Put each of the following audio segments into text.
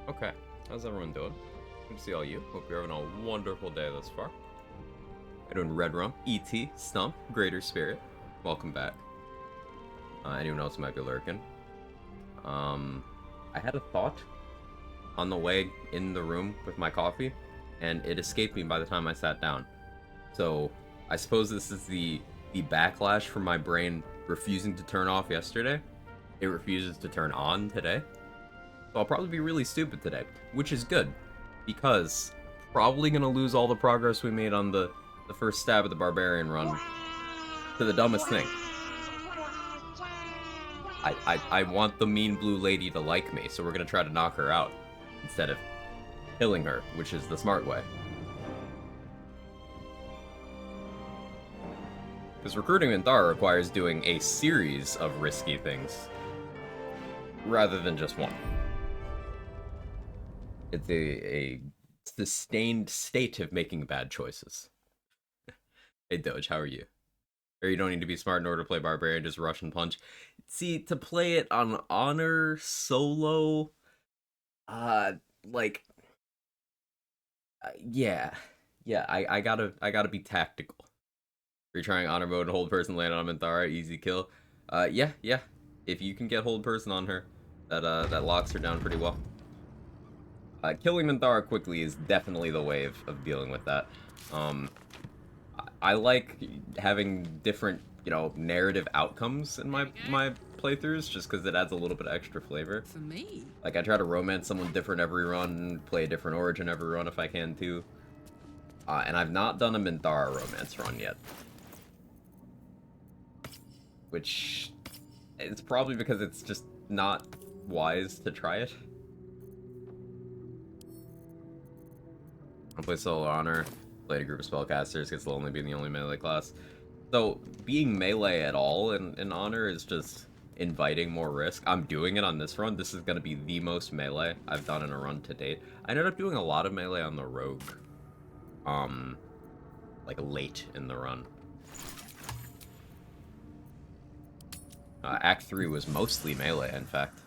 Okay, how's everyone doing? Good to see all you. Hope you're having a wonderful day thus far. I'm doing Red Rum, ET, Stump, Greater Spirit. Welcome back. Anyone else who might be lurking? I had a thought on the way in the room with my coffee, and it escaped me by the time I sat down. So I suppose this is the backlash from my brain refusing to turn off yesterday. It refuses to turn on today. So I'll probably be really stupid today, which is good, because probably gonna lose all the progress we made on the first stab of the Barbarian run to the dumbest thing. I want the mean blue lady to like me, so we're gonna try to knock her out instead of killing her, which is the smart way. Because recruiting Minthara requires doing a series of risky things, rather than just one. It's a sustained state of making bad choices. Hey Doge, how are you? Or you don't need to be smart in order to play Barbarian, just rush and punch. See, to play it on Honor solo, like, yeah, I gotta be tactical. If you're trying Honor mode and hold person land on Minthara, easy kill. Yeah. If you can get hold person on her, that locks her down pretty well. Killing Minthara quickly is definitely the way of dealing with that. I like having different, narrative outcomes in my playthroughs, just because it adds a little bit of extra flavor. For me? Like, I try to romance someone different every run, play a different origin every run if I can too. And I've not done a Minthara romance run yet. Which is probably because it's just not wise to try it. I'll play solo Honor, play a group of spellcasters, gets lonely being the only melee class. So, being melee at all in Honor is just inviting more risk. I'm doing it on this run. This is going to be the most melee I've done in a run to date. I ended up doing a lot of melee on the Rogue. Like late in the run. Act 3 was mostly melee, in fact.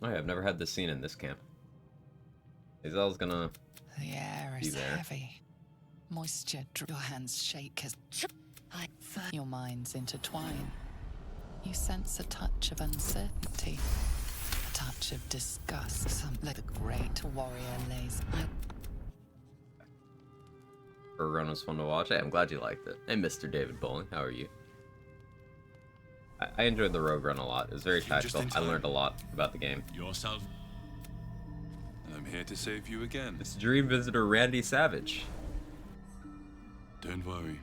Oh yeah, I've never had this scene in this camp. Hazel's gonna The air be is there. heavy. Moisture, your hands shake as your minds intertwine. You sense a touch of uncertainty, a touch of disgust. Something like a great warrior lays. Her run was fun to watch. Hey, I'm glad you liked it. Hey, Mr. David Bowling, how are you? I enjoyed the Rogue run a lot. It was very tactical. I learned a lot about the game. Yourself. And I'm here to save you again. It's Dream Visitor Randy Savage. Don't worry.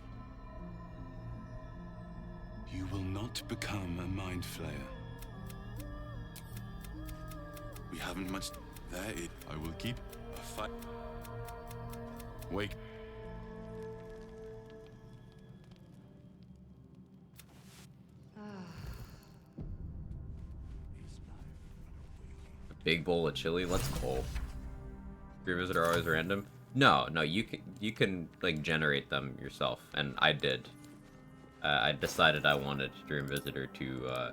You will not become a mind flayer. We haven't much there. I will keep a fight. Wait. A big bowl of chili. Let's go. Dream Visitor always random. No, you can like generate them yourself, and I did. I decided I wanted Dream Visitor to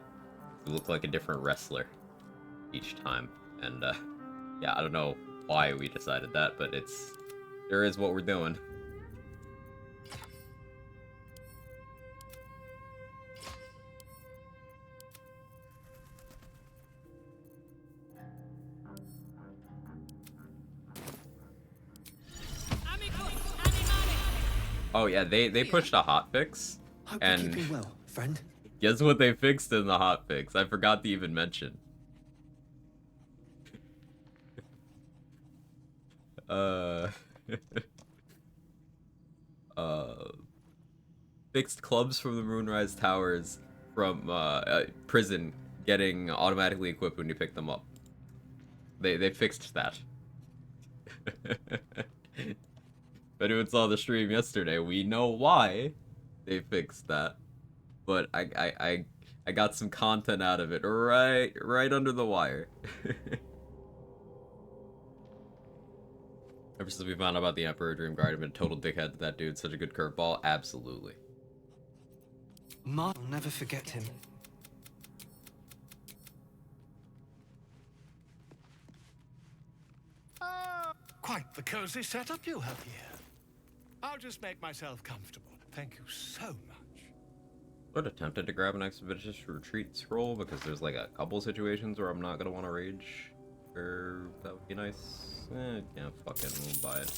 look like a different wrestler each time, and yeah, I don't know why we decided that, but there is what we're doing. Oh yeah, they pushed a hotfix, and keeping well, friend. guess what they fixed in the hotfix? I forgot to even mention. Fixed clubs from the Moonrise Towers from prison getting automatically equipped when you pick them up. They fixed that. If anyone saw the stream yesterday, we know why they fixed that. But I got some content out of it right under the wire. Ever since we found out about the Emperor Dreamguard, I've been a total dickhead to that dude. Such a good curveball. Absolutely. Mark will never forget him. Quite the cozy setup you have here. I'll just make myself comfortable. Thank you so much. I would have attempted to grab an expeditious retreat scroll because there's like a couple situations where I'm not gonna want to rage. Or that would be nice. Yeah, fuck it, we'll buy it.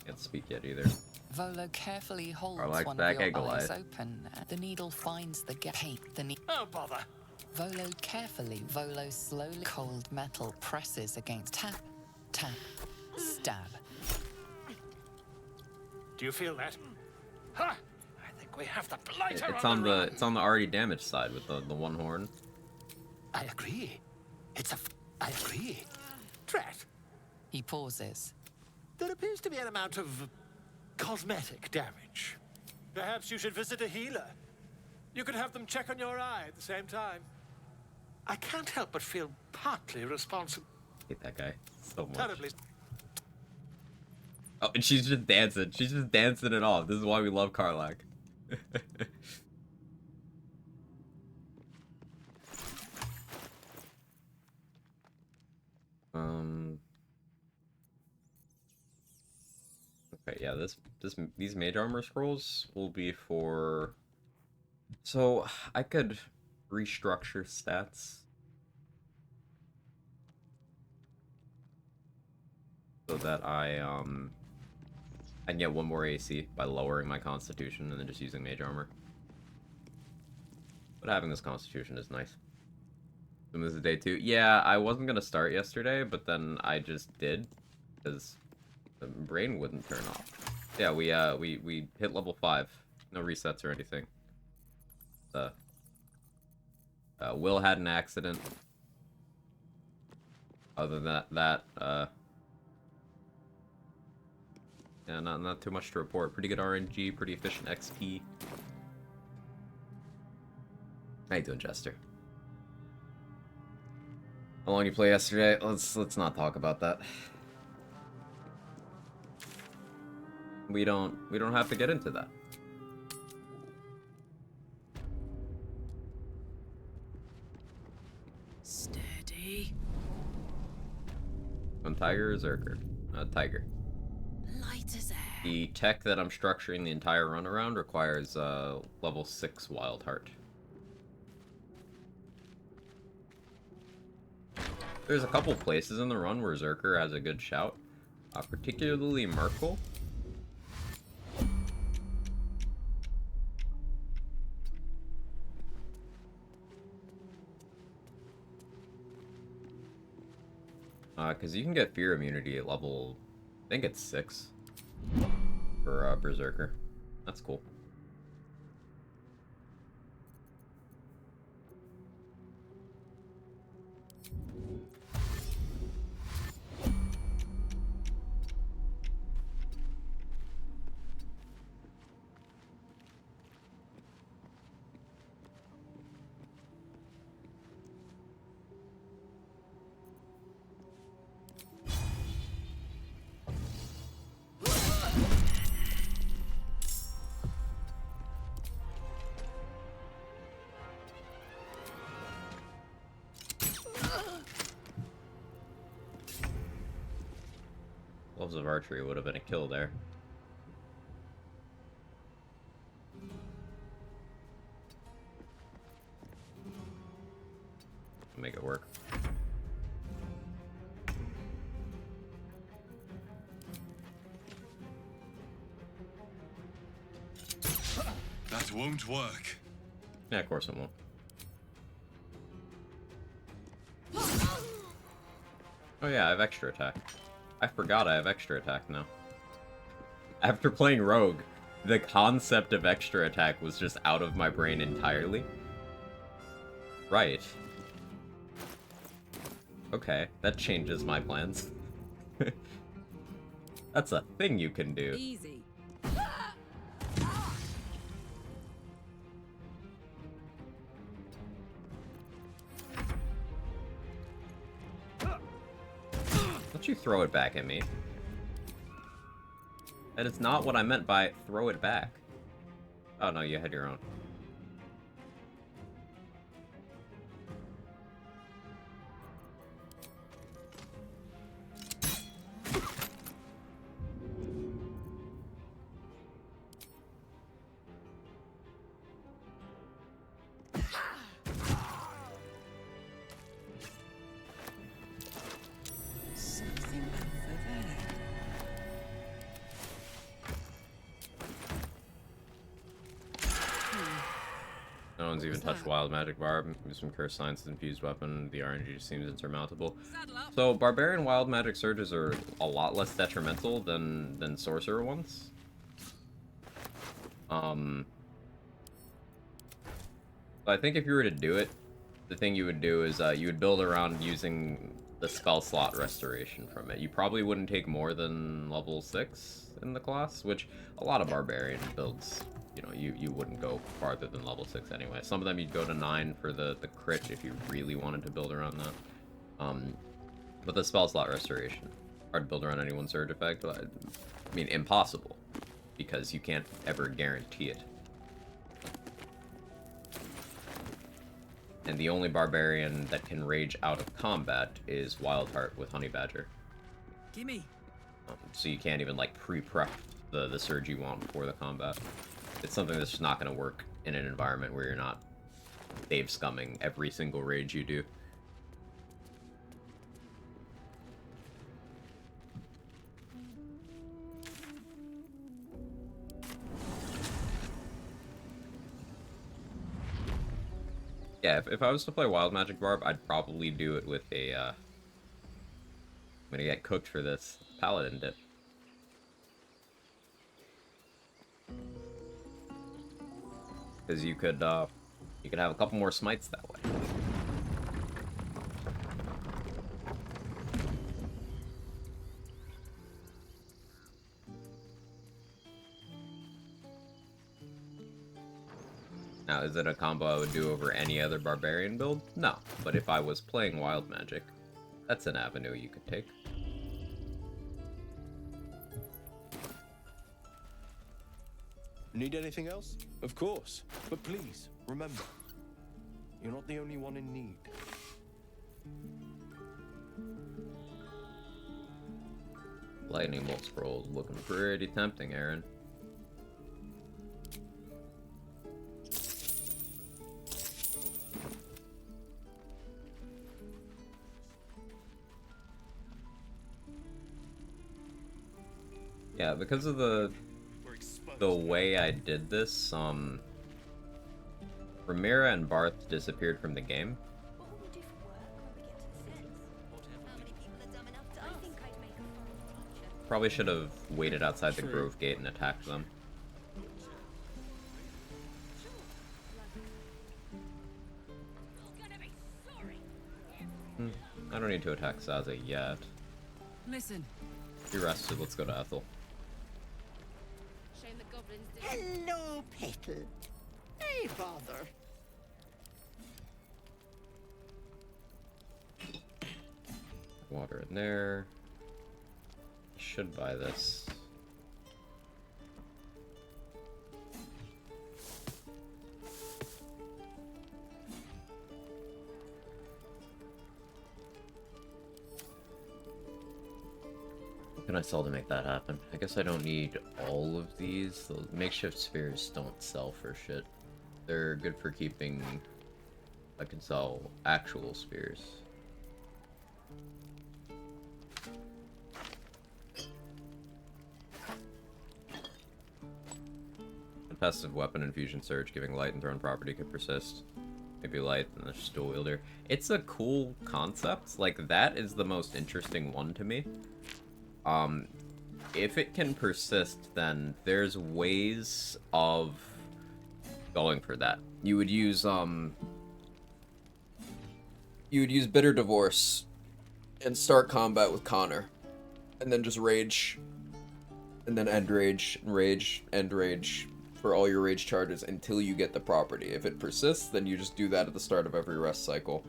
Can't speak yet either. Volo carefully holds like one back of your eagle eyes eye. open. The needle finds the paint. Oh, bother. Volo slowly cold metal presses against tap, tap, stab. Do you feel that? Ha! I think we have the blighter It's on on the run. it's on the already damaged side with the one horn. I agree. I agree. Drat, He pauses. there appears to be an amount of cosmetic damage. Perhaps you should visit a healer. You could have them check on your eye at the same time. I can't help but feel partly responsible. Hate that guy so much. Terribly. Oh, and she's just dancing. She's just dancing it off. This is why we love Karlach. Okay, yeah, these mage armor scrolls will be for. So I could restructure stats so that I can get one more AC by lowering my constitution and then just using mage armor. But having this constitution is nice. And this is day 2. Yeah, I wasn't gonna start yesterday, but then I just did because the brain wouldn't turn off. Yeah, we hit level 5. No resets or anything. Will had an accident. Other than that, yeah, not too much to report. Pretty good RNG, pretty efficient XP. How you doing, Jester? How long you play yesterday? Let's not talk about that. We don't have to get into that. Steady. On Tiger or Zerker? Tiger. Light as air. The tech that I'm structuring the entire run around requires level 6 Wild Heart. There's a couple places in the run where Zerker has a good shout, particularly Merkel. Because you can get fear immunity at level, I think it's 6 for Berserker. That's cool. Gloves of Archery would have been a kill there. Make it work. That won't work. Yeah, of course it won't. Oh yeah, I have extra attack. I forgot I have extra attack now. After playing Rogue, the concept of extra attack was just out of my brain entirely. Right. Okay, that changes my plans. That's a thing you can do. Easy. Don't you throw it back at me. That is not what I meant by throw it back. Oh no, you had your own. No one's even What's touched that? Wild Magic Barb. Use some Cursed Science infused weapon. The RNG seems insurmountable. Saddle up. So Barbarian Wild Magic Surges are a lot less detrimental than Sorcerer ones. So I think if you were to do it, the thing you would do is you would build around using the spell slot restoration from it. You probably wouldn't take more than level 6 in the class, which a lot of Barbarian builds, you know, you wouldn't go farther than level 6 anyway. Some of them you'd go to 9 for the crit if you really wanted to build around that. But the spell slot restoration, hard to build around any one surge effect. But, I mean, impossible, because you can't ever guarantee it. And the only Barbarian that can rage out of combat is Wildheart with Honey Badger. Gimme. So you can't even, like, pre-prep the surge you want before the combat. It's something that's just not going to work in an environment where you're not save scumming every single rage you do. Yeah, if I was to play Wild Magic Barb, I'd probably do it with a, I'm gonna get cooked for this, Paladin dip. Because you could have a couple more smites that way. Now, is it a combo I would do over any other Barbarian build? No, but if I was playing Wild Magic, that's an avenue you could take. Need anything else? Of course. But please, remember, you're not the only one in need. Lightning Bolt Scrolls looking pretty tempting, Aaron. Yeah, because of the way I did this, Ramira and Barth disappeared from the game. What will we do for work when we get to the sets? How many people are dumb enough to ask? I think I'd make a fine teacher. Probably should have waited outside the Grove Gate and attacked them. I don't need to attack Saza yet. Listen. If you're rested, let's go to Ethel. Shame the goblins did. Hello, Petal. Hey, bother. Water in there. Should buy this. What can I sell to make that happen? I guess I don't need all of these. The makeshift spheres don't sell for shit. They're good for keeping... I can sell actual spheres. Passive weapon infusion surge, giving light and thrown property could persist. Maybe light and the dual wielder. It's a cool concept. Like, that is the most interesting one to me. If it can persist, then there's ways of going for that. You would use Bitter Divorce and start combat with Connor, and then just rage, and then end rage, end rage for all your rage charges until you get the property. If it persists, then you just do that at the start of every rest cycle,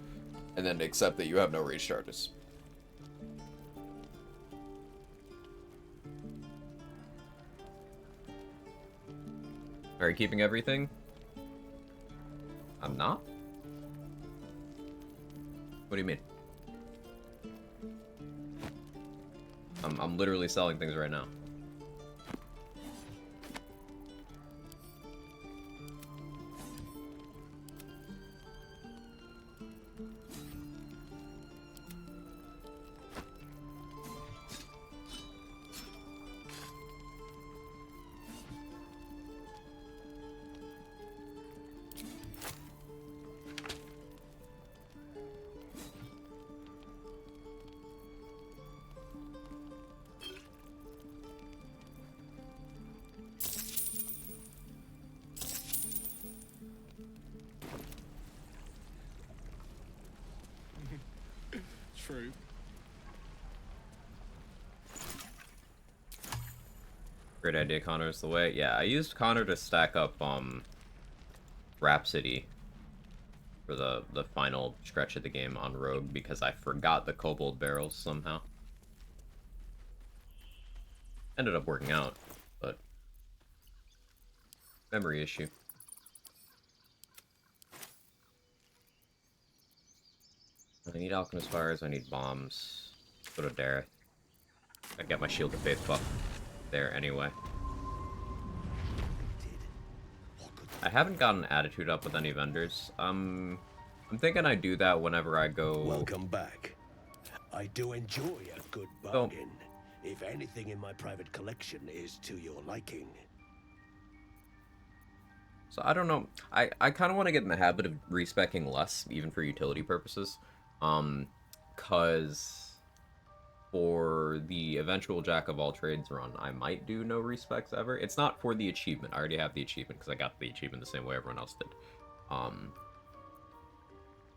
and then accept that you have no rage charges. Are you keeping everything? I'm not? What do you mean? I'm literally selling things right now. true. Great idea, Connor is the way. Yeah, I used Connor to stack up Rhapsody for the final stretch of the game on Rogue because I forgot the Kobold barrels somehow. Ended up working out, but memory issue. I need Alchemist Fires, I need bombs. Go to Dareth. I get my Shield of Faith buff there anyway. I haven't gotten Attitude up with any vendors. I'm thinking I do that whenever I go... Welcome back. I do enjoy a good bargain. If anything in my private collection is to your liking. So I don't know. I kind of want to get in the habit of respeccing less, even for utility purposes. Cause for the eventual Jack of all trades run, I might do no respecs ever. It's not for the achievement. I already have the achievement because I got the achievement the same way everyone else did.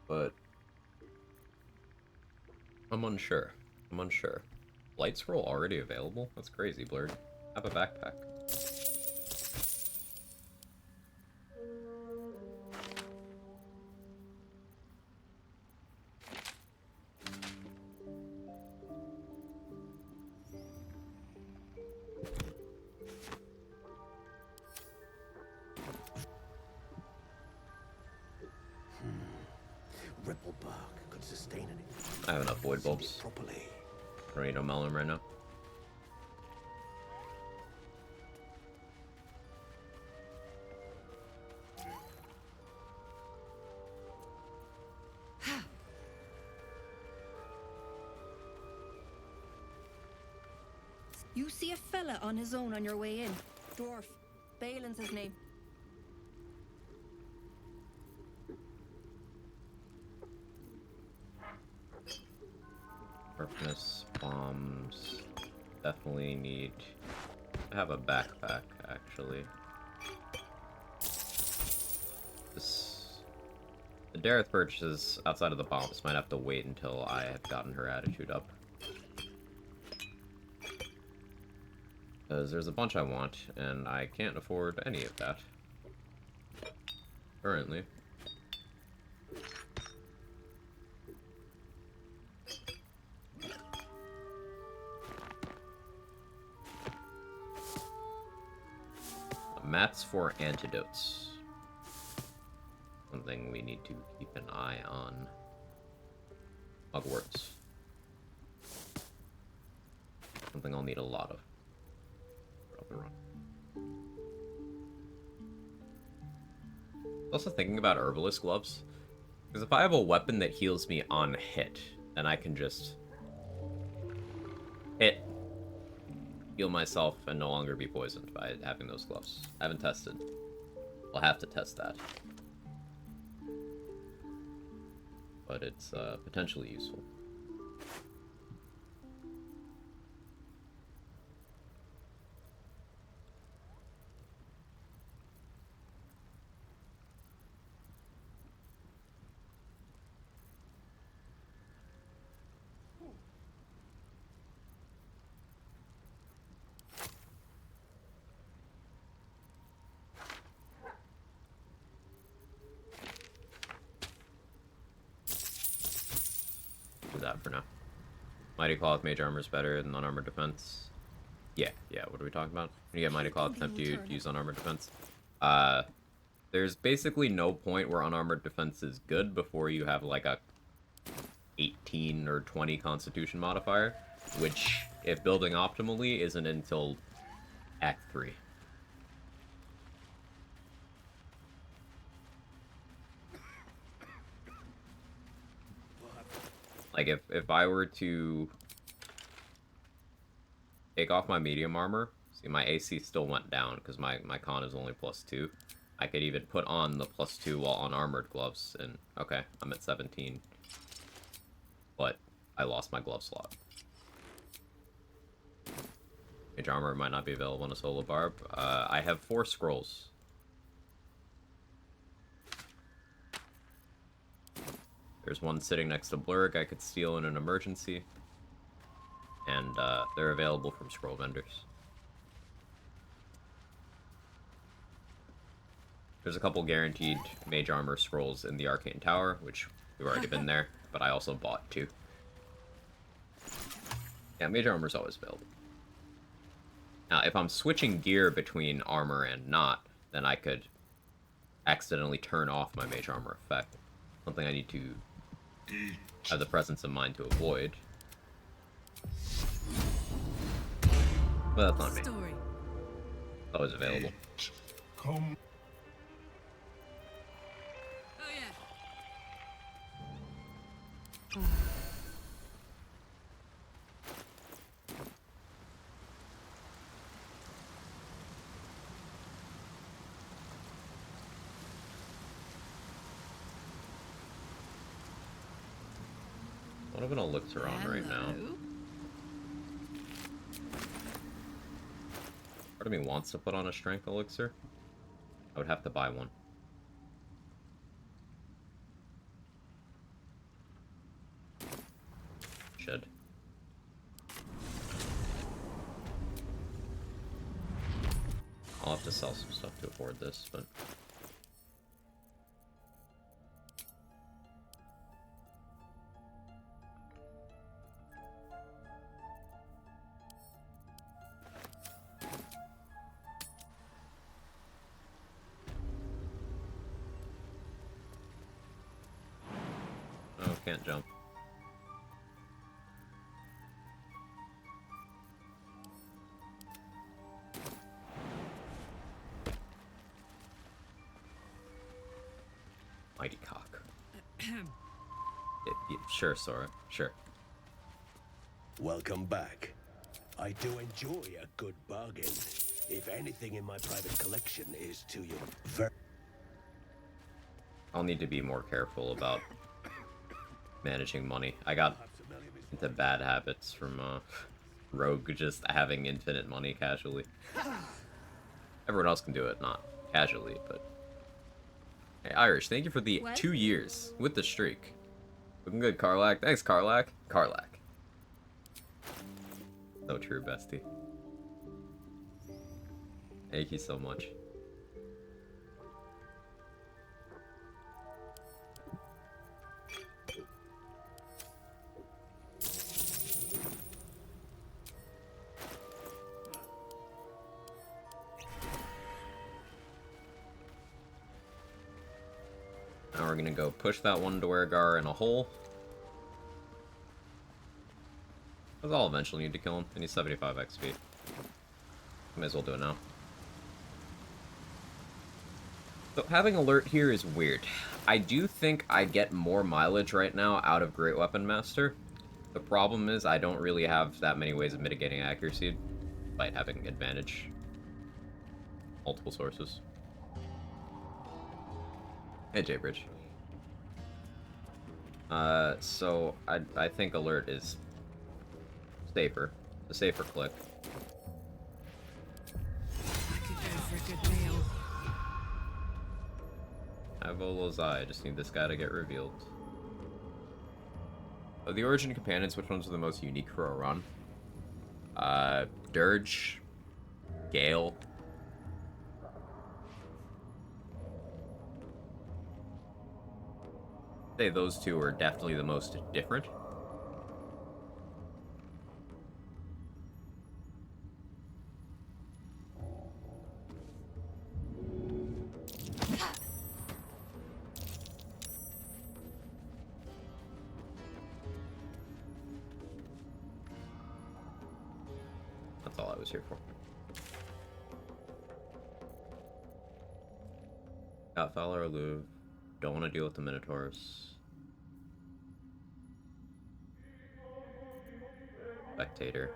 But I'm unsure. Light scroll already available? That's crazy, Blurred. Have a backpack. Ripple bark could sustain an I have enough void bulbs. properly. I don't need no melon right now. You see a fella on his own on your way in. Dwarf. Balin's his name. Sharpness, bombs. Definitely need to have a backpack, actually. The Dareth purchases outside of the bombs might have to wait until I have gotten her attitude up. Because there's a bunch I want, and I can't afford any of that. Currently. Mats for antidotes. Something we need to keep an eye on. Hogwarts. Something I'll need a lot of. Throughout the run. Also thinking about herbalist gloves. Because if I have a weapon that heals me on hit, then I can just hit, heal myself, and no longer be poisoned by having those gloves. I haven't tested. I'll have to test that. But it's potentially useful. That for now. Mighty Claw with Mage Armor is better than unarmored defense. Yeah, what are we talking about? When you get Mighty Claw, attempt to use unarmored defense. There's basically no point where unarmored defense is good before you have like a 18 or 20 Constitution modifier, which, if building optimally, isn't until Act 3. Like, if I were to take off my medium armor, see, my AC still went down, because my con is only +2. I could even put on the +2 while on armored gloves, and, okay, I'm at 17. But I lost my glove slot. Mage armor might not be available in a solo barb. I have 4 scrolls. There's one sitting next to Blurg I could steal in an emergency. And they're available from scroll vendors. There's a couple guaranteed mage armor scrolls in the Arcane Tower, which we've already been there, but I also bought 2. Yeah, mage armor's always available. Now, if I'm switching gear between armor and not, then I could accidentally turn off my mage armor effect. Something I need to have the presence of mind to avoid. But that's not me. Story. Always available. Come. Oh yeah. What of an elixir on right now? Hello. Part of me wants to put on a strength elixir. I would have to buy one. Should. I'll have to sell some stuff to afford this, but... Oh, can't jump. Mighty cock. Sure, Sora. Sure. Welcome back. I do enjoy a good bargain. If anything in my private collection is to your I'll need to be more careful about managing money. I got into bad habits from Rogue just having infinite money casually. Everyone else can do it, not casually, but... Hey, Irish, thank you for the 2 years with the streak. Looking good, Karlak. Thanks, Karlak. Karlak. So true, bestie. Thank you so much. Now we're gonna go push that one Dwergar in a hole. Because I'll eventually need to kill him. I need 75 XP. Might as well do it now. So having alert here is weird. I do think I get more mileage right now out of Great Weapon Master. The problem is I don't really have that many ways of mitigating accuracy, despite having advantage. Multiple sources. Hey, J-Bridge. So I think alert is safer. The safer click. I could go for a good meal. I have Volo's Eye. I just need this guy to get revealed. Of the Origin Companions, which ones are the most unique for a run? Dirge, Gale. I'd say those two are definitely the most different. That's all I was here for. Got Fowler Louvre. Don't want to deal with the Minotaurs. Spectator.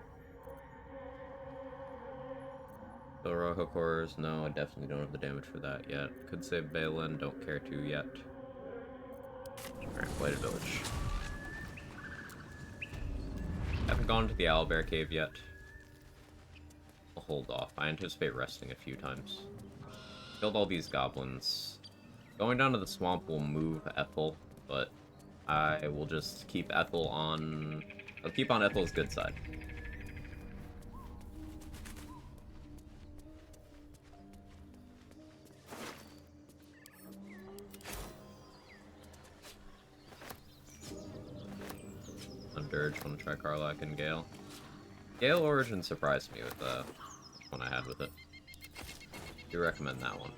The Rojo Cores, no, I definitely don't have the damage for that yet. Could save Balin, don't care to yet. Alright, Blighted Village. Haven't gone to the Owlbear Cave yet. I'll hold off. I anticipate resting a few times. Killed all these goblins. Going down to the swamp will move Ethel, but I will just keep Ethel on... I'll keep on Ethel's good side. On Dirge, want to try Karlach and Gale. Gale Origin surprised me with the one I had with it. Do recommend that one.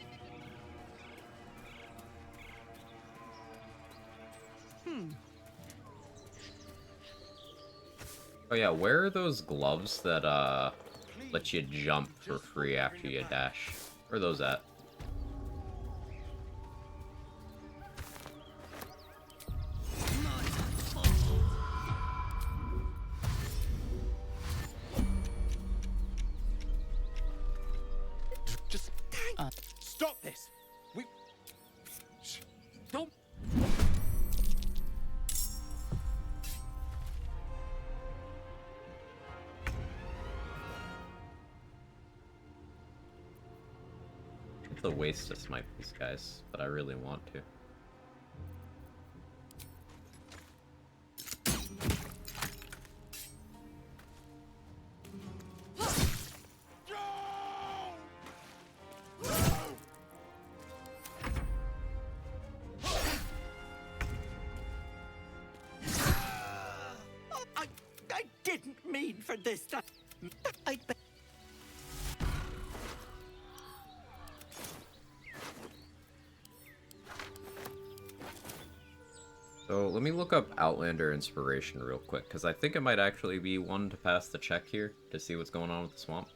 Oh yeah, where are those gloves that let you jump for free after you dash? Where are those at? Just stop this. We don't. It's a waste to smite these guys, but I really want to. I didn't mean for this to... I... So let me look up Outlander Inspiration real quick, because I think it might actually be one to pass the check here to see what's going on with the swamp.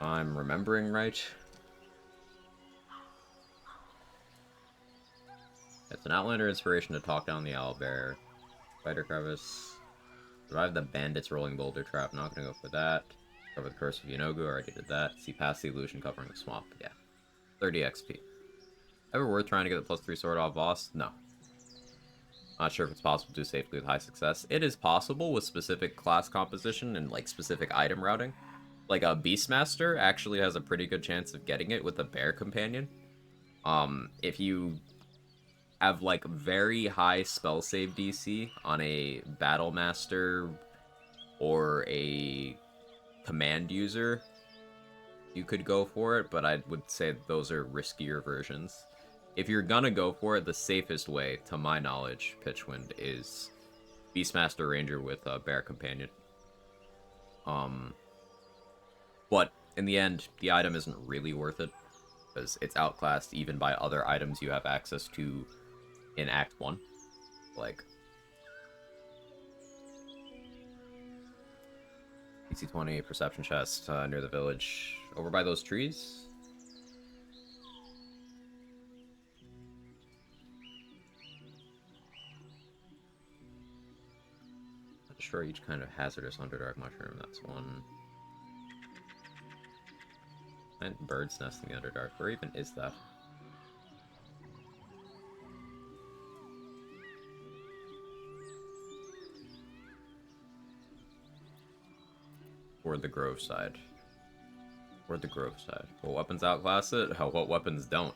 I'm remembering right. It's an Outlander Inspiration to talk down the Owlbear. Spider Crevice. Survive the Bandit's Rolling Boulder Trap. Not gonna go for that. Cover the Curse of Yenogu. Already did that. See past the illusion covering the swamp. Yeah. 30 XP. Ever worth trying to get the +3 sword off boss? No. Not sure if it's possible to do safely with high success. It is possible with specific class composition and like specific item routing. Like a Beastmaster actually has a pretty good chance of getting it with a Bear Companion. If you have like very high spell save DC on a Battle Master or a Command user, you could go for it, but I would say those are riskier versions. If you're gonna go for it, the safest way, to my knowledge, Pitchwind, is Beastmaster Ranger with a Bear Companion. But in the end, the item isn't really worth it, because it's outclassed even by other items you have access to in Act 1. Like... PC-20, Perception Chest, near the village. Over by those trees? Destroy each kind of hazardous Underdark mushroom, that's one. And bird's nest in the Underdark. Where even is that? Or the Grove side. Or the Grove side. What weapons outclass it? Oh, what weapons don't?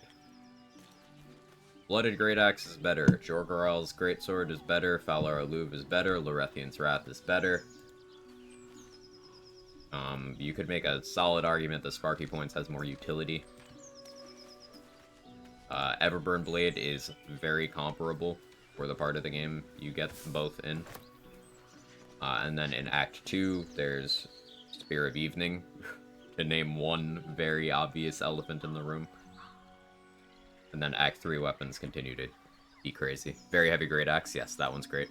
Blooded Great Axe is better. Jorgaral's Greatsword is better. Falar Aluv is better. Lorethian's Wrath is better. You could make a solid argument that Sparky Points has more utility. Everburn Blade is very comparable for the part of the game you get both in. And then in Act 2, there's Spear of Evening, to name one very obvious elephant in the room. And then Act 3 weapons continue to be crazy. Very Heavy Great Axe, yes, that one's great.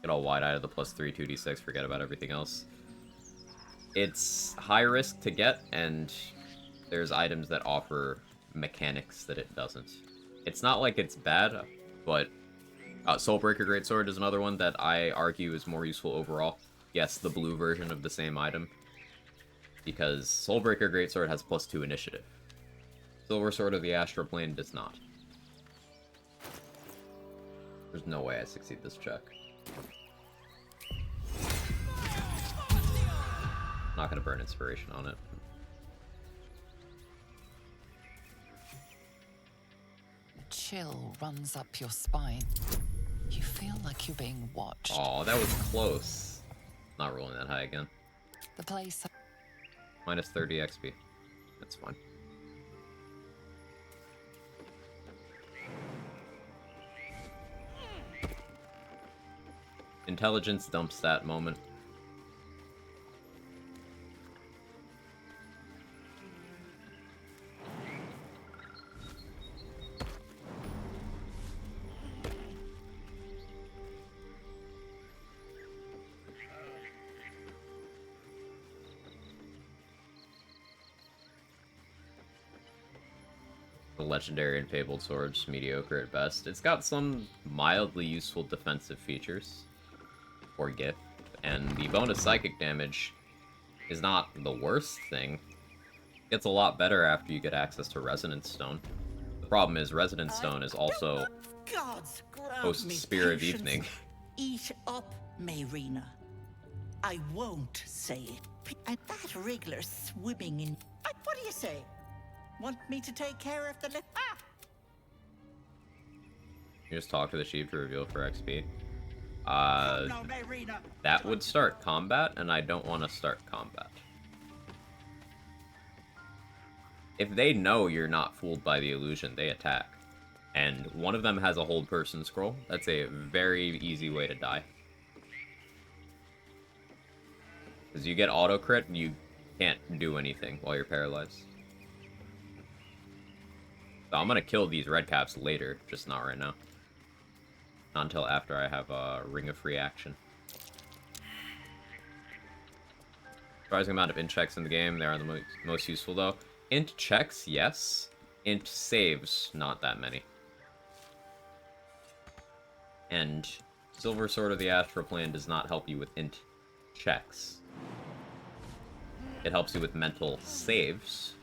Get all wide-eyed of the +3 2d6, forget about everything else. It's high risk to get, and there's items that offer mechanics that it doesn't. It's not like it's bad, but Soulbreaker Greatsword is another one that I argue is more useful overall. Yes, the blue version of the same item, because Soulbreaker Greatsword has +2 initiative. Silver Sword of the Astral Plane does not. There's no way I succeed this check. Not gonna burn inspiration on it. chill runs up your spine. You feel like you're being watched. Oh, that was close. Not rolling that high again. The place... Minus 30 XP. That's fine. Intelligence dump stat moment. The legendary and fabled swords, mediocre at best. It's got some mildly useful defensive features for gift, and the bonus psychic damage is not the worst thing. It gets a lot better after you get access to Resonance Stone. The problem is Resonance Stone is also Gods grant post me Spear of patience. Evening. Eat up, Mayrina. I won't say it. And that wriggler swimming in... What do you say? Want me to take care of the You just talk to the chief to reveal for XP. No, Mayrina. That would start combat, and I don't want to start combat. If they know you're not fooled by the illusion, they attack. And one of them has a hold person scroll. That's a very easy way to die. Because you get auto crit, and you can't do anything while you're paralyzed. So I'm gonna kill these red caps later, just not right now. Not until after I have a Ring of Free Action. Surprising amount of int checks in the game. They are the most useful, though. Int checks, yes. Int saves, not that many. And Silver Sword of the Astral Plane does not help you with int checks. It helps you with mental saves,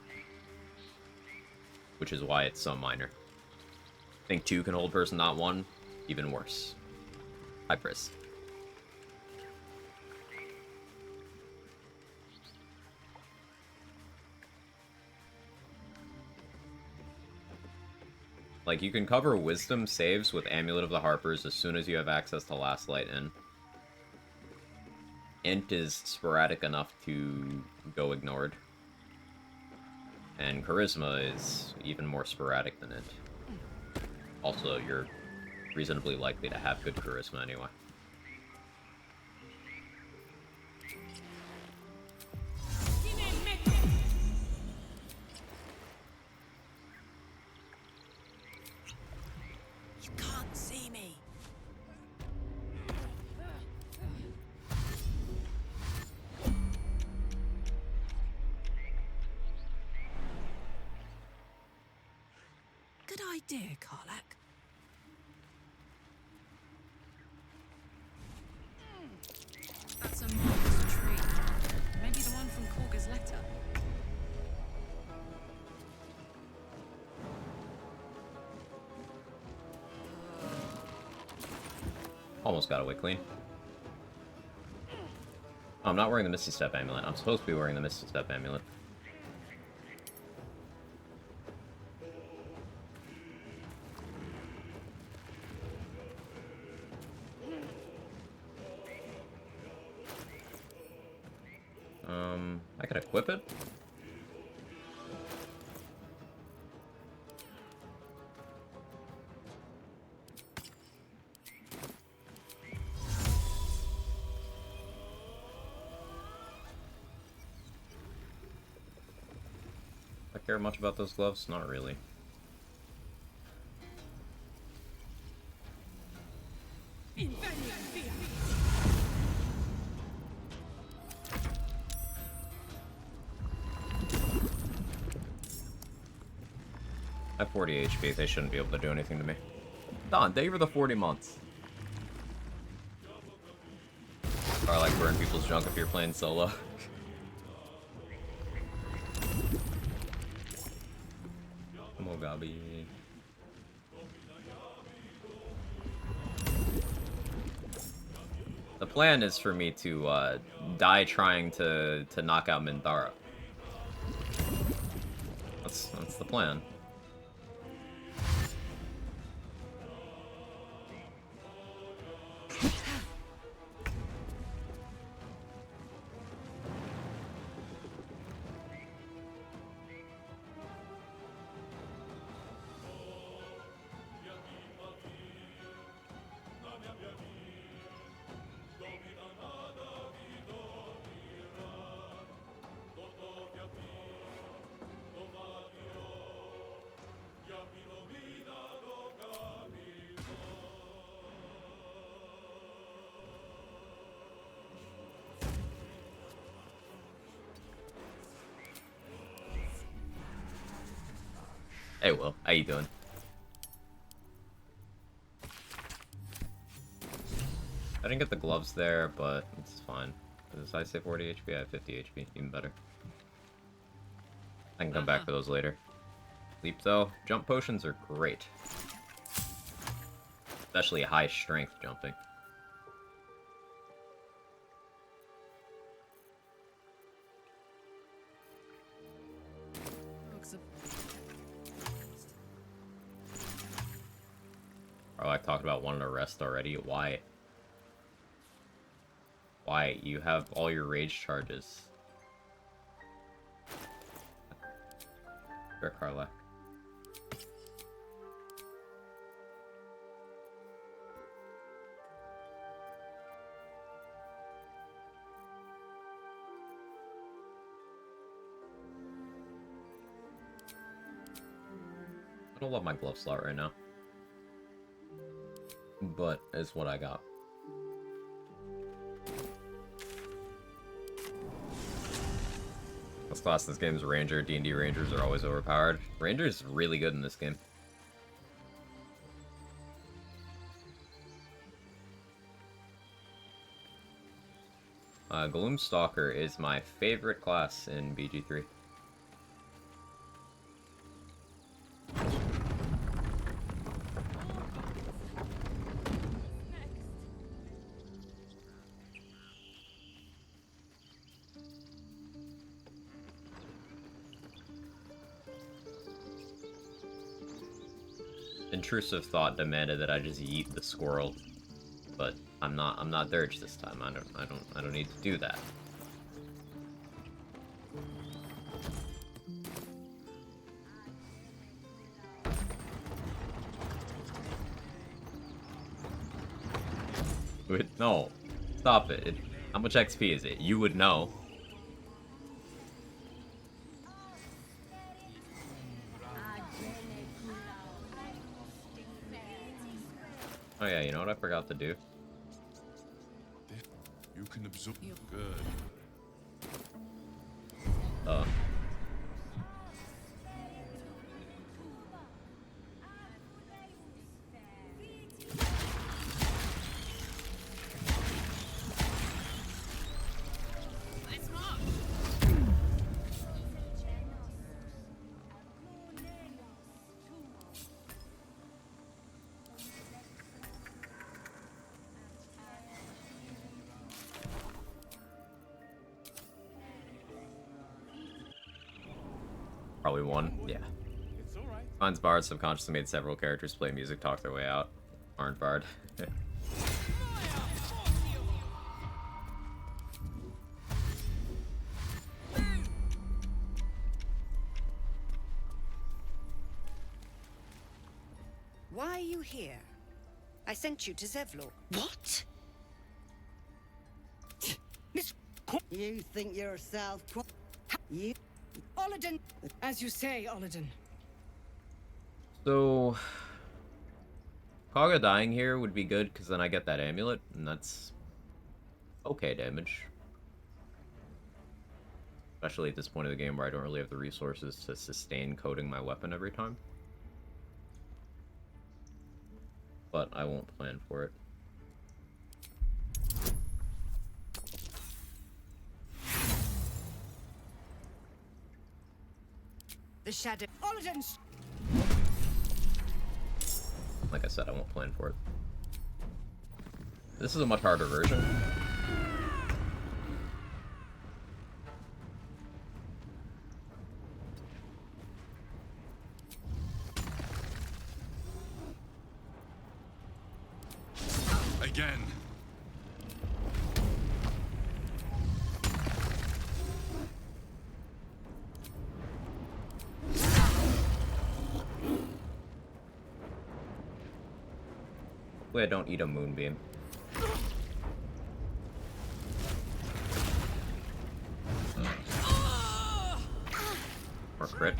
which is why it's so minor. I think 2 can hold person, not 1. Even worse. High Pris. Like, you can cover wisdom saves with Amulet of the Harpers as soon as you have access to Last Light in. Int is sporadic enough to go ignored. And Charisma is even more sporadic than Int. Also, you're reasonably likely to have good Charisma anyway. You can't see me. Good idea, Karlak. That's a monster tree. Maybe the one from Korga's letter. Almost got away clean. Oh, I'm not wearing the Misty Step Amulet. I'm supposed to be wearing the Misty Step Amulet. I could equip it. I care much about those gloves? Not really. I have 40 HP, they shouldn't be able to do anything to me. Don, thank you for the 40 months. Or I like burn people's junk if you're playing solo. Mogabi. The plan is for me to die trying to knock out Minthara. That's the plan. Hey, Will. How you doing? I didn't get the gloves there, but it's fine. Does I say 40 HP? I have 50 HP. Even better. I can come back for those later. Leap, though. Jump potions are great. Especially high strength jumping. Oh, I talked about wanting to rest already. Why? Why? You have all your rage charges. Fair, Karlak. I don't love my glove slot right now. But it's what I got. This class in this game is Ranger. D&D Rangers are always overpowered. Ranger is really good in this game. Gloomstalker is my favorite class in BG3. Intrusive thought demanded that I just yeet the squirrel, but I'm not Dirge this time. I don't need to do that. Wait, no, stop it. How much XP is it? You would know. Oh yeah, you know what I forgot to do? You can absorb. Good. Probably one. Yeah. Mine's Bard subconsciously made several characters play music talk their way out. Aren't Bard. Why are you here? I sent you to Zevlor. What? Miss... You think yourself... You... Olladin! As you say, Olladin. So, Kaga dying here would be good, because then I get that amulet, and that's okay damage. Especially at this point of the game where I don't really have the resources to sustain coding my weapon every time. But I won't plan for it. The shadow... Olladin! Like I said, I won't plan for it. This is a much harder version. Again. Hopefully I don't eat a moonbeam. Or crit.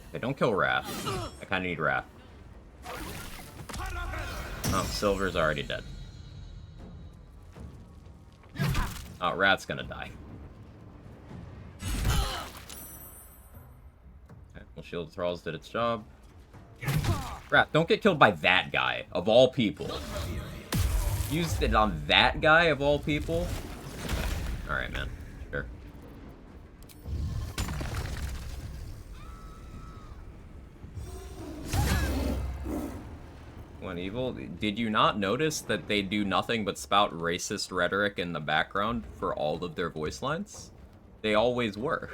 Okay, don't kill Wrath. I kinda need Wrath. Oh, Silver's already dead. Oh, Wrath's gonna die. Well, Shield of Thralls did its job. Wrath, don't get killed by that guy, of all people. Used it on that guy, of all people? Okay. Alright, man. Sure. One evil. Did you not notice that they do nothing but spout racist rhetoric in the background for all of their voice lines? They always were.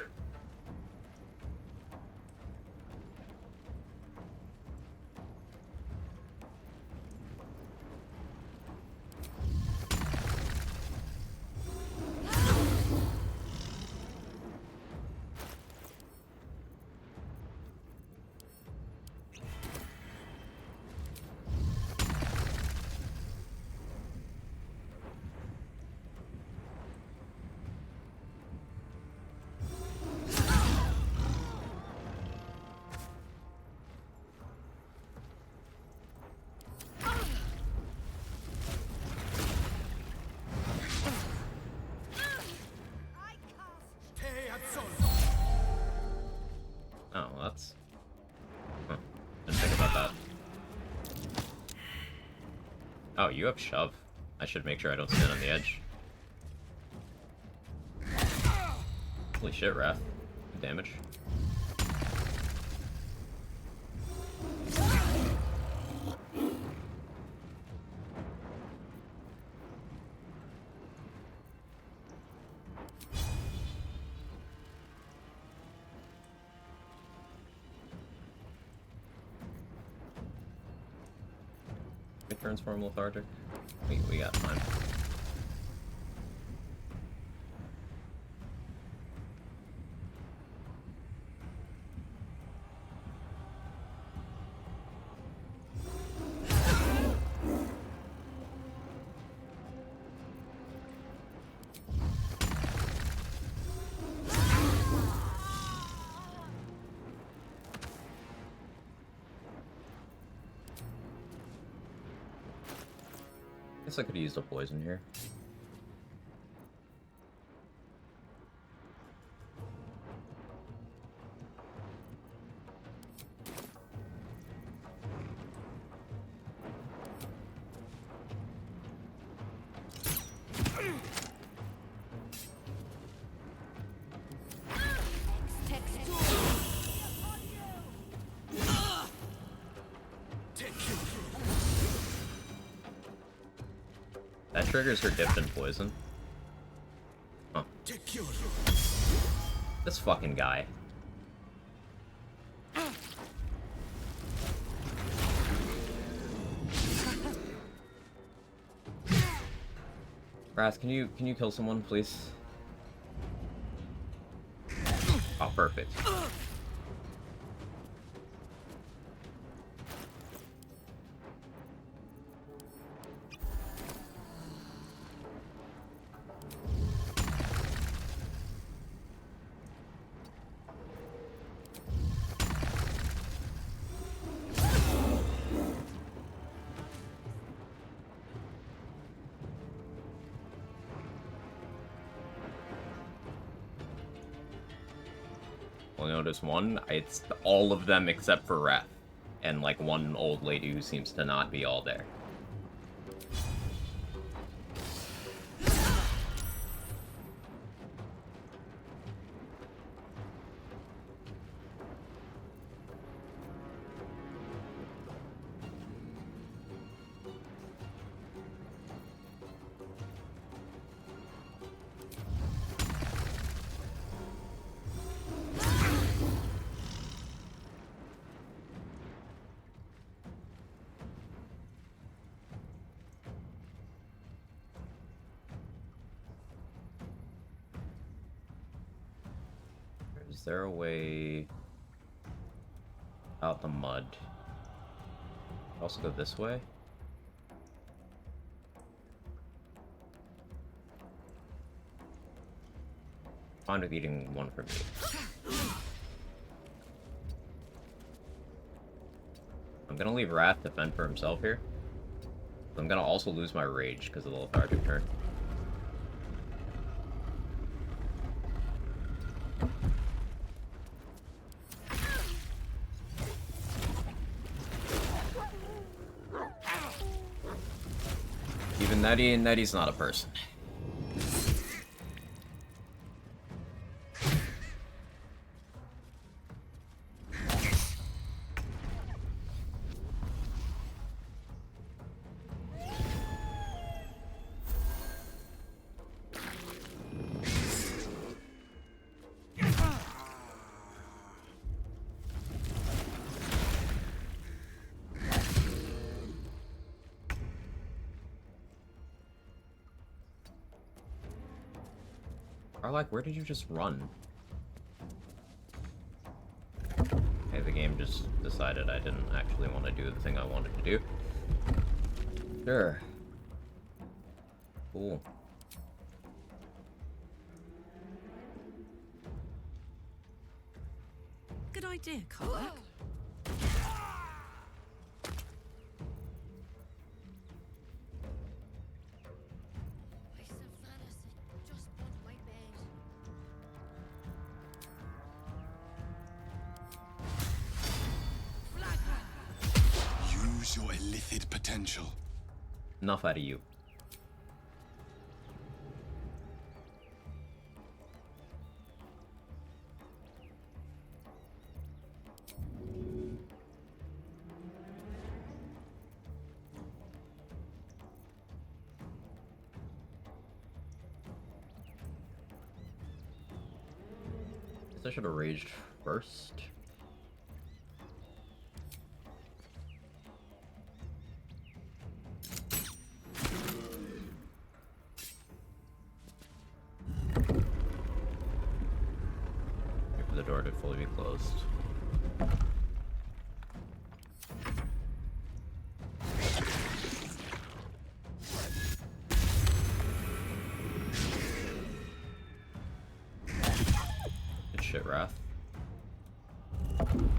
Oh, well, that's... Huh. Didn't think about that. Oh, you have shove. I should make sure I don't stand on the edge. Holy shit, Wrath. Good damage. It turns form lethargic. We got time. Guess I could have used a poison here. That triggers her dipped in poison. Huh. This fucking guy. Wrath, can you kill someone, please? Oh, perfect. Only notice one. It's all of them except for Wrath. And like one old lady who seems to not be all there. Is there a way out the mud? Also go this way? Fine with eating one for me. I'm gonna leave Wrath to fend for himself here. But I'm gonna also lose my rage because of the lethargic turn. Even Nettie's not a person. Like, where did you just run? Okay, the game just decided I didn't actually want to do the thing I wanted to do. Sure. Cool. Good idea, Karlak. Use your illithid potential. Enough out of you. I should have raged first. Wait for the door to fully be closed. Good shit, Wrath. I'm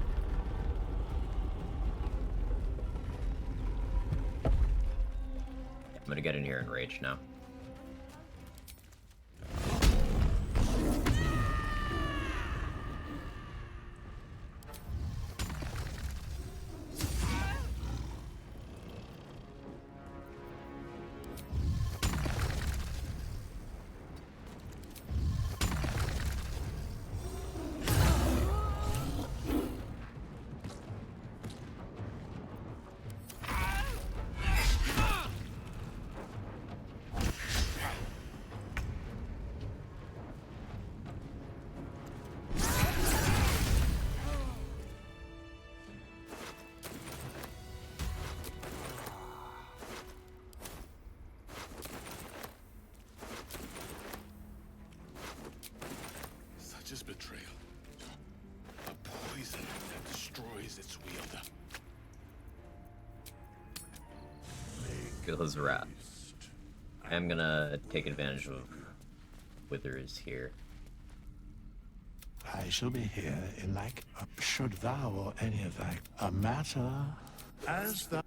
gonna get in here and rage now. Such is betrayal. A poison that destroys its wielder. Goes Wrath. I'm gonna take advantage of Withers here. I shall be here in like, should thou or any of thy a matter as thou.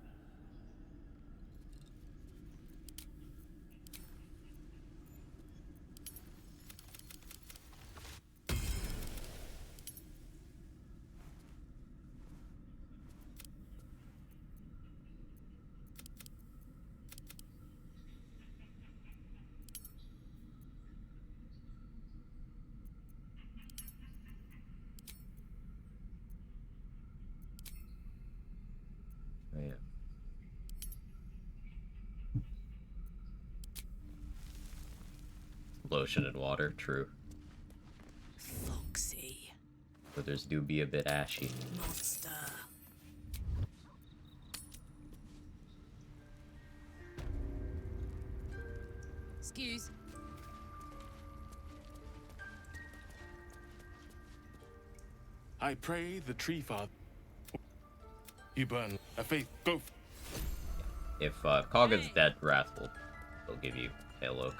Oh, yeah. Lotion and water, true. Foxy. Withers do be a bit ashy. Monster. Excuse. I pray the tree father. You burn a faith. Go. If Kagha's dead, Wrath will give you Pale Oak.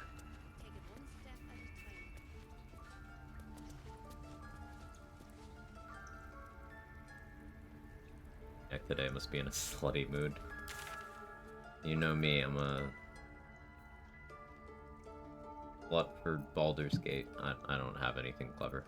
Heck, today must be in a slutty mood. You know me, I'm a slut for Baldur's Gate. I don't have anything clever.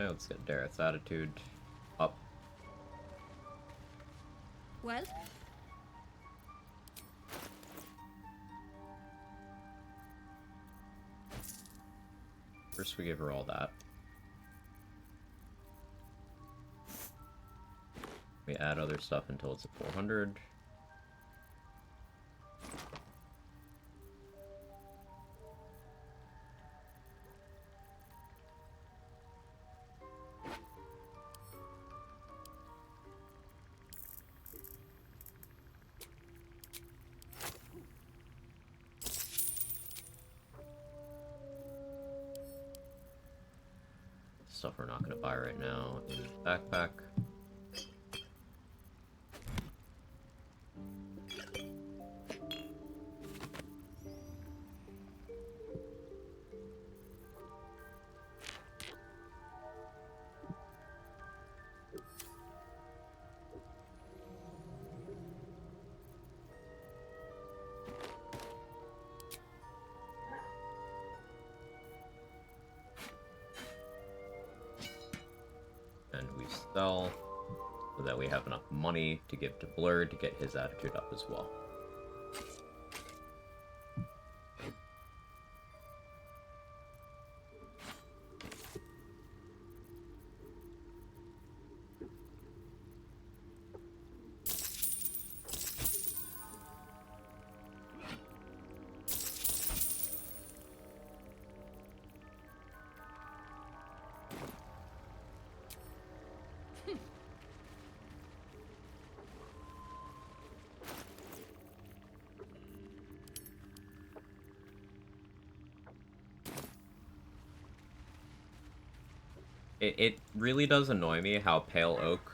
Okay, let's get Dareth's attitude up. Well? First, we give her all that. We add other stuff until it's at 400. Stuff we're not going to buy right now is backpack. And we sell so that we have enough money to give to Blur to get his attitude up as well. It really does annoy me how Pale Oak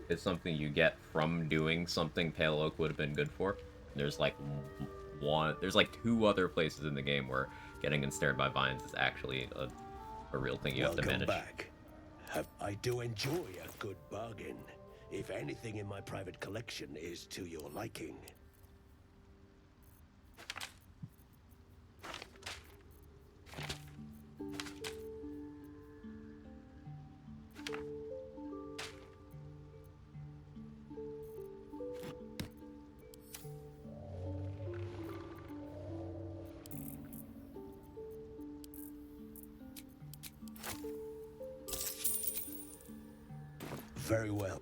is something you get from doing something Pale Oak would have been good for. There's like there's like 2 other places in the game where getting ensnared by vines is actually a real thing you have to manage. Back. I do enjoy a good bargain, if anything in my private collection is to your liking. Very well.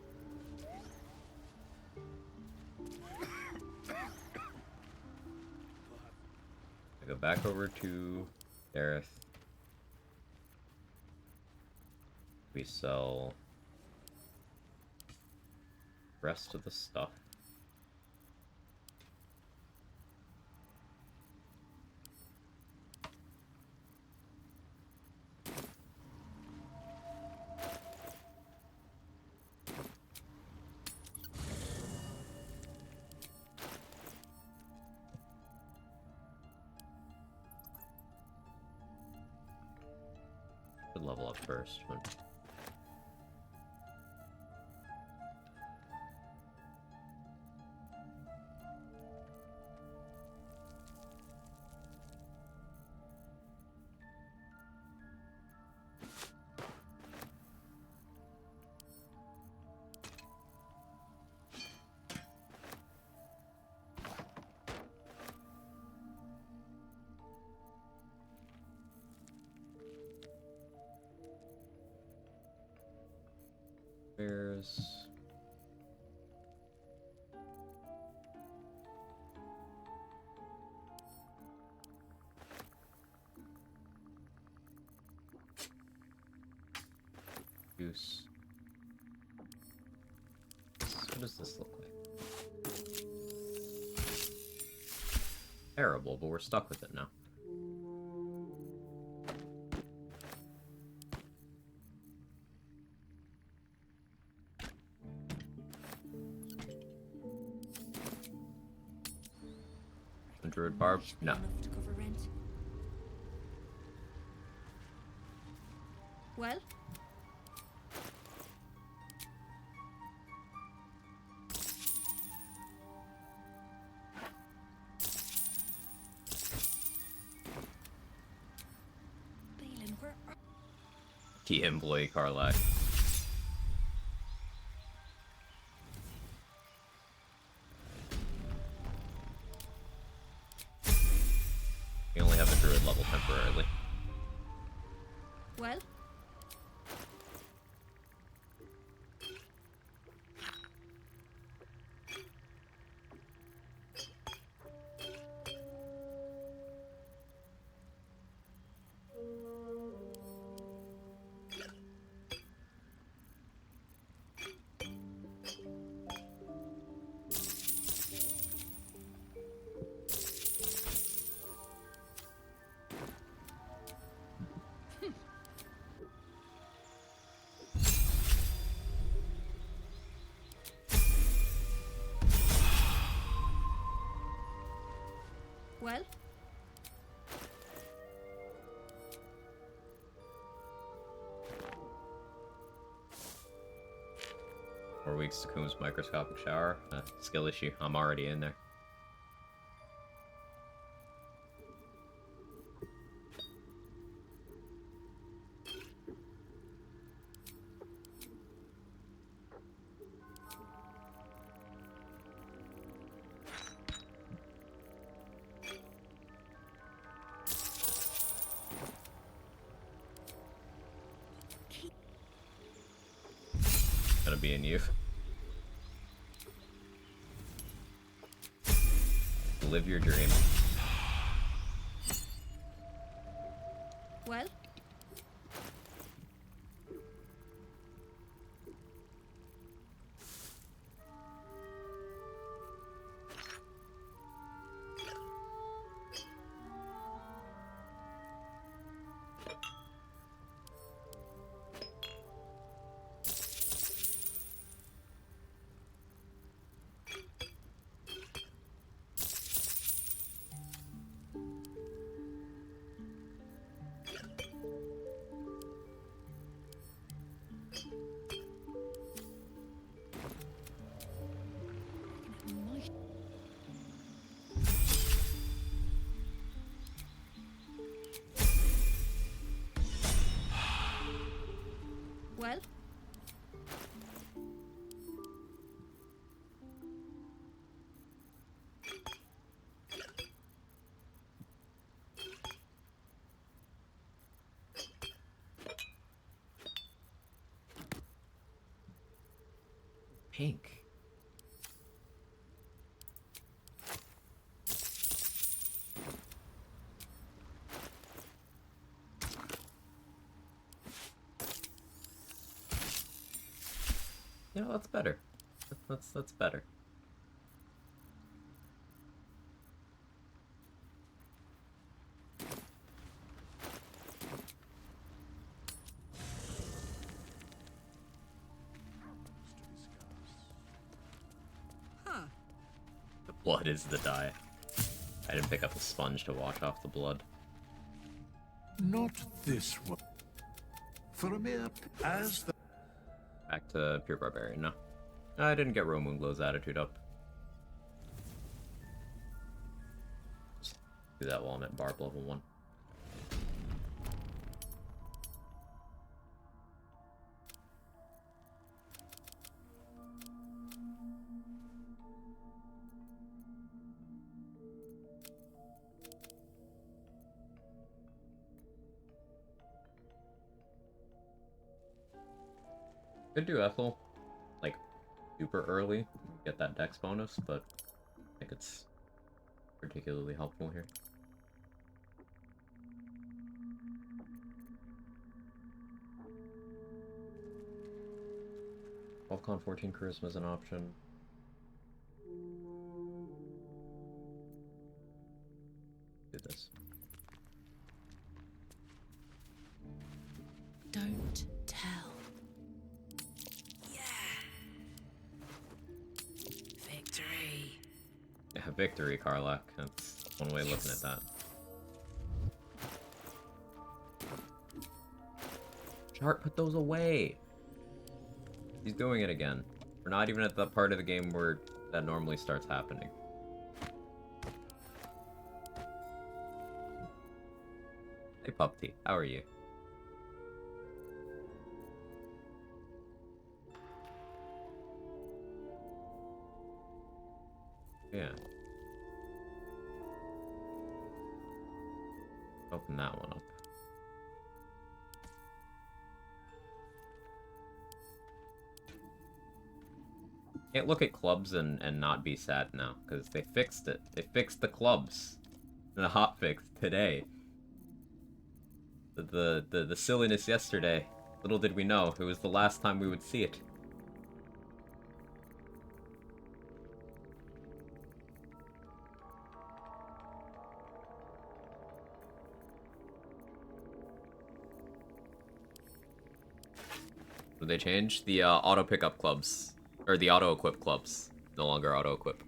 I go back over to Dareth. We sell the rest of the stuff. Should level up first. But... There's... Goose. What does this look like? Terrible, but we're stuck with it now. Druid Barb? No. To cover rent. Well? Balin, where are... Key employee Karlak. We only have a druid level temporarily. Well? Well? 4 weeks to Coom's microscopic shower. Skill issue. I'm already in there. Gonna be in you. Live your dream. Well? Well? Pink. You know, that's better. That's better. Huh. The blood is the dye. I didn't pick up a sponge to wash off the blood. Not this one. For a mere as the Back to pure barbarian. No, I didn't get Roman Glow's attitude up. Just do that while I'm at barb level 1. Could do Ethel, like, super early, get that dex bonus, but I think it's particularly helpful here. Con 14 Charisma is an option. Do this. Don't tell. Yeah. Victory. Yeah, victory, Karlak. That's one way of looking at that. Chart, put those away! He's doing it again. We're not even at the part of the game where that normally starts happening. Hey, Pupty, how are you? Yeah. Open that one up. Can't look at clubs and not be sad now, because they fixed it. They fixed the clubs. In a hotfix today. The silliness yesterday. Little did we know, it was the last time we would see it. Did they change? The auto pickup clubs. Or the auto equip clubs. No longer auto equip.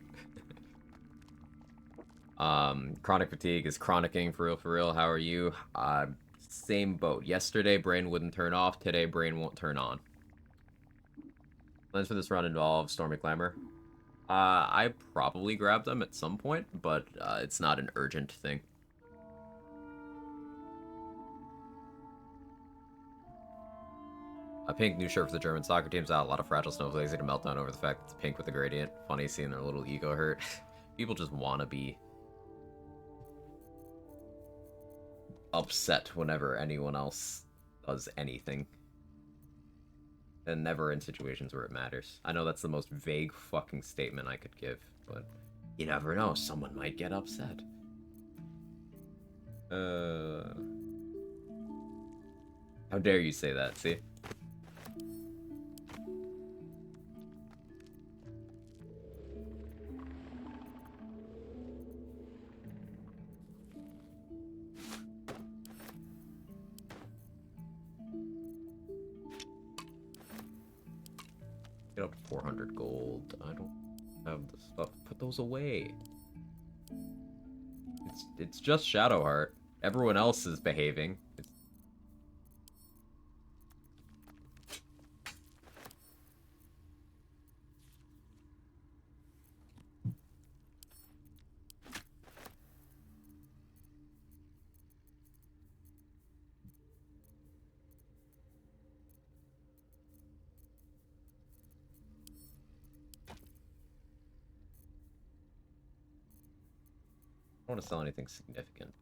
Chronic fatigue is chronicking for real. How are you? Same boat. Yesterday, brain wouldn't turn off. Today, brain won't turn on. Plans for this run involve Stormy Clamor. I probably grab them at some point, but it's not an urgent thing. A pink new shirt for the German soccer team's out. A lot of fragile snowflakes that melt down over the fact that it's pink with the gradient. Funny seeing their little ego hurt. People just want to be upset whenever anyone else does anything. And never in situations where it matters. I know that's the most vague fucking statement I could give, but you never know. Someone might get upset. How dare you say that, see? Get up to 400 gold. I don't have the stuff. Put those away. It's just Shadowheart. Everyone else is behaving. I don't want to sell anything significant.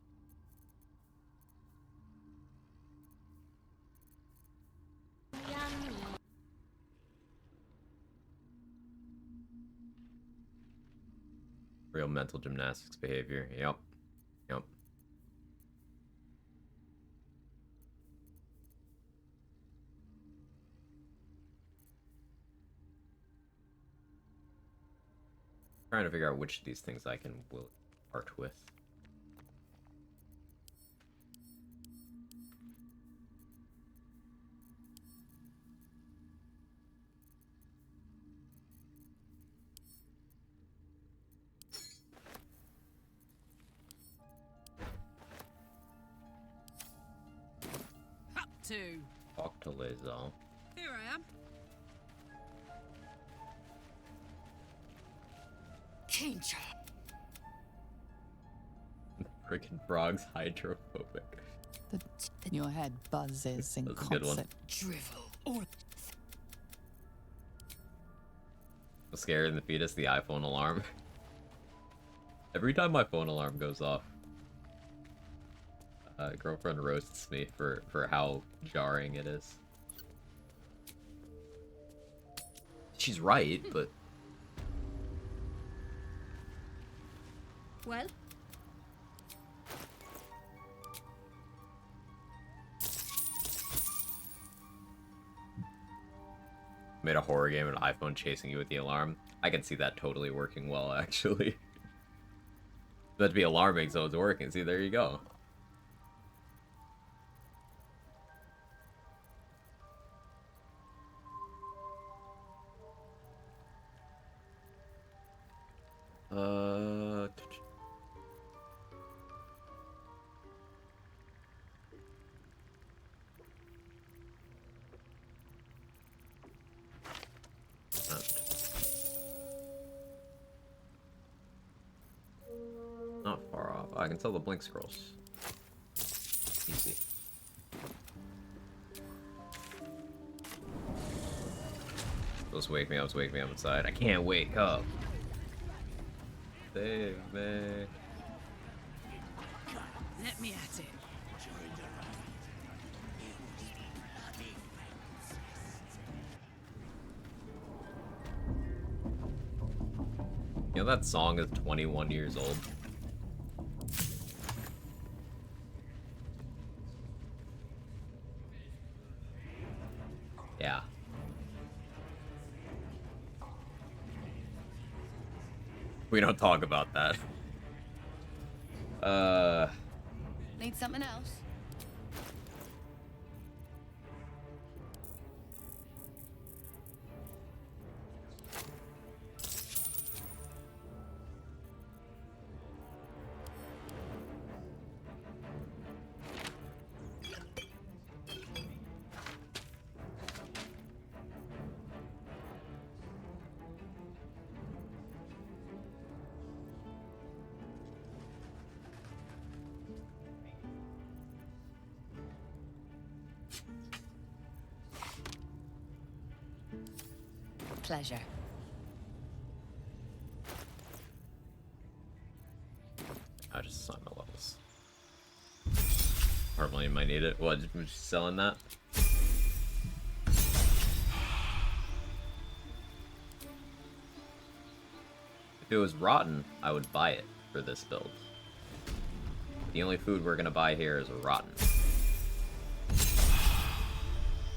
Real mental gymnastics behavior. Yep. Yep. Trying to figure out which of these things I will part with. Up to. Talk to Lizzo. Here I am. Kinja. Freaking frog's hydrophobic. Your head buzzes in That's a good one. concert. Drivel. Or What's scarier than the fetus? The iPhone alarm. Every time my phone alarm goes off, girlfriend roasts me for how jarring it is. She's right, but Well, made a horror game and an iPhone chasing you with the alarm. I can see that totally working well, actually. That'd be alarming, so it's working. See, there you go. Not far off. I can sell the blink scrolls. Easy. Those wake me up inside. I can't wake up. Save me. Let me at it. You know that song is 21 years old. Yeah. We don't talk about that. Need something else? Pleasure. I just assigned my levels. Probably might need it. What, was you selling that? If it was rotten, I would buy it for this build. The only food we're gonna buy here is rotten.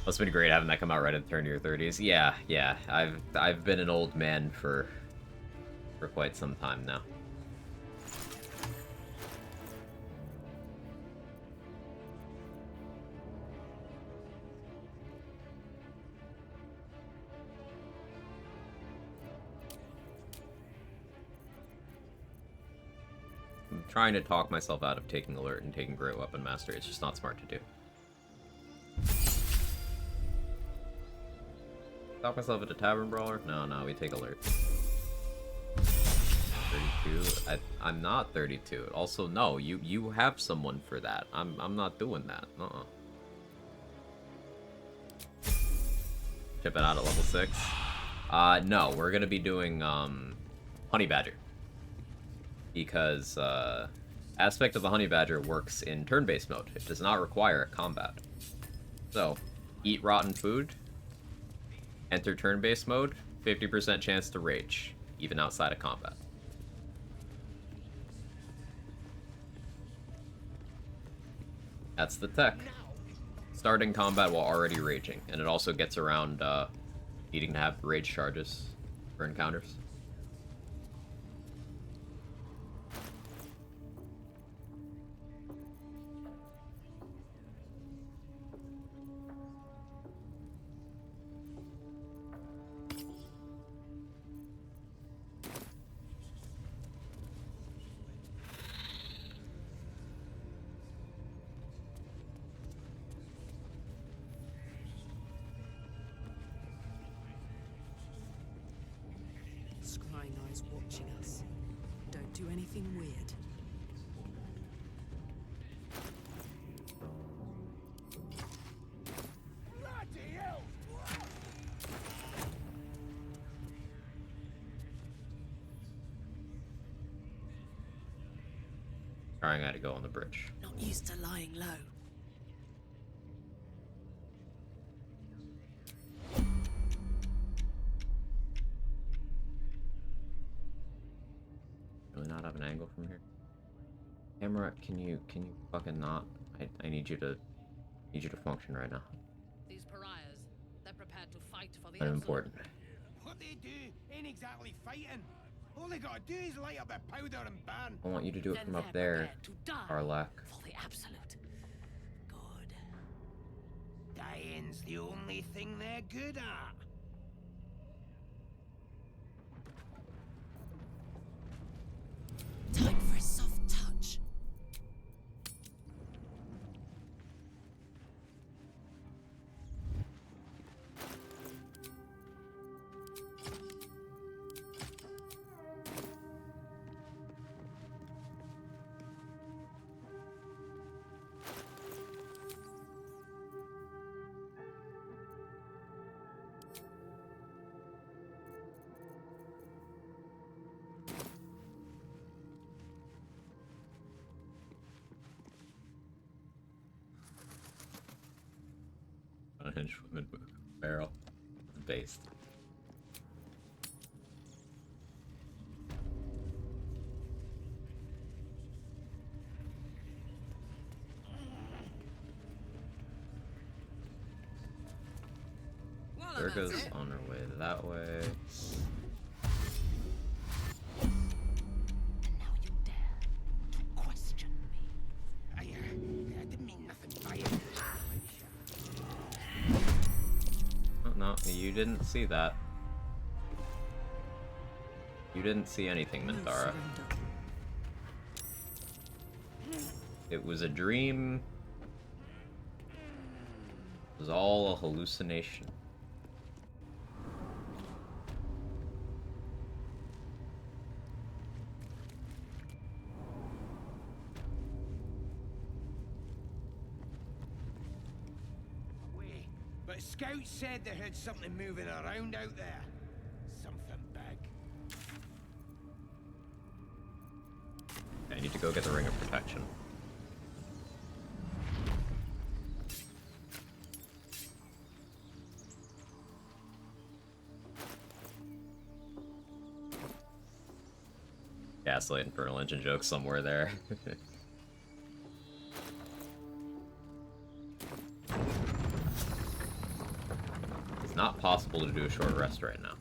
Must have been great having that come out right at the turn of your 30s. Yeah, yeah. I've been an old man for quite some time now. I'm trying to talk myself out of taking alert and taking great weapon mastery. It's just not smart to do. Talk myself into tavern brawler? No, we take alert. 32. I'm not 32. Also, no, you have someone for that. I'm not doing that. Chipping out at level 6. No, we're gonna be doing Honey Badger. Because aspect of the Honey Badger works in turn-based mode. It does not require combat. So, eat rotten food, enter turn-based mode, 50% chance to rage, even outside of combat. That's the tech. Starting combat while already raging, and it also gets around needing to have rage charges for encounters. Scrying eyes watching us. Don't do anything weird. Alright, I gotta go on the bridge. Not used to lying low. Really not have an angle from here. Camera, can you fucking not? I need you to function right now. These pariahs, they're prepared to fight for the Very absolute. important. What they do ain't exactly fighting. All they gotta do is light up a powder and burn. I want you to do it Then from they're up there, prepared to die Arlak. for the absolute. Good. Dying's the only thing they're good at. Time for a soft touch. 7-inch women barrel. Based. Durga's on her way that way. And now you dare to question me. I didn't mean nothing by it. Oh, no, you didn't see that. You didn't see anything, Mintara. It was a dream. It was all a hallucination. Wait, but Scouts said they heard something moving around out there. Something big. I need to go get the Ring of Protection. Gaslight Infernal Engine joke somewhere there. It's not possible to do a short rest right now.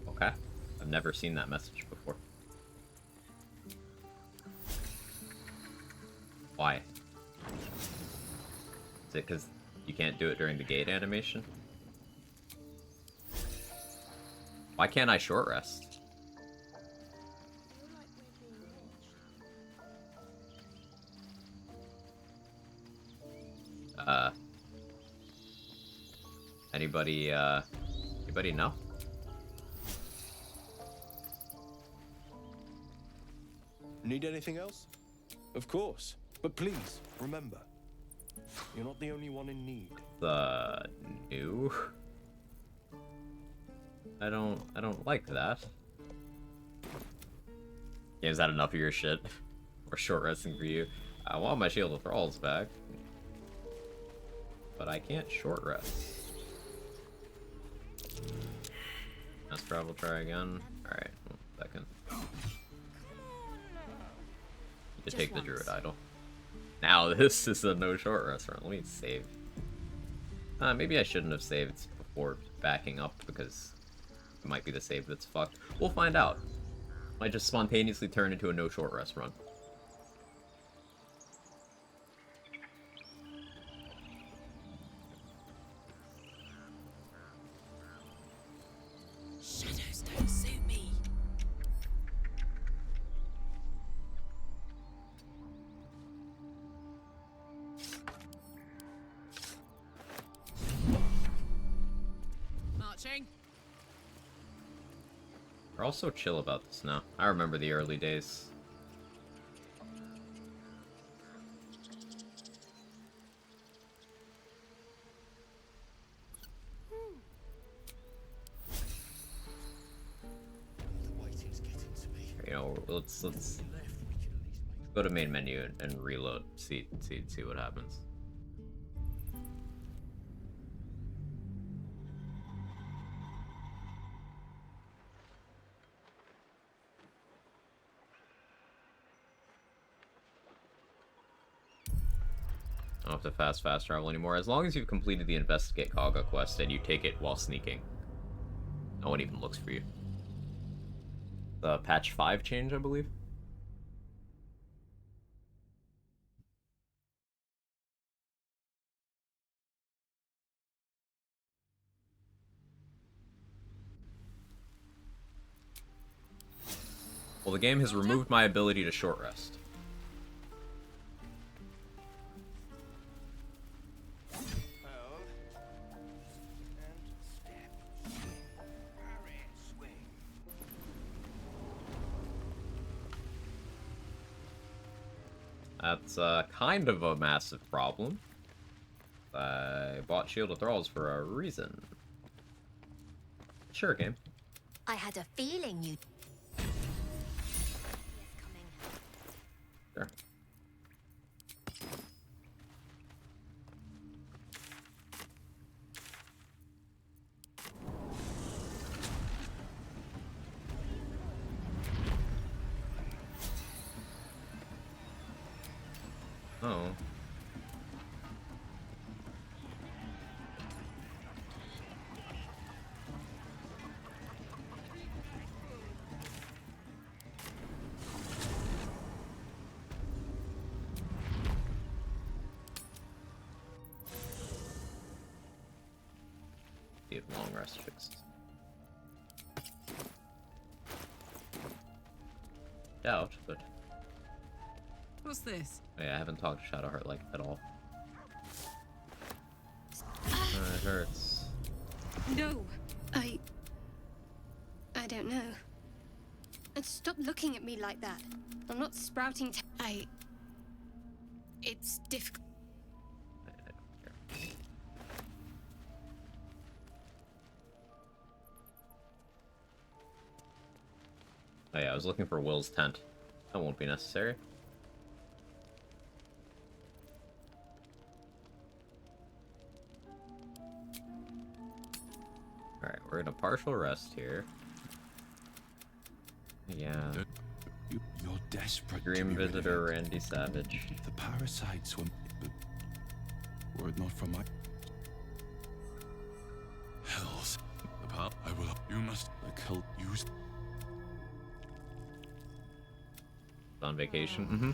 Okay. I've never seen that message before. Why? Is it because you can't do it during the gate animation? Why can't I short rest? Anybody know? Need anything else? Of course. But please, remember, you're not the only one in need. The new? I don't like that. Is that enough of your shit? Or short resting for you? I want my Shield of Thralls back. But I can't short rest. Let's travel, try again. Alright, 1 second. Need to take the Druid Idol. Now this is a no short rest run. Let me save. Maybe I shouldn't have saved before backing up because it might be the save that's fucked. We'll find out. Might just spontaneously turn into a no short rest run. Shadows don't suit me. Marching. We're all so chill about this now. I remember the early days. You know, let's go to main menu and reload. See what happens. I don't have to fast travel anymore. As long as you've completed the Investigate Kaga quest and you take it while sneaking. No one even looks for you. The patch 5 change, I believe. Well, the game has removed my ability to short rest. That's kind of a massive problem. I bought Shield of Thralls for a reason. Sure, game. I had a feeling you'd... Sure. Oh. See if long rest fixes. Doubt, but What's this? yeah, I haven't talked to Shadowheart like at all. It hurts. No, I don't know. And stop looking at me like that. I'm not sprouting. It's difficult. I don't care. Oh yeah, I was looking for Will's tent. That won't be necessary. Alright, we're gonna partial rest here. Yeah. You're desperate. Dream Visitor Randy Savage. The parasites were... Were it not for my... Hells. The pal... I will... You must... The cult use... On vacation. Mm-hmm.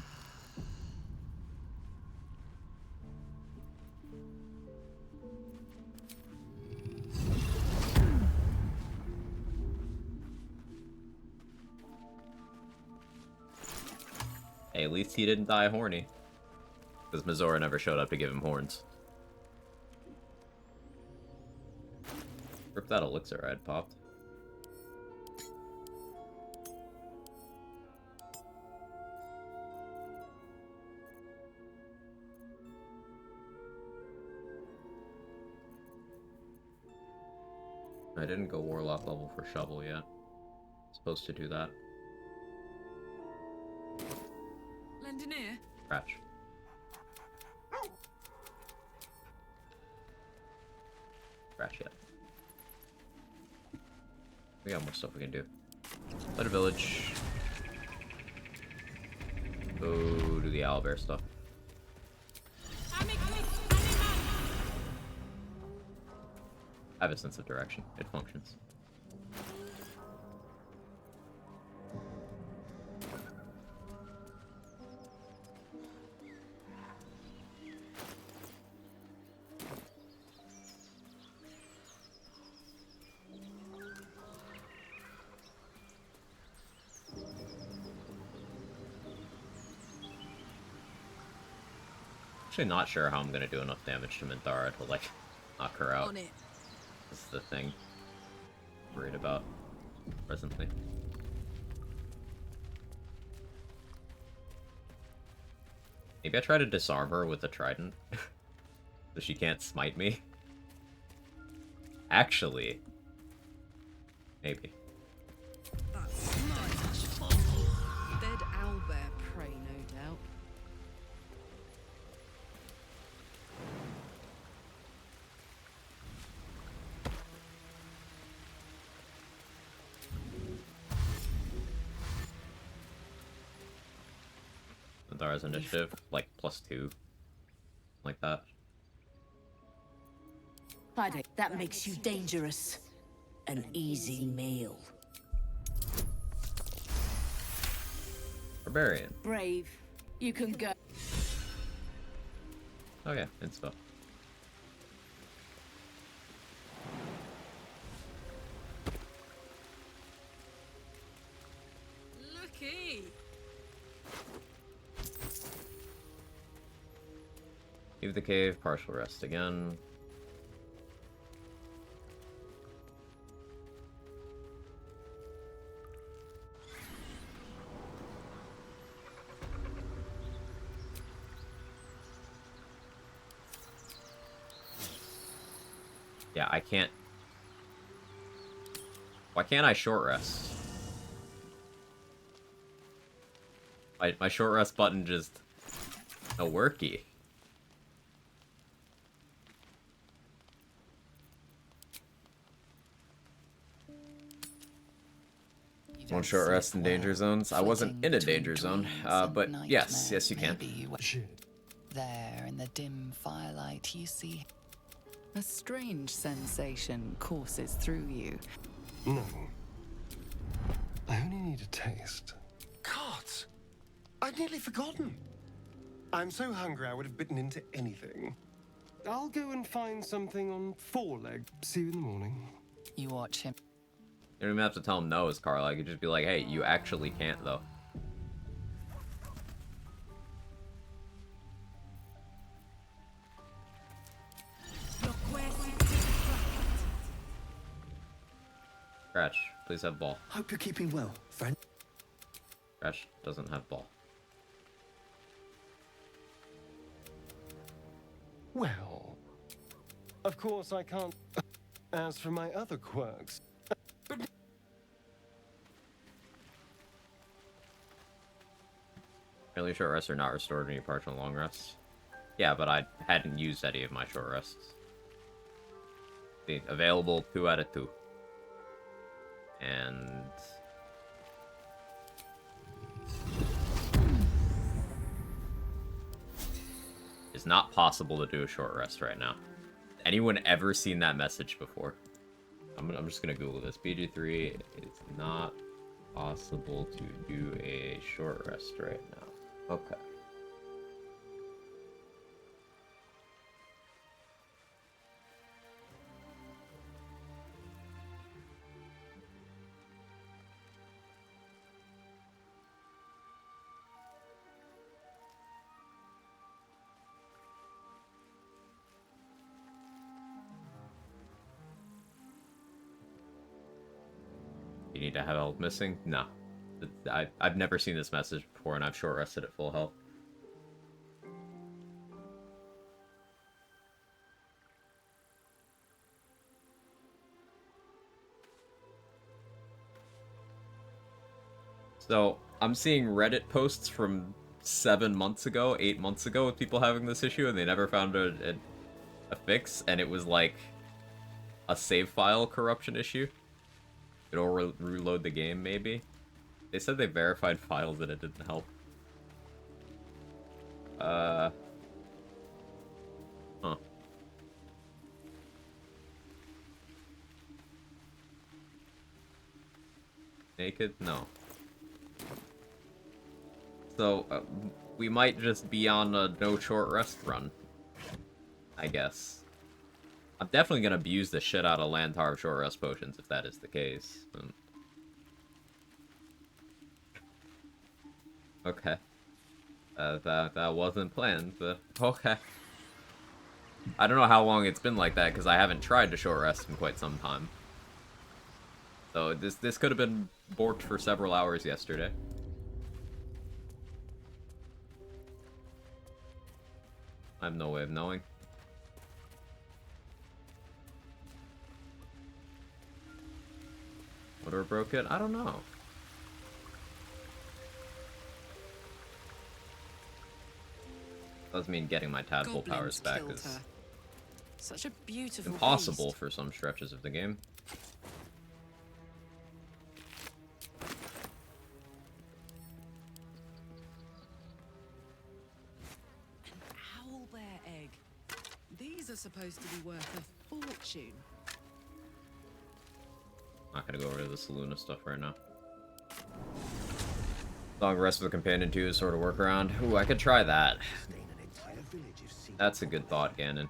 Hey, at least he didn't die horny. Because Mizora never showed up to give him horns. Rip that elixir I had popped. I didn't go Warlock level for Shovel yet. Supposed to do that. Lend an ear? Scratch. Scratch yet. We got more stuff we can do. Let a village. Go do the owlbear stuff. I have a sense of direction. It functions. Actually not sure how I'm gonna do enough damage to Minthara to, like, knock her out. On it. That's the thing I'm worried about presently. Maybe I try to disarm her with a trident so she can't smite me. Actually, maybe. That's nice. Dead owlbear prey, no doubt. Minthara's initiative, like +2. Like that. That makes you dangerous. An easy meal. Barbarian. Brave. You can go. Oh yeah, inspo. Looky. Leave the cave, partial rest again. Yeah, I can't... Why can't I short rest? My short rest button just... no worky. One short rest in danger zones. I wasn't in a danger zone, but yes, you can. There, in the dim firelight, you see a strange sensation courses through you. No. I only need a taste. Gods! I'd nearly forgotten. I'm so hungry I would have bitten into anything. I'll go and find something on 4 leg. See you in the morning. You watch him. You don't even have to tell him no, as Carl. I could just be like, hey, you actually can't, though. Scratch, please have ball. Hope you're keeping well, friend. Scratch doesn't have ball. Well, of course I can't. As for my other quirks, Really short rests are not restored when you partial long rests. Yeah, but I hadn't used any of my short rests. See, available 2 out of 2. And it's not possible to do a short rest right now. Anyone ever seen that message before? I'm just gonna Google this. BG3, it's not possible to do a short rest right now. Okay. You need to have health missing? No. I've never seen this message before, and I've short rested at full health. So, I'm seeing Reddit posts from 7 months ago, 8 months ago, with people having this issue, and they never found a fix, and it was like a save file corruption issue. It'll reload the game, maybe. They said they verified files and it didn't help. Huh. Naked? No. So, we might just be on a no short rest run. I guess. I'm definitely gonna abuse the shit out of Lantar short rest potions if that is the case. Okay. That wasn't planned, but okay. I don't know how long it's been like that because I haven't tried to short rest in quite some time. So this could have been borked for several hours yesterday. I have no way of knowing. Whatever broke it? I don't know. Doesn't mean getting my tadpole powers back is such a beautiful impossible beast. for some stretches of the game. Owlbear egg. These are supposed to be worth a fortune. Not gonna go over to the Saluna stuff right now. Long rest with a companion too is sort of workaround. Ooh, I could try that. That's a good thought, Ganon.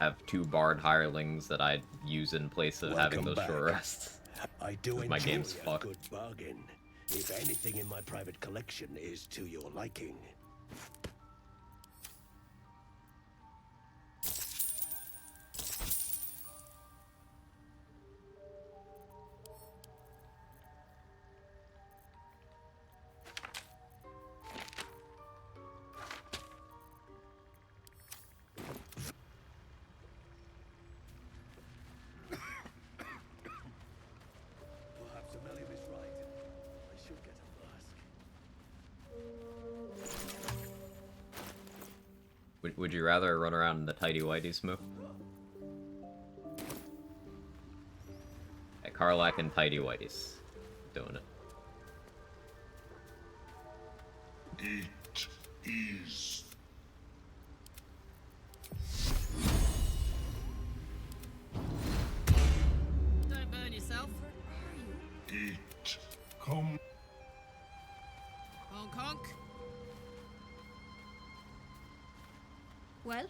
Have 2 bard hirelings that I'd use in place of having those short rests. I do my enjoy game's a fucked. good bargain. If anything in my private collection is to your liking. Perhaps Amelia is right. I should get a mask. Would you rather run around in the tidy whities move? Hey, Karlak and tidy whities. Doing it. It is. Don't burn yourself. It. Come. Honk honk. Well?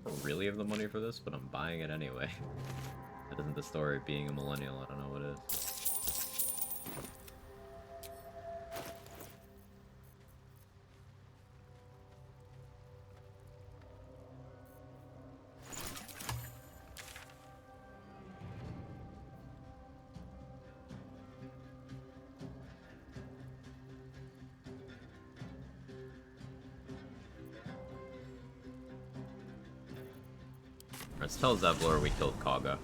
I don't really have the money for this, but I'm buying it anyway. That isn't the story of being a millennial, I don't know what it is. Let's tell Zevlor we killed Kaga.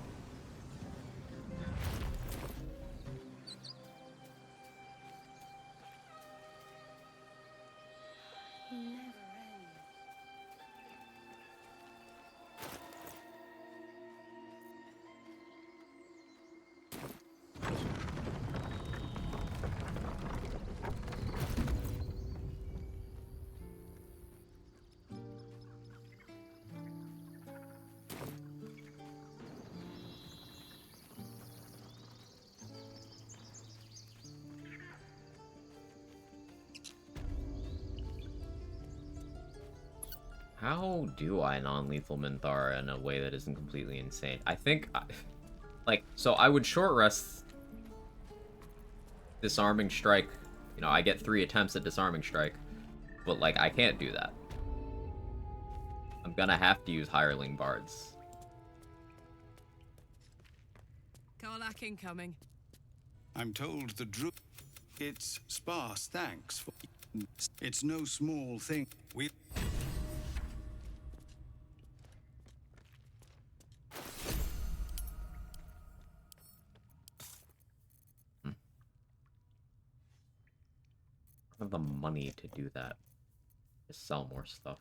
How do I non-lethal Minthara in a way that isn't completely insane? I think, so I would short rest Disarming Strike. You know, I get 3 attempts at Disarming Strike, but, like, I can't do that. I'm gonna have to use Hireling Bards. Karlak incoming. I'm told the druid... It's sparse, thanks. It's no small thing. We... I have the money to do that. Just sell more stuff.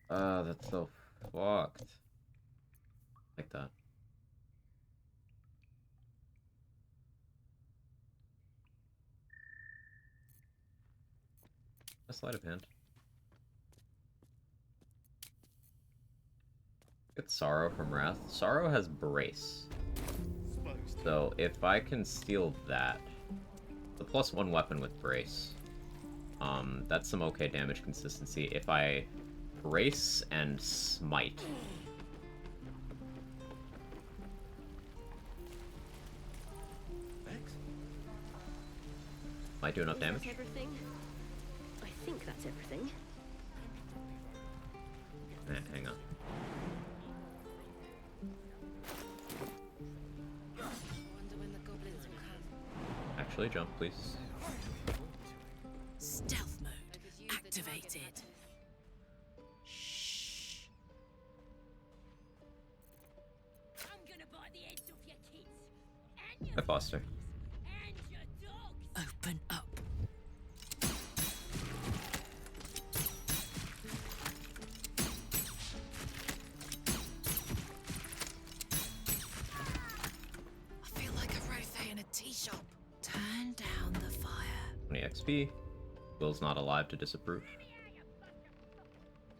That's so fucked. Like that. A sleight of hand. Get Sorrow from Wrath. Sorrow has Brace. So if I can steal that, the +1 weapon with Brace, that's some okay damage consistency. If I Brace and Smite, might do enough damage. That's everything? I think that's everything. Hang on. Wonder when the goblins will come. Actually, jump, please. Stealth mode activated. Shh. I'm gonna bite the heads off your kids. And Hi, Foster. and your dogs. Open up. I feel like a Rothe in a tea shop. Turn down the fire. 20 XP. Will's not alive to disapprove.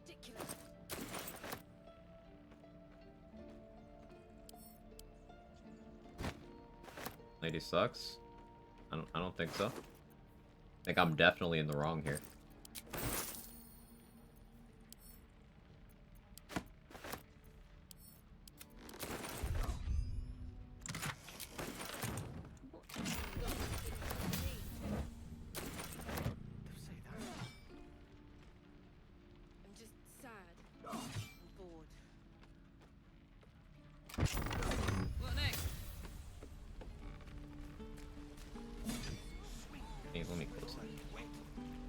Ridiculous. Lady sucks. I don't think so. I think I'm definitely in the wrong here. I'm just sad. I'm bored. What next? Hey, let me close that.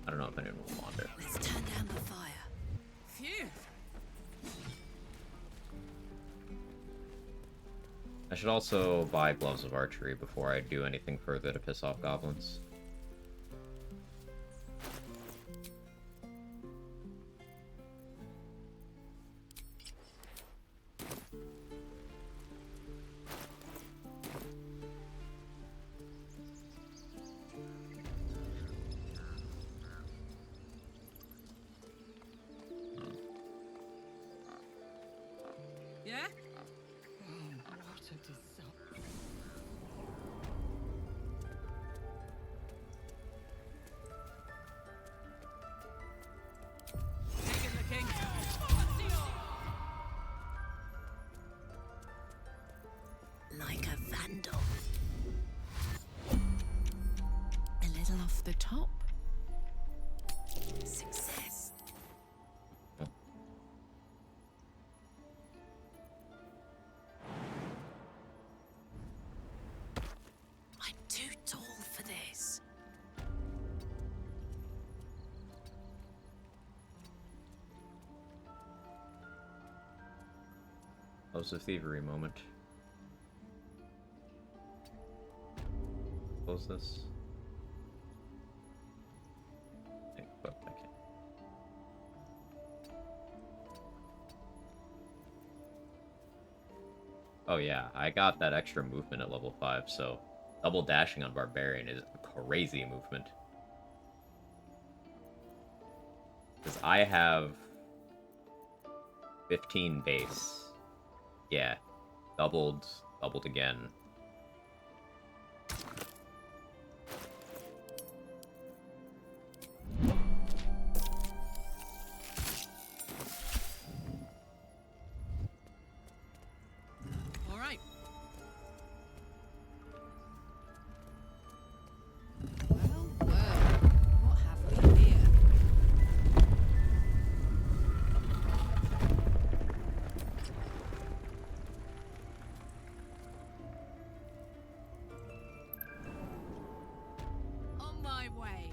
I don't know if anyone will wander. Let's turn down the fire. Phew. I should also buy gloves of archery before I do anything further to piss off goblins. Yeah? What a disaster. Taking the king. Like a vandal. A little off the top. Success. I'm too tall for this. That was a thievery moment. Close this. But I can't. Oh yeah, I got that extra movement at level 5, so double dashing on Barbarian is a crazy movement. Because I have 15 base. Yeah, doubled again. All right. Well, what have we here? On my way.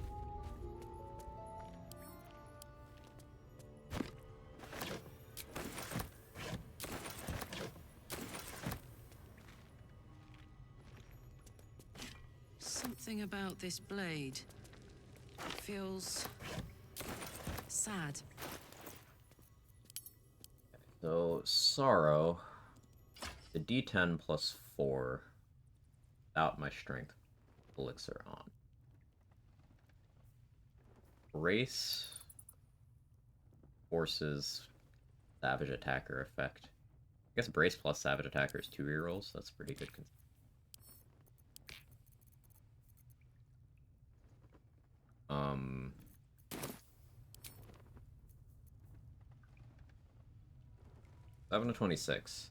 Something about this blade feels sad. So, Sorrow, the D10 plus 4, without my strength elixir on. Brace forces savage attacker effect. I guess Brace plus savage attacker is 2 rerolls. That's pretty good. 7 to 26.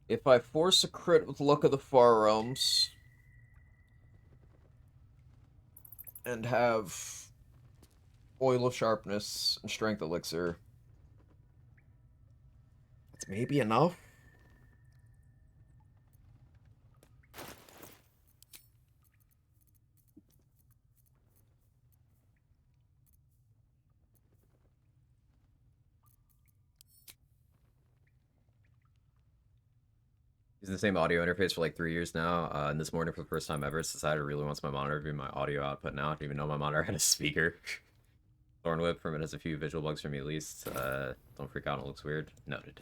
If I force a crit with Luck of the Far Realms and have Oil of Sharpness and Strength Elixir, that's maybe enough. Using the same audio interface for like 3 years now, and this morning for the first time ever, Society really wants my monitor to be my audio output now. I didn't even know my monitor had a speaker. Thornwhip from it has a few visual bugs for me at least. Don't freak out, it looks weird. Noted.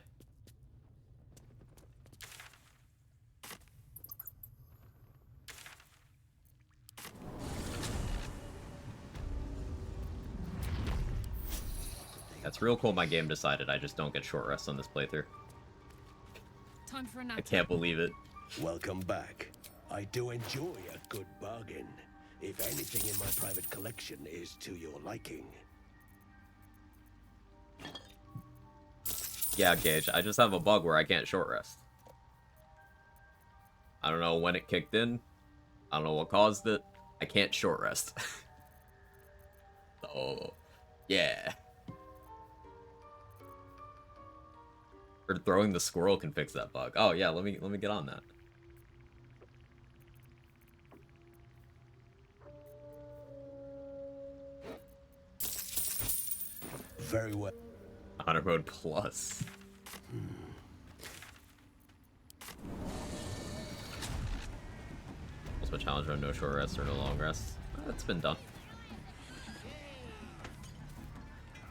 That's real cool my game decided I just don't get short rest on this playthrough. Time for a nap. I can't believe it. Welcome back. I do enjoy a good bargain. If anything in my private collection is to your liking. Yeah, Gage, I just have a bug where I can't short rest. I don't know when it kicked in. I don't know what caused it. I can't short rest. So, yeah. Or throwing the squirrel can fix that bug. Oh yeah, let me get on that. Very well. Honor mode plus. challenge run, no short rest or no long rest. That's been done.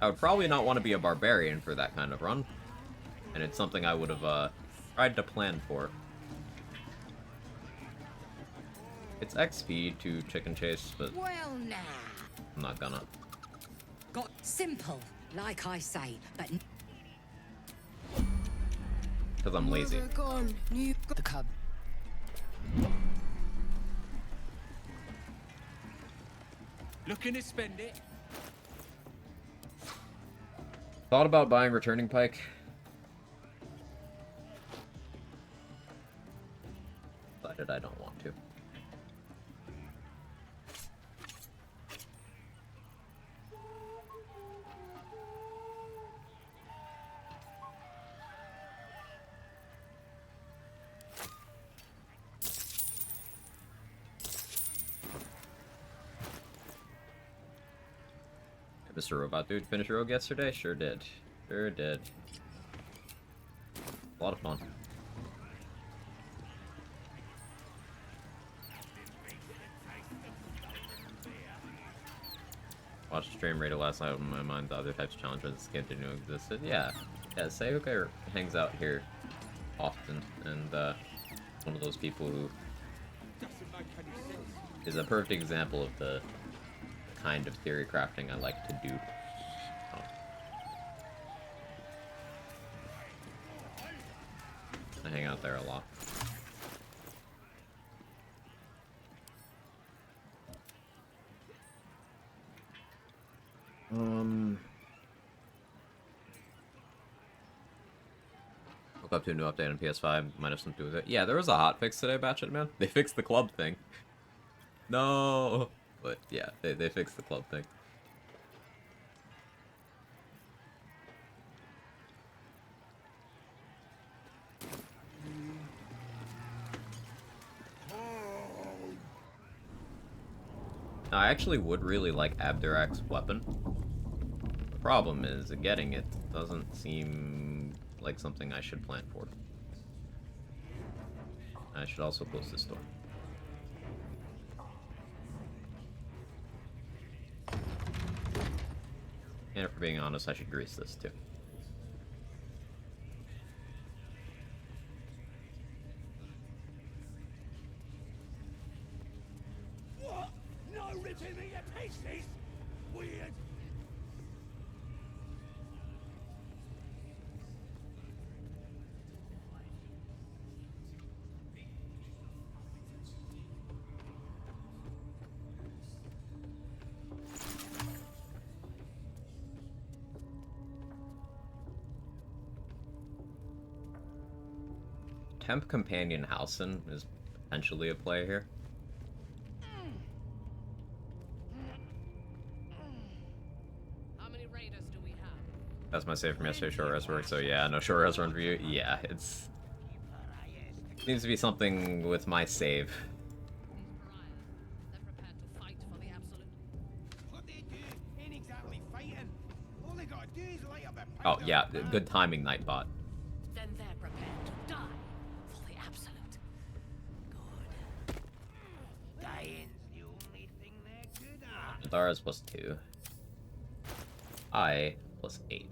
I would probably not want to be a barbarian for that kind of run. And it's something I would have tried to plan for. It's XP to chicken chase, but Well, now. I'm not gonna. Got simple, like I say, but Because I'm lazy. The cub. Looking to spend it? Thought about buying returning pike. Decided I don't want to. Mr. Robot Dude, finish Rogue yesterday? Sure did. Sure did. A lot of fun. Watched stream rated last night when my mind the other types of challenges this game didn't know existed. Yeah. Yeah, Sayuka hangs out here often, and one of those people who is a perfect example of the kind of theory crafting I like to do. I hang out there a lot. Woke up to a new update on PS5. Might have something to do with it. Yeah, there was a hotfix today, Batchet Man. They fixed the club thing. No! But yeah, they fixed the club thing. Now, I actually would really like Abdurak's weapon. The problem is, getting it doesn't seem like something I should plan for. I should also close this door. And if we're being honest, I should grease this too. What? No ripping me to pieces? Weird. Temp Companion Halcyon is potentially a play here. How many raiders do we have? That's my save from yesterday, short rest work, so yeah, no short rest run for you. Yeah, it's... Seems to be something with my save. They're prepared to fight for the absolute. What they do ain't exactly fighting. All they gotta do is light up a Oh yeah, good timing, Nightbot. Then they're prepared to die for the absolute. Good. Dying's the only thing they're good at. Zara's +2. I +8.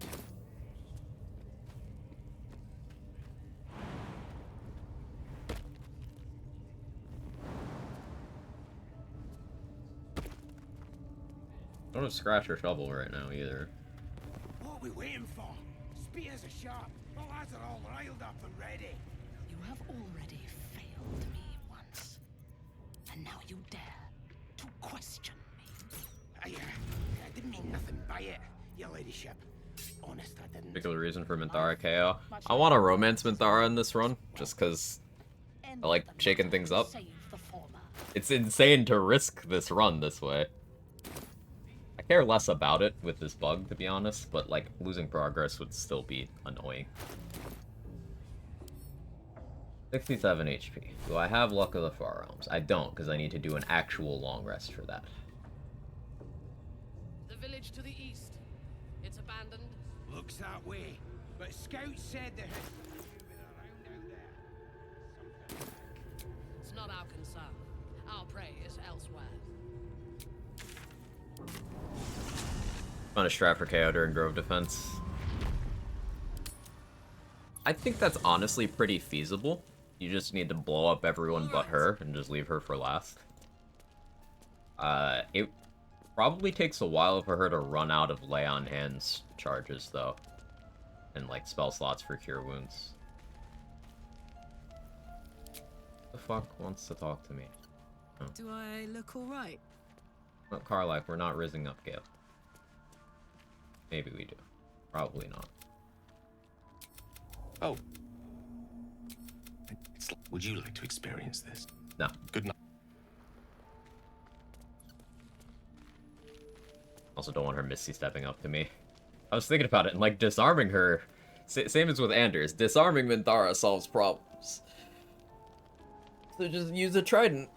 I don't have scratch or shovel right now either. What are we waiting for? Spears are sharp. The lads are all riled up and ready. You have already failed me once. And now you dare to question me. I didn't mean nothing by it, your ladyship. Honest, I didn't. Particular reason for Minthara KO. I want to romance Minthara in this run, just because I like shaking things up. It's insane to risk this run this way. I care less about it with this bug, to be honest, but like losing progress would still be annoying. 67 HP. Do I have Luck of the Far Realms? I don't, because I need to do an actual long rest for that. The village to the east. It's abandoned. Looks that way. But scouts said there had something moving around out there. It's not our concern. Our On a strat for KO during Grove defense. I think that's honestly pretty feasible. You just need to blow up everyone but her and just leave her for last. It probably takes a while for her to run out of lay on hands charges though. And like spell slots for cure wounds. The fuck wants to talk to me? Oh. Do I look alright? Well, Carlife, we're not rizzing up Gale. Maybe we do. Probably not. Oh. Would you like to experience this? No. Good night. Also don't want her Misty stepping up to me. I was thinking about it, and like disarming her, same as with Anders, disarming Minthara solves problems. So just use a trident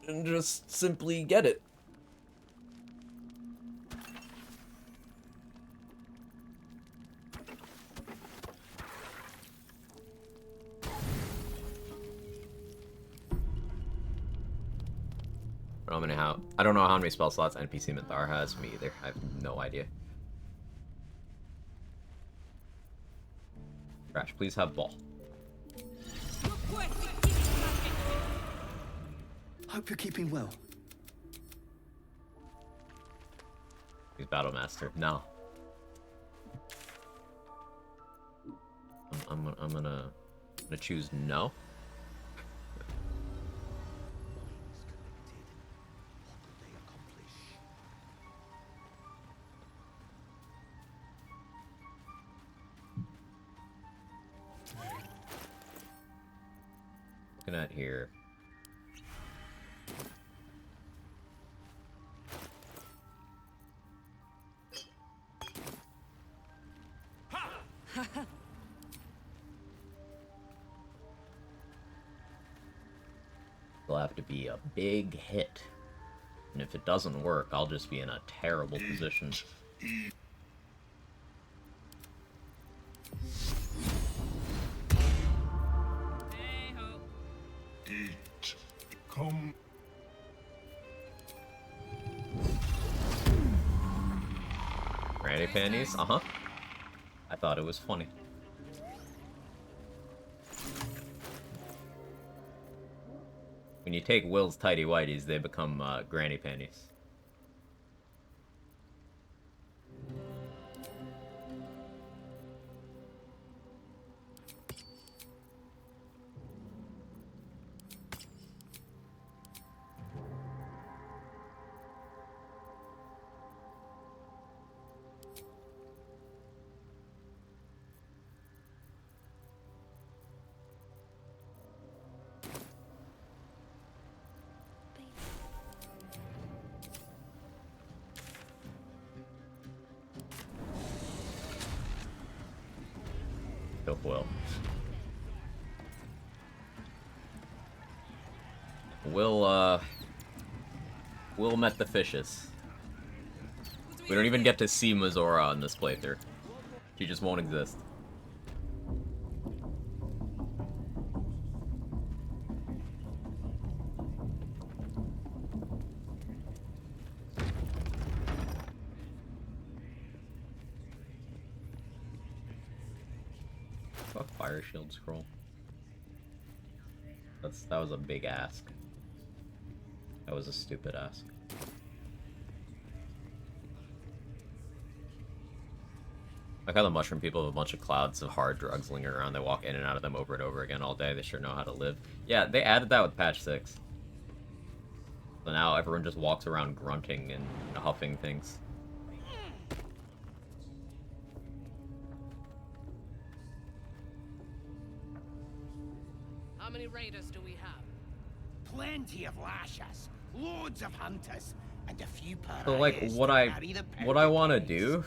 and just simply get it. I don't know how many spell slots NPC Minthara has. Me either. I have no idea. Crash, please have ball. Hope you're keeping well. He's Battle Master. No. I'm gonna choose no. Looking at here. It'll have to be a big hit. And if it doesn't work, I'll just be in a terrible position. Come. Granny panties? Uh-huh. I thought it was funny. When you take Will's tidy whities, they become granny panties. Will. Will met the fishes. We don't even get to see Mazora on this playthrough. She just won't exist. Fire shield scroll. That was a big ask. That was a stupid ask. Like how the mushroom people have a bunch of clouds of hard drugs lingering around. They walk in and out of them over and over again all day. They sure know how to live. Yeah, they added that with patch 6. So now everyone just walks around grunting and huffing things. How many raiders do we have? Plenty of lashers, loads of hunters, and a few So like what I want to do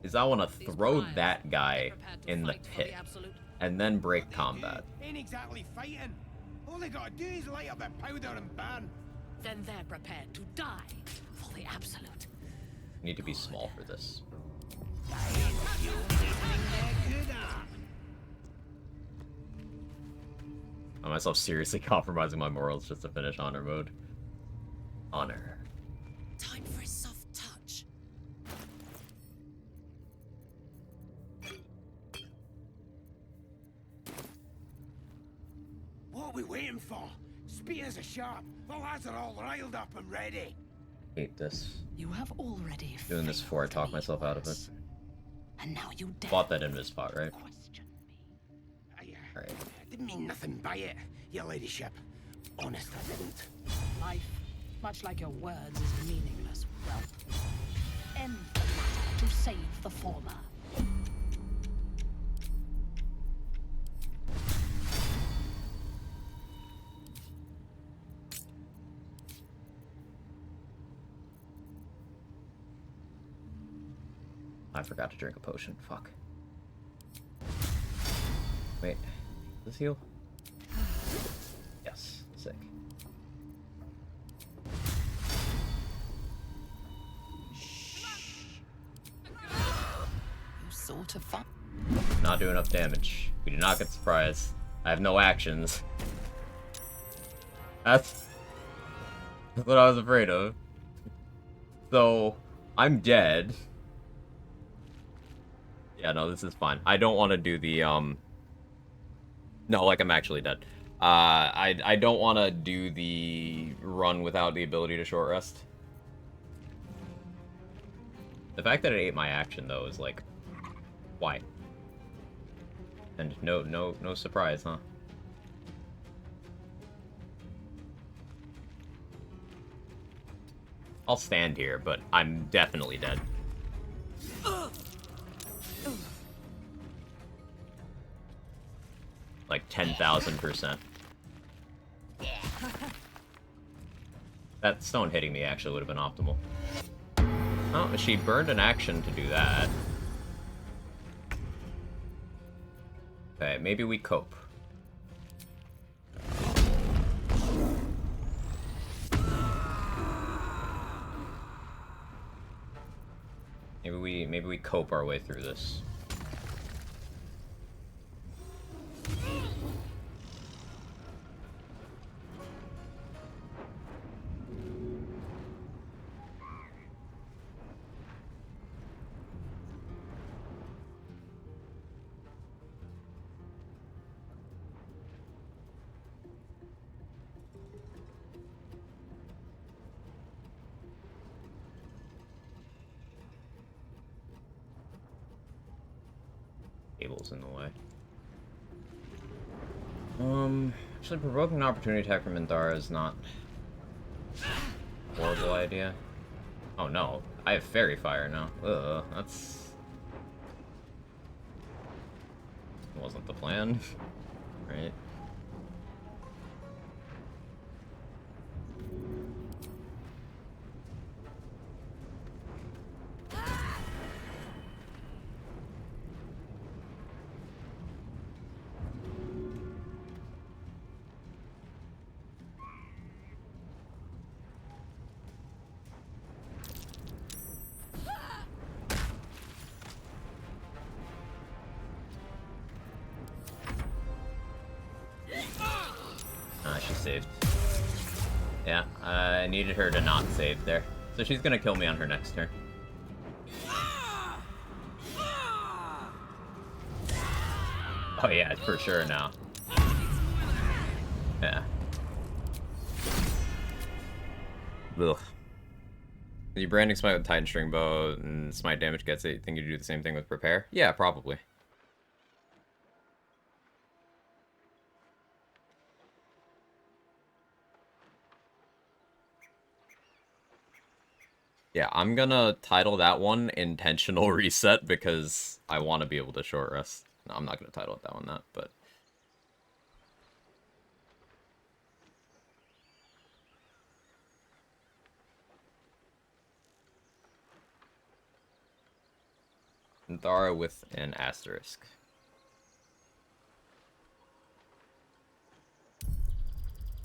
is I want to throw that guy in the pit and then break combat. Ain't exactly fighting. All they gotta do is light up their powder and burn. Then they're prepared to die for the absolute. Need to be small for this. I find myself seriously compromising my morals just to finish honor mode. Honor. Time for a soft touch. we waiting for? Spears are sharp. The lads are all riled up and ready. Hate this. You have already Doing this before I talk myself out of it. And now you dare. Bought that invis spot, right? I didn't mean nothing by it, your ladyship. Honest, I didn't. Life, much like your words, is meaningless, whelp. End the latter to save the former. I forgot to drink a potion. Fuck. Wait. Does this heal? Yes. Sick. You sort of fun. Not doing enough damage. We do not get surprised. I have no actions. That's what I was afraid of. So, I'm dead. Yeah, no, this is fine. I don't want to do the, No, like, I'm actually dead. I don't want to do the run without the ability to short rest. The fact that it ate my action, though, is like... Why? And no surprise, huh? I'll stand here, but I'm definitely dead. Like 10,000%. That stone hitting me actually would have been optimal. Oh, she burned an action to do that. Okay, maybe we cope. Maybe we cope our way through this. Cable's in the way. Actually, provoking an opportunity attack from Minthara is not a horrible idea. Oh no, I have Fairy Fire now. Ugh, that's... wasn't the plan. Right. She saved. Yeah, I needed her to not save there. So she's gonna kill me on her next turn. Oh yeah, for sure now. Yeah. Ugh. You branding smite with Titan String Bow and smite damage gets it. You think you do the same thing with Prepare? Yeah, probably. Yeah, I'm gonna title that one Intentional Reset because I want to be able to short rest. No, I'm not gonna title it that one that, but... Minthara with an asterisk.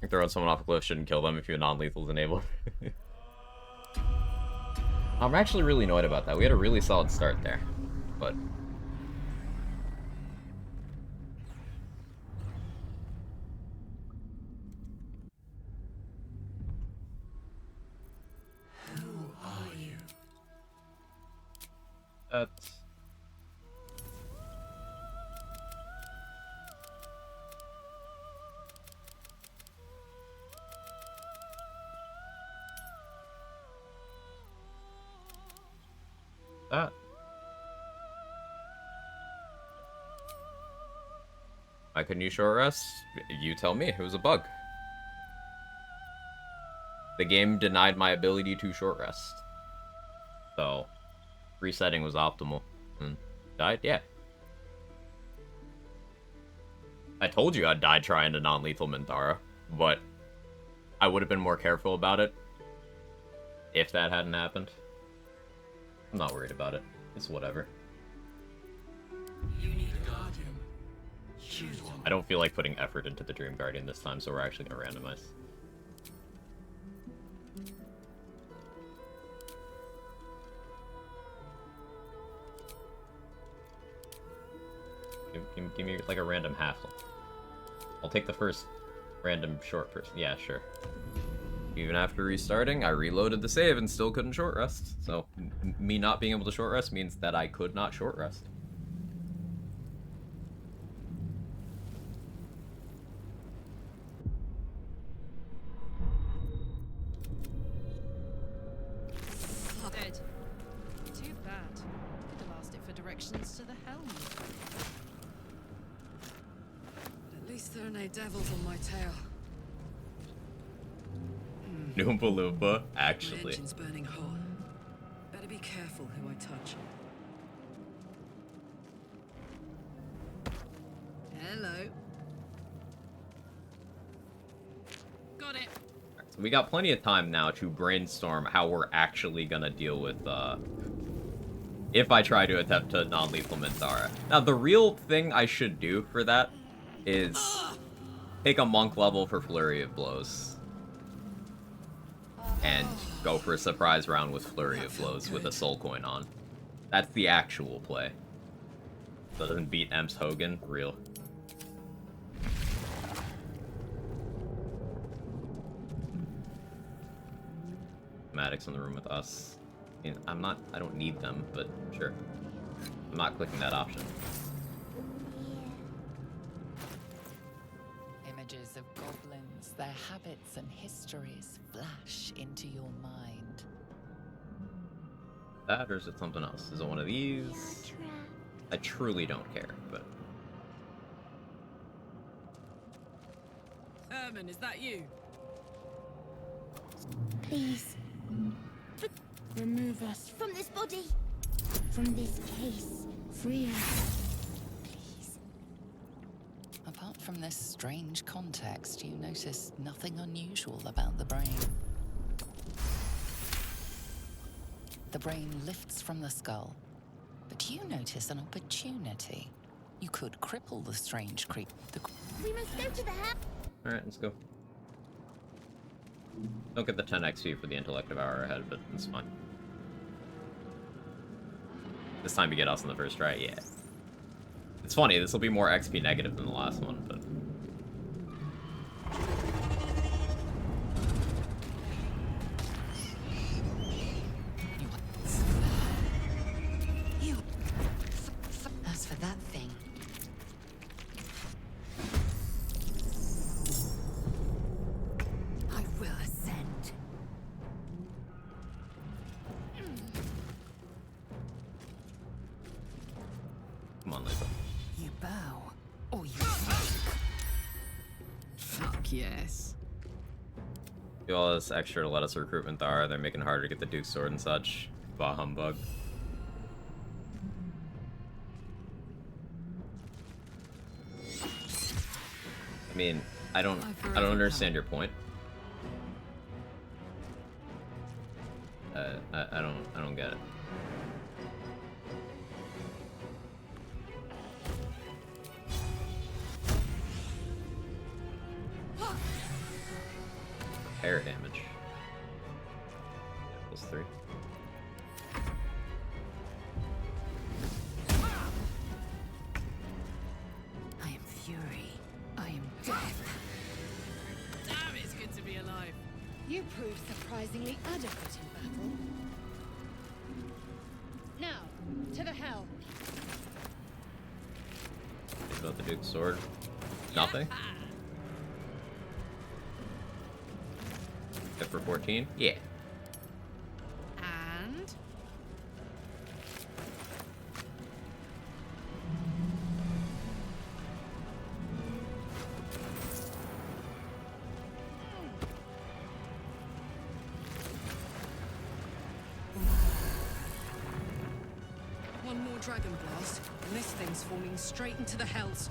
Throwing someone off a cliff shouldn't kill them if your non-lethal is enabled. I'm actually really annoyed about that. We had a really solid start there, but... Who are you? That's... that? Why couldn't you short rest? You tell me. It was a bug. The game denied my ability to short rest. So, resetting was optimal. And died? Yeah. I told you I'd die trying to non-lethal Minthara, but I would have been more careful about it if that hadn't happened. I'm not worried about it. It's whatever. You need a guardian. Choose one. I don't feel like putting effort into the Dream Guardian this time, so we're actually gonna randomize. Give me like a random half. I'll take the first random short person. Yeah, sure. Even after restarting, I reloaded the save and still couldn't short rest. So, me not being able to short rest means that I could not short rest. Dead. Too bad. Could have asked it for directions to the helm. At least there are no devils on my tail. Noompa Loompa, My actually. engine's burning hot. Better be careful who I touch. Hello. Got it. So we got plenty of time now to brainstorm how we're actually gonna deal with, if I try to attempt to non-lethal Minthara. Now, the real thing I should do for that is take a monk level for Flurry of Blows. And go for a surprise round with Flurry of Blows with a soul coin on. That's the actual play. So it doesn't beat Em's Hogan, real. Maddox in the room with us. I mean, I don't need them, but sure. I'm not clicking that option. Images of goblins, their habits and histories flash into your mind. That, or is it something else? Is it one of these? I truly don't care, but... Herman, is that you? Please. Remove us from this body. From this case. Free us. Please. Apart from this strange context, you notice nothing unusual about the brain. The brain lifts from the skull, but you notice an opportunity. You could cripple the strange creep. We must go to the house. Alright, let's go. Don't get the 10 XP for the intellective hour ahead, but it's fine. This time you get us on the first try, yeah. It's funny, this will be more XP negative than the last one, but... As for that thing, I will ascend. Come on, Lisa. You bow, or you fuck. Fuck yes. Do all this extra to let us recruit Minthara. They're making it harder to get the Duke's sword and such. Bah humbug. I mean, I don't understand your point. I don't get it. Air damage. +3. I am fury. I am death. Damn, it's good to be alive. You proved surprisingly adequate in battle. Now, to the hell. Think about the Duke's sword. Nothing? Hit for 14? Yeah. And dragon blast, and this thing's falling straight into the hells.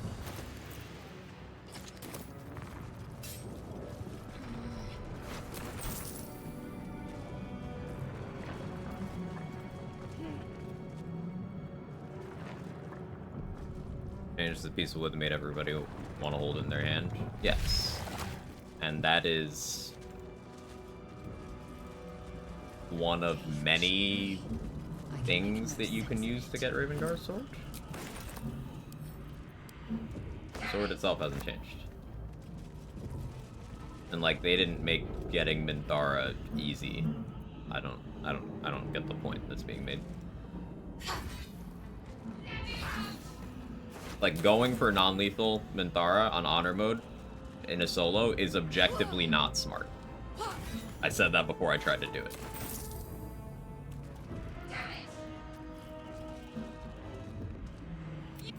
Change the piece of wood that made everybody want to hold in their hand. Yes. And that is one of many things that you can use to get Ravengar's sword. The sword itself hasn't changed. And like they didn't make getting Minthara easy. I don't get the point that's being made. Like, going for non-lethal Minthara on honor mode in a solo is objectively not smart. I said that before I tried to do it.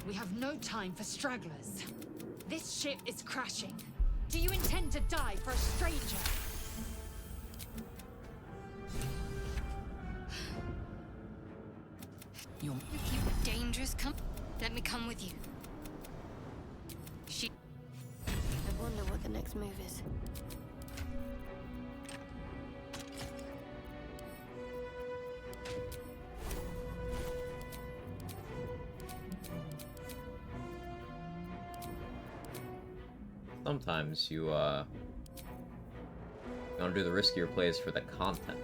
We have no time for stragglers. This ship is crashing. Do you intend to die for a stranger? You dangerous let me come with you. I wonder what the next move is. Sometimes you want to do the riskier plays for the content.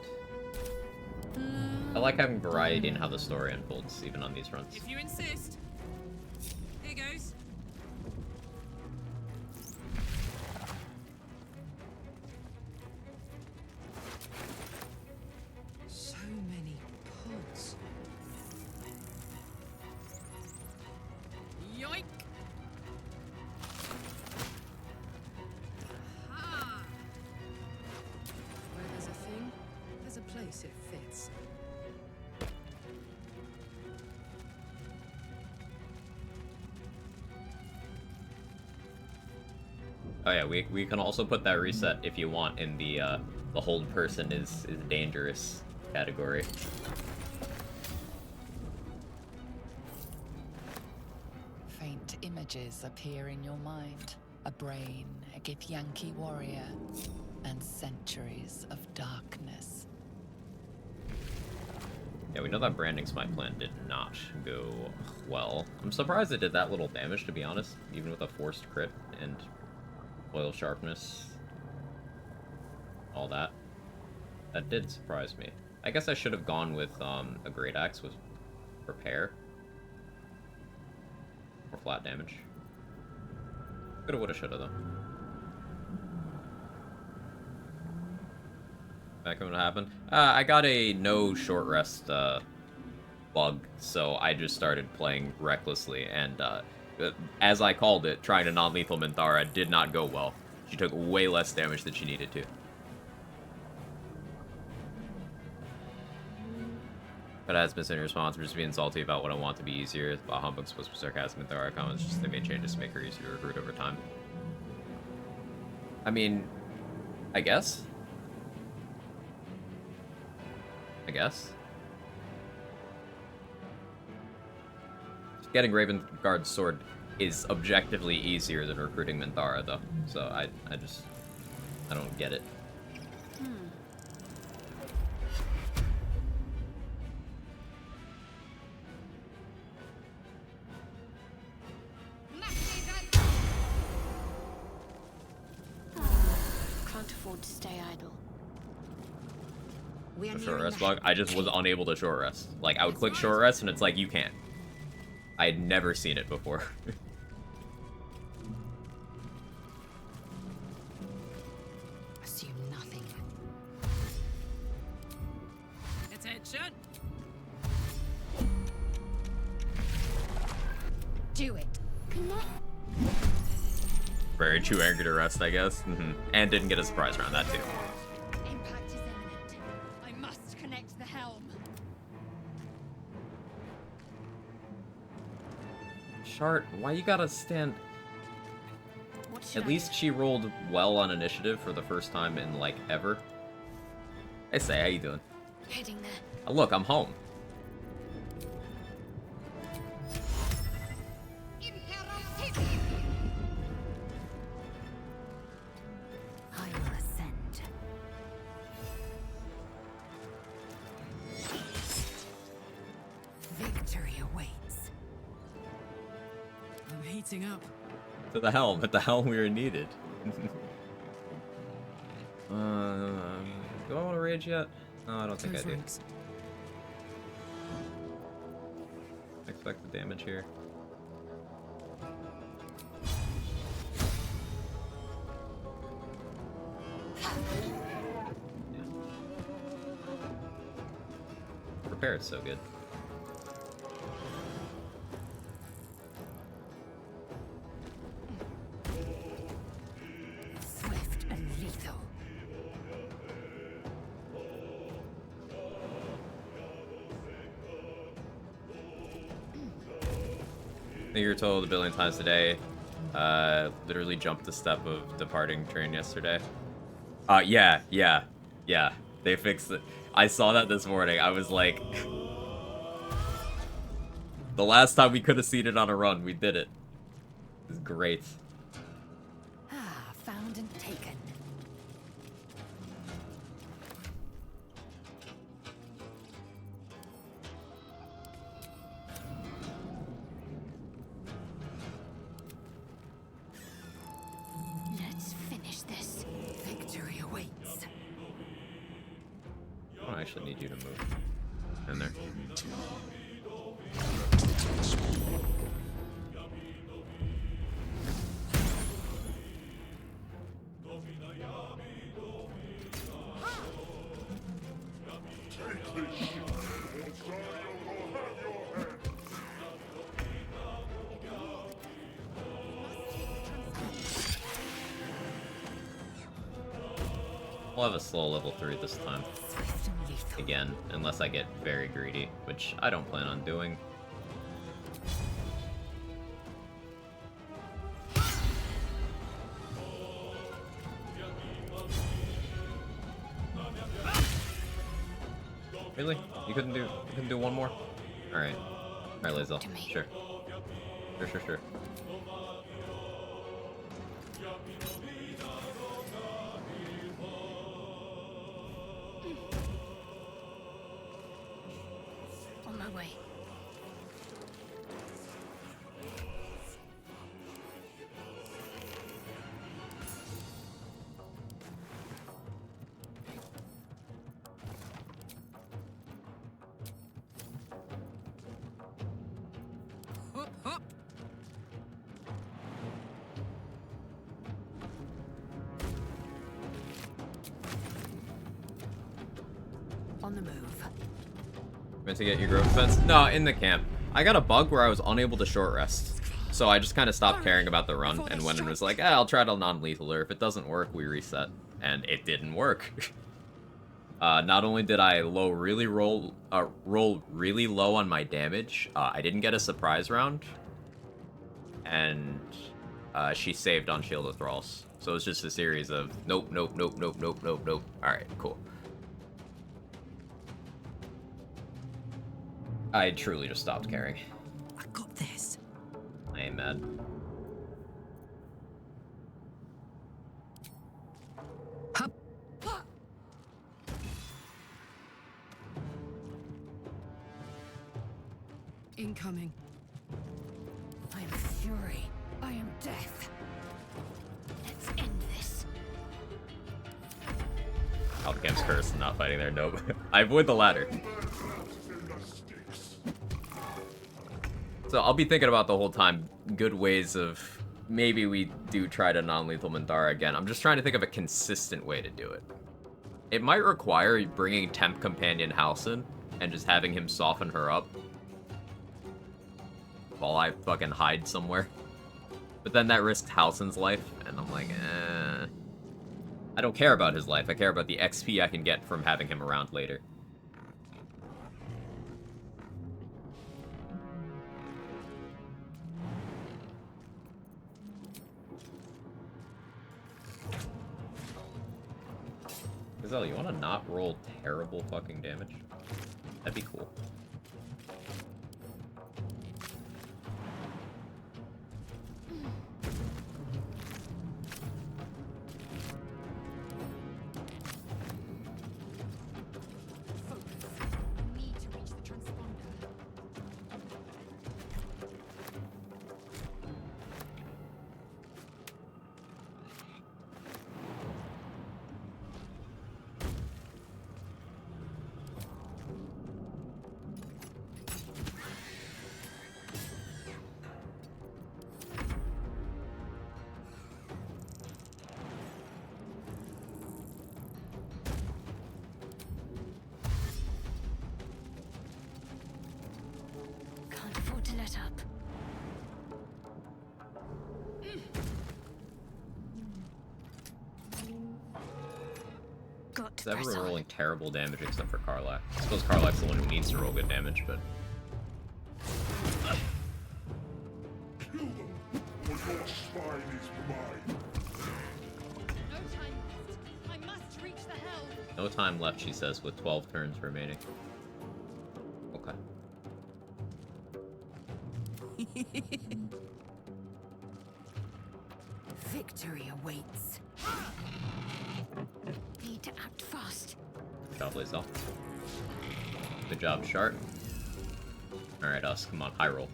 I like having variety in how the story unfolds, even on these fronts. If you insist. Here goes. So many pods. Yoink! Ha! Where there's a thing, there's a place it fits. Oh yeah, we can also put that reset if you want in the hold person is dangerous category. Faint images appear in your mind. A brain, a Githyanki warrior, and centuries of darkness. Yeah, we know that branding smite plan did not go well. I'm surprised it did that little damage, to be honest, even with a forced crit and oil sharpness, all that. That did surprise me. I guess I should have gone with a great axe with repair. Or flat damage. Coulda, woulda, shoulda though. Back when it happened. I got a no short rest bug, so I just started playing recklessly, and as I called it, trying to non-lethal Minthara did not go well. She took way less damage than she needed to. But as been in response, I'm just being salty about what I want to be easier. About humbug's supposed to be sarcasm. Minthara comments just they made changes to make her easier to recruit over time. I mean, I guess. Getting Ravenguard's sword is objectively easier than recruiting Minthara, though. So I don't get it. Can't afford to stay idle. A short rest bug? I just was unable to short rest. Like, I would click short rest, and it's like, you can't. I had never seen it before. Assume nothing. Attention! Do it. Very too angry to rest, I guess. And didn't get a surprise around that, too. Impact is imminent. I must connect the helm. Shart, why you gotta stand... At least she rolled well on initiative for the first time in, like, ever. Hey, Say, how you doing? Heading there. Oh, look, I'm home. heating up. To the helm. At the helm we were needed. Do I want to rage yet? No, I don't think I do. Expect the damage here. Yeah. Repair is so good. Swift and lethal. I think you were told a billion times today. Literally jumped the step of departing train yesterday. Yeah. They fixed it. I saw that this morning. I was like, the last time we could have seen it on a run, we did it. It's great. Ah, found and taken. Let's finish this. Victory awaits. I don't actually need you to move in there. We'll have a slow level 3 this time. Again, unless I get very greedy, which I don't plan on doing. Really? You couldn't do one more? Alright. Alright, Lae'zel. Sure. Sure. On my way. On the move. Meant to get your growth defense? No, in the camp. I got a bug where I was unable to short rest. So I just kind of stopped caring about the run and went and was like, I'll try to non-lethal, or if it doesn't work, we reset. And it didn't work. Not only did I roll really low on my damage, I didn't get a surprise round. And she saved on shield withdrawals. So it's just a series of nope. Alright, cool. I truly just stopped caring. I got this. I ain't mad. Incoming. I am fury. I am death. Let's end this. Alphacamp's cursed and not fighting there. Nope. I avoid the ladder. So I'll be thinking about the whole time good ways of maybe we do try to non-lethal Mandara again. I'm just trying to think of a consistent way to do it. It might require bringing Temp Companion Halcyon and just having him soften her up while I fucking hide somewhere. But then that risks Halcyon's life, and I'm like, I don't care about his life. I care about the XP I can get from having him around later. Gazelle, you want to not roll terrible fucking damage? That'd be cool. Is everyone rolling terrible damage except for Karlach? I suppose Karlach's the one who needs to roll good damage, but... Kill them, or your spine is mine. No time left. I must reach the helm. No time left, she says, with 12 turns remaining. Okay. Victory awaits. Need to act fast. Good job, Lazel. Good job, Shart. Alright, us. Come on, high roll.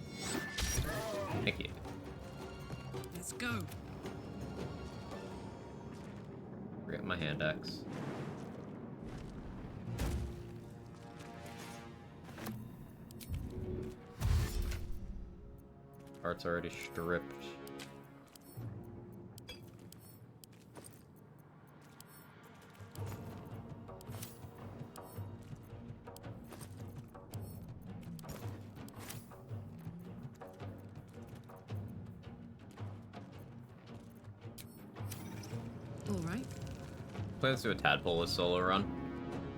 Thank you. Let's go. Forget my hand axe. Heart's already stripped. All right. Plans to do a tadpole solo run?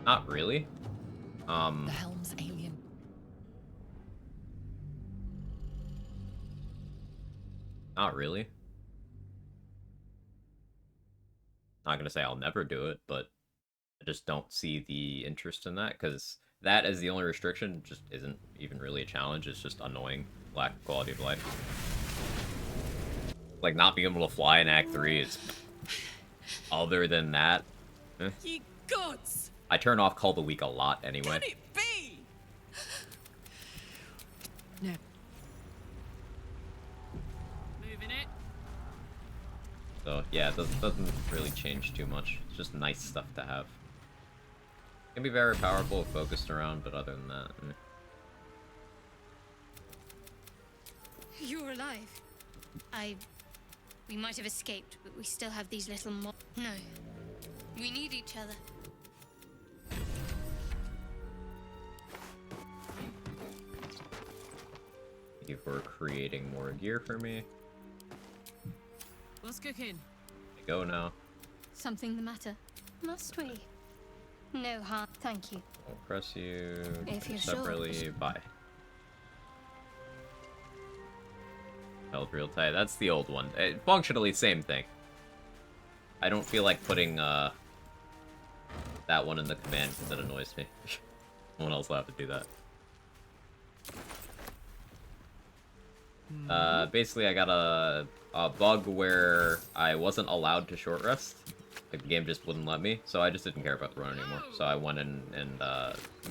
Not really. The helm's alien. Not really. Not gonna say I'll never do it, but I just don't see the interest in that, because that as the only restriction just isn't even really a challenge. It's just annoying lack of quality of life. Like, not being able to fly in Act 3 is... Other than that... Ye gods! I turn off Call the Week a lot anyway. Can it be? No. Moving it. So, yeah, it doesn't really change too much. It's just nice stuff to have. Can be very powerful if focused around, but other than that... You're alive. We might have escaped, but we still have these little No. We need each other. Thank you for creating more gear for me. What's cooking? I go now. Something the matter? Must we? No harm, thank you. I'll press you If you're separately. sure. Bye. Held real tight. That's the old one. Functionally, same thing. I don't feel like putting that one in the command because it annoys me. No one else will have to do that. Basically, I got a bug where I wasn't allowed to short rest. Like, the game just wouldn't let me, so I just didn't care about the run anymore. So I went in and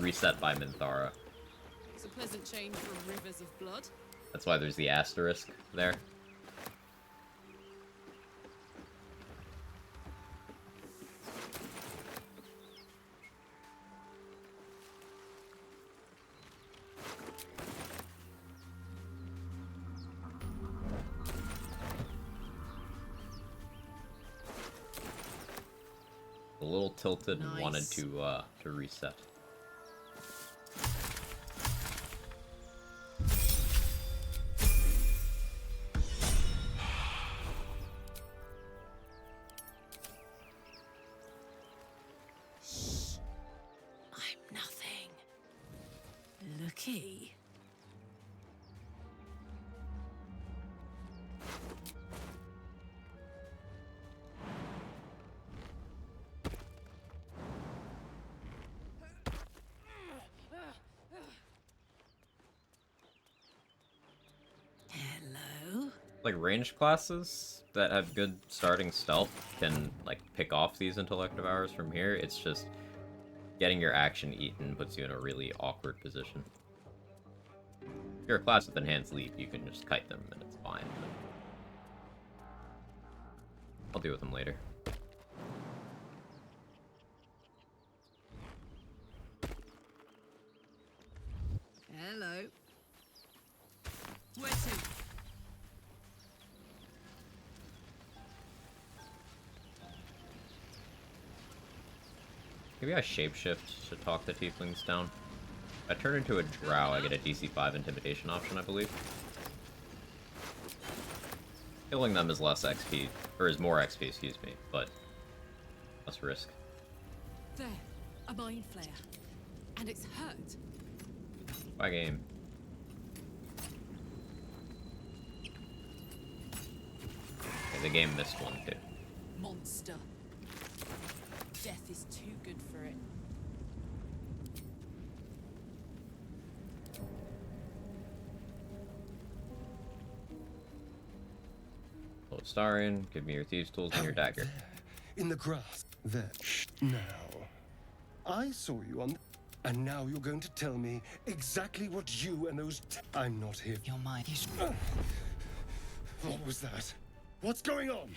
reset by Minthara. It's a pleasant change from rivers of blood. That's why there's the asterisk there. A little tilted and wanted to reset. I'm nothing. Looky. Hello? Like, ranged classes that have good starting stealth can, like, pick off these intellective hours from here. It's just getting your action eaten puts you in a really awkward position. If you're a class with enhanced leap, you can just kite them and it's fine. But I'll deal with them later. Hello. Where to? Maybe I shapeshift to talk the tieflings down. If I turn into a drow, I get a DC 5 intimidation option, I believe. Killing them is less XP, or is more XP, excuse me, but less risk. There, a mind flare. And it's hurt. Bye, game. Okay, the game missed one too. Monster. Death is too good for it. Starian, give me your thieves' tools and your dagger. In the grass. There. Now. I saw you on... And now you're going to tell me exactly what you and those... I'm not here. Your mind. What was that? What's going on?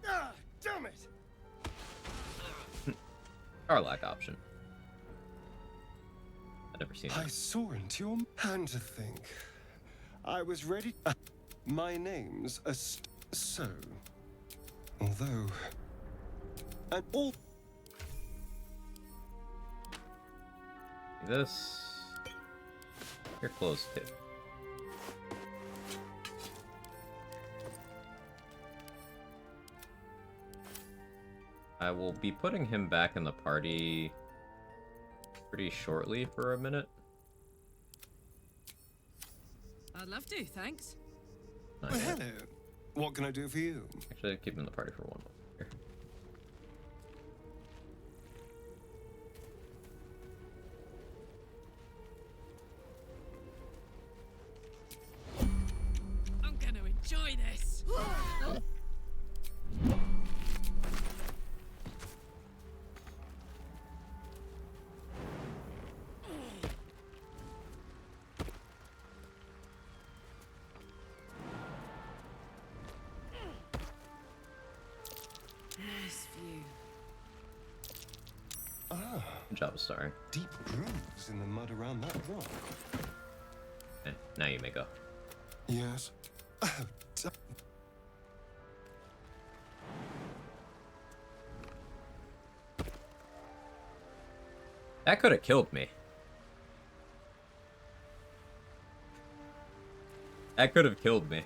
Ah, damn it! Karlach option. I've never seen I that. saw into your hand to think. I was ready. My name's so. Although, and all. This. You're close too. I will be putting him back in the party pretty shortly for a minute. I'd love to, thanks. Well, hello. What can I do for you? Actually, I'll keep him in the party for 1 month here. I'm gonna enjoy this. Nice view. Ah. Good job, Starry. Deep grooves in the mud around that rock. Okay, now you may go. Yes. Oh, That could have killed me. That could have killed me.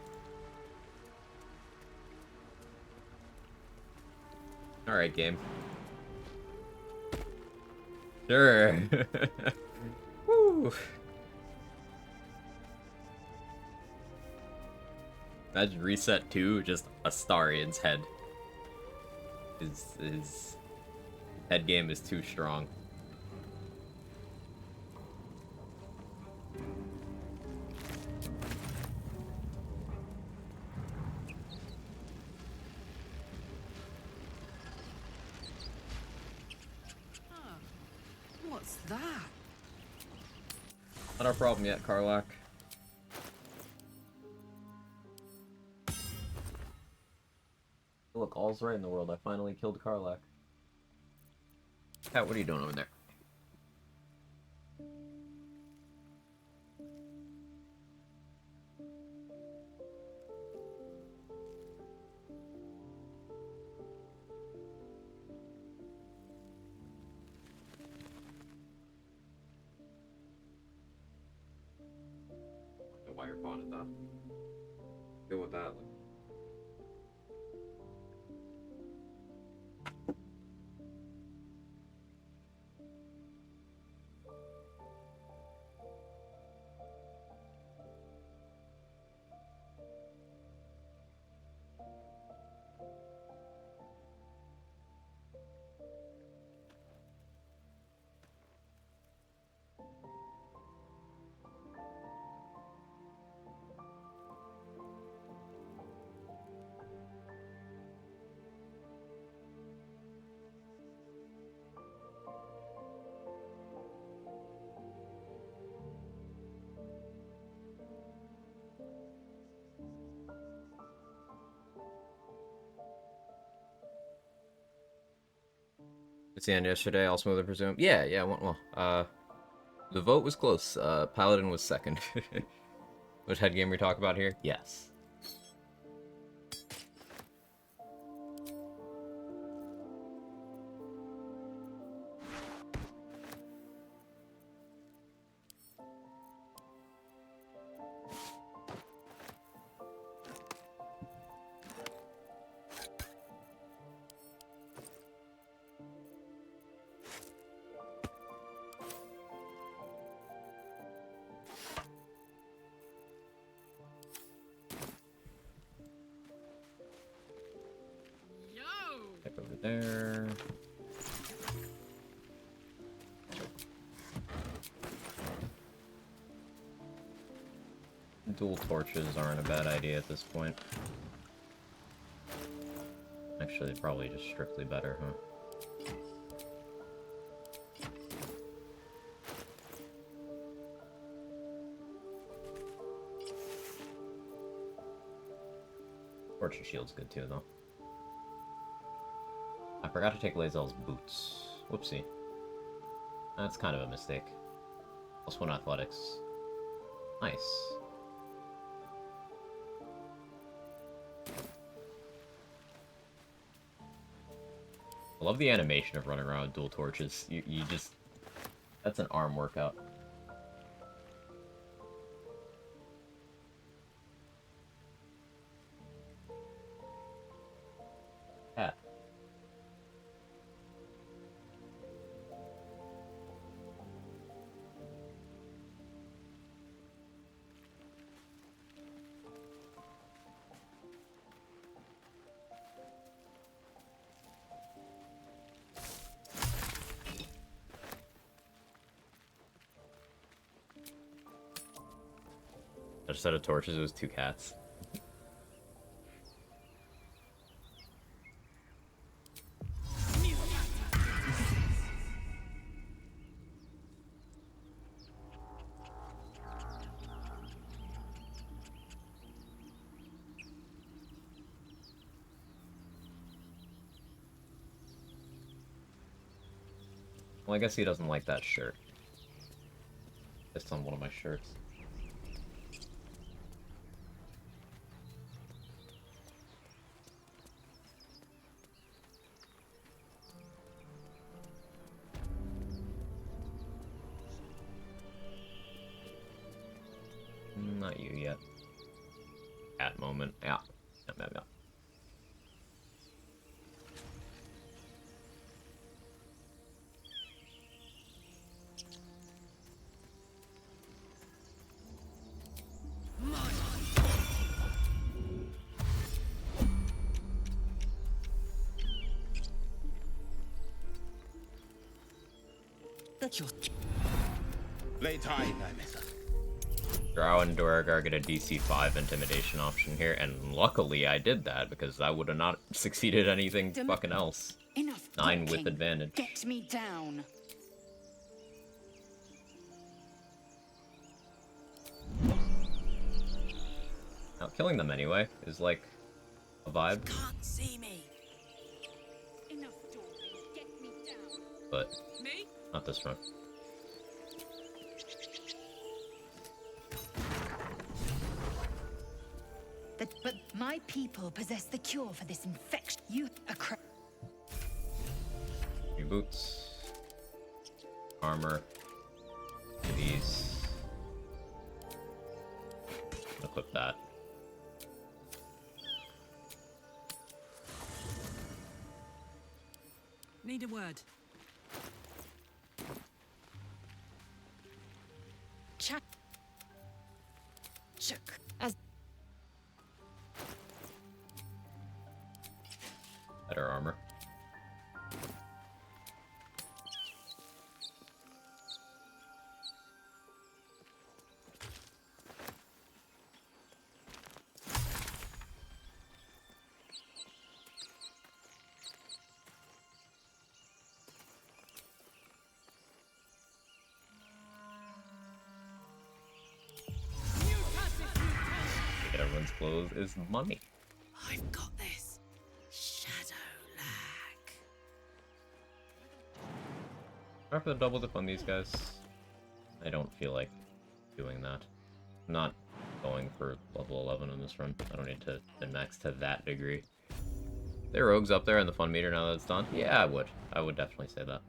Alright, game. Sure. Woo. Imagine reset 2, just Astarian's head. His head game is too strong. What's that? Not our problem yet, Karlach. Look, all's right in the world. I finally killed Karlach. Cat, what are you doing over there? Why you're fond of that? Deal with that. It's the end yesterday, all smooth, I presume. Yeah, it went well. The vote was close. Paladin was second. Which head game we talk about here? Yes. over there. Dual torches aren't a bad idea at this point. Actually, probably just strictly better, huh? Torch and shield's good too, though. I forgot to take Lae'zel's boots. Whoopsie. That's kind of a mistake. +1 athletics. Nice. I love the animation of running around with dual torches. You just... That's an arm workout. Cat. A set of torches, it was 2 cats. Well, I guess he doesn't like that shirt. It's on one of my shirts. Not you yet. At moment, yeah. Yeah. Drow and Duragar get a DC 5 intimidation option here, and luckily I did that because I would have not succeeded anything fucking else. Enough 9 talking. with advantage. Get me down. Now, killing them anyway is like a vibe. Can't see me. Enough talking. Get me down. But Me? not this run. But my people possess the cure for this infection. You are New boots. Armor. These. Equip that. Need a word. Chat. Shook. As Better armor. Get everyone's clothes is money. I've got this. Shadow lag. Try for the double dip on these guys. I don't feel like doing that. I'm not going for level 11 in this run. I don't need to min-max to that degree. There are rogues up there in the fun meter now that it's done? Yeah, I would. I would definitely say that.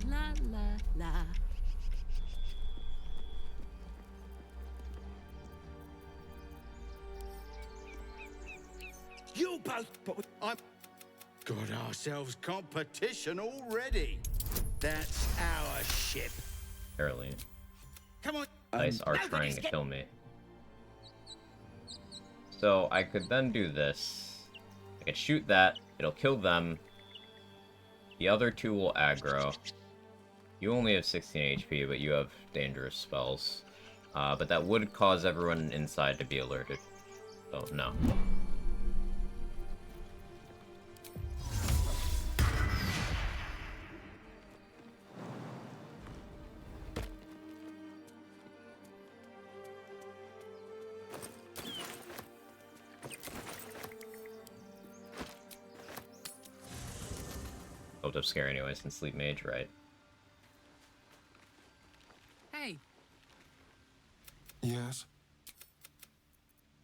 La la la. You both, but I'm. Got ourselves competition already. That's our ship. Apparently. Come on. Dice are trying to kill me. So I could then do this. I could shoot that. It'll kill them. The other two will aggro. You only have 16 HP, but you have dangerous spells. But that would cause everyone inside to be alerted. So, no. Up scare anyway, since Sleep Mage, right? Hey. Yes?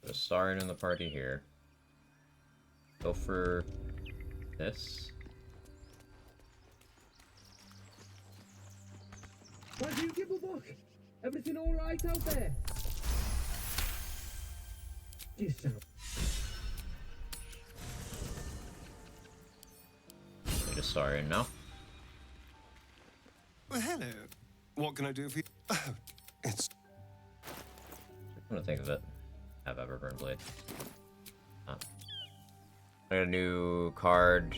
Put a star in the party here. Go for this. Why do you give a fuck? Everything alright out there? You sound... Need a star in now. Well, hello. What can I do for you? Oh, it's... I'm gonna think of it. Have Everburn Blade. I got a new card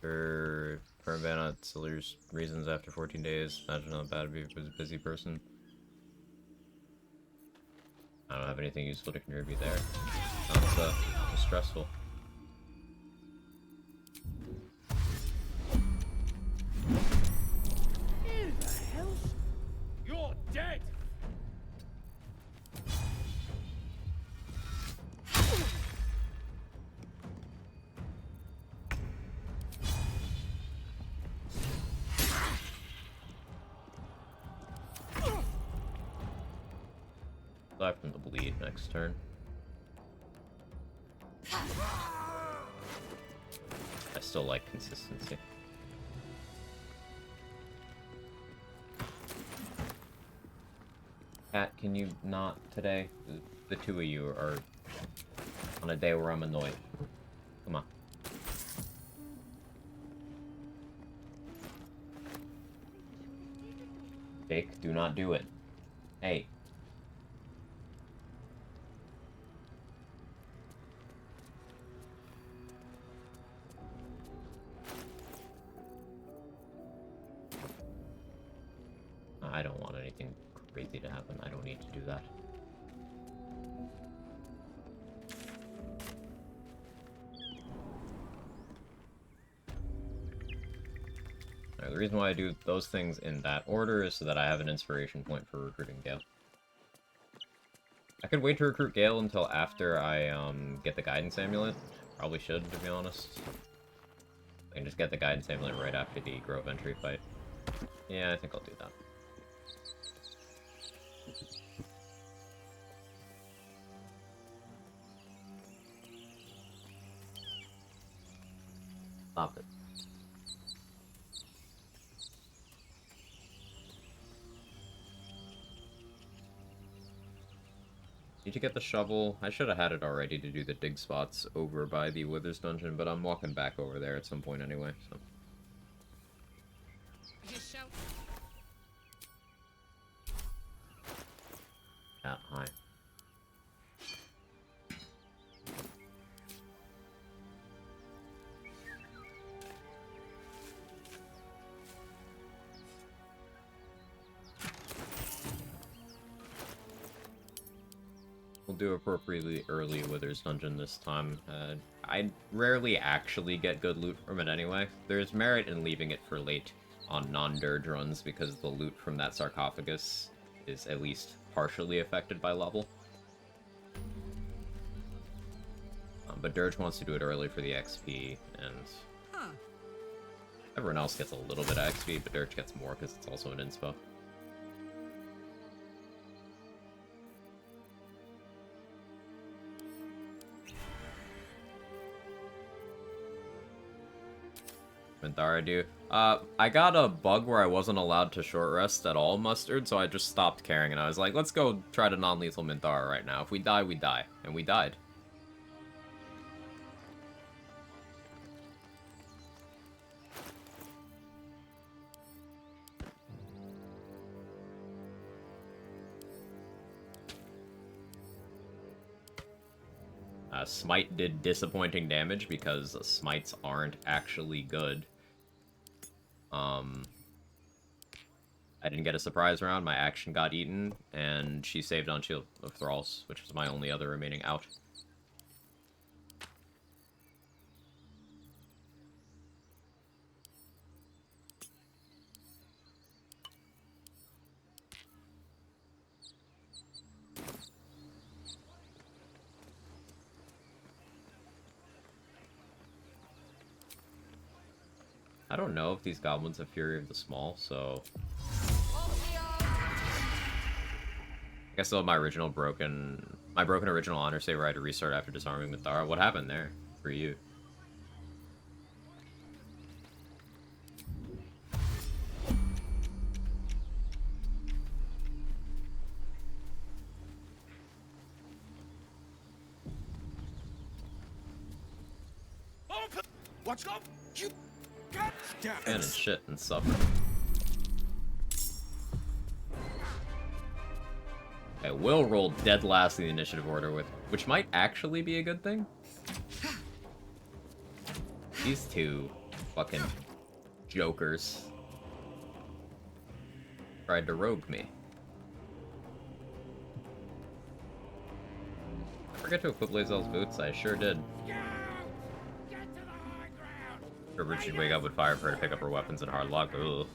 for permanent ban on Silver's reasons after 14 days. Imagine how bad it'd be if it was a busy person. I don't have anything useful to contribute there. Sounds stressful. Who the hell? You're dead! Aside from the bleed next turn. I still like consistency. Cat, can you not today? The two of you are on a day where I'm annoyed. Come on. Jake, do not do it. Hey. I don't want anything crazy to happen. I don't need to do that. The reason why I do those things in that order is so that I have an inspiration point for recruiting Gale. I could wait to recruit Gale until after I get the Guidance Amulet. Probably should, to be honest. I can just get the Guidance Amulet right after the Grove entry fight. Yeah, I think I'll do that. Stop it. Need to get the shovel. I should have had it already to do the dig spots over by the Withers dungeon, but I'm walking back over there at some point anyway, so. Yeah, hi. We'll do appropriately early Withers dungeon this time. I rarely actually get good loot from it anyway. There's merit in leaving it for late on non-dirge runs because the loot from that sarcophagus is at least partially affected by level. But Dirge wants to do it early for the XP, and everyone else gets a little bit of XP, but Dirge gets more because it's also an inspo. Minthara do. I got a bug where I wasn't allowed to short rest at all, Mustard, so I just stopped caring, and I was like, let's go try to non-lethal Minthara right now. If we die, we die. And we died. Smite did disappointing damage because smites aren't actually good. I didn't get a surprise round, my action got eaten, and she saved on Shield of Thralls, which was my only other remaining out. I don't know if these goblins have Fury of the Small, so... I guess my broken original honor saver I had to restart after disarming Mithara. What happened there for you? What's up? You And shit and suffer. Okay, Will rolled dead last in the initiative order, which might actually be a good thing. These two fucking jokers tried to rogue me. I forget to equip Lae'zel's boots. I sure did. River should wake up with fire for her to pick up her weapons and hard lock. Ugh.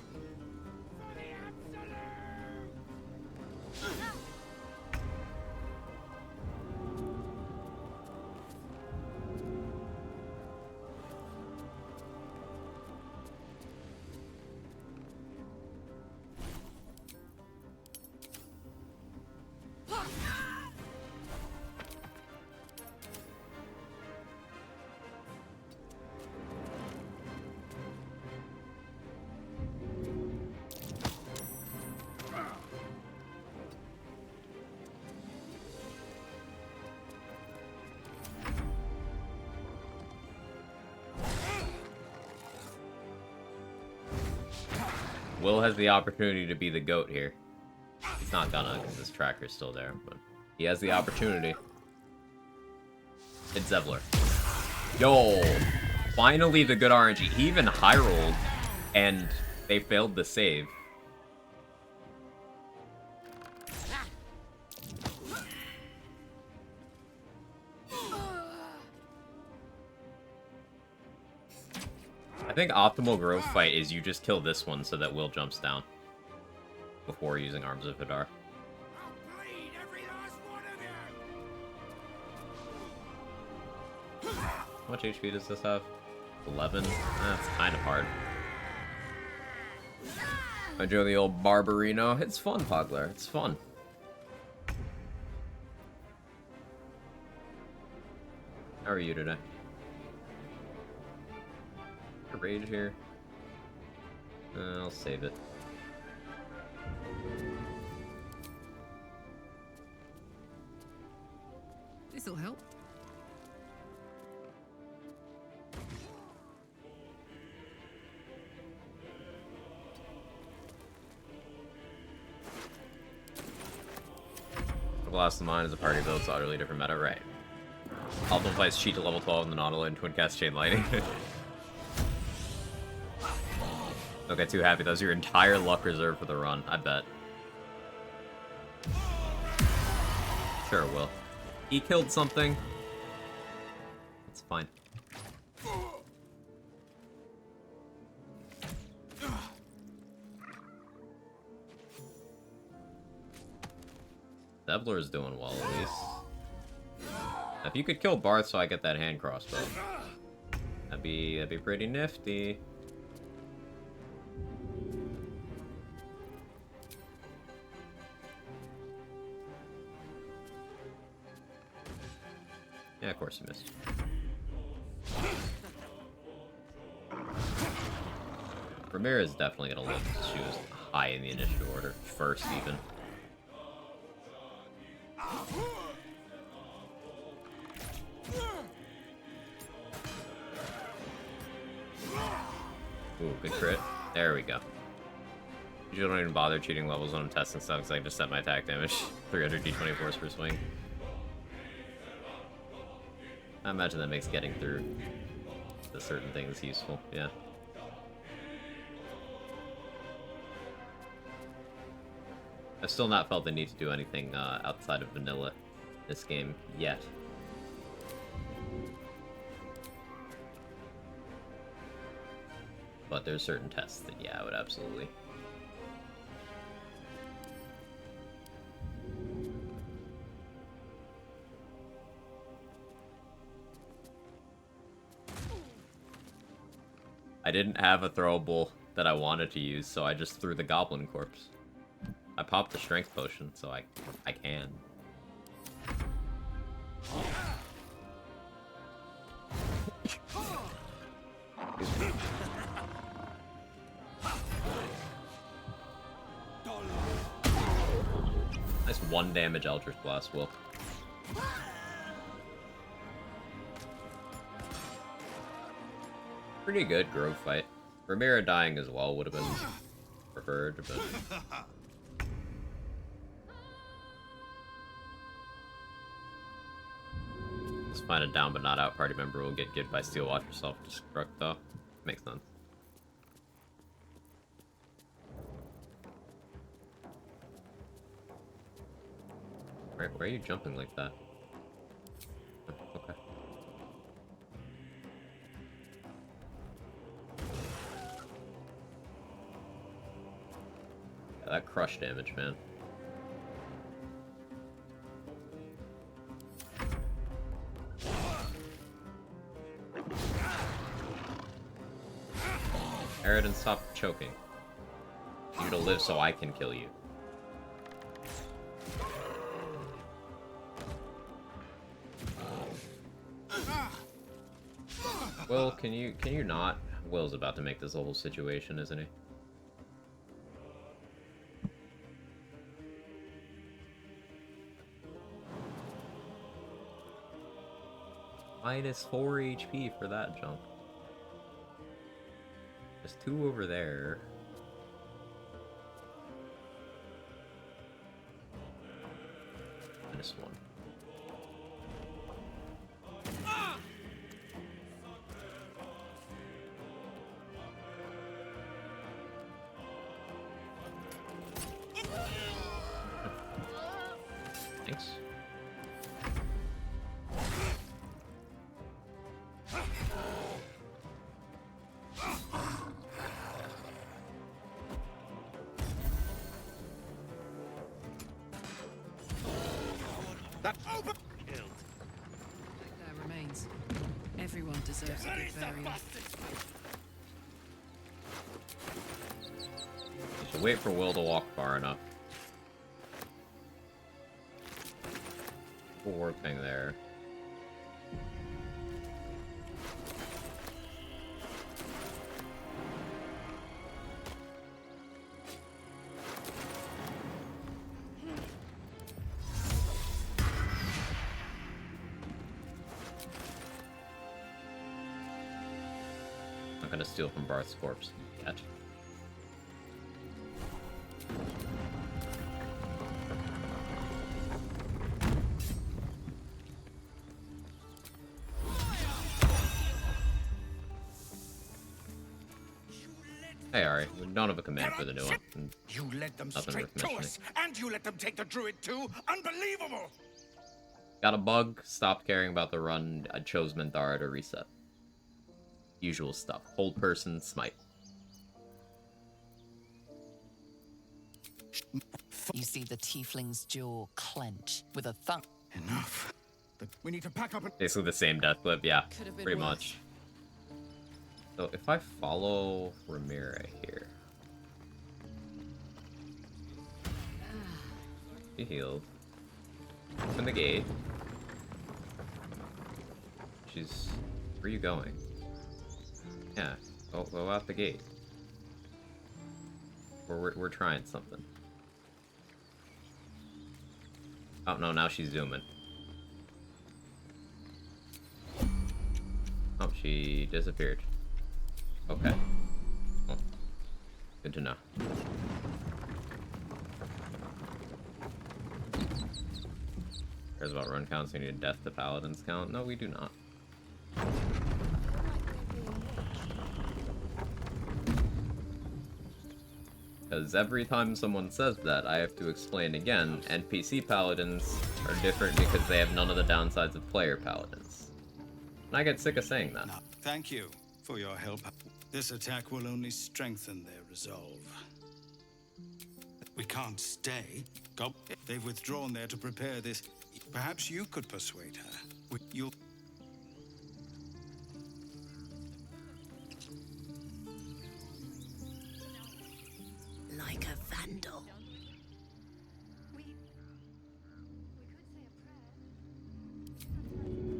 Will has the opportunity to be the GOAT here. He's not gonna, because his tracker's still there, but he has the opportunity. It's Zevlor. Yo! Finally the good RNG. He even high rolled, and they failed the save. I think optimal growth fight is you just kill this one so that Will jumps down before using Arms of Hadar. How much HP does this have? 11? That's kind of hard. I enjoy the old Barbarino. It's fun, Pogler. It's fun. How are you today? Rage here. I'll save it. This'll help. Blast of Mine is a party build, it's utterly different meta, right? Alton plays cheat to level 12 in the Nautilus and Twin Cast Chain Lightning. Don't get too happy. That was your entire luck reserve for the run, I bet. Sure, Will. He killed something. It's fine. Zevlor is doing well, at least. If you could kill Barth so I get that hand crossbow, that'd be pretty nifty. Yeah, of course you missed. Ramirez is definitely gonna look. She was high in the initiative order, first even. Ooh, good crit. There we go. You don't even bother cheating levels when I'm testing stuff because I can just set my attack damage. 300 d24s per swing. I imagine that makes getting through to certain things useful, yeah. I've still not felt the need to do anything outside of vanilla this game yet. But there's certain tests that, yeah, I would absolutely. I didn't have a throwable that I wanted to use, so I just threw the goblin corpse. I popped the strength potion, so I can. Nice 1 damage Eldritch Blast, Will. Pretty good grove fight. Ramira dying as well would have been preferred, but... Let's find a down but not out party member will get good by Steel Watcher self-destruct, though. Makes sense. Right, where are you jumping like that? Oh, okay. Yeah, that crush damage, man. Aridin, stop choking. You to live so I can kill you. Will, can you not? Will's about to make this a whole situation, isn't he? -4 HP for that jump. There's 2 over there. -1. Thanks. That remains. Everyone deserves a good burial. Just wait for Will to walk far enough. War thing there. Not gonna steal from Barth's corpse yet. Hey Ari, we don't have a command for the new one. You led them Nothing straight worth to mentioning. us, and you let them take the druid too. Unbelievable! Got a bug, stopped caring about the run, I chose Minthara to reset. Usual stuff. Hold person, smite. You see the tiefling's jaw clench with a thump. Enough. We need to pack up and... Basically the same death clip, yeah. Could have been Pretty worse. much. So if I follow Ramira here. He healed. Open the gate. She's... Where are you going? Yeah, go out the gate. We're trying something. Oh no, now she's zooming. Oh, she disappeared. Okay. Well, good to know. Cares about run counts, we need a death to paladins count. No, we do not. Because every time someone says that, I have to explain again, NPC paladins are different because they have none of the downsides of player paladins. And I get sick of saying that. Thank you for your help. This attack will only strengthen their resolve. We can't stay. They've withdrawn there to prepare this. Perhaps you could persuade her. You'll... Like a vandal.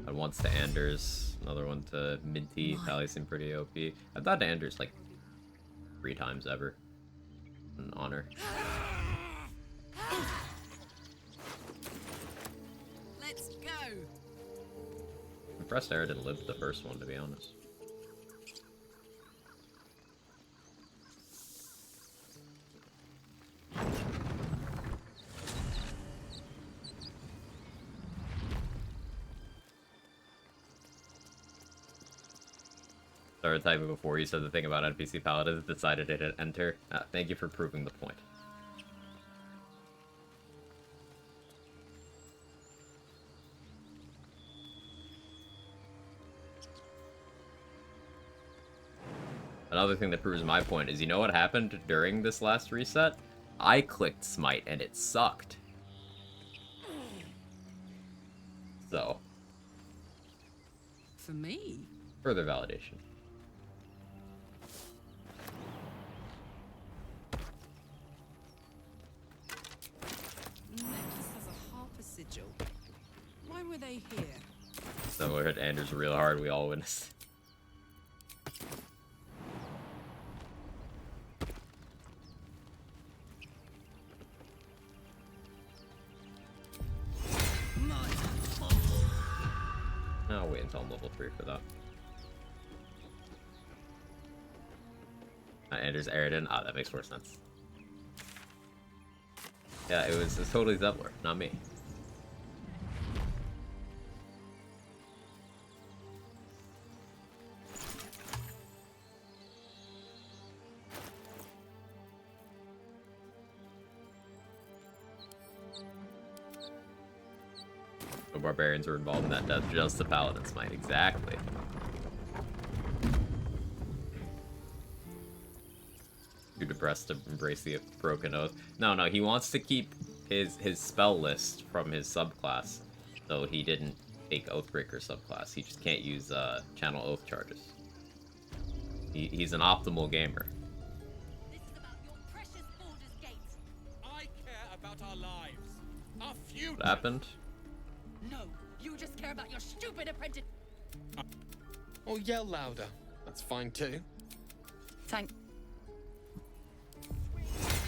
And once to Anders, another one to Minty. Tally seemed pretty OP. I've died to Anders like 3 times ever. An honor. Let's go. I'm impressed Aridin lived the first one, to be honest. Started typing before you said the thing about NPC paladins, decided it hit enter. Thank you for proving the point. Another thing that proves my point is, you know what happened during this last reset? I clicked Smite and it sucked. So. For me? Further validation. Necklace has a harper sigil. Why were they here? So we hit Anders real hard, we all witnessed. I'll wait until I'm level 3 for that. Anders Aridin. Ah, that makes more sense. Yeah, it was totally Zevlor, not me. The barbarians were involved in that death, just the paladins might. Exactly. Too depressed to embrace the broken oath. No, he wants to keep his spell list from his subclass, so he didn't take Oathbreaker subclass. He just can't use channel oath charges. He's an optimal gamer. This is about your precious Baldur's Gate. I care about our lives. Our future. What happened? No, you just care about your stupid apprentice. Or yell louder. That's fine too. Thank.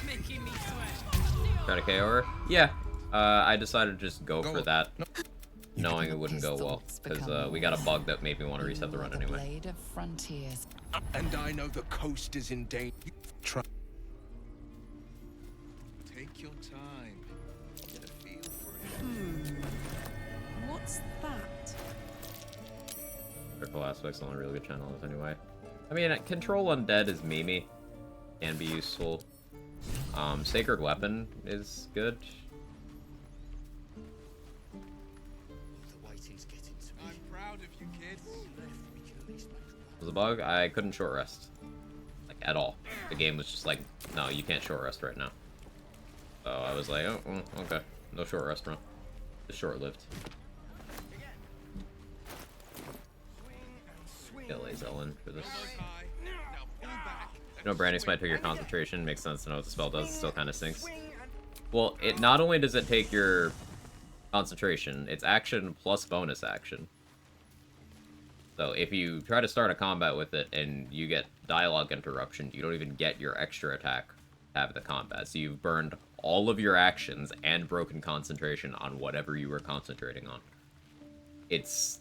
Making me sweat. Try to KO her? Yeah. I decided to just go for that, knowing it wouldn't go well, because we got a bug that made me want to reset the run anyway. Blade of frontiers. And I know the coast is in danger. Try. Take your time. Get a feel for it. What's that? Critical Aspect's the only really good channel is anyway. I mean, Control Undead is memey. Can be useful. Sacred Weapon is good. The waiting's getting to me. I'm proud of you, kids. Was a bug? I couldn't short rest. Like, at all. The game was just like, no, you can't short rest right now. So I was like, oh, okay. No short rest run. Just short-lived. Kill Zelen for this. You know, Branding Smite took your concentration. Makes sense to know what the spell does. It still kind of sinks. Well, it not only does it take your concentration, it's action plus bonus action. So if you try to start a combat with it and you get dialogue interruption, you don't even get your extra attack to have the combat. So you've burned all of your actions and broken concentration on whatever you were concentrating on. It's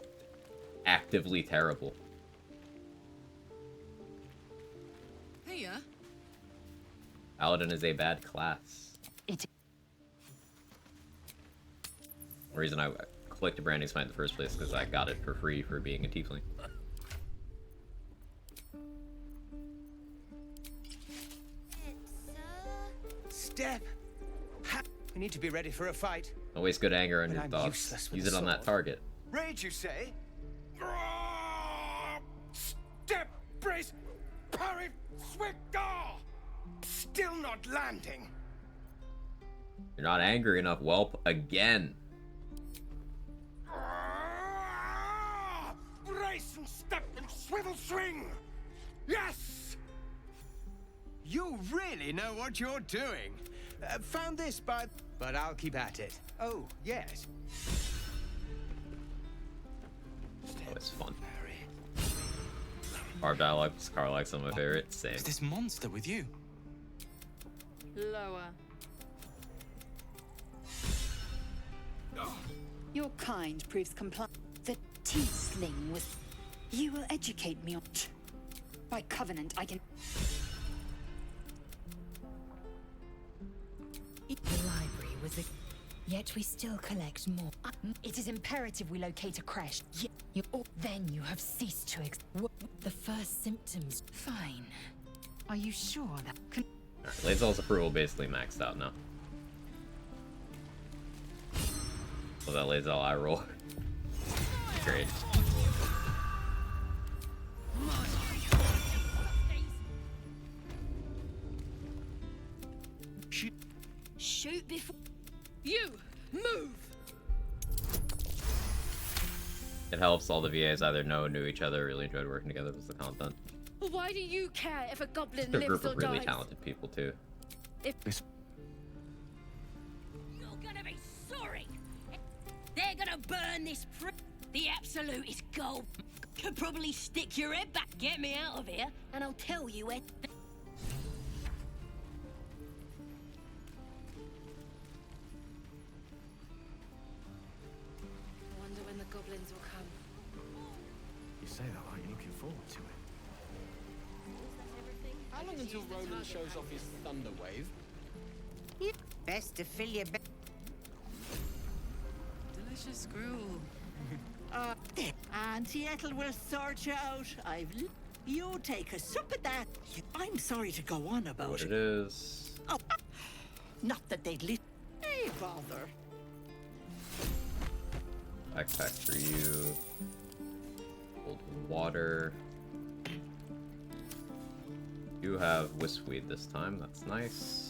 actively terrible. Here? Paladin is a bad class. The reason I clicked Branding Smite in the first place because I got it for free for being a tiefling. It's so step. We need to be ready for a fight. Don't waste good anger on But your I'm thoughts. useless with Use a it on that sword. target. Rage, you say? Step, brace, parry, swift, still not landing. You're not angry enough, whelp. Again. Brace and step and swivel swing. Yes. You really know what you're doing. Found this but I'll keep at it. Oh, yes. Oh, it's fun. Barb dialogues, car likes some of my favorites. Same. Is this monster with you? Lower. Your kind proves compliant. The tea-sling was... You will educate me on... By covenant, I can... The library was a... Yet we still collect more. It is imperative we locate a crash. Then you have ceased to the first symptoms. Fine. Are you sure that... Alright, Lae'zel's approval basically maxed out now. So that Lae'zel eye roll. Great. Shoot before... You! Move! It helps all the VAs either know or knew each other, really enjoyed working together with the content. Why do you care if a goblin They're a lives group or of really dies? talented people too. If You're gonna be sorry. They're gonna burn this The absolute is gold. Could probably stick your head back. Get me out of here, and I'll tell you where... I wonder when the goblins will come. You say that like you're looking forward to it. How long until Roland shows off his thunder wave? Best to fill your Delicious gruel. Auntie Ethel will sort you out. You take a sup at that. I'm sorry to go on about What it is. Oh, not that they'd Hey, bother. Backpack for you. Cold water. You have whiskweed this time. That's nice.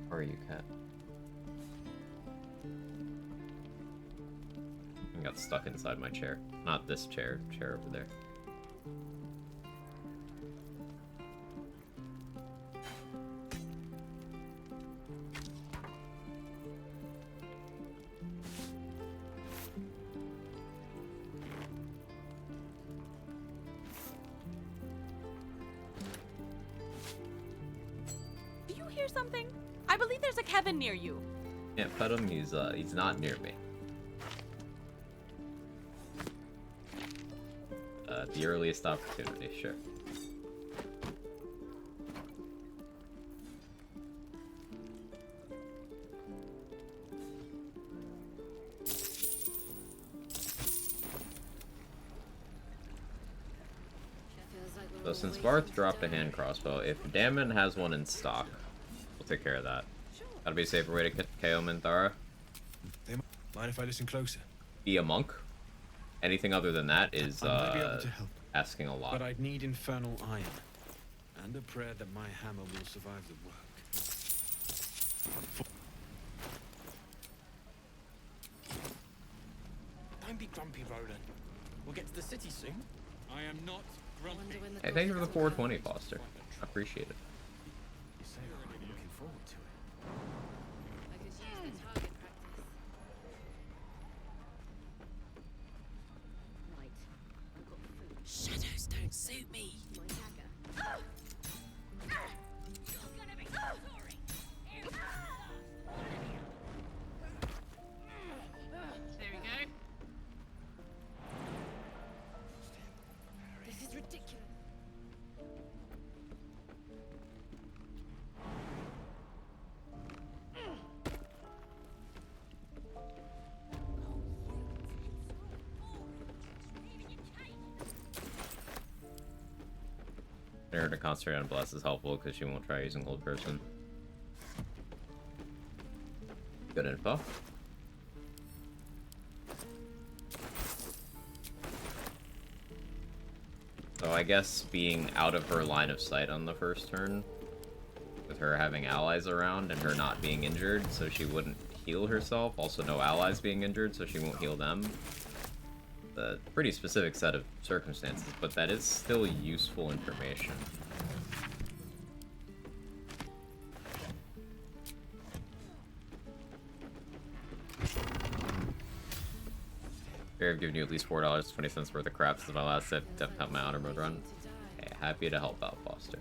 Where are you, cat? I got stuck inside my chair. Not this chair. Chair over there. Do you hear something? I believe there's a Kevin near you. Can't pet him. He's not near me. At the earliest opportunity, sure. So since Barth dropped a hand crossbow, if Damon has one in stock, we'll take care of that. Gotta be a safer way to KO Minthara. Mind if I listen closer? Be a monk. Anything other than that is I might be able to help, asking a lot. but I'd need infernal iron and a prayer that my hammer will survive the work. Don't be grumpy, Roland. We'll get to the city soon. I am not grumpy. Hey, thank you for the 420, Foster. I appreciate it. You say that like you're looking forward to it. I could use the target practice. Right. I've got food. Shadows don't suit me. My dagger. You're gonna be sorry. There we go. This is ridiculous. Getting her to concentrate on Bless is helpful because she won't try using Hold Person. Good info. So I guess being out of her line of sight on the first turn, with her having allies around and her not being injured, so she wouldn't heal herself. Also no allies being injured, so she won't heal them. A pretty specific set of circumstances, but that is still useful information. I've given you at least $4.20 worth of crap since my last attempt at my honor mode run. Okay, happy to help out, Foster.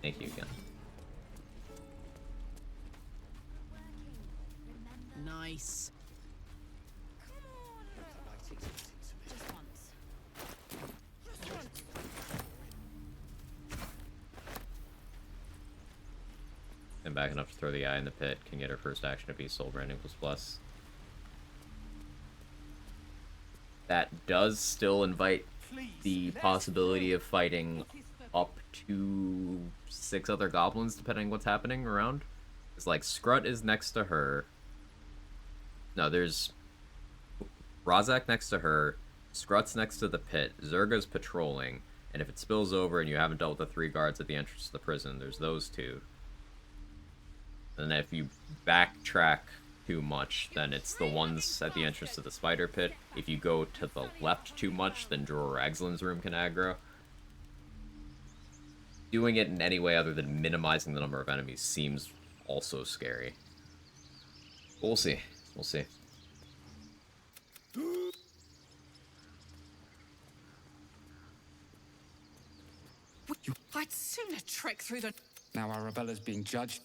Thank you again. Nice. And back enough to throw the eye in the pit, can get her first action to be Soul Branding ++. That does still invite the possibility of fighting up to 6 other goblins, depending what's happening around. It's like, Scrut is next to her. No, there's Razak next to her, Scrut's next to the pit, Zerga's patrolling, and if it spills over and you haven't dealt with the 3 guards at the entrance to the prison, there's those 2. And if you backtrack too much, then it's the ones at the entrance to the spider pit. If you go to the left too much, then Dror Ragzlin's room can aggro. Doing it in any way other than minimizing the number of enemies seems also scary. We'll see. We'll see. I'd sooner trek through the... Now Arabella's being judged.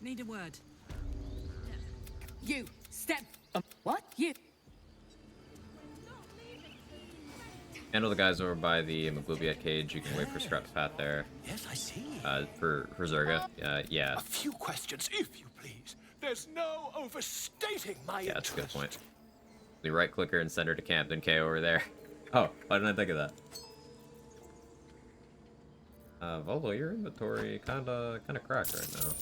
Need a word. You, step... what? You... Handle the guys over by the Maglubiat cage. You can wait for Scrap's path there. Yes, I see. For Zerga. Yeah. A few questions, if you please. There's no overstating my Yeah, that's a good point. We right click her and send her to camp, then KO over there. Oh, why didn't I think of that? Volo, your inventory kinda cracked right now.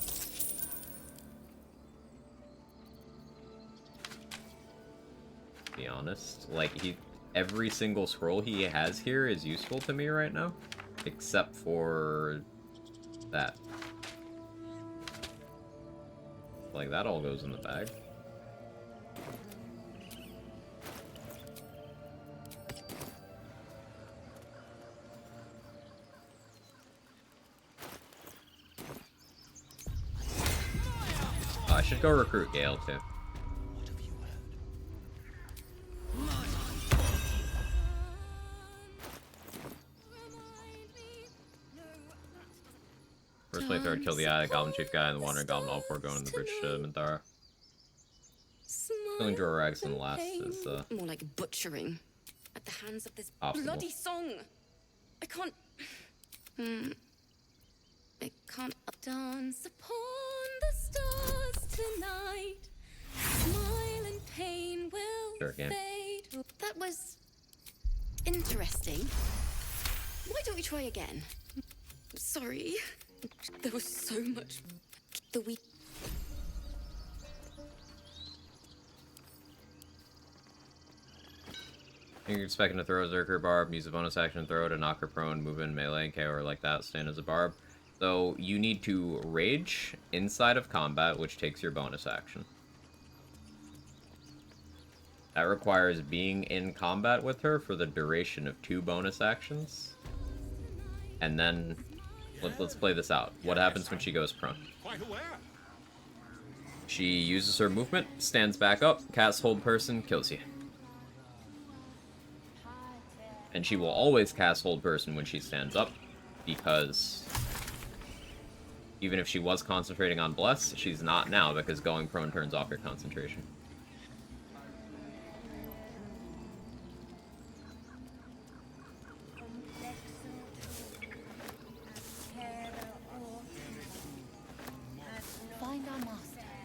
Be honest, like every single scroll he has here is useful to me right now, except for that. Like that all goes in the bag. I should go recruit Gale too. First playthrough, I'd kill the Eye, the Goblin Chief guy, and the Wandering Goblin all before going to the bridge to Minthara. Killing Dror Ragzlin last is more like butchering at the hands of this optimal. bloody song. I can't. I can't dance upon the stars tonight. Smile and pain will fade. That was interesting. Why don't we try again? Sorry. There was so much the week. You're expecting to throw a Zerker Barb, use a bonus action, throw it, to knock her prone, move in melee, and KO her like that, stand as a Barb. So you need to Rage inside of combat, which takes your bonus action. That requires being in combat with her for the duration of 2 bonus actions. And then, let's play this out. What happens when she goes prone? She uses her movement, stands back up, casts Hold Person, kills you. And she will always cast Hold Person when she stands up, because even if she was concentrating on Bless, she's not now, because going prone turns off your concentration.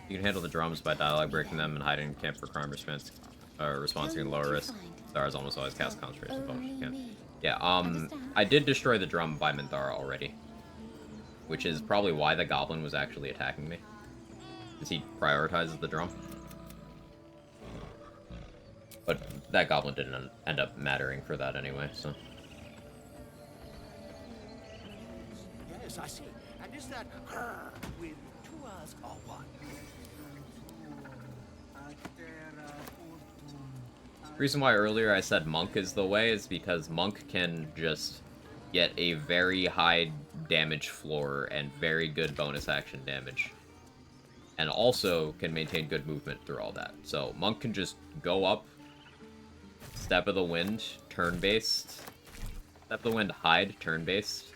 You can handle the drums by dialogue breaking them and hiding in camp for crime response, responsing in lower risk. Stars almost always cast concentration spells. She can. Yeah, I did destroy the drum by Minthara already. Which is probably why the goblin was actually attacking me. Because he prioritizes the drum. But that goblin didn't end up mattering for that anyway, so... Yes, I see. And is that her with 2 R's or what? Reason why earlier I said Monk is the way is because Monk can just get a very high damage floor and very good bonus action damage. And also can maintain good movement through all that. So Monk can just go up, Step of the Wind, turn-based, Step of the Wind, hide, turn-based,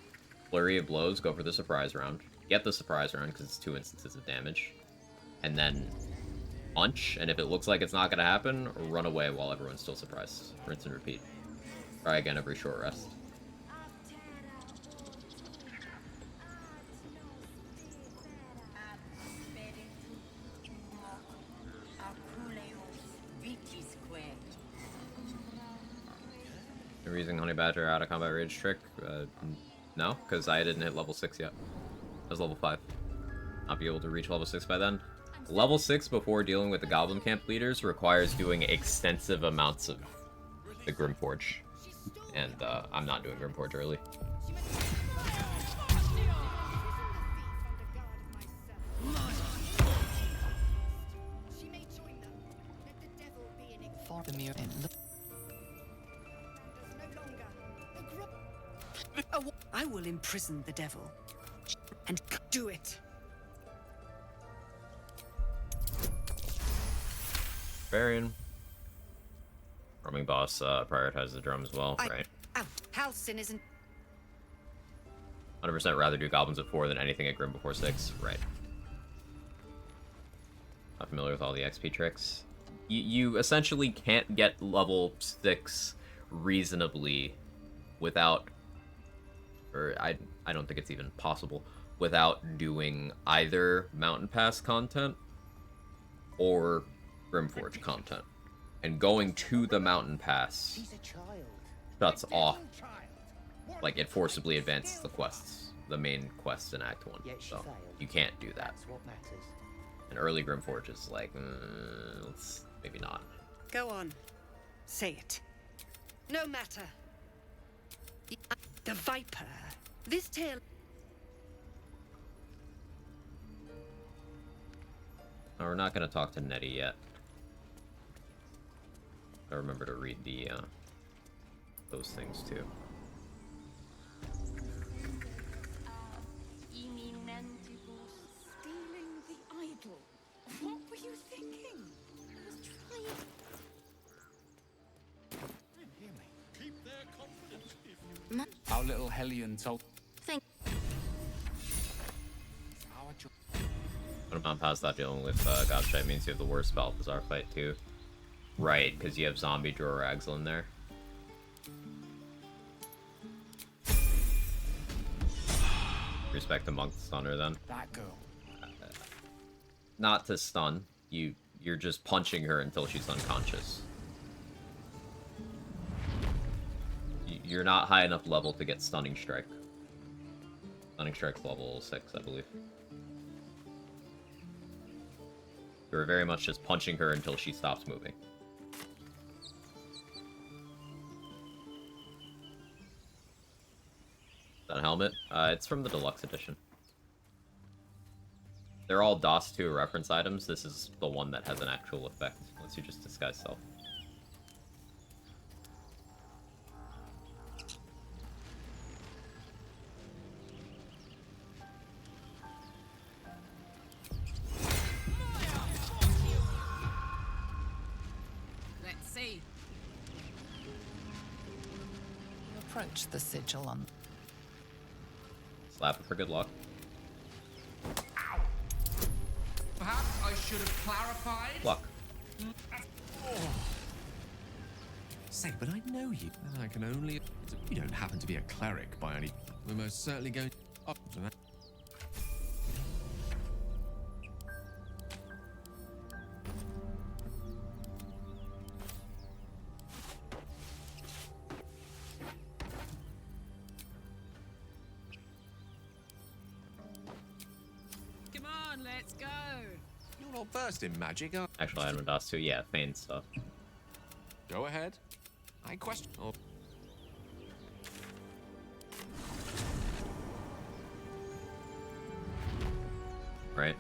Flurry of Blows, go for the surprise round, get the surprise round because it's 2 instances of damage, and then punch, and if it looks like it's not going to happen, run away while everyone's still surprised. Rinse and repeat. Try again every short rest. You're using Honey Badger out of combat rage trick? No, because I didn't hit level 6 yet. I was level 5. Not be able to reach level 6 by then. Level 6 before dealing with the Goblin Camp leaders requires doing extensive amounts of the Grimforge. And I'm not doing Grimforge early. For the mutant. I will imprison the devil. And do it. Barbarian. Roaming boss prioritizes the drum as well, right? Out. Halcyon isn't. 100% rather do goblins at 4 than anything at Grim before 6, right? Not familiar with all the XP tricks. You essentially can't get level 6 reasonably without, or I don't think it's even possible, without doing either Mountain Pass content or Grimforge content. And going to the Mountain Pass shuts off, like it forcibly advances the quests, the main quests in Act 1. So you can't do that. And early Grimforge is like, let's maybe not. Go on. Say it. No matter. The Viper. This tale. No, we're not going to talk to Nettie yet. I remember to read the those things too. Stealing the idol. What were you thinking? I was trying. Keep their confidence if you... Our little Hellion told... When I'm past that, dealing with Godstrike means you have the worst Balthazar fight too. Right, because you have zombie Droraxel in there. Respect the monk stunner then. That girl. Not to stun. You're just punching her until she's unconscious. You're not high enough level to get Stunning Strike. Stunning Strike's level 6, I believe. You're very much just punching her until she stops moving. That helmet? It's from the deluxe edition. They're all DOS 2 reference items. This is the one that has an actual effect, unless you just disguise self. Let's see. Approach the sigil on. Slap it for good luck. Perhaps I should have clarified. Luck. Say, but I know you. And I can only... You don't happen to be a cleric by any... We're most certainly going up to that. Let's go. You're not versed in magic, are Actually, I had DOS too. Yeah, feign stuff. Go ahead. I question. Oh. Right.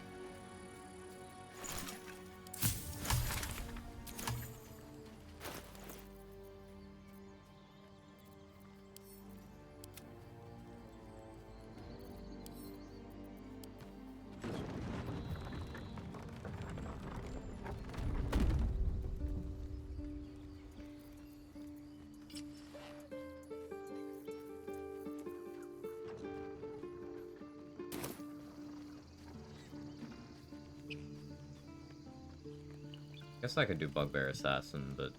Guess I could do Bugbear Assassin, but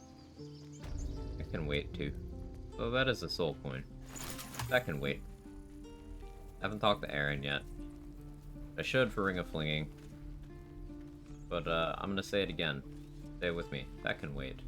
I can wait too. So that is a soul coin. That can wait. Haven't talked to Aaron yet. I should for Ring of Flinging. But I'm gonna say it again. Stay with me. That can wait.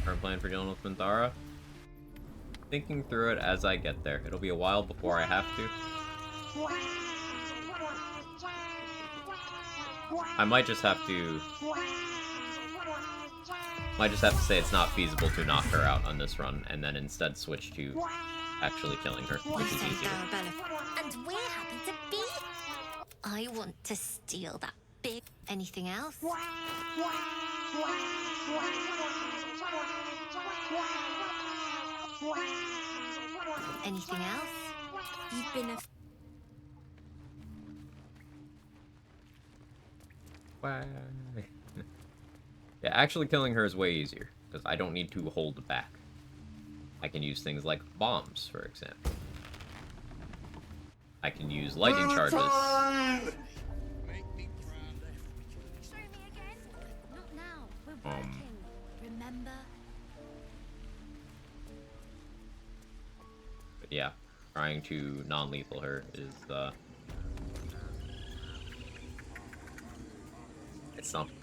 Current plan for dealing with Minthara? Thinking through it as I get there. It'll be a while before I have to. I might just have to say it's not feasible to knock her out on this run, and then instead switch to actually killing her, which is easier. And we're happy to be. I want to steal that big. Anything else? Anything else? You've been a. Why? Yeah, actually killing her is way easier, because I don't need to hold back. I can use things like bombs, for example. I can use lightning charges. Not now. We're working. Remember? But yeah, trying to non-lethal her is it's something.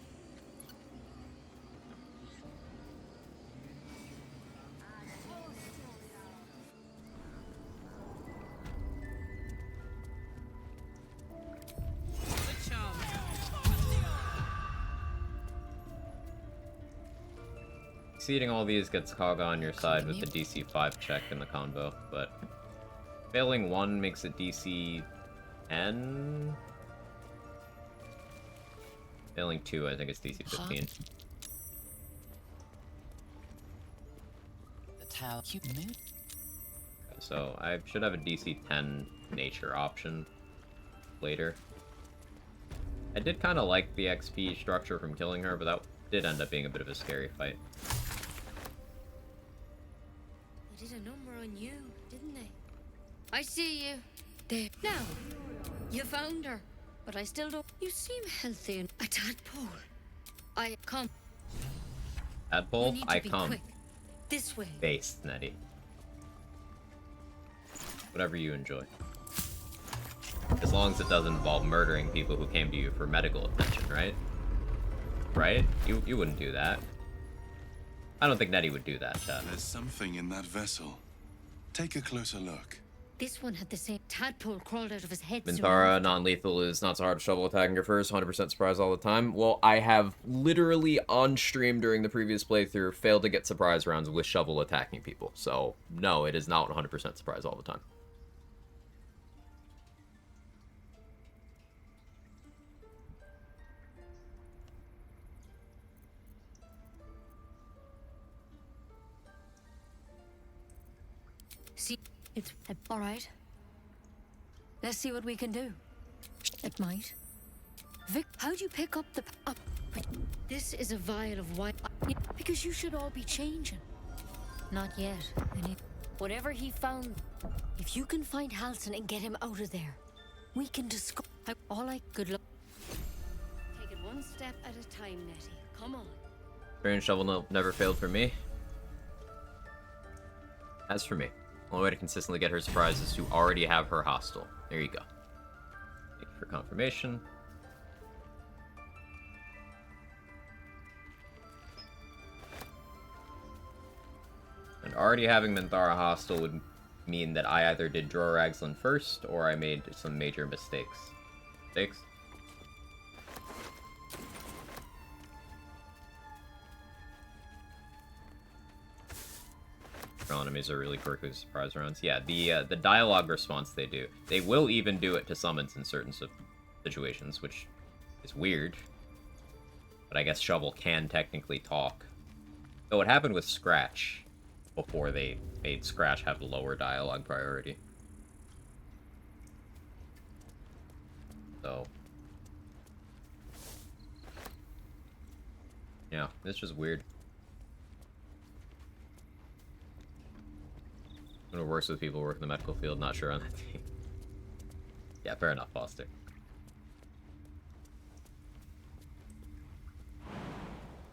Exceeding all these gets Kaga on your side with the DC 5 check in the combo, but failing 1 makes it DC 10? Failing 2, I think it's DC 15. That's how you move. So I should have a DC 10 nature option later. I did kind of like the XP structure from killing her, but that did end up being a bit of a scary fight. They did a number on you, didn't they? I see you. There. Now, you found her, but I still don't. You seem healthy and a tadpole. I come. Tadpole, You need to I be come. quick. This way. Based, Nettie. Whatever you enjoy. As long as it doesn't involve murdering people who came to you for medical attention, right? Right? You wouldn't do that. I don't think Nettie would do that, Chad. There's something in that vessel. Take a closer look. This one had the same tadpole crawled out of his head. Minthara, non-lethal is not so hard to shovel attacking her first, 100% surprise all the time. Well, I have literally on stream during the previous playthrough failed to get surprise rounds with shovel attacking people. So, no, it is not 100% surprise all the time. See, it's all right. Let's see what we can do. It might. Vic, how'd you pick up the up? This is a vial of wine. Because you should all be changing. Not yet. Whatever he found, if you can find Halson and get him out of there, we can discuss. Good luck. Take it one step at a time, Nettie. Come on. Brain shovel never failed for me. As for me, the only way to consistently get her surprised is to already have her hostile. There you go. Thank you for confirmation. And already having Minthara hostile would mean that I either did Dror Ragzlin first, or I made some major mistakes. Mistakes? Enemies are really quirky surprise rounds. Yeah, the dialogue response they do. They will even do it to summons in certain situations, which is weird. But I guess Shovel can technically talk. So it happened with Scratch before they made Scratch have lower dialogue priority. So yeah, it's just weird. It works with people who work in the medical field, not sure on that team. Yeah, fair enough, Foster.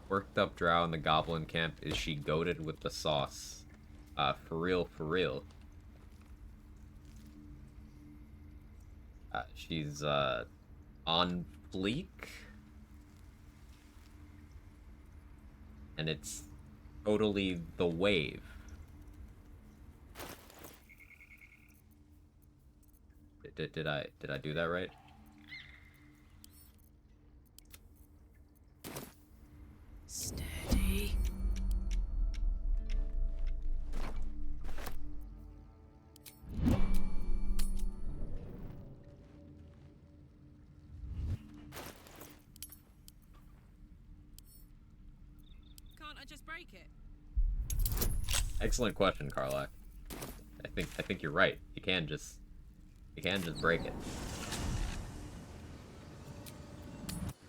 Worked up drow in the goblin camp. Is she goated with the sauce? For real, for real. She's, on fleek. And it's totally the wave. Did I do that right? Steady. Can't I just break it? Excellent question, Karlak. I think you're right. You can just break it.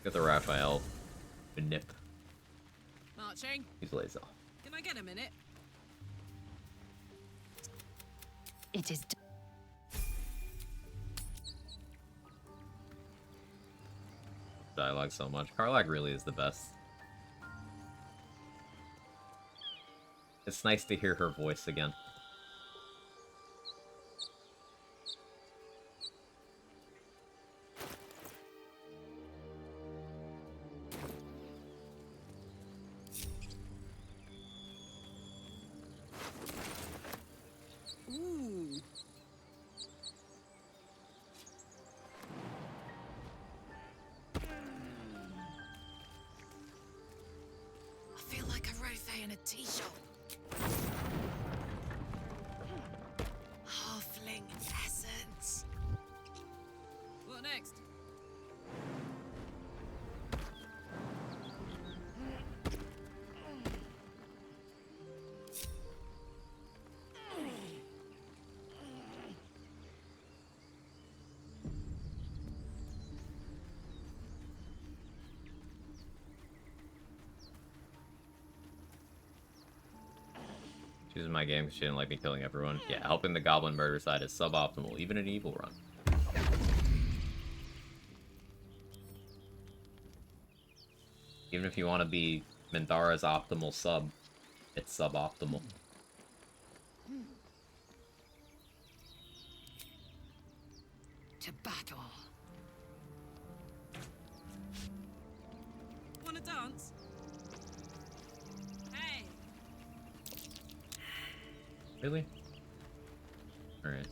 Get the Raphael. Nip. Marching. He's lazy. Can I get a minute? It is. Dialogue so much. Karlak really is the best. It's nice to hear her voice again. Ooh. I feel like a rothe in a tea shop. Halfling essence. What next? Choosing my game because she didn't like me killing everyone. Yeah, helping the goblin murder side is suboptimal, even in evil run. Even if you want to be Minthara's optimal sub, it's suboptimal. To battle. Wanna dance? Hey. Really? Alright.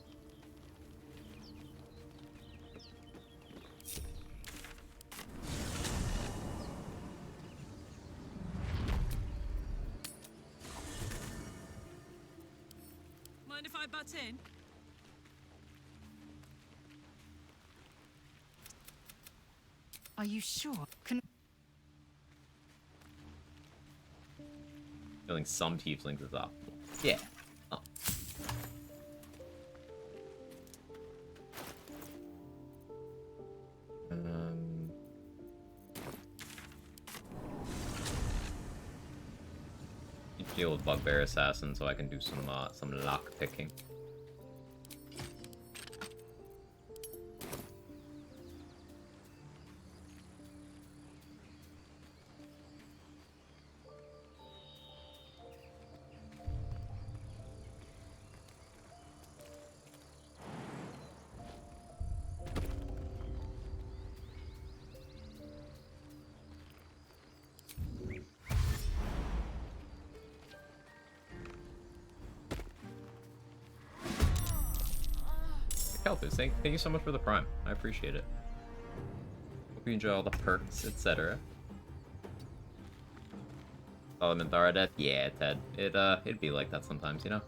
Mind if I butt in? Are you sure? Can Killing some tieflings is optimal. Yeah. Oh. Deal with Bugbear Assassin so I can do some lock picking. Kelthus, thank you so much for the Prime. I appreciate it. Hope you enjoy all the perks, etc. Solomon Thara death? Yeah, Ted. It'd be like that sometimes, you know?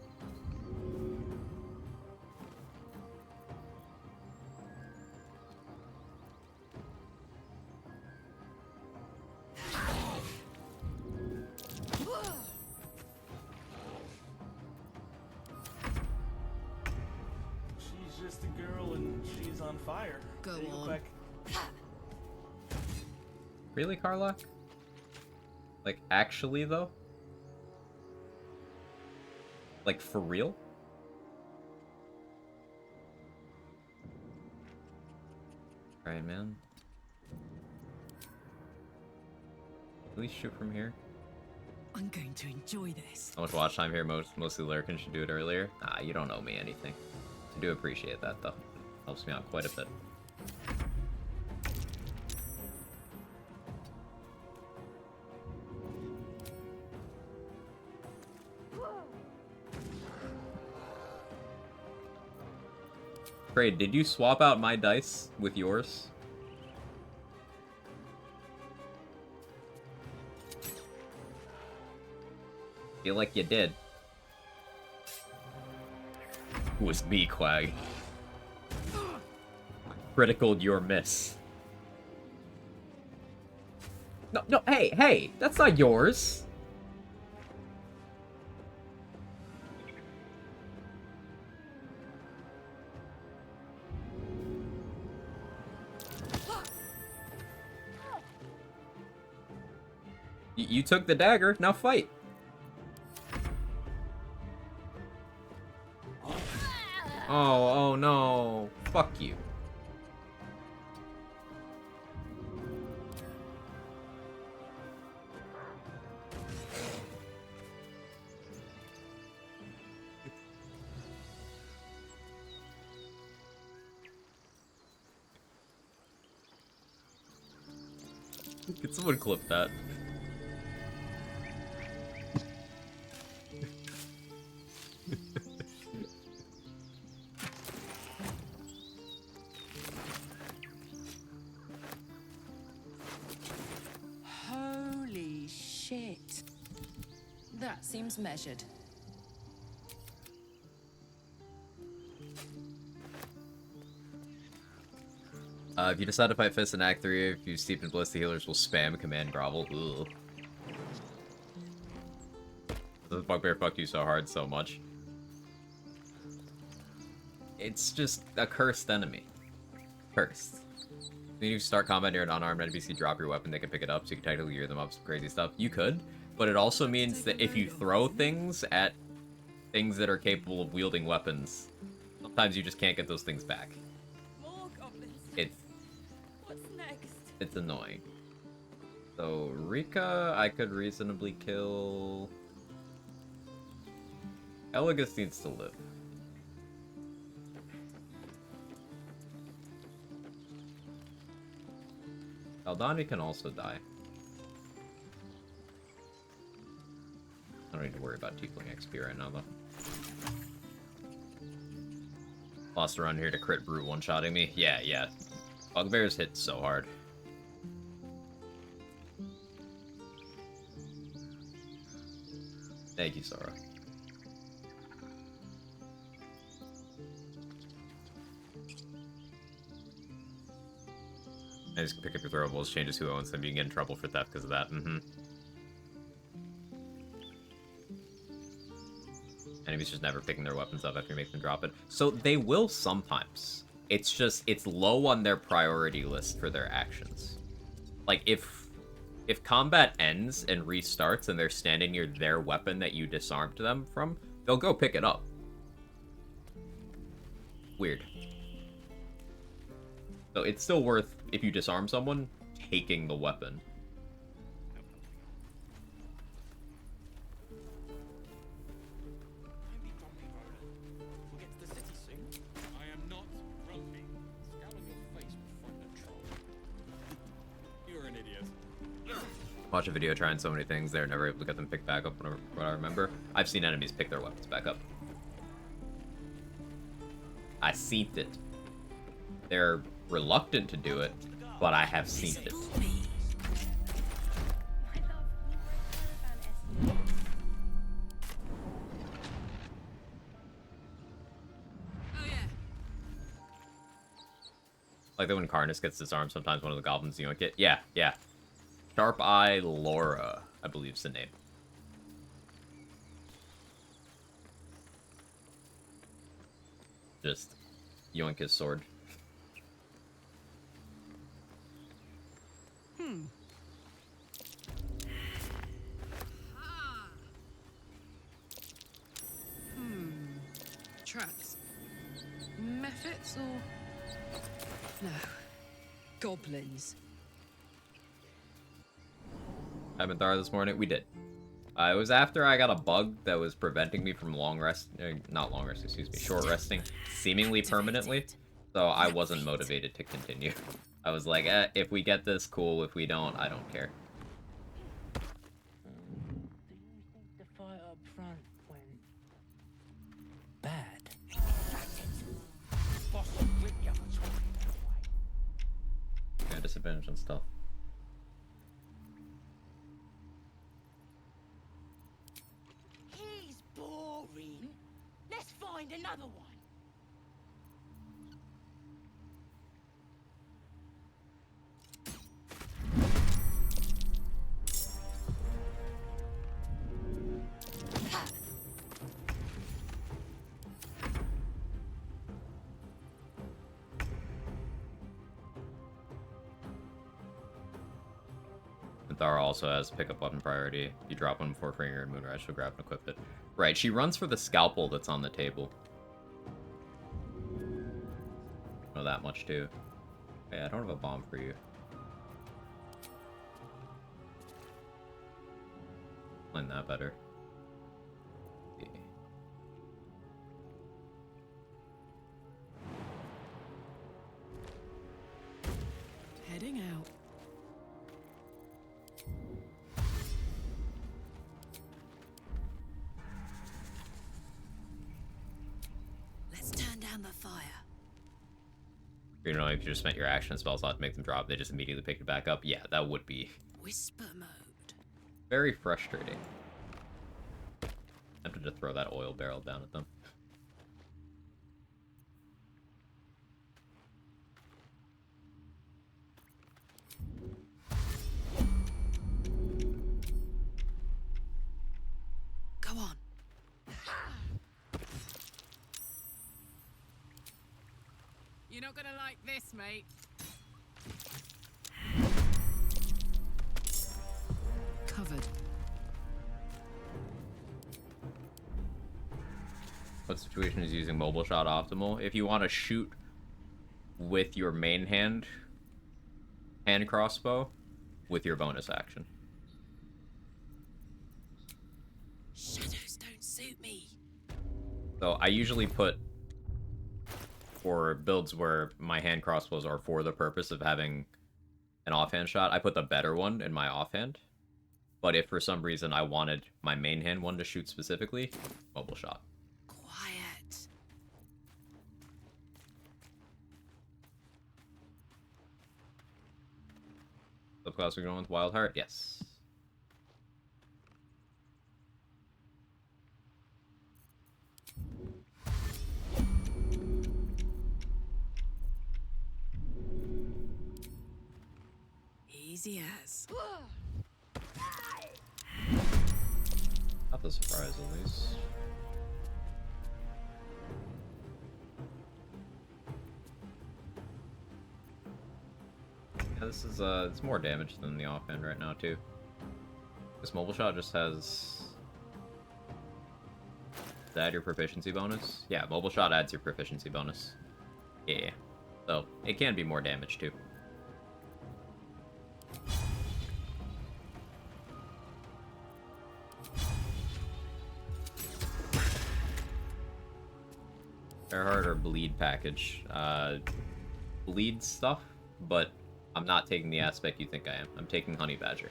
She's just a girl and she's on fire. Go Real on. quick. Really, Carlock? Like, actually, though? Like, for real? Alright, man. At least shoot from here. I'm going to enjoy this. How much watch time here? Mostly Lurkin should do it earlier. Nah, you don't owe me anything. I do appreciate that, though. Helps me out quite a bit. Trade, did you swap out my dice with yours? Feel like you did. It was me, Quag. Criticaled your miss. No, hey, that's not yours. You took the dagger, now fight. Oh no. Fuck you. Could someone clip that? Holy shit. That seems measured. If you decide to fight Fist in Act 3, if you steep in Bliss, the healers will spam Command Grovel. Ugh. The Bugbear fucked you so hard so much. It's just a cursed enemy. Cursed. When you start combat near an unarmed NPC, drop your weapon, they can pick it up, so you can technically gear them up, some crazy stuff. You could, but it also means that if you throw things at things that are capable of wielding weapons, sometimes you just can't get those things back. More goblins. What's next? It's annoying. So, Rika, I could reasonably kill... Elegus needs to live. Aldani can also die. I don't need to worry about Tiefling XP right now, though. Lost a run here to crit brute one-shotting me. Yeah. Bugbears hit so hard. Thank you, Sora. I just pick up your throwables, changes who owns them. You can get in trouble for theft because of that. Enemies just never picking their weapons up after you make them drop it. So they will sometimes. It's just, it's low on their priority list for their actions. Like, if combat ends and restarts and they're standing near their weapon that you disarmed them from, they'll go pick it up. Weird. So it's still worth, if you disarm someone, taking the weapon. We'll get to the city soon. I am not grumpy. Scowl on your face will find a troll. You're an idiot. Watch a video trying so many things, they're never able to get them picked back up, what I remember. I've seen enemies pick their weapons back up. I seen it. They're reluctant to do it, but I have seen it. Like that when Karnas gets disarmed, sometimes one of the goblins yoink it. Yeah, yeah. Sharp Eye Laura, I believe is the name. Just yoink his sword. Traps. Mephits or... No. Goblins. I've been this morning. We did. It was after I got a bug that was preventing me from not long rest, excuse me, short resting, seemingly permanently. So I wasn't motivated to continue. I was like, if we get this, cool. If we don't, I don't care. The fight up front went bad. Yeah, disadvantage and stuff. He's boring. Let's find another one. Thara also has pickup weapon priority. You drop one before freeing her and Moonrise, she'll grab and equip it. Right, she runs for the scalpel that's on the table. Know that much too. Hey, I don't have a bomb for you. Explain that better. Yeah. Heading out. Let's turn down the fire. You know, if you just spent your action spells not to make them drop, they just immediately pick it back up. Yeah, that would be Whisper mode. very frustrating. Tempted to throw that oil barrel down at them. Go on. You're not gonna like this, mate. Covered. What situation is using mobile shot optimal? If you want to shoot with your main hand crossbow with your bonus action. Shadows don't suit me. So I usually put, for builds where my hand crossbows are for the purpose of having an offhand shot, I put the better one in my offhand. But if for some reason I wanted my main hand one to shoot specifically, mobile shot. Quiet. Subclass we're going with Wild Heart? Yes. Easy as. Not the surprise, at least. Yeah, this is, it's more damage than the offhand right now, too. This mobile shot just has... Does that add your proficiency bonus? Yeah, mobile shot adds your proficiency bonus. Yeah. So, it can be more damage, too. Fairheart or bleed package? Bleed stuff, but I'm not taking the aspect you think I am. I'm taking Honey Badger.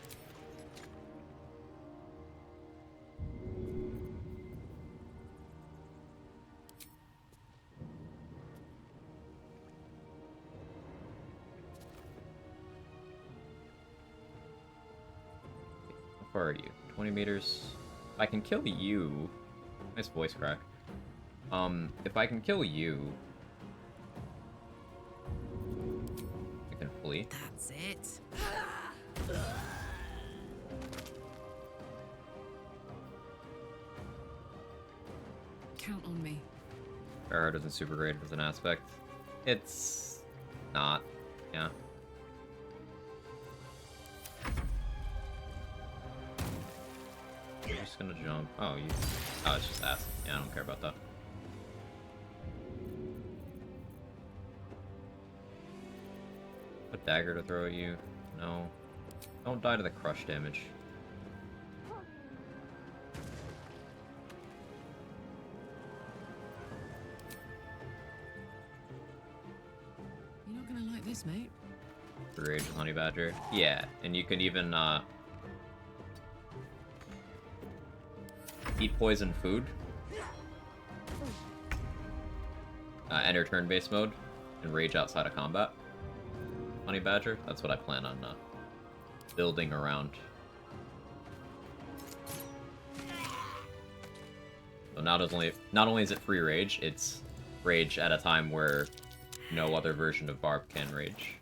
far are you? 20 meters. If I can kill you... Nice voice crack. If I can kill you... I can flee. That's it. Count on me. Fairheart isn't super great as an aspect. It's... not. Yeah. I'm just gonna jump. Oh, you... Oh, it's just acid. Yeah, I don't care about that. A dagger to throw at you? No. Don't die to the crush damage. You're not gonna like this, mate. Rage with Honey Badger. Yeah, and you can even eat poison food. Enter turn-based mode and rage outside of combat. Honey Badger. That's what I plan on building around. So not only is it free rage, it's rage at a time where no other version of Barb can rage.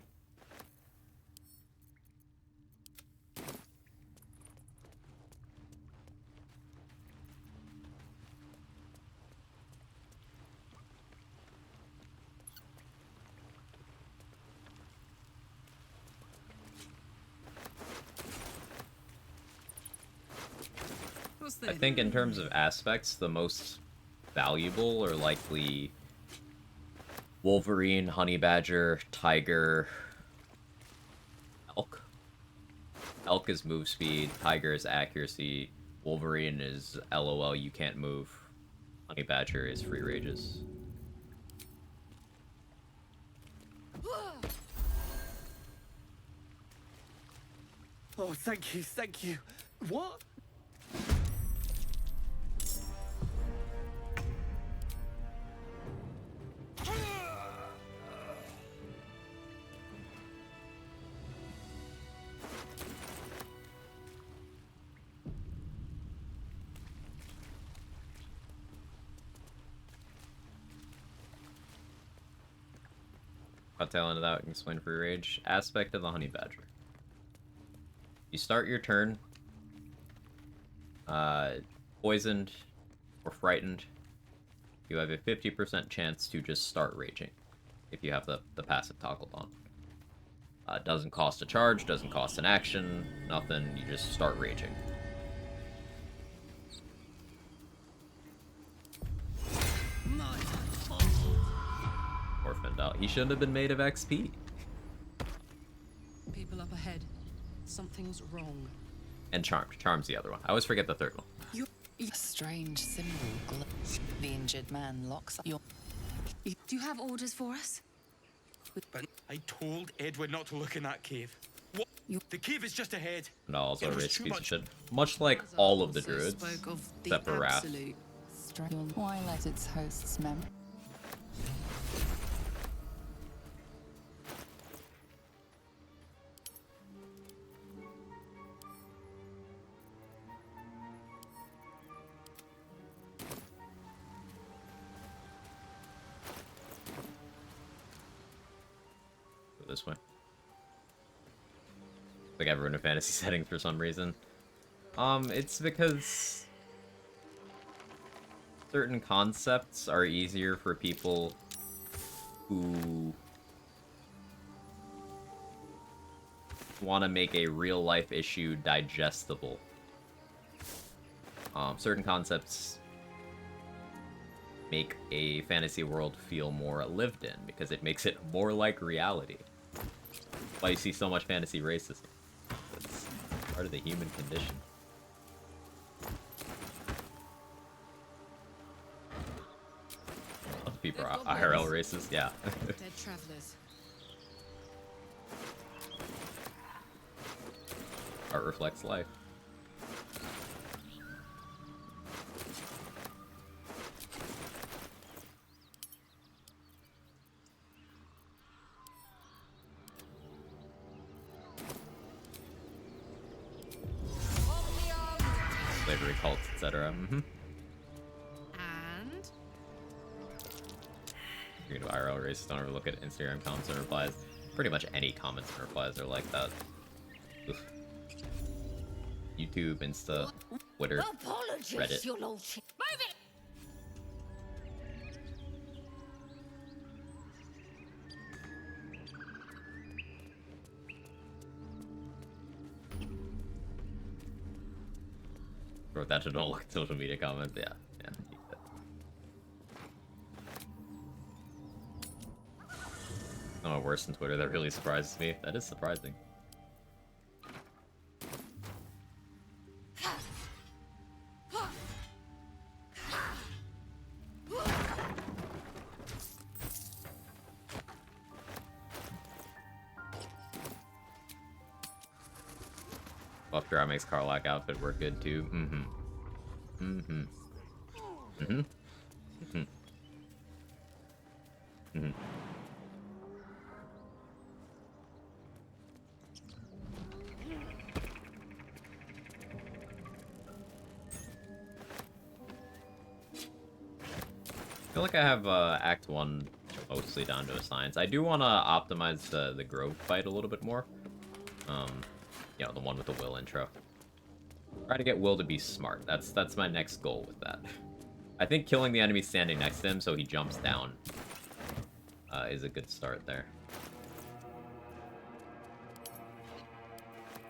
I think in terms of aspects, the most valuable are likely Wolverine, Honey Badger, Tiger, Elk. Elk is move speed, Tiger is accuracy, Wolverine is LOL, you can't move, Honey Badger is free rages. Oh, thank you, thank you. What? I'll tail into that and explain free rage. Aspect of the Honey Badger. You start your turn poisoned or frightened. You have a 50% chance to just start raging if you have the passive toggled on. Doesn't cost a charge, doesn't cost an action, nothing, you just start raging. Orphaned out. He shouldn't have been made of XP. People up ahead. Something's wrong. And Charmed. Charm's the other one. I always forget the third one. A strange symbol. The injured man locks up your... Do you have orders for us? But I told Edward not to look in that cave. What? The cave is just ahead. And also a It was rich too piece of much. shit. Much like all of the Also druids, spoke of the except for Wrath. absolute. Why let its host's mem... Go this way. Like everyone in fantasy settings for some reason. It's because certain concepts are easier for people who want to make a real life issue digestible. Certain concepts make a fantasy world feel more lived in because it makes it more like reality. That's why you see so much fantasy racism. It's part of the human condition. Other people are IRL racist, yeah. Dead travelers. Art reflects life. slavery cults, etc. And You're into IRL races, don't ever look at Instagram comments and replies. Pretty much any comments and replies are like that. Oof. YouTube, Insta, Twitter, Reddit. Your lordship. Move it! Wrote that to don't look at social media comments. Yeah, yeah. Oh, worse than Twitter. That really surprises me. That is surprising. Buff Dry makes Karlak outfit work good too. Mm-hmm. Mm-hmm. Mm-hmm. Mm-hmm. Mm-hmm. I feel like I have Act 1 mostly down to a science. I do want to optimize the Grove fight a little bit more. You know, the one with the Will intro. Try to get Will to be smart. That's my next goal with that. I think killing the enemy standing next to him so he jumps down is a good start there.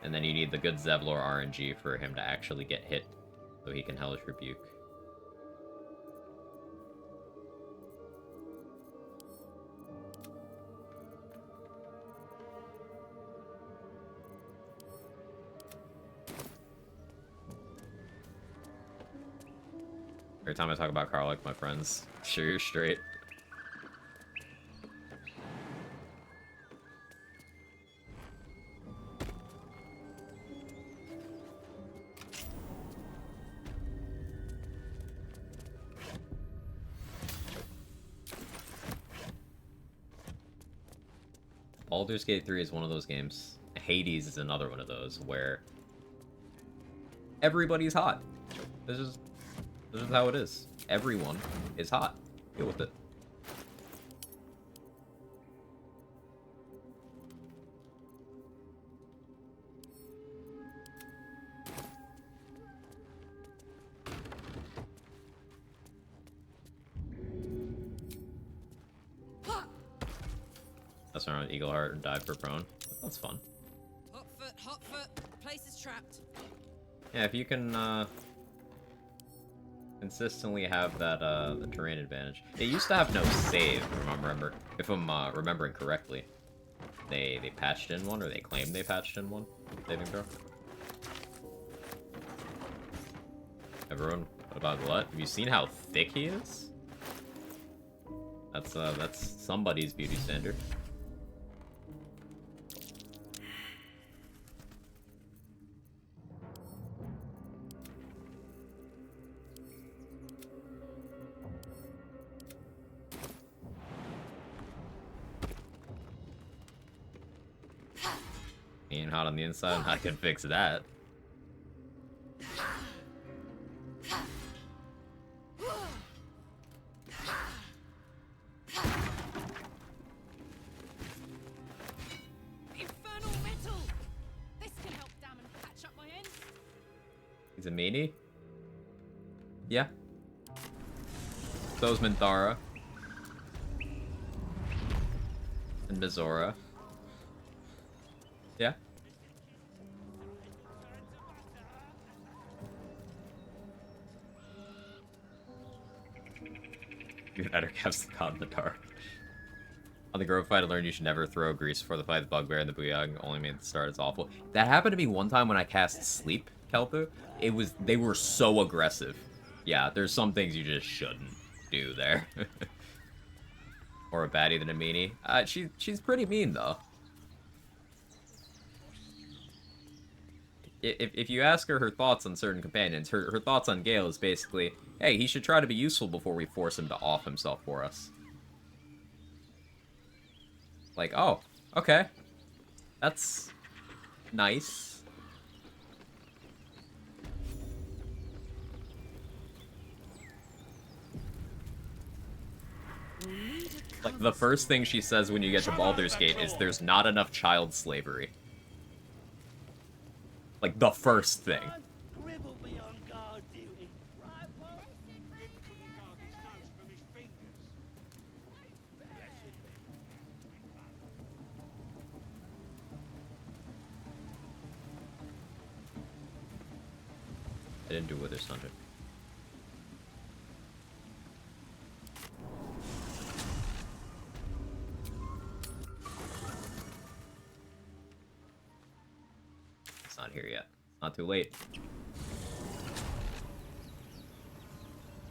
And then you need the good Zevlor RNG for him to actually get hit so he can Hellish Rebuke. Every time I talk about Karlak, my friends, sure you're straight. Baldur's Gate 3 is one of those games. Hades is another one of those where everybody's hot. This is how it is. Everyone is hot. Deal with it. That's around Eagle Heart and dive for prone. That's fun. Hot foot. Place is trapped. Yeah, if you can consistently have that the terrain advantage. It used to have no save, if I'm remembering correctly. They patched in one, or they claimed they patched in one saving throw. Everyone, what about Glut? Have you seen how thick he is? That's somebody's beauty standard. Being hot on the inside, I can fix that. Infernal metal! This can help damn and patch up my ends. He's a meanie? Yeah. So's Minthara. And Mizora. Yeah. You better cast the God in the dark. On the Grove fight, I learned you should never throw grease before the fight. The Bugbear and the Booyah only made the start. It's awful. That happened to me one time when I cast Sleep, Kelpu. They were so aggressive. Yeah, there's some things you just shouldn't do there. Or a baddie than a meanie. She's pretty mean, though. If you ask her thoughts on certain companions, her thoughts on Gale is basically, hey, he should try to be useful before we force him to off himself for us. Like, oh, okay. That's nice. Like, the first thing she says when you get to Baldur's Gate is there's not enough child slavery. Like, the first thing. I didn't do Wither's Thunder. It's not here yet. It's not too late.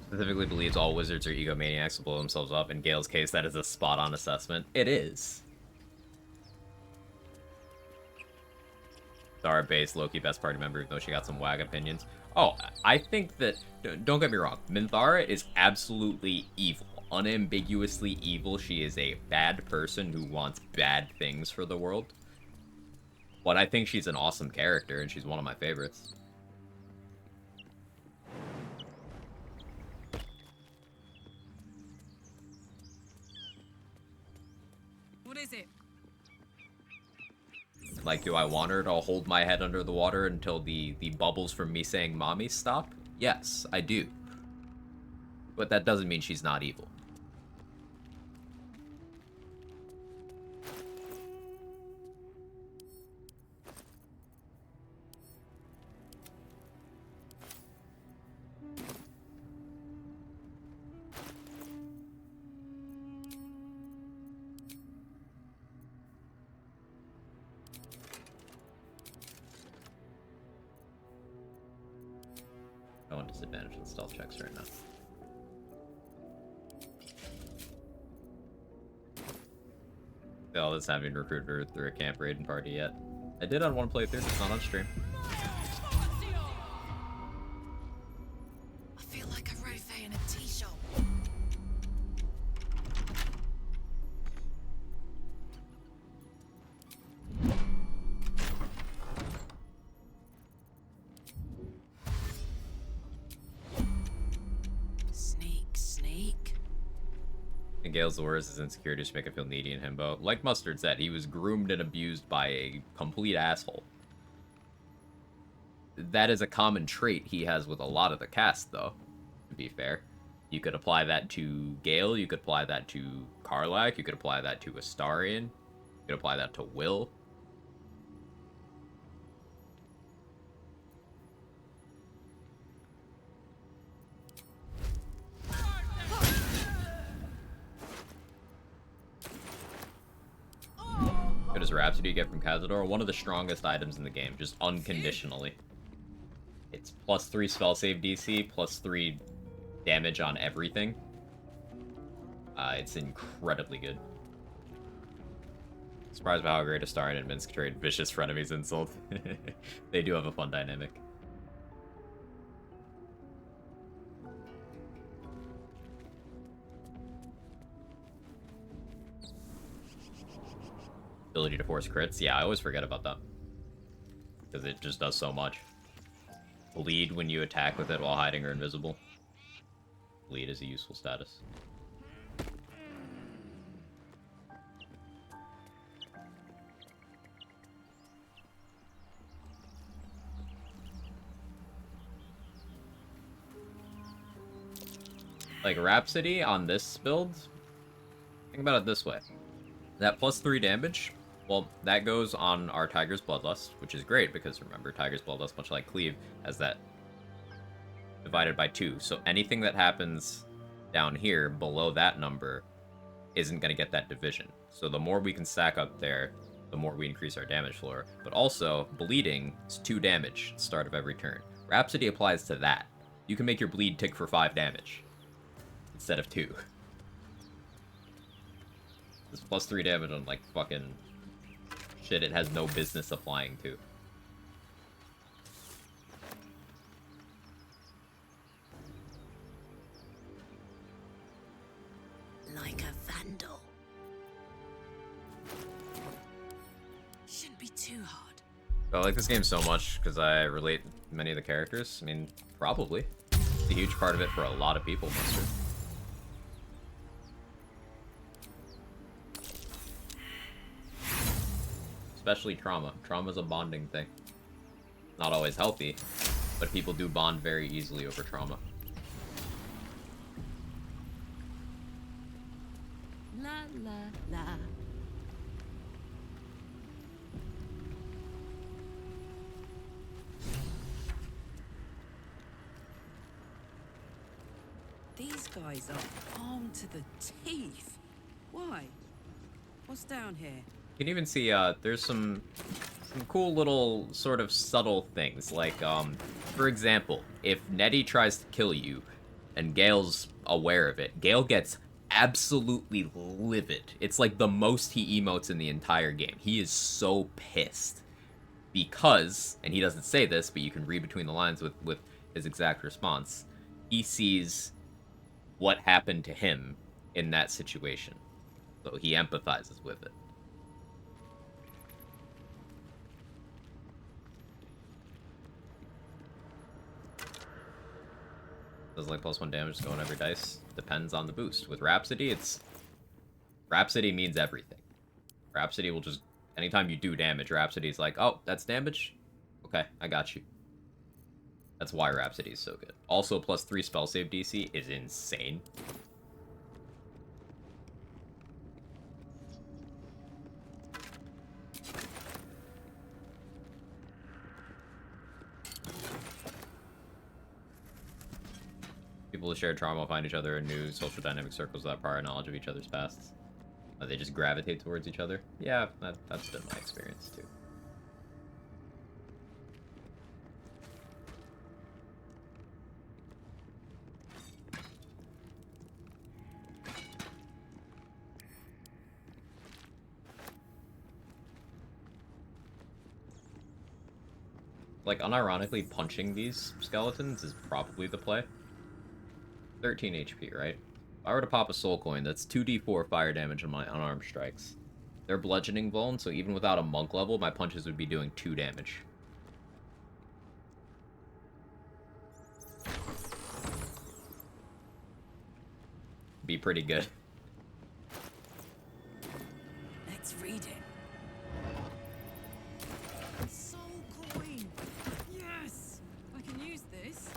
Specifically believes all wizards are egomaniacs to blow themselves up. In Gale's case, that is a spot-on assessment. It is. Star-based Loki best party member, even though she got some wag opinions. Oh, I think that, don't get me wrong, Minthara is absolutely evil. Unambiguously evil. She is a bad person who wants bad things for the world. But I think she's an awesome character, and she's one of my favorites. What is it? Like, do I want her to hold my head under the water until the bubbles from me saying mommy stop? Yes, I do. But that doesn't mean she's not evil. I want disadvantage on stealth checks right now. All this having recruited her through a camp raid party yet. I did on one playthrough, it's not on stream. I feel like a rose in a tea shop. Sneak. And Gale's worst is insecurities to make him feel needy and himbo. Like Mustard said, he was groomed and abused by a complete asshole. That is a common trait he has with a lot of the cast, though, to be fair. You could apply that to Gale, you could apply that to Karlach, you could apply that to Astarion, you could apply that to Will. What does Rhapsody get from Cazador? One of the strongest items in the game, just unconditionally. It's plus 3 spell save DC, plus 3 damage on everything. It's incredibly good. Surprised by how great Astarion and Minsk trade vicious frenemies insult. They do have a fun dynamic. Ability to force crits. Yeah, I always forget about that. Because it just does so much. Bleed when you attack with it while hiding or invisible. Bleed is a useful status. Like, Rhapsody on this build, think about it this way. That plus 3 damage, well, that goes on our Tiger's Bloodlust, which is great, because remember, Tiger's Bloodlust, much like Cleave, has that divided by 2. So anything that happens down here, below that number, isn't going to get that division. So the more we can stack up there, the more we increase our damage floor. But also, bleeding is 2 damage at the start of every turn. Rhapsody applies to that. You can make your bleed tick for 5 damage instead of 2. It's plus 3 damage on, like, fucking shit it has no business applying to. Like a vandal. Shouldn't be too hard. I like this game so much because I relate to many of the characters. I mean, probably. It's a huge part of it for a lot of people, Mustard. especially trauma. Trauma's a bonding thing. Not always healthy, but people do bond very easily over trauma. La la la. These guys are armed to the teeth. Why? What's down here? You can even see there's some cool little sort of subtle things. Like, for example, if Nettie tries to kill you and Gale's aware of it, Gale gets absolutely livid. It's like the most he emotes in the entire game. He is so pissed. Because, and he doesn't say this, but you can read between the lines with his exact response, he sees what happened to him in that situation. So he empathizes with it. Does like +1 damage to go on every dice? Depends on the boost. With Rhapsody, it's... Rhapsody means everything. Rhapsody will just... Anytime you do damage, Rhapsody's like, oh, that's damage? Okay, I got you. That's why Rhapsody is so good. Also, +3 spell save DC is insane. People who share trauma find each other in new social dynamic circles without prior knowledge of each other's pasts. They just gravitate towards each other. Yeah, that's been my experience too. Like, unironically, punching these skeletons is probably the play. 13 HP, right? If I were to pop a soul coin, that's 2d4 fire damage on my unarmed strikes. They're bludgeoning vuln, so even without a monk level, my punches would be doing 2 damage. Be pretty good. Let's read it. Soul coin. Yes, I can use this.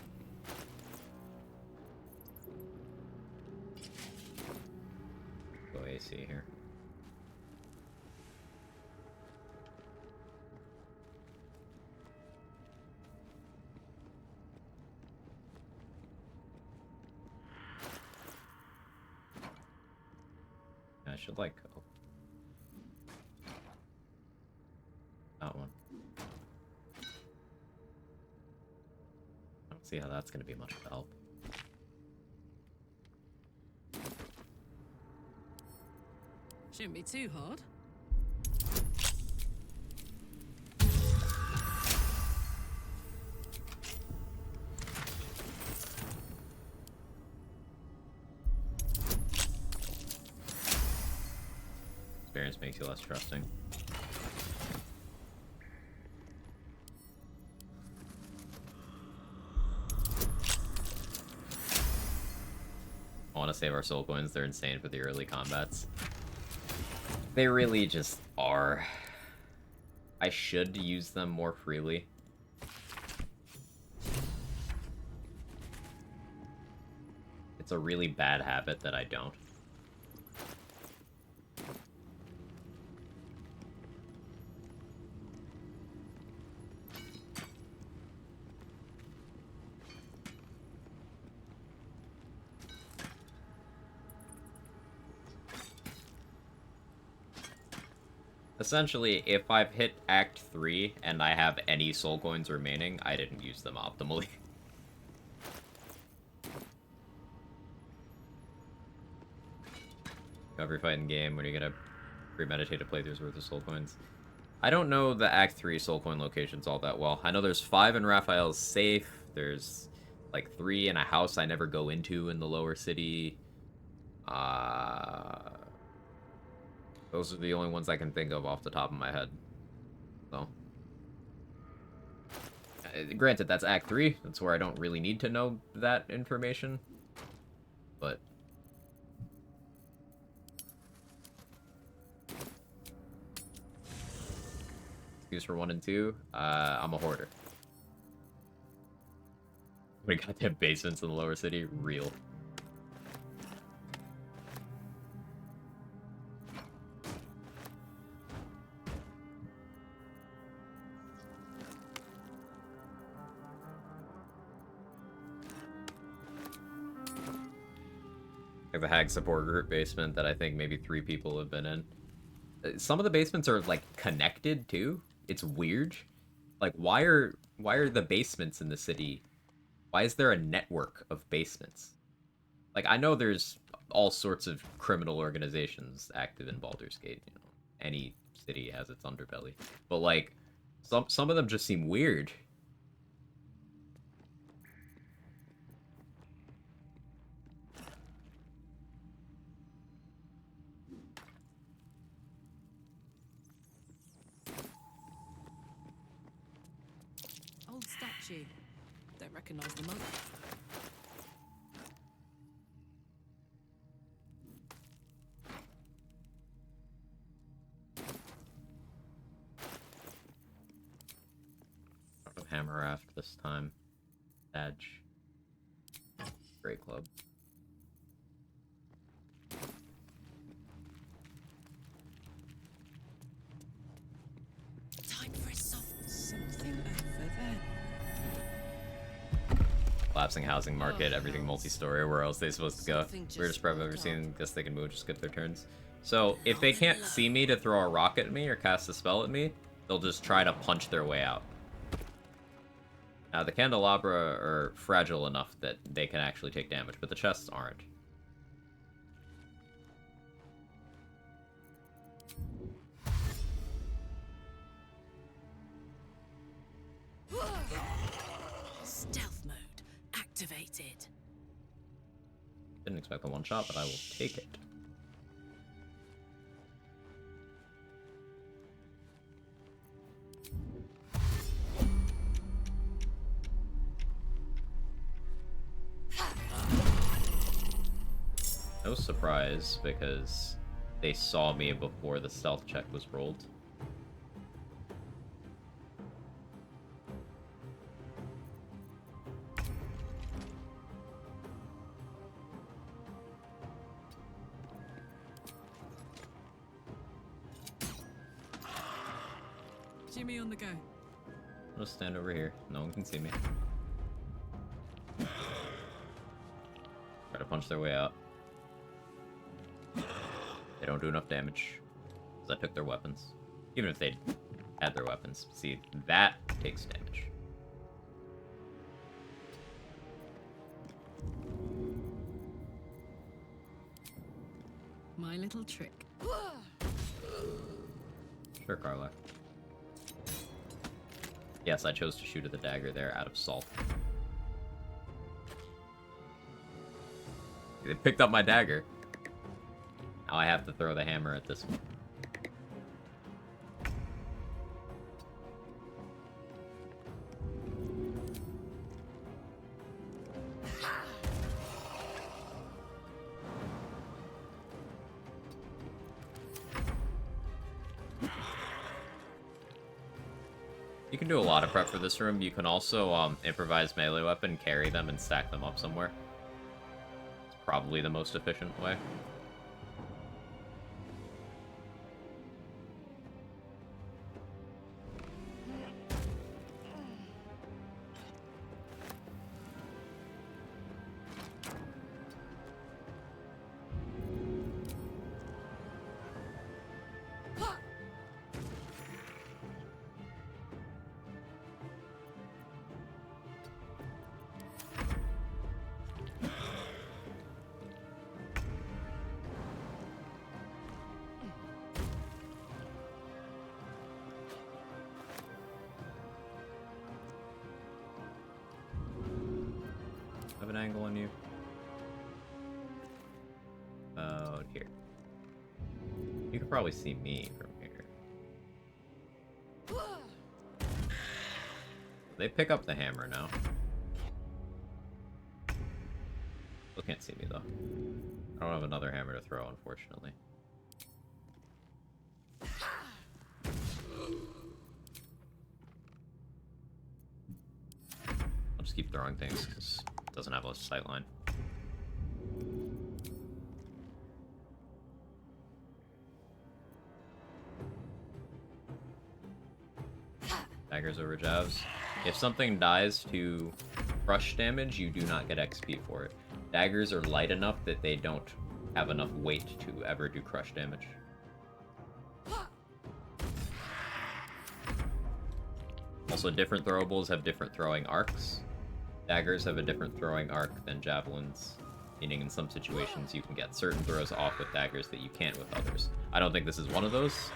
Go AC here. I should like oh. That one. I don't see how that's going to be much of help. Shouldn't be too hard. Experience makes you less trusting. I want to save our soul coins. They're insane for the early combats. They really just are. I should use them more freely. It's a really bad habit that I don't. Essentially, if I've hit Act 3 and I have any soul coins remaining, I didn't use them optimally. Every fighting game, when you get a premeditated playthrough's worth of soul coins. I don't know the Act 3 soul coin locations all that well. I know there's 5 in Raphael's safe. There's like 3 in a house I never go into in the lower city. Those are the only ones I can think of off the top of my head. So, granted, that's Act 3. That's where I don't really need to know that information. But copies for 1 and 2. I'm a hoarder. We got them basements in the lower city, real. Like the Hag support group basement that I think maybe 3 people have been in. Some of the basements are like connected too. It's weird. Like why are the basements in the city? Why is there a network of basements? Like I know there's all sorts of criminal organizations active in Baldur's Gate, you know. Any city has its underbelly. But like some of them just seem weird. Old statue. Don't recognize the mother. Hammer Raft this time. Edge. Great club. Time for a soft something over there. Collapsing housing market, everything multi-story. Where else are they supposed to go? Weirdest prep I've ever seen. Guess they can move, just skip their turns. So if they can't see me to throw a rocket at me or cast a spell at me, they'll just try to punch their way out. Now the candelabra are fragile enough that they can actually take damage, but the chests aren't. Stealth mode activated. Didn't expect the one shot, but I will take it. No surprise, because they saw me before the stealth check was rolled. Jimmy on the go. I'll just stand over here. No one can see me. Try to punch their way out. They don't do enough damage. Because I took their weapons. Even if they had their weapons. See, that takes damage. My little trick. Sure, Carla. Yes, I chose to shoot at the dagger there out of salt. They picked up my dagger. Now I have to throw the hammer at this one. You can do a lot of prep for this room. You can also improvise melee weapon, carry them, and stack them up somewhere. It's probably the most efficient way. Have an angle on you. About here. You can probably see me from here. They pick up the hammer now. Still can't see me though. I don't have another hammer to throw, unfortunately. just keep throwing things because it doesn't have a sight line. Daggers over jabs. If something dies to crush damage, you do not get XP for it. Daggers are light enough that they don't have enough weight to ever do crush damage. Also, different throwables have different throwing arcs. Daggers have a different throwing arc than javelins, meaning in some situations you can get certain throws off with daggers that you can't with others. I don't think this is one of those.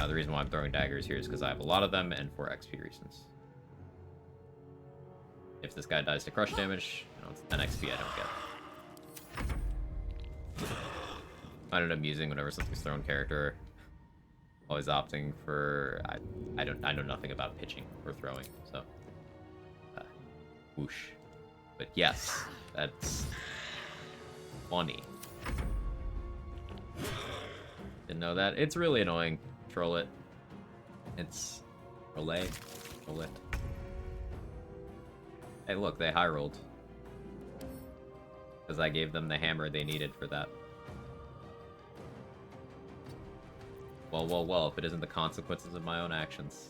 The reason why I'm throwing daggers here is because I have a lot of them and for XP reasons. If this guy dies to crush damage, you know, it's 10 XP I don't get. I find it amusing whenever something's thrown character. Always opting for I know nothing about pitching or throwing, so whoosh. But yes, that's funny. Didn't know that. It's really annoying. Troll it. It's relay. Troll it. Hey, look, they high rolled because I gave them the hammer they needed for that. Well, well, well, if it isn't the consequences of my own actions.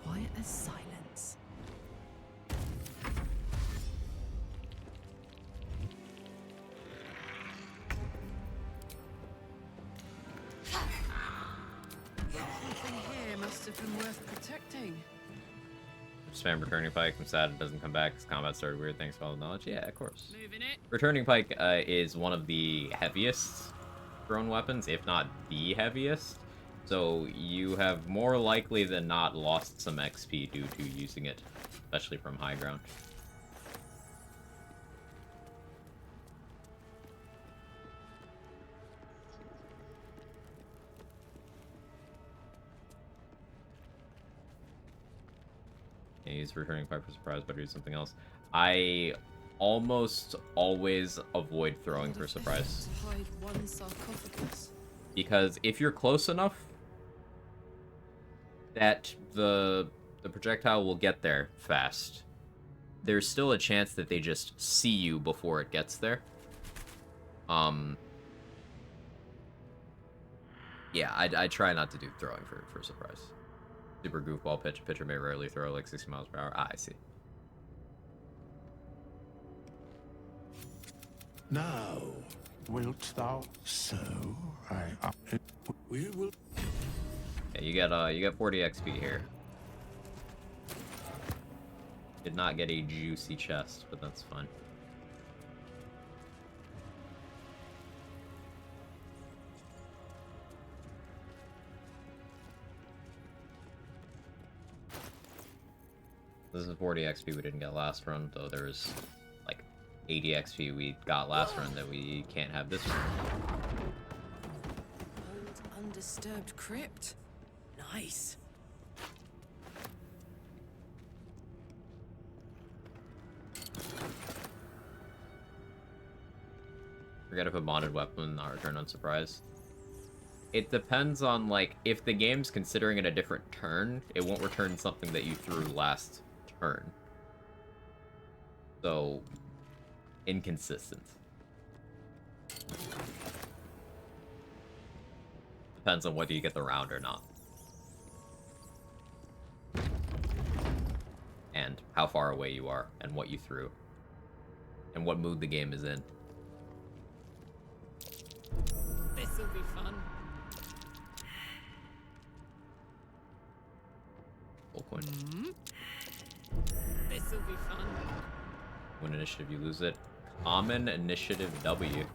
Quiet as silence. Something here must have been worth protecting. Spam returning pike. I'm sad it doesn't come back because combat started weird. Thanks for all the knowledge. Yeah, of course. Moving it. Returning pike is one of the heaviest thrown weapons, if not the heaviest. So you have more likely than not lost some XP due to using it, especially from high ground. He's returning pike for surprise, but do something else. I almost always avoid throwing for surprise. Hide one sarcophagus. Because if you're close enough that the projectile will get there fast, there's still a chance that they just see you before it gets there. Yeah, I try not to do throwing for surprise. Super goofball pitch. A pitcher may rarely throw like 60 miles per hour. Ah, I see. Now, wilt thou so? We will. Yeah, you get 40 XP here. Did not get a juicy chest, but that's fine. This is 40 XP we didn't get last run, though there was like 80 XP we got last run that we can't have this run. Old undisturbed crypt. Nice. Forget if a modded weapon not return unsurprised. It depends on, like, if the game's considering it a different turn, it won't return something that you threw last turn. So, inconsistent. Depends on whether you get the round or not. And how far away you are, and what you threw. And what mood the game is in. This'll be fun. Full coin. This'll be fun. Win initiative, you lose it. Common initiative W.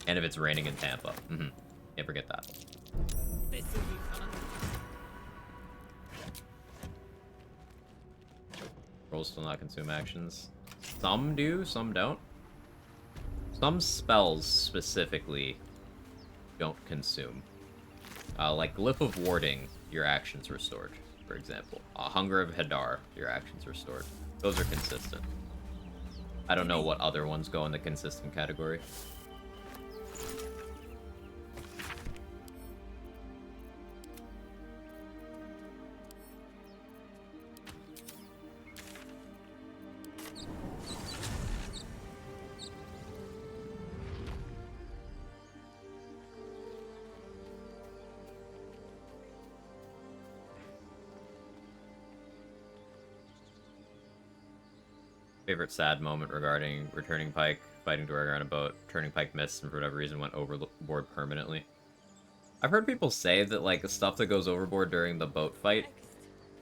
And if it's raining in Tampa. Can't forget that. This'll be fun. Rolls still not consume actions. Some do, some don't. Some spells specifically don't consume. Like Glyph of Warding, your actions restored, for example. Hunger of Hadar, your actions restored. Those are consistent. I don't know what other ones go in the consistent category. Favorite sad moment regarding returning Pike, fighting Dwarga on a boat, turning Pike missed, and for whatever reason went overboard permanently. I've heard people say that, like, the stuff that goes overboard during the boat fight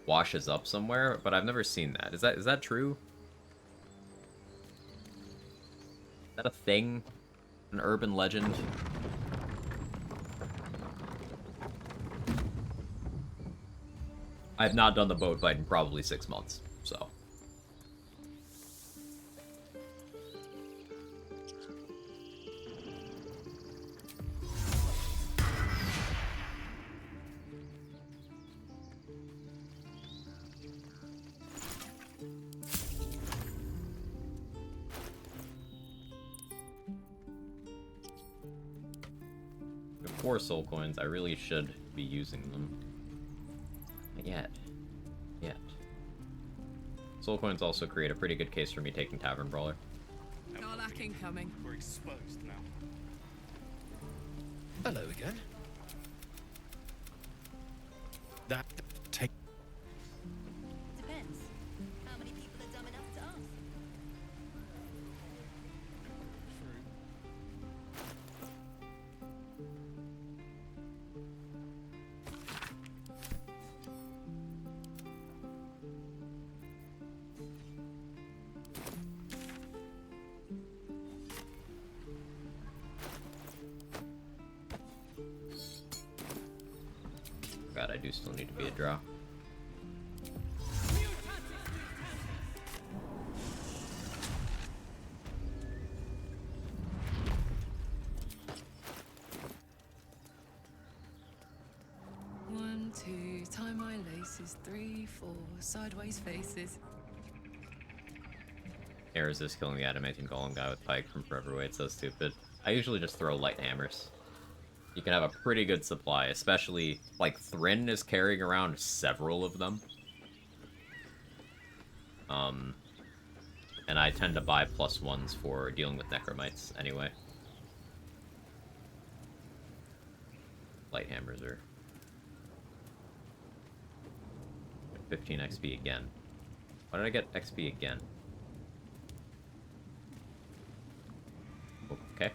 washes up somewhere, but I've never seen that. Is that true? Is that a thing? An urban legend? I have not done the boat fight in probably 6 months, so... Four soul coins, I really should be using them. Not yet. Soul coins also create a pretty good case for me taking Tavern Brawler. Garlack incoming. We're exposed now. Hello again. That take. Depends. How many people are dumb enough to ask? God, I do still need to be a draw. One, two, tie my laces. 3, 4, sideways faces. Can't resist killing the adamantine golem guy with Pike from Forever It's so stupid. I usually just throw light hammers. You can have a pretty good supply, especially, like, Thrin is carrying around several of them. And I tend to buy +1s for dealing with necromites anyway. Light hammers are 15 XP again. Why did I get XP again? Okay.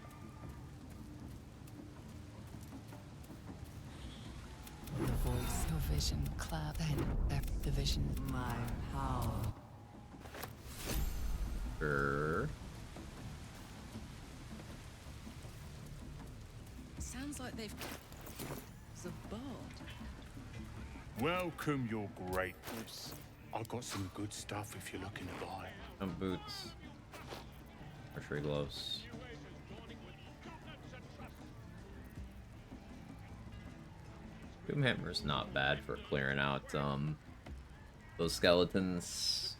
The voice, your vision, cloud, then the vision. My power. Sounds like they've... It's a bard. Welcome, your greatness. I've got some good stuff if you're looking to buy. Some boots. Archery gloves. Doomhammer's not bad for clearing out those skeletons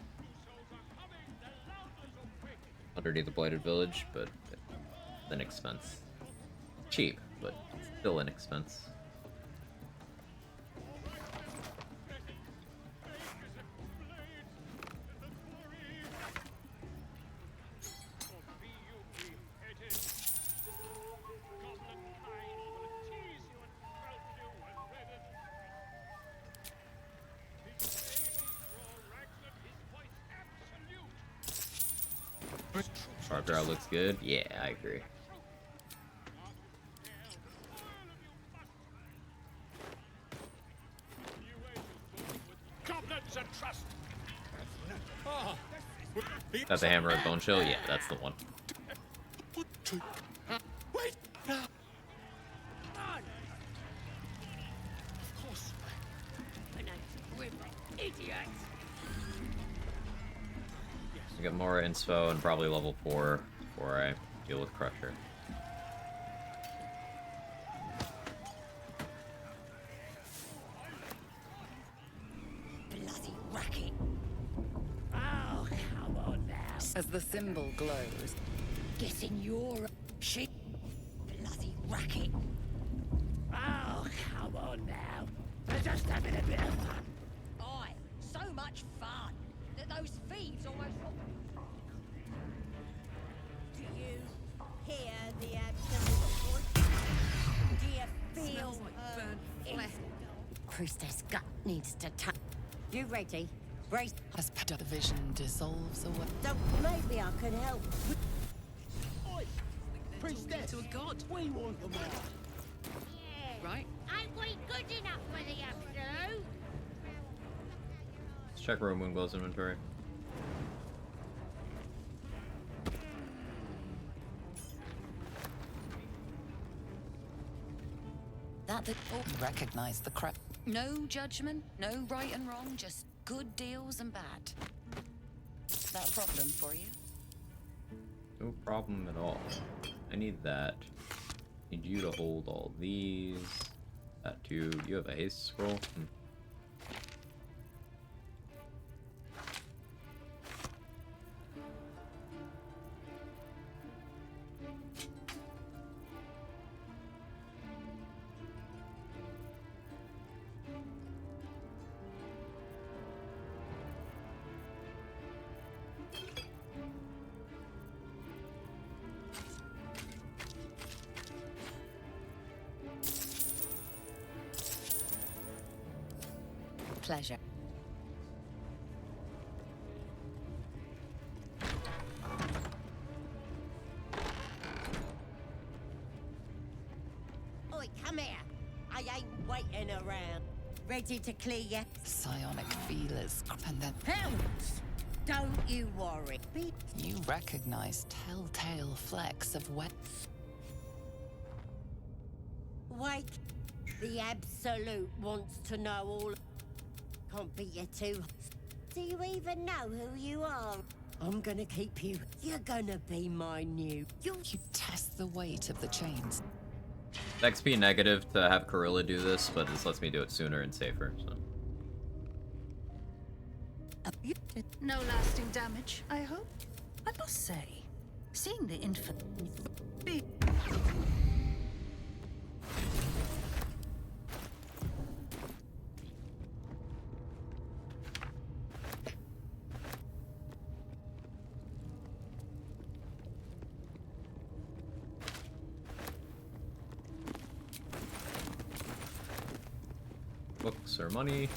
underneath the Blighted Village, but it's an expense. Cheap, but still an expense. Barbara looks good. Yeah, I agree. Got the hammer of bone chill? Yeah, that's the one. Wait! Of course. We're idiots. I get more inspo and probably level 4 before I deal with Crusher. Bloody racket. Oh, come on now. As the symbol glows, Getting your shit. Bloody racket. Oh, come on now. We're just having a bit of fun. Aye, so much fun that those thieves almost. Do you hear the absolute voice? Do you feel Smells like burnt flesh. Priestess gut needs to touch. You ready? Brace. as the vision dissolves away. Don't. Maybe I can help. Oi! Priestess! To a god, We want them all. right? Ain't we good enough for the absolute? Let's check Roman Glow's inventory. That the recognize the crap. No judgment, no right and wrong, just good deals and bad. Is that a problem for you? No problem at all. I need that. Need you to hold all these. That too. You have a haste scroll? Hmm. Pleasure. Oi, come here. I ain't waiting around. Ready to clear ya? Psionic feelers, and then Hounds! Don't you worry. you recognize telltale flecks of wet. Wait. The Absolute wants to know all. Can't be you two. Do you even know who you are? I'm gonna keep you. You're gonna be my new. You test the weight of the chains. XP negative to have Corilla do this, but this lets me do it sooner and safer, so. No lasting damage, I hope. I must say, seeing the infant. Books or money.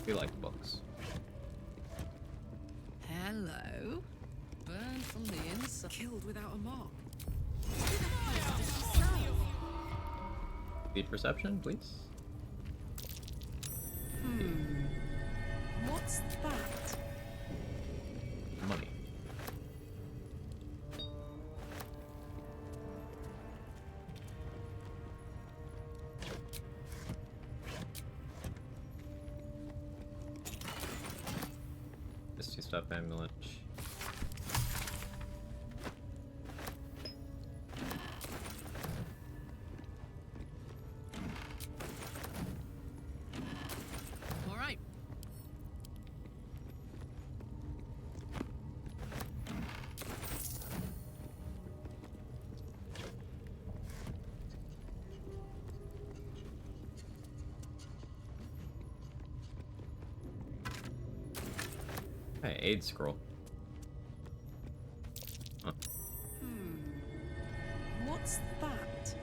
We like books. Hello. Burned from the inside. Killed without a mark. Speed perception, please. What's that? Money. Misty Step Amulet. All right. Hey, aid scroll. Huh. What's that?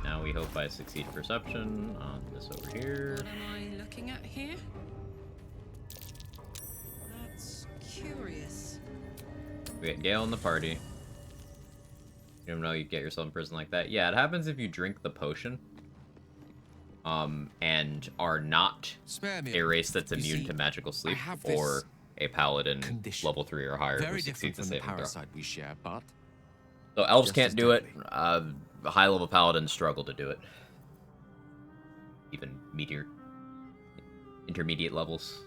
Now we hope I succeed perception on this over here. What am I looking at here? That's curious. We get Gale in the party. You don't know you get yourself in prison like that. Yeah, it happens if you drink the potion. and are not a race that's immune to magical sleep, or a paladin level 3 or higher who succeeds the saving throw. We share, but So elves just can't as do it. High level paladins struggle to do it. Even intermediate levels.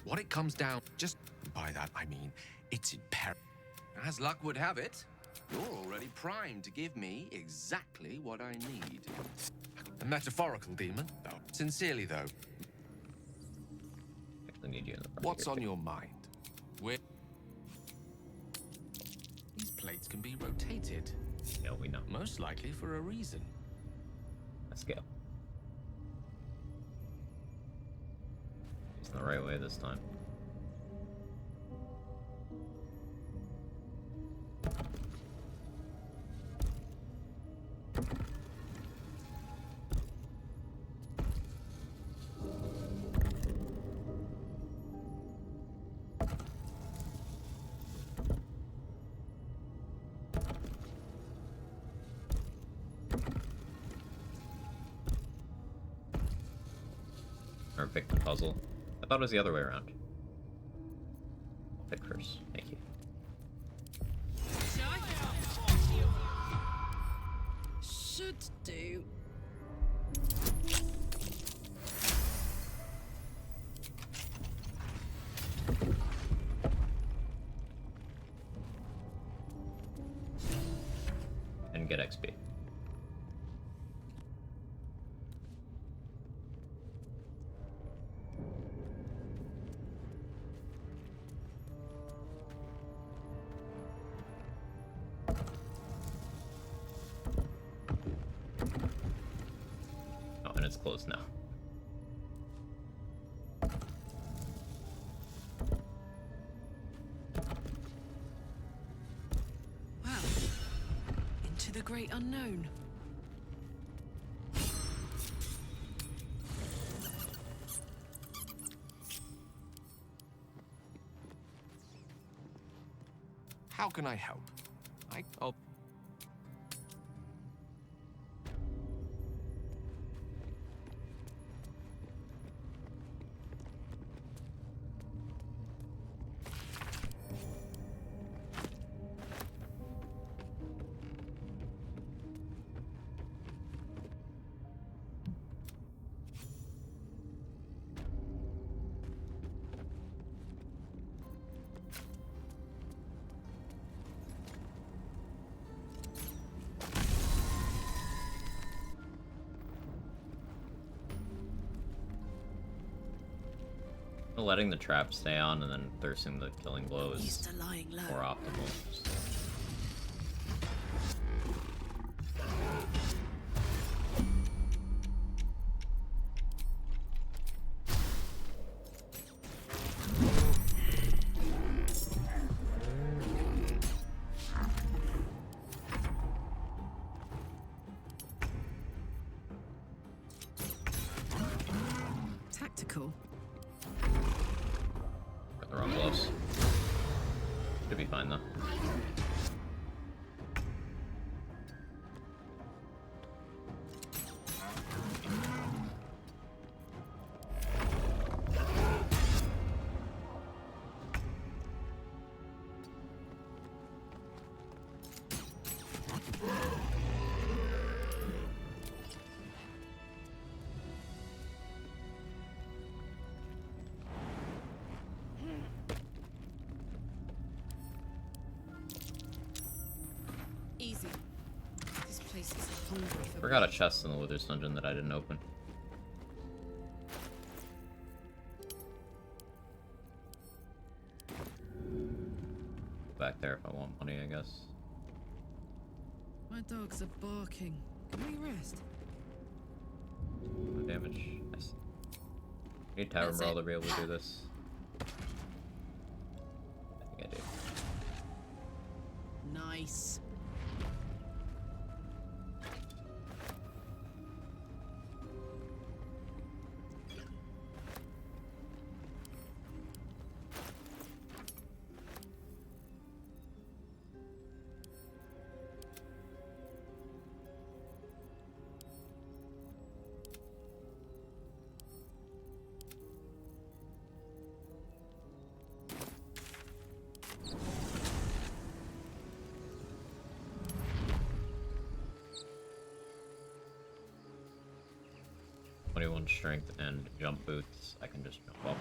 What it comes down, just by that I mean, it's imperative. As luck would have it, you're already primed to give me exactly what I need. A metaphorical demon, though. Sincerely, though. I need you in the front What's here, on too. your mind? These plates can be rotated. Yeah, we know. Most likely for a reason. Let's go. It's the right way this time. Or pick the puzzle. I thought it was the other way around. I'll pick first. Thank you. Should do. And get XP. Oh, and it's closed now. Wow. Into the great unknown. How can I help? Oh. Letting the trap stay on and then thirsting the killing blow is Used to lying low. more optimal. Tactical. Got the wrong gloves. Should be fine though. Easy. This place is hungry for Forgot a chest in the Withers dungeon that I didn't open. Back there if I want money, I guess. My dogs are barking. Can we rest? No damage. Nice. Need Tower Brawl to be able to do this. I think I do. Nice. 21 strength and jump boots, I can just jump up.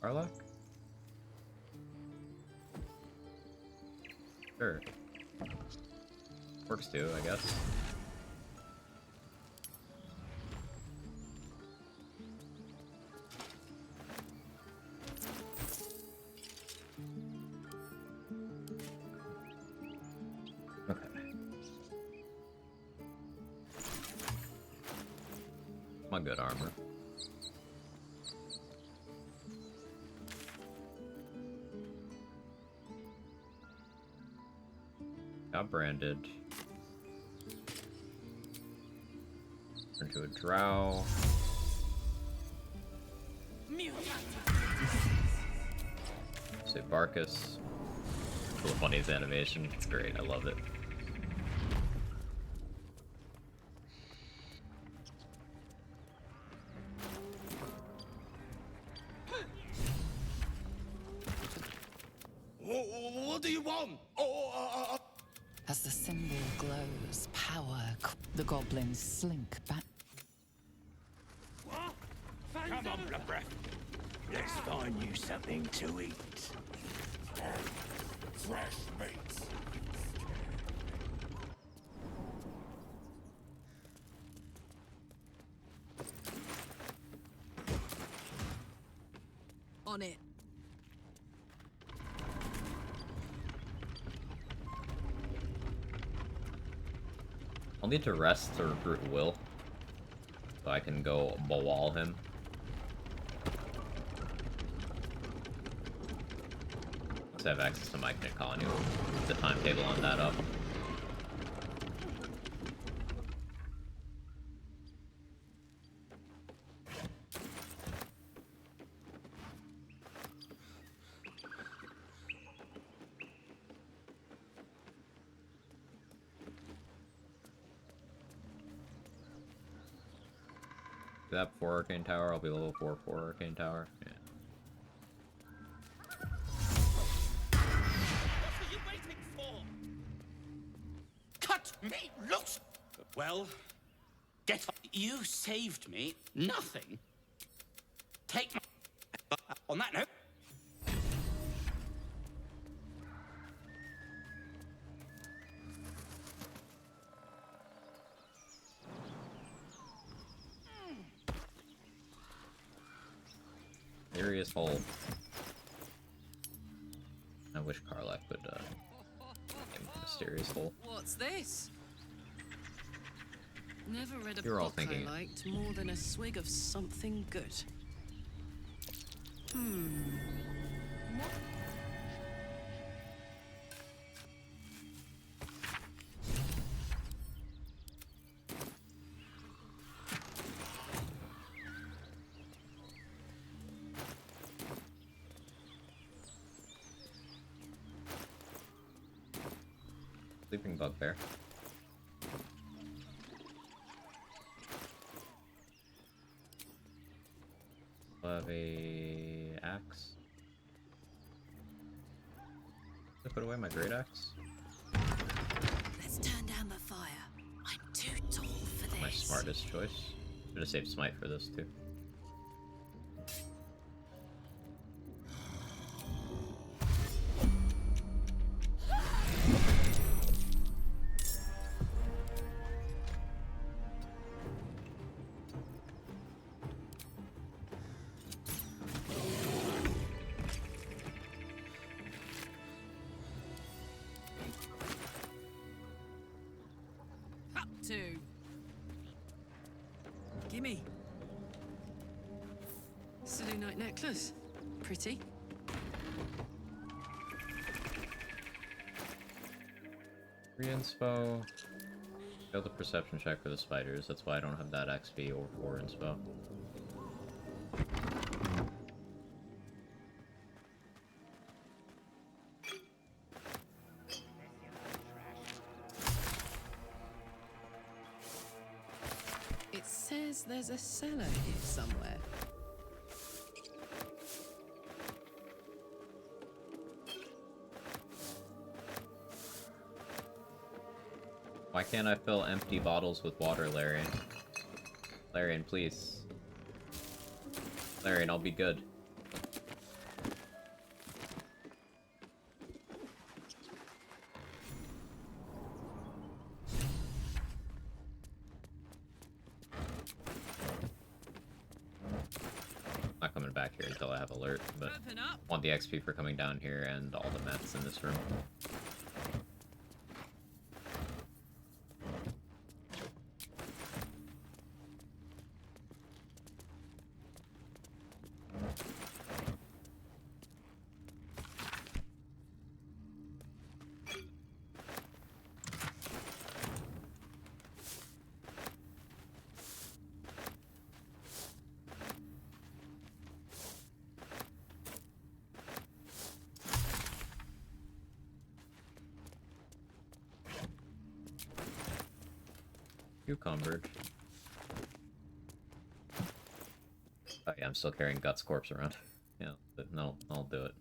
Arlock? Sure. Works too, I guess. Okay. My good armor. Got branded. Turn to a drow. Say Barkus. Full of funniest animation. It's great. I love it. What do you want? As the symbol glows, the goblins slink back. Come on, blood breath. Let's find you something to eat. Fresh meat. On it. I'll need to rest to recruit Will, so I can go wall him. Once I have access to my colony, we'll the timetable on that up. That 4 Arcane Tower, I'll be level 4 Arcane Tower. Yeah. What are you waiting for? Cut me loose! Well, get up. You saved me nothing. Take my... On that note... Mysterious hole. I wish Karlach would name the mysterious hole. What's this? Never read a You're all book thinking I liked more than a swig of something good. Sleeping bugbear. I'll have a axe. Did I put away my great axe? Let's turn down the fire. I'm too tall for this. My smartest choice. Should have saved smite for this too. Two. Gimme. Selûnite necklace. Pretty. Re-inspo. Failed the perception check for the spiders. That's why I don't have that XP or 4 inspo. says there's a cellar here somewhere. Why can't I fill empty bottles with water, Larian? Larian, please. Larian, I'll be good. Not coming back here until I have alert, but I want the XP for coming down here and all the mats in this room. Cucumbered. Oh yeah, I'm still carrying Guts' corpse around. Yeah, but no, I'll do it.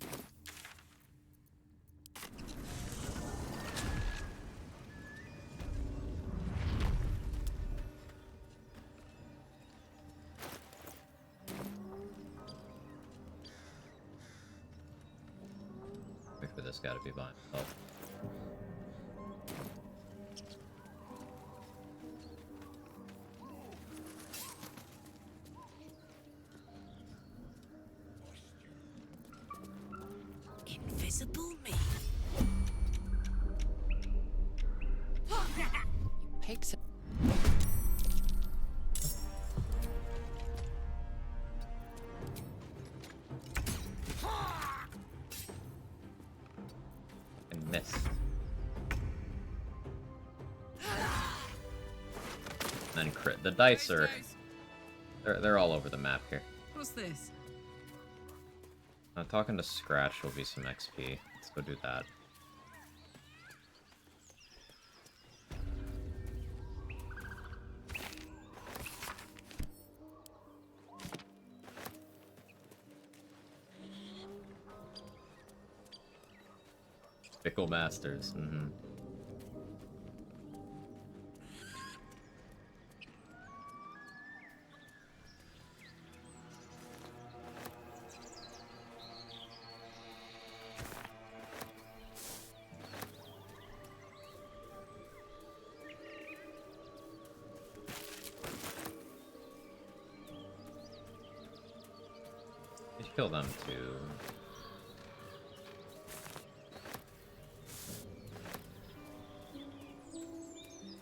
Wait for this guy to be by himself. Invisible me. You picked it. And missed. And then crit. The dice are... They're all over the map here. What's this? Talking to Scratch will be some XP. Let's go do that. Fickle Masters. Mm-hmm. Kill them too.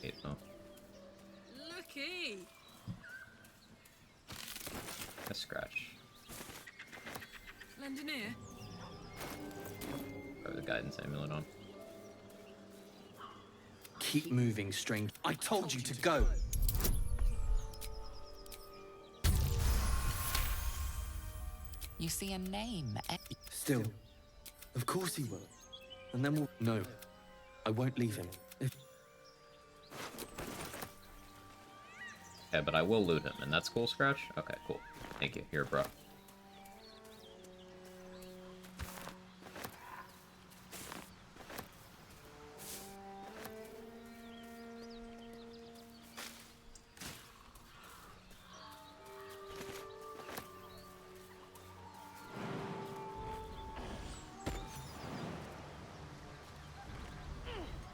Hate though. Looky. A Scratch. Lend an ear. Throw the guidance amulet on. Keep moving, stranger. I told you to go. You see a name. Still, of course he will. And then we'll... No, I won't leave him. Yeah, but I will loot him, and that's cool, Scratch? Okay, cool. Thank you. Here, bro.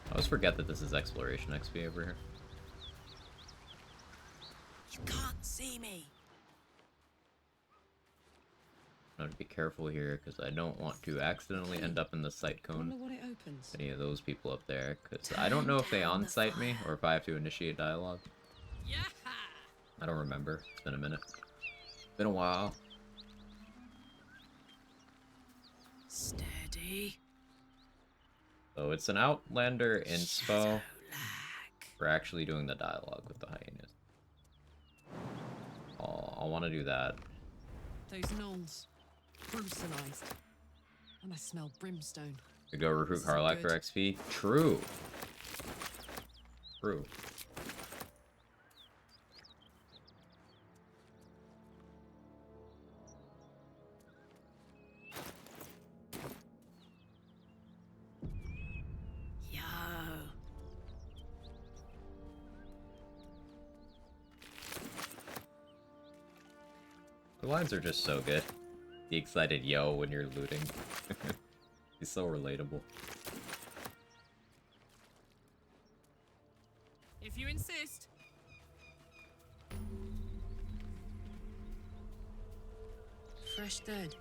I always forget that this is exploration XP over here. You can't see me. I have to be careful here because I don't want to accidentally end up in the sight I wonder cone. what it opens. Any of those people up there, because I don't know if they on-site me or if I have to initiate dialogue. Yeah. I don't remember. It's been a minute. Been a while. Steady. So it's an Outlander inspo. We're actually doing the dialogue with the hyenas. I'll want to do that. Those gnolls. Brutalized. And I smell brimstone. We go recruit Karlach for XP? True. True. The lines are just so good. The excited yo when you're looting. He's so relatable. If you insist. Fresh dead.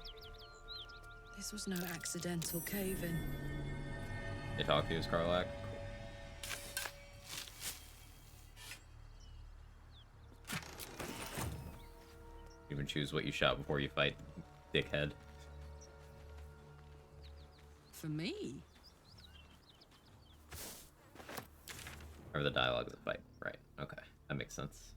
This was no accidental cave-in. They talk to you as Karlak? You can choose what you shout before you fight, dickhead. For me? Or the dialogue of the fight. Right. Okay. That makes sense.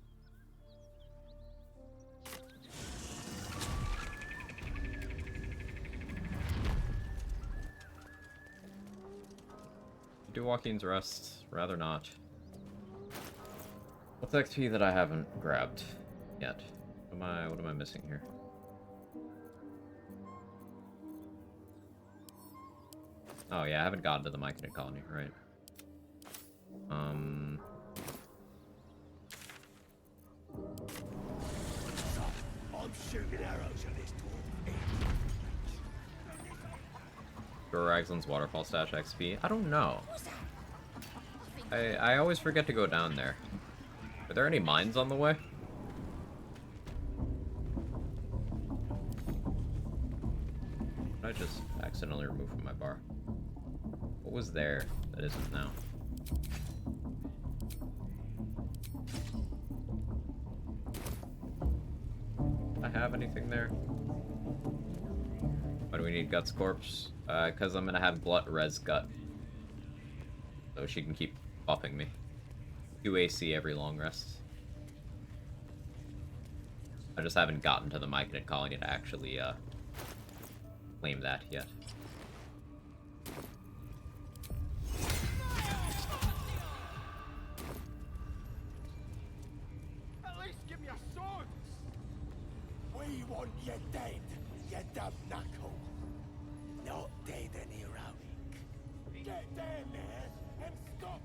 Do Joaquin's Rest? Rather not. What's XP that I haven't grabbed yet? What am I missing here? Oh yeah, I haven't gotten to the Myconid colony, right? I'm shooting arrows at this dwarf. Raglan's waterfall stash XP? I don't know. I always forget to go down there. Are there any mines on the way? What did I just accidentally remove from my bar? What was there that isn't now? Do I have anything there? Why do we need Guts Corpse? Because I'm gonna have Glut res Gut. So she can keep buffing me. 2 AC every long rest. I just haven't gotten to the Myconid colony to actually, claim that yet. At least give me a sword! We want you dead, you dumb knuckle. Not dead and heroic. Get down there and stop.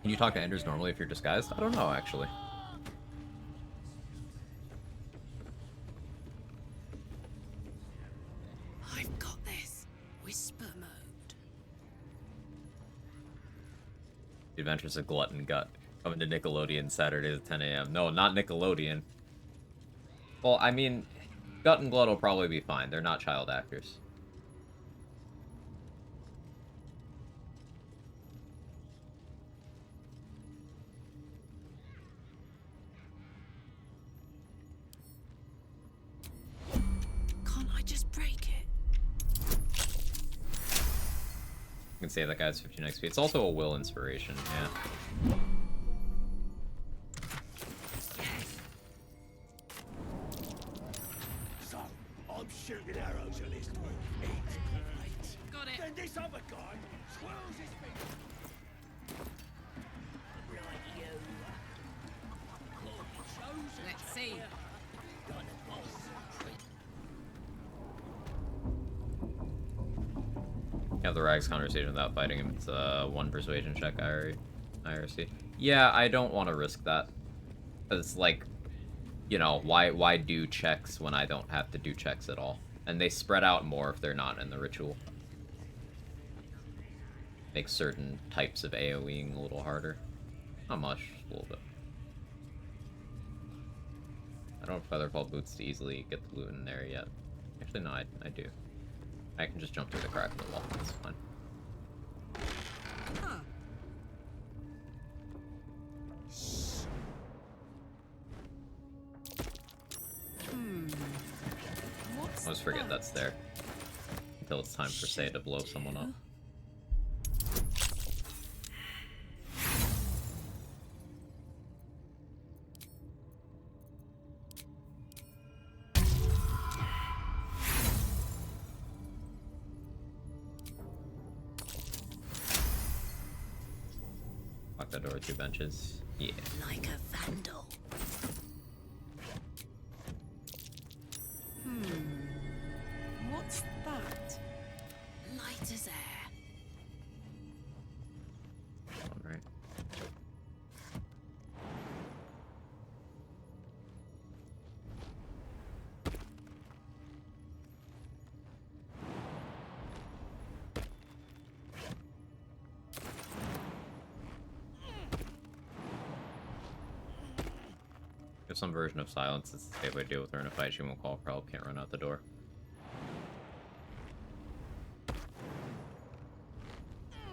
Can you talk to Enders normally if you're disguised? I don't know, actually. I've got this. Whisper mode. The Adventures of Glut and Gut. Coming to Nickelodeon Saturdays at 10 a.m. No, not Nickelodeon. Well, I mean, Gut and Glut will probably be fine. They're not child actors. Can't I just break it? You can save that guy's 15 XP. It's also a will inspiration, yeah. So, I'm shooting arrows at this dwarf. Eat. Got it. Then this other guy swirls his finger. Right, you. Let's see. Have the Rags conversation without fighting him. It's a 1 persuasion check, IRC. Yeah, I don't want to risk that. Because, like, you know, why do checks when I don't have to do checks at all? And they spread out more if they're not in the ritual. Makes certain types of AoEing a little harder. Not much, a little bit. I don't have Featherfall Boots to easily get the loot in there yet. Actually, no, I do. I can just jump through the crack of the wall. That's fine. Huh. What's I always forget that? that's there. Until it's time for Say to blow someone up. Lock that door with 2 benches. Yeah. Like a vandal. What's that? Light as air. Alright. If some version of silence is the safe way to deal with her in a fight, she won't call for help, can't run out the door.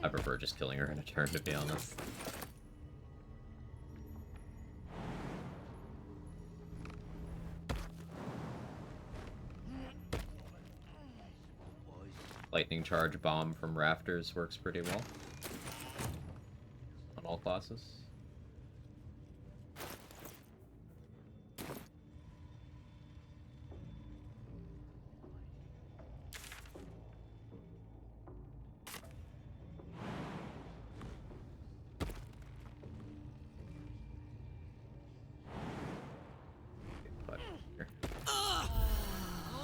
I prefer just killing her in a turn, to be honest. Lightning charge bomb from rafters works pretty well on all classes. All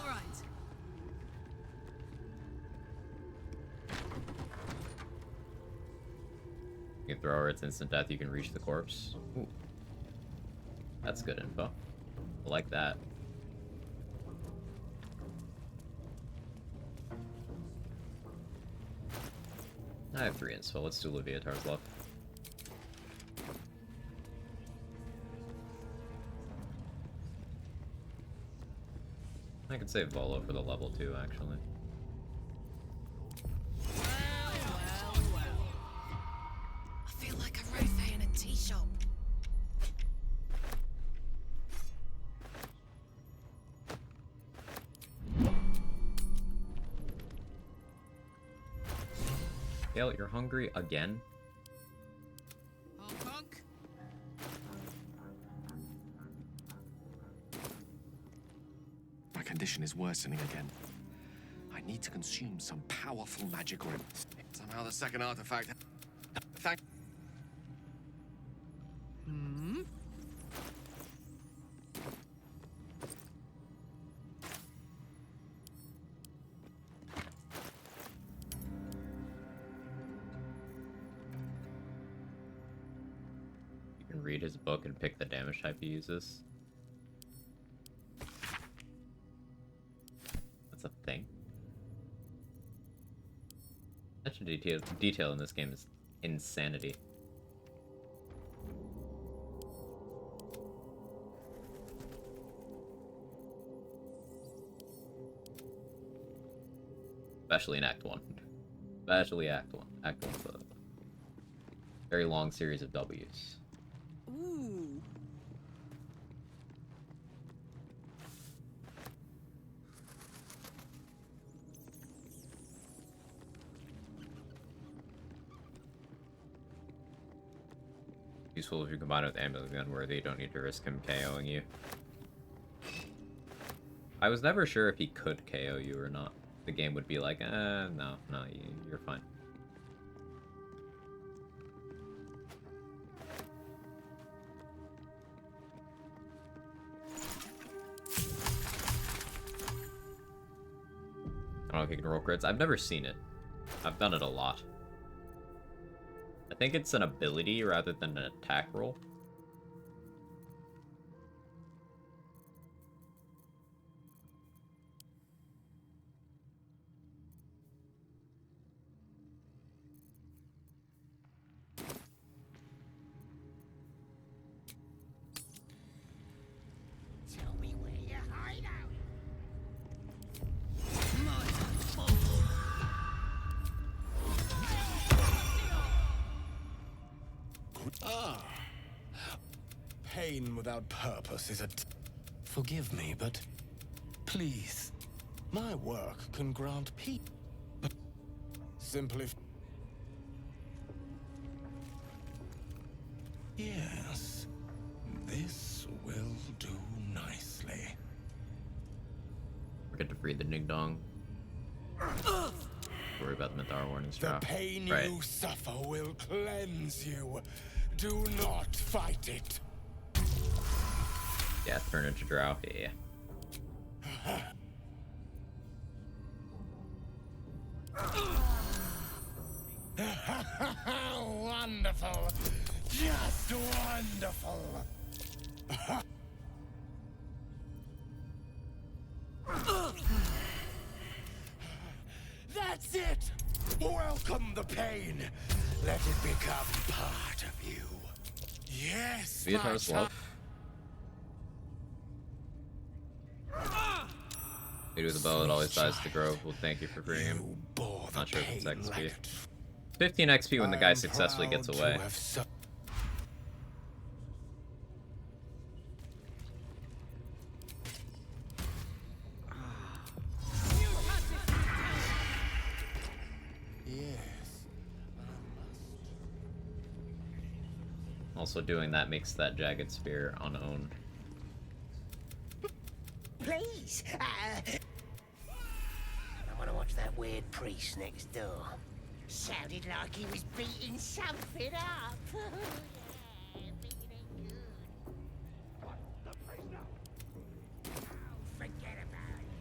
right. You can throw her, it's instant death, you can reach the corpse. Ooh. That's good info. I like that. I have 3 inspo, let's do Leviatar's Love. I could save Volo for the level 2, actually. I feel like a rofé in a tea shop. Gale, you're hungry again? Oh, punk. My condition is worsening again. I need to consume some powerful magic or somehow the second artifact. Thank. Hmm? You can read his book and pick the damage type he uses. That's a thing. Attention to detail in this game is insanity. Especially in Act 1. Especially Act 1. Act 1's a very long series of W's. Ooh. Useful if you combine it with Amulet Gun, where they don't need to risk him KOing you. I was never sure if he could KO you or not. The game would be like, no, you're fine. I don't know if you can roll crits. I've never seen it. I've done it a lot. I think it's an ability rather than an attack roll. Tell me where you hide out. Ah. Pain without purpose is forgive me, but please, my work can grant peace. But simply. Yes, this will do nicely. Forget to free the Ning Dong. Worry about the Mythar Warning The Strap. pain Right. you suffer will cleanse you. Do not fight it. Yeah, turn into Drow. Yeah. Wonderful. Just wonderful. That's it. Welcome the pain. Let it become part of you. Yes, my Leviatar's child. Love. Dude with the bow that always dies to Grove. Well, thank you for freeing him. Not sure if it's XP. 15 XP when the guy successfully gets away. Also doing that makes that jagged spear unowned. Please. I want to watch that weird priest next door. Sounded like he was beating something up. Yeah, beating it good. Forget about it.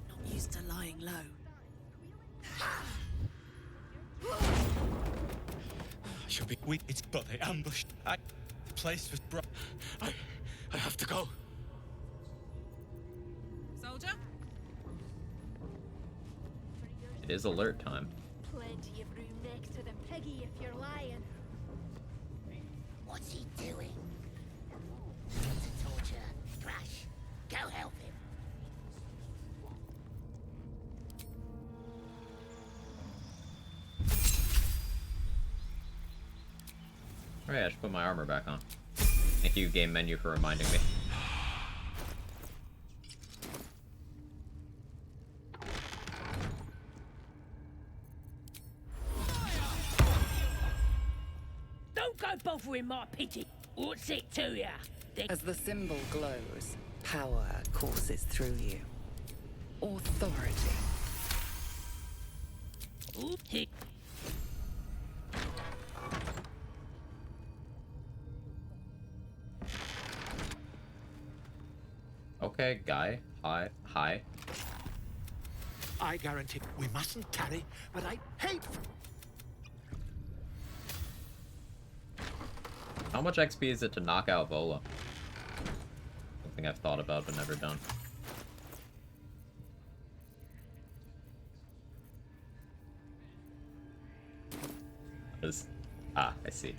Not used to lying low. Should be weak. It's but they ambushed. The place was I have to go. Soldier? It is alert time. Plenty of room next to the piggy if you're lying. What's he doing? It's a torture. Crash, go help him. Alright, I should put my armor back on. Thank you, game menu, for reminding me. Don't go bothering my pity. What's it to ya? As the symbol glows, power courses through you. Authority. Okay, guy. Hi. Hi. I guarantee we mustn't tarry, but I hate. How much XP is it to knock out Vola? Something I've thought about but never done. Ah, I see.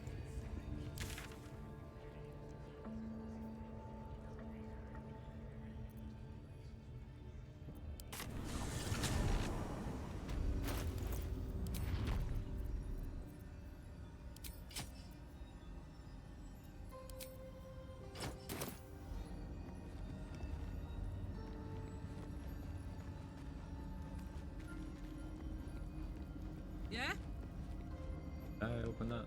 Yeah? I open that.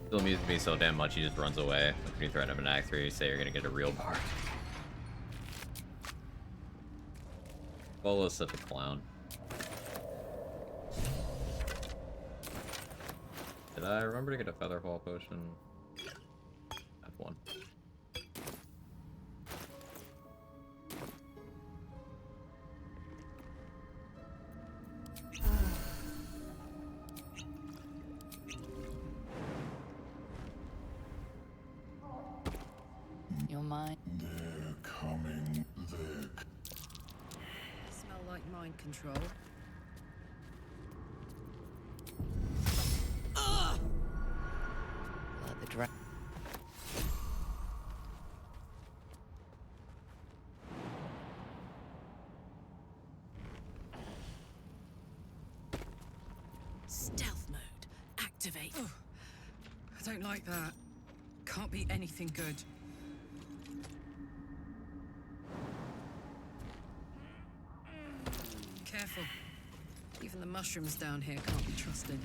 Still amuses me so damn much he just runs away. When you threaten him in Act 3, you say you're gonna get a real bard. Vola's such a clown. Did I remember to get a Featherfall potion? I have one. Your mind. They're coming. Smell like mind control. Let the dra- Stealth mode. Activate. Oh, I don't like that. Can't be anything good. Careful. Even the mushrooms down here can't be trusted.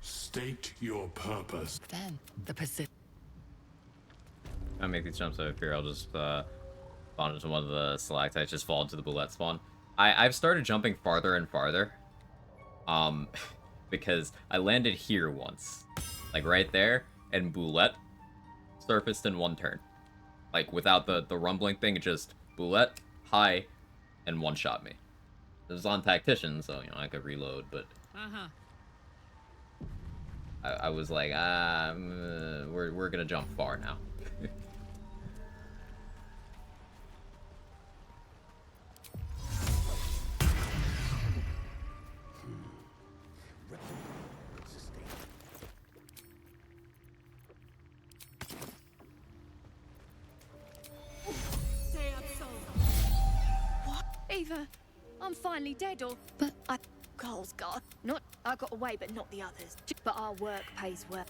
State your purpose. Then the Pacific. I make these jumps out of fear. I'll just spawn into one of the stalactites, just fall into the boulette spawn. I've started jumping farther and farther. Because I landed here once. Like right there, and boulette surfaced in one turn. Like without the rumbling thing, it just boulette, high, and one-shot me. It was on tactician, so you know I could reload, but Uh-huh. I was like, we're gonna jump far now. either I'm finally dead or... But I... Carl's got... Not... I got away, but not the others. But our work pays well.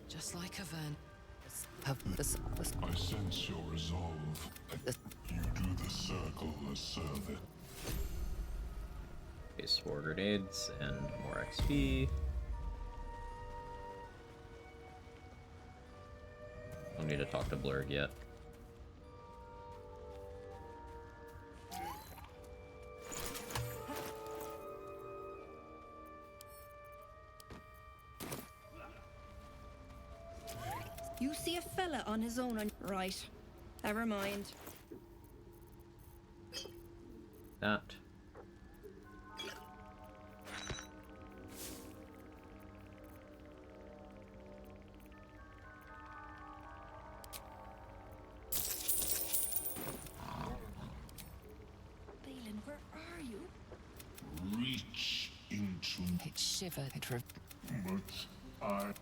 Just like a Vern. I sense your resolve. You do the circle a service. Okay, spore grenades and more XP. Don't need to talk to Blurg yet. You see a fella on his own on... Right. Never mind. That. Balin, where are you? Reach into... It shivered. But I...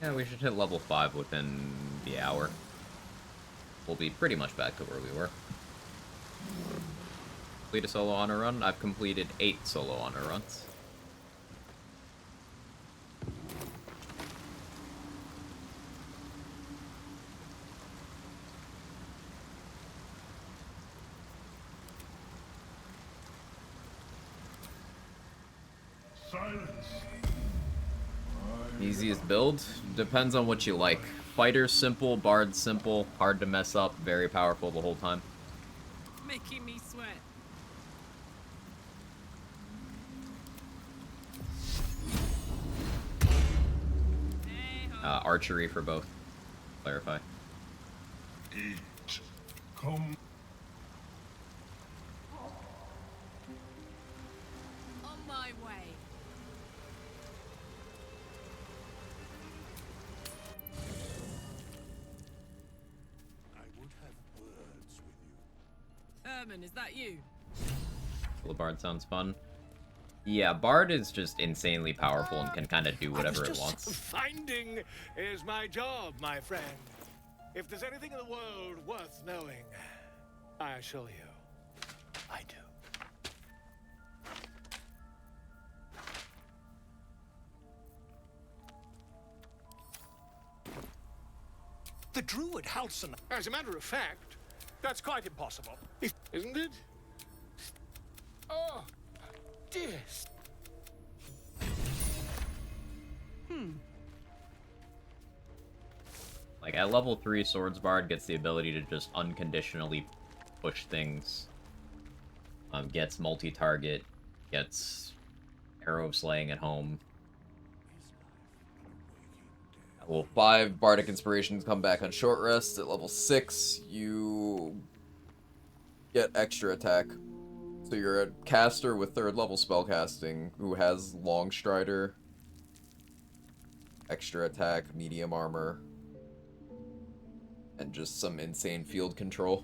Yeah, we should hit level 5 within the hour. We'll be pretty much back to where we were. Complete a solo honor run? I've completed 8 solo honor runs. Silence. Easiest build? Depends on what you like. Fighter's simple, Bard's simple, hard to mess up, very powerful the whole time. Making me sweat. Archery for both. Clarify. Eat. Come. On my way. I would have words with you. Herman, is that you? Well, Bard sounds fun. Yeah, Bard is just insanely powerful and can kind of do whatever it wants. Finding is my job, my friend. If there's anything in the world worth knowing, I assure you, I do. The druid Halson. As a matter of fact, that's quite impossible, isn't it? Oh, dear. Like, at level 3, Swords Bard gets the ability to just unconditionally push things. Gets multi-target, gets Arrow of Slaying at home. At level 5, Bardic Inspirations come back on short rest. At level 6, you get extra attack. So you're a caster with 3rd level spellcasting who has Long Strider, extra attack, medium armor, and just some insane field control.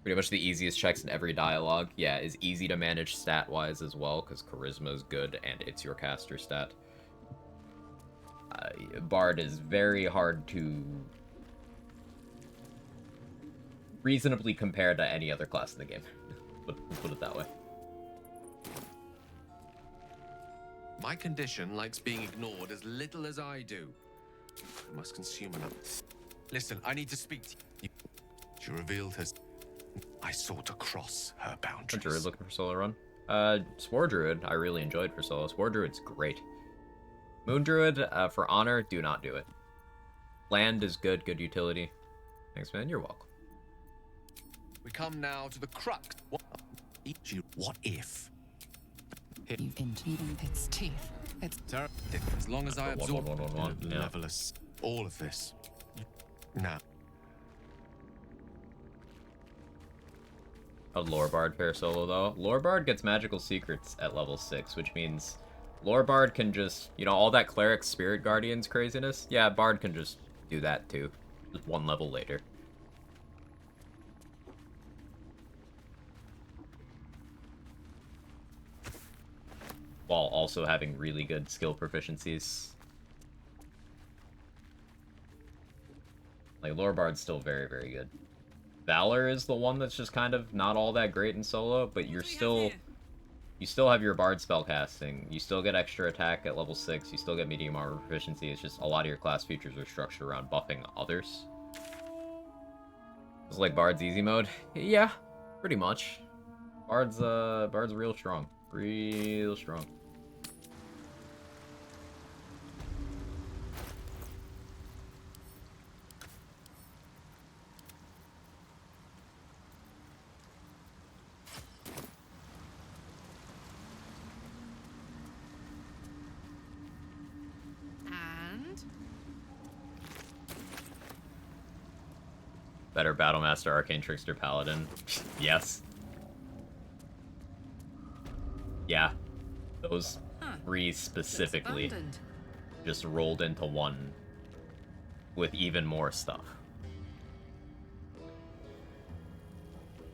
Pretty much the easiest checks in every dialogue. Yeah, is easy to manage stat-wise as well, because Charisma is good, and it's your caster stat. Bard is very hard to reasonably compare to any other class in the game. Let's put it that way. My condition likes being ignored as little as I do. I must consume enough. Listen, I need to speak to you. She revealed her... I sought to cross her boundaries. Druid looking for solo run? Spore Druid, I really enjoyed for solo. Spore Druid's great. Moon Druid, for honor, do not do it. Land is good, good utility. Thanks, man, you're welcome. We come now to the crux. What if? In its teeth. It's As long as I absorb Yeah. levelers, all of this. Now. How'd Lorebard fare solo, though? Lorebard gets magical secrets at level 6, which means Lorebard can just, you know, all that Cleric Spirit Guardians craziness? Yeah, Bard can just do that, too. Just 1 level later. also having really good skill proficiencies. Like, Lorebard's still very, very good. Valor is the one that's just kind of not all that great in solo, but you're still... You still have your Bard spellcasting. You still get extra attack at level 6. You still get medium armor proficiency. It's just a lot of your class features are structured around buffing others. It's like Bard's easy mode. Yeah, pretty much. Bard's real strong. Real strong. And Better Battlemaster, Arcane Trickster, Paladin. Yes. Yeah. Those three specifically just rolled into one with even more stuff.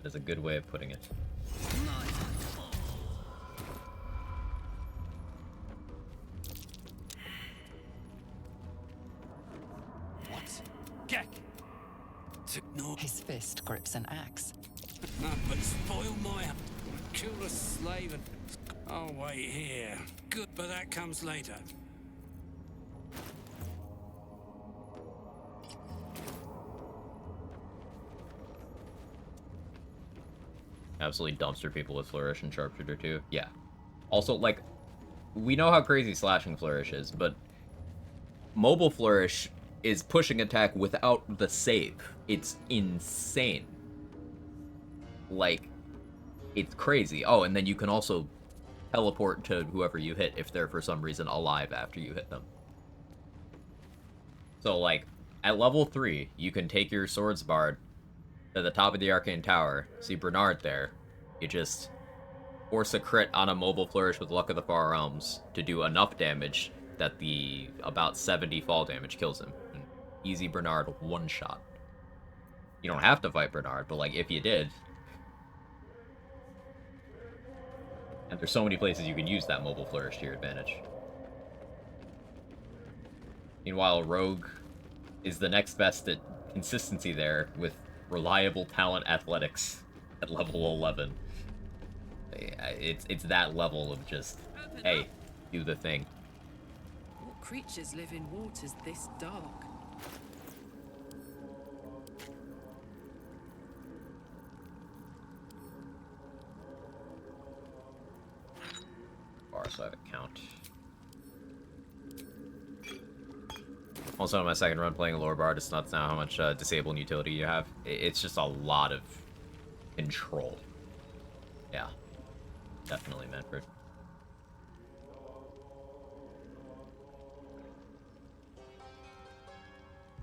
That's a good way of putting it. What? Gek! No. His fist grips an axe. But spoil my... Kill the slave and... I'll wait here. Good, but that comes later. Absolutely dumpster people with Flourish and Sharpshooter too. Yeah. Also, like, we know how crazy Slashing Flourish is, but Mobile Flourish is pushing attack without the save. It's insane. Like, it's crazy. Oh, and then you can also teleport to whoever you hit if they're for some reason alive after you hit them. So, like, at level 3, you can take your Swords Bard to the top of the Arcane Tower, see Bernard there, you just force a crit on a Mobile Flourish with Luck of the Far Realms to do enough damage that the about 70 fall damage kills him. And easy Bernard one-shot. You don't have to fight Bernard, but like if you did... And there's so many places you can use that Mobile Flourish to your advantage. Meanwhile, Rogue is the next best at consistency there with reliable talent athletics at level 11. It's that level of just, hey, do the thing. What creatures live in waters this dark? Bar, so I have a count. Also, on my second run playing Lorebard, it's nuts now how much disable and utility you have. It's just a lot of control. Yeah. Definitely Manfred.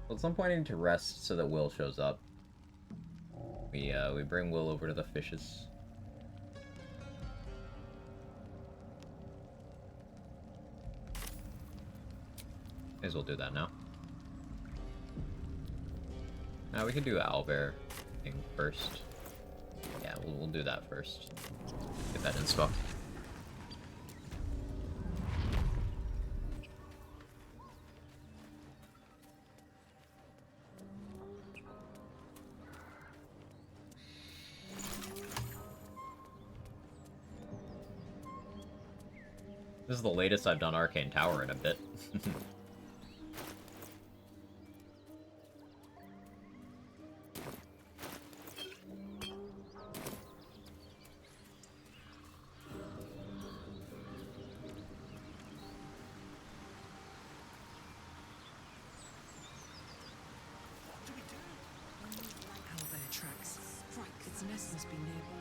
Well, at some point I need to rest so that Will shows up. We bring Will over to the fishes. May as well do that now. Now we can do Owlbear thing first. Yeah, we'll do that first. Get that inspo. This is the latest I've done Arcane Tower in a bit. Owlbear tracks. Right, its nest must be nearby.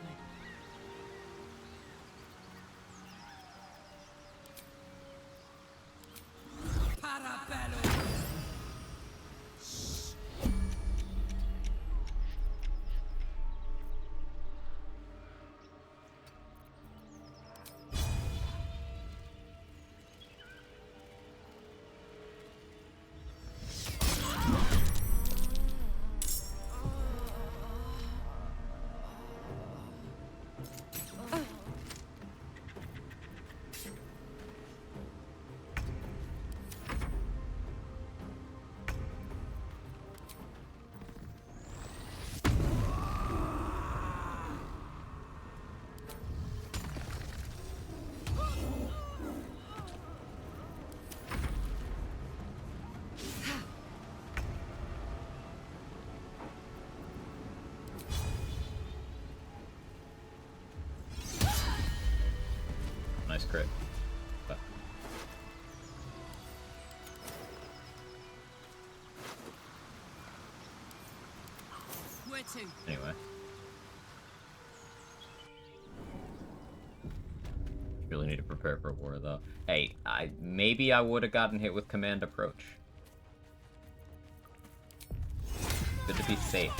crit. But Where to? anyway. Really need to prepare for war, though. Hey, maybe I would have gotten hit with command approach. Good to be safe.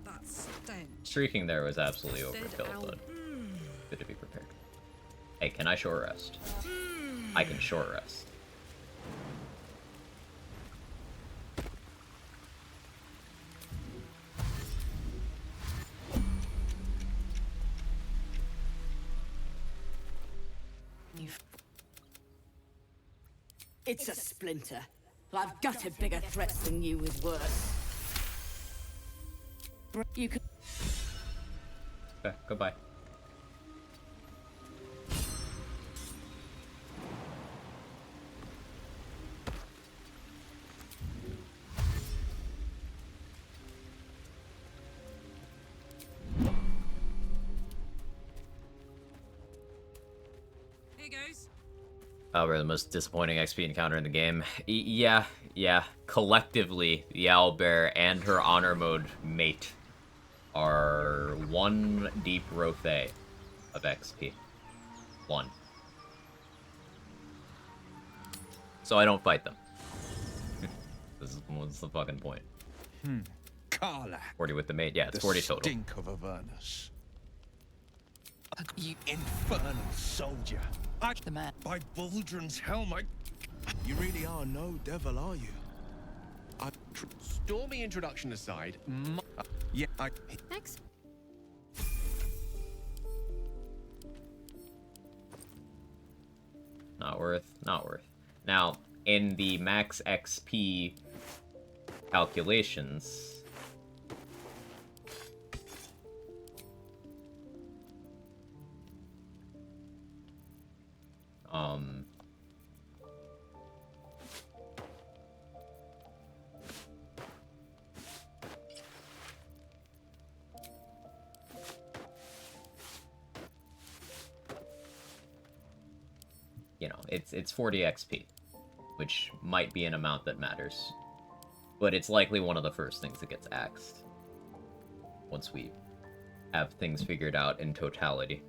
That stench. Streaking there was absolutely overkill, but good to be prepared. Hey, can I short rest? I can short rest. It's a splinter. I've gutted bigger threats than you with worse. You can. Okay, goodbye. Here goes. We're the most disappointing XP encounter in the game. Yeah. Collectively, the owlbear and her honor mode mate are one deep rothe of XP. One. So I don't fight them. What's the fucking point? Carla. 40 with the mate? Yeah, it's 40 total. Stink of Avernus. You infernal soldier. The man. By Baldrin's helm, You really are no devil, are you? Stormy introduction aside, yeah, Thanks. Not worth. Now, in the max XP calculations, you know, it's 40 XP, which might be an amount that matters. But it's likely one of the first things that gets axed once we have things figured out in totality.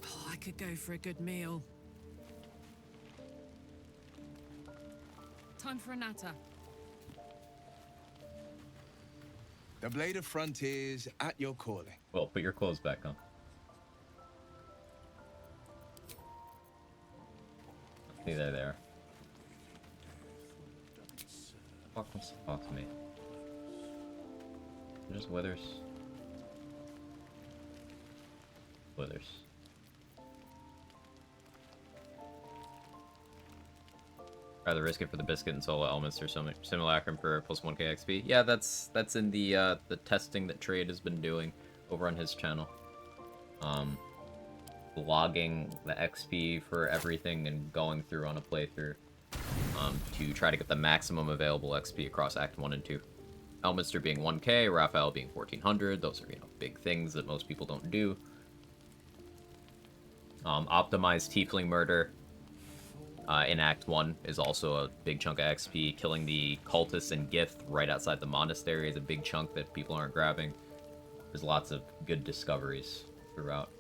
Oh, I could go for a good meal. Time for a natter. The Blade of Frontiers at your calling. Well, put your clothes back on. See, they're there. Fuck wants to talk to me. It just withers. Withers. Rather risk it for the biscuit and solo elements or some simulacrum for plus 1k XP. Yeah, that's in the testing that Trade has been doing over on his channel. Logging the XP for everything and going through on a playthrough to try to get the maximum available XP across Act 1 and 2. Elminster being 1k, Raphael being 1400. Those are, you know, big things that most people don't do. Optimized Tiefling Murder in Act 1 is also a big chunk of XP. Killing the cultists and Gith right outside the monastery is a big chunk that people aren't grabbing. There's lots of good discoveries throughout.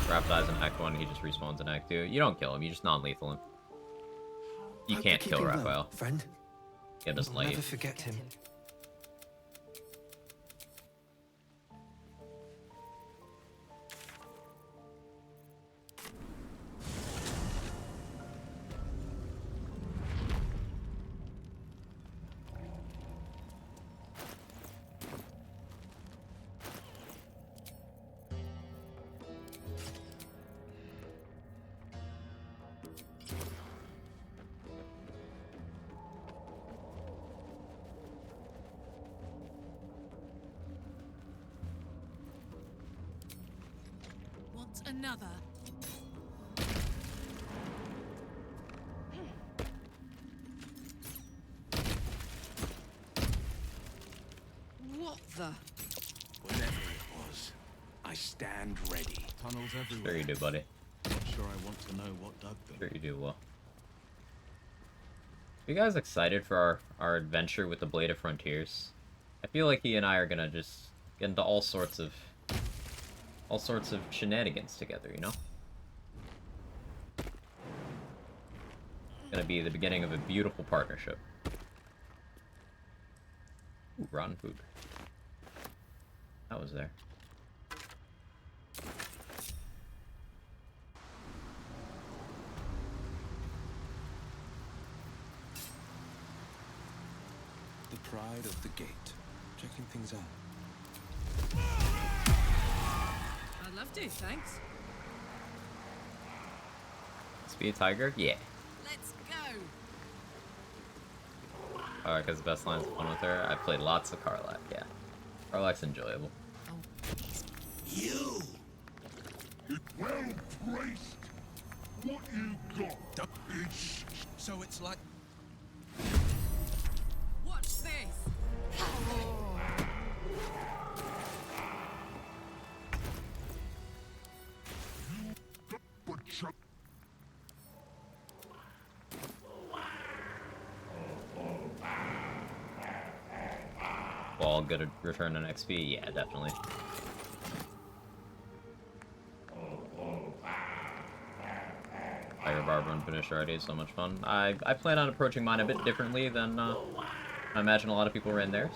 Rap dies in Act 1, he just respawns in Act 2. You don't kill him, you just non-lethal him. You can't kill Raphael. Friend. He doesn't let you. Never forget him. Another. What the? Whatever it was, I stand ready. Tunnels everywhere. Sure you do, buddy. Not sure I want to know what dug them. Sure you do, Will. You guys excited for our adventure with the Blade of Frontiers? I feel like he and I are gonna just get into all sorts of shenanigans together, you know? It's gonna be the beginning of a beautiful partnership. Ooh, rotten food. That was there. The pride of the gate. Checking things out. I'd love to, thanks. Speed Tiger? Yeah. Let's go. Alright, because the best line's fun with her. I played lots of Karlach, yeah. Karlach's enjoyable. You! Well placed! What you got? So it's like... Watch this. All good return on XP? Yeah, definitely. Tiger Barbarian finished already, so much fun. I plan on approaching mine a bit differently than I imagine a lot of people ran theirs.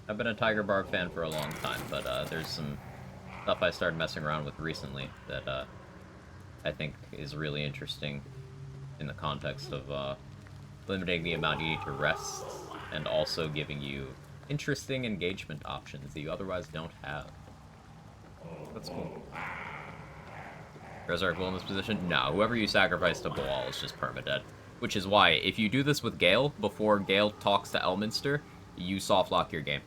I've been a Tiger Barb fan for a long time, but there's some stuff I started messing around with recently that I think is really interesting in the context of limiting the amount you need to rest and also giving you interesting engagement options that you otherwise don't have. That's cool. Resurrect Bull in this position? No, whoever you sacrifice to Baal is just permadead. Which is why, if you do this with Gale, before Gale talks to Elminster, you softlock your game.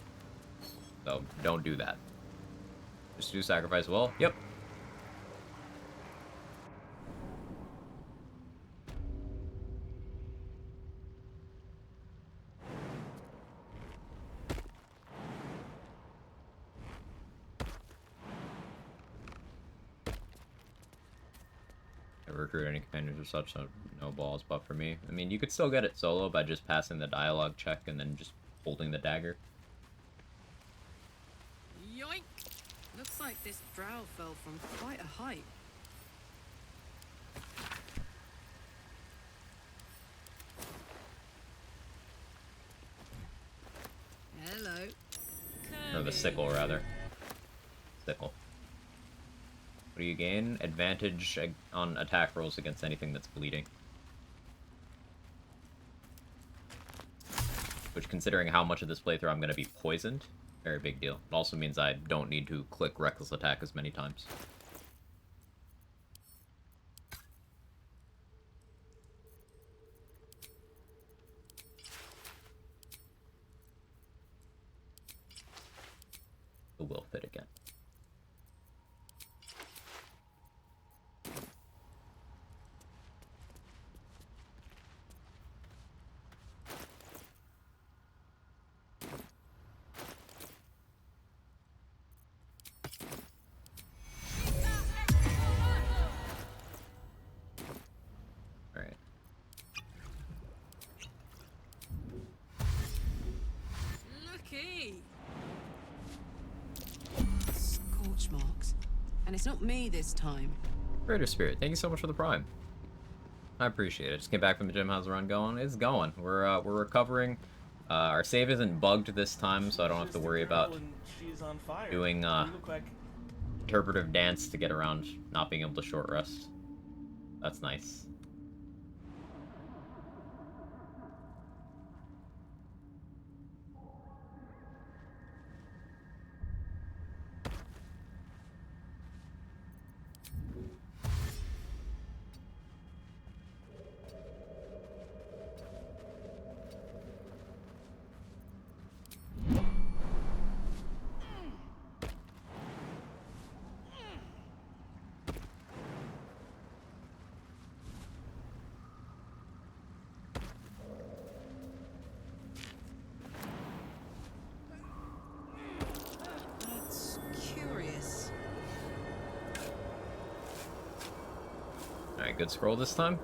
So, don't do that. Just do sacrifice Will? Yep. Recruit any companions or such, so no balls, but for me. I mean, you could still get it solo by just passing the dialogue check and then just holding the dagger. Yoink! Looks like this drow fell from quite a height. Hello. Or the sickle, rather. Sickle. What do you gain? Advantage on attack rolls against anything that's bleeding. Which, considering how much of this playthrough I'm going to be poisoned, very big deal. It also means I don't need to click Reckless Attack as many times. It will fit again. Scorch marks. And it's not me this time. Greater Spirit, thank you so much for the Prime. I appreciate it. Just came back from the gym. How's the run going? It's going. We're recovering. Our save isn't bugged this time, so I don't have to worry about doing interpretive dance to get around not being able to short rest. That's nice. good scroll this time.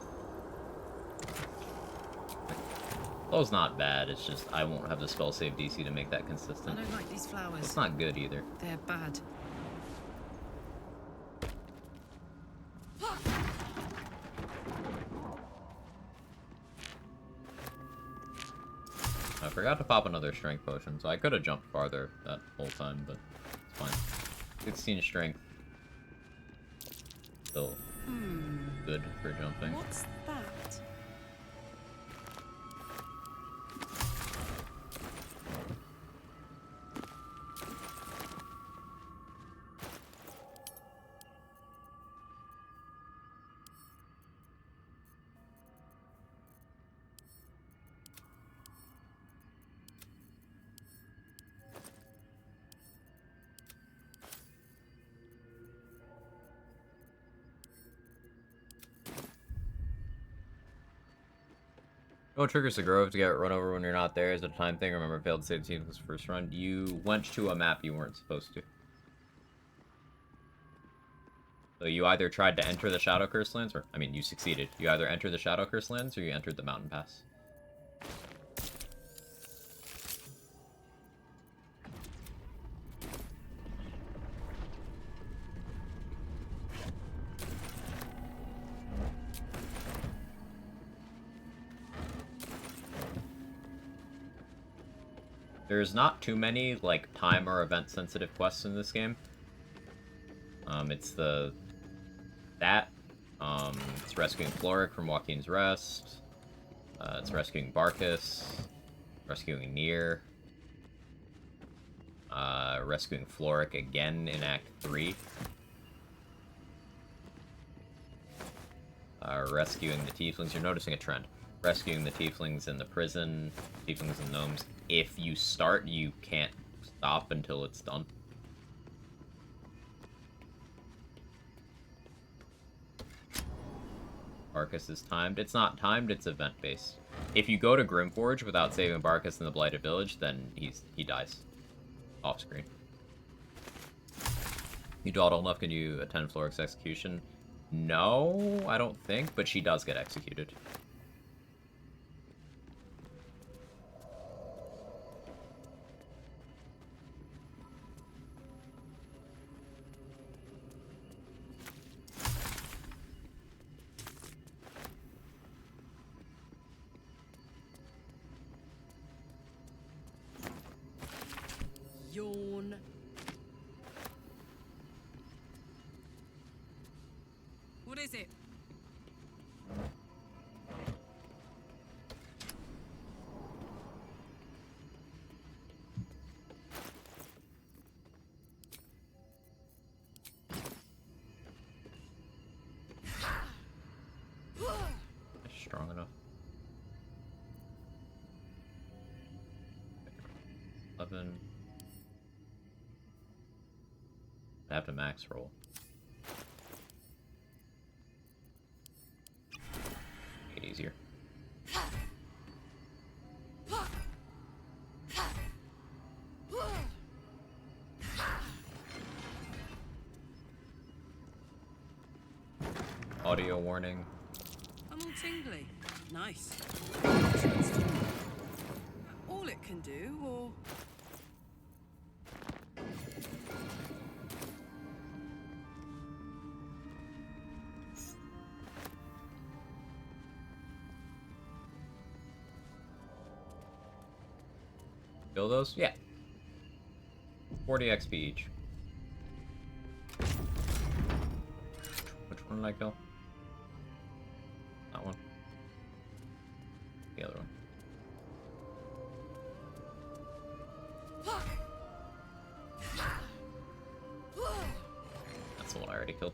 Flow's not bad, it's just I won't have the spell save DC to make that I consistent. don't like these flowers. It's not good either. They're bad. I forgot to pop another strength potion, so I could have jumped farther that whole time, but it's fine. 16 strength. Still good for jumping. What's that? What triggers the Grove to get run over when you're not there? Is it a time thing? Remember, failed to save the team was first run. You went to a map you weren't supposed to. So you either tried to enter the Shadow Curse lands, or, I mean, you succeeded. You either entered the Shadow Curse lands, or you entered the Mountain Pass. There's not too many, like, time or event-sensitive quests in this game. It's it's rescuing Floric from Joaquin's Rest. It's rescuing Barcus. Rescuing Nier. Rescuing Floric again in Act 3. Rescuing the Tieflings. You're noticing a trend. Rescuing the Tieflings in the prison. Tieflings and Gnomes. If you start, you can't stop until it's done. Barcus is timed. It's not timed, it's event-based. If you go to Grimforge without saving Barcus in the Blighted Village, then he dies. Off-screen. You dawdle enough, can you attend Floric's execution? No, I don't think, but she does get executed. Yawn. What is it? Strong enough. 11. I have to max roll. Make it easier. Audio warning. I'm all tingly. Nice. All it can do, or... Kill those? Yeah. 40 XP each. Which one did I kill? That one. The other one. That's the one I already killed.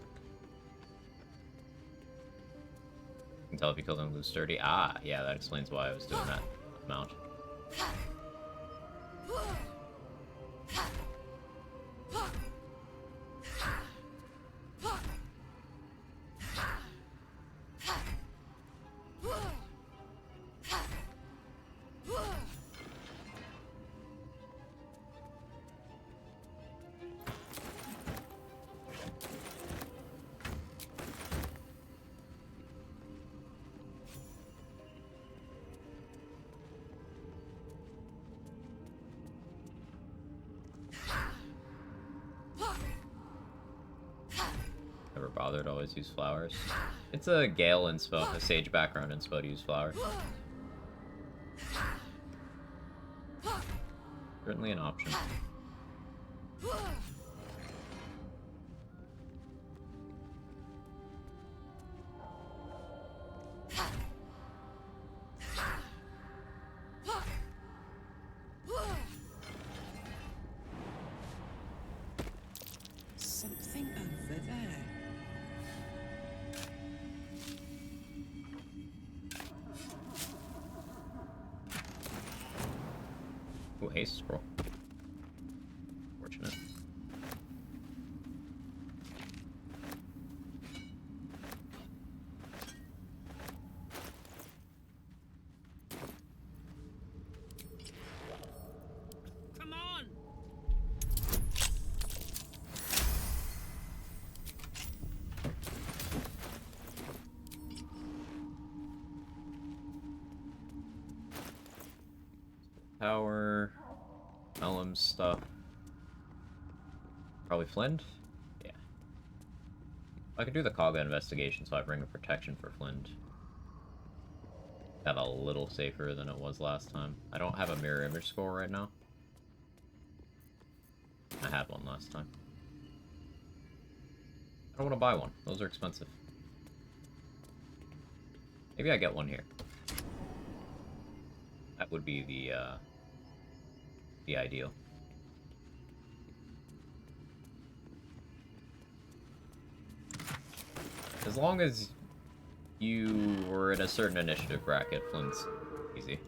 You can tell if you kill them, lose 30. Ah, yeah, that explains why I was doing that amount. never bothered to always use flowers. It's a Gale inspo, a Sage background inspo to use flowers. Certainly an option. Something over there. Ooh, haste scroll. Fortunate. Come on! Tower, Elm stuff. Probably Flint? Yeah. I could do the Kaga investigation, so I bring a protection for Flint. That a little safer than it was last time. I don't have a mirror image score right now. I had one last time. I don't want to buy one. Those are expensive. Maybe I get one here. That would be the ideal. As long as you were in a certain initiative bracket, Flint's easy.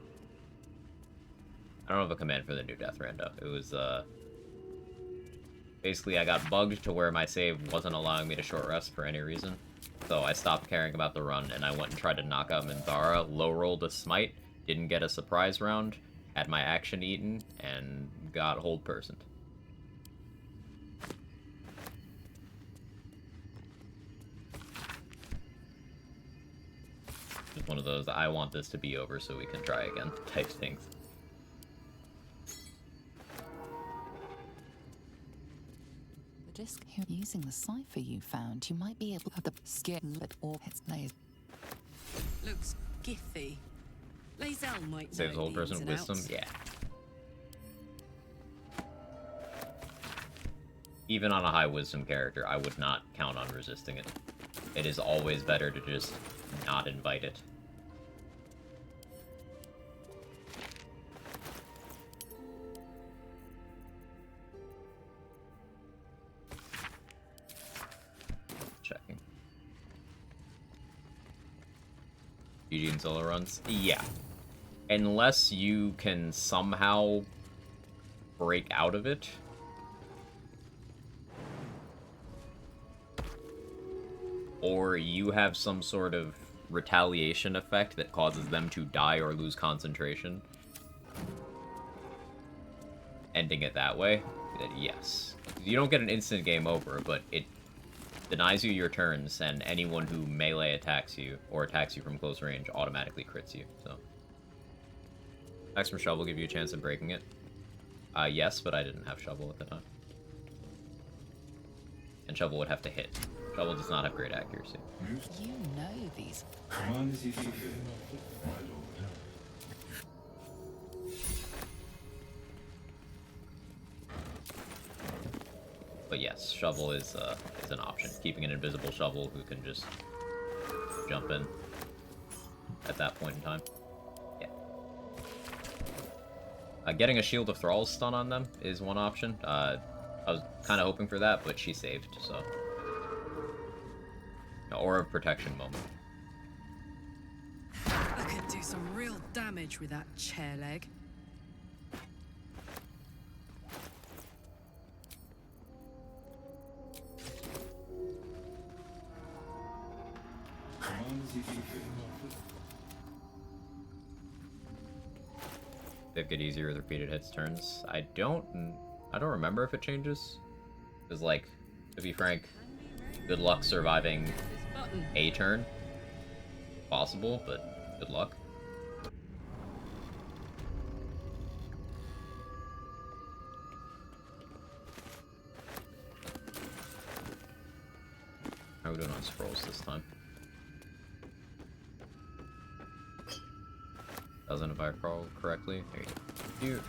I don't have a command for the new Death Rando. It was, basically I got bugged to where my save wasn't allowing me to short rest for any reason. So I stopped caring about the run, and I went and tried to knock out Minthara, low-rolled a smite, didn't get a surprise round, had my action eaten, and got hold personed. Just one of those, I want this to be over so we can try again type things. The disc here, using the cipher you found, you might be able to have the skin lit or its laser. Looks githy. Lae'zel might Saves know old the person ins and wisdom? outs. Yeah. Even on a high wisdom character, I would not count on resisting it. It is always better to just not invite it. Checking. Eugene solo runs? Yeah. Unless you can somehow break out of it. Or you have some sort of retaliation effect that causes them to die or lose concentration. Ending it that way, then yes. You don't get an instant game over, but it denies you your turns, and anyone who melee attacks you, or attacks you from close range, automatically crits you, so. Attacks from Shovel give you a chance of breaking it. Yes, but I didn't have Shovel at the time. And Shovel would have to hit. Shovel does not have great accuracy. You know these. Command is easy to fit, my lord. But yes, Shovel is an option. Keeping an invisible Shovel who can just jump in at that point in time. Yeah. Getting a Shield of Thrall's stun on them is one option. I was kind of hoping for that, but she saved, so. Or a protection moment. I could do some real damage with that chair leg. Command is easy to fit. They get easier with repeated hits turns. I don't remember if it changes. Because, like, to be frank, good luck surviving a turn. Possible, but good luck. How are we doing on scrolls this time? Doesn't, if I recall correctly. There you go.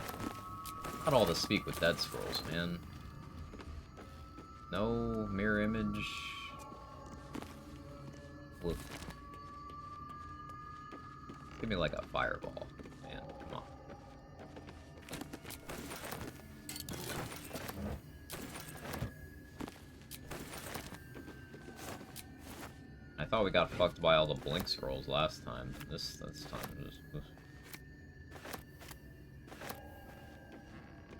Not all to speak with dead scrolls, man. No mirror image. Look. Give me like a fireball, man. Come on. I thought we got fucked by all the blink scrolls last time. This time was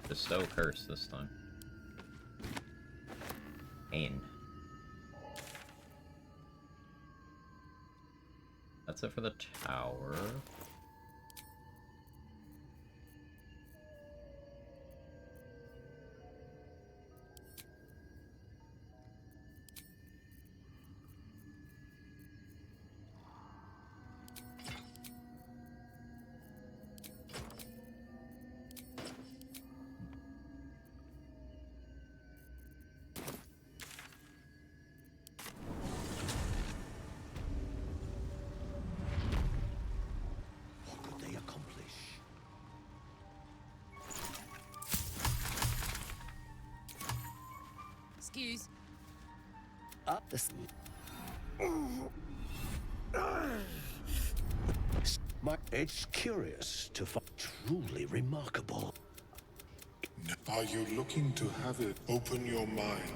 just so cursed this time. Pain. That's it for the tower. Excuse. Up the. It's curious to find truly remarkable. Are you looking to have it open your mind?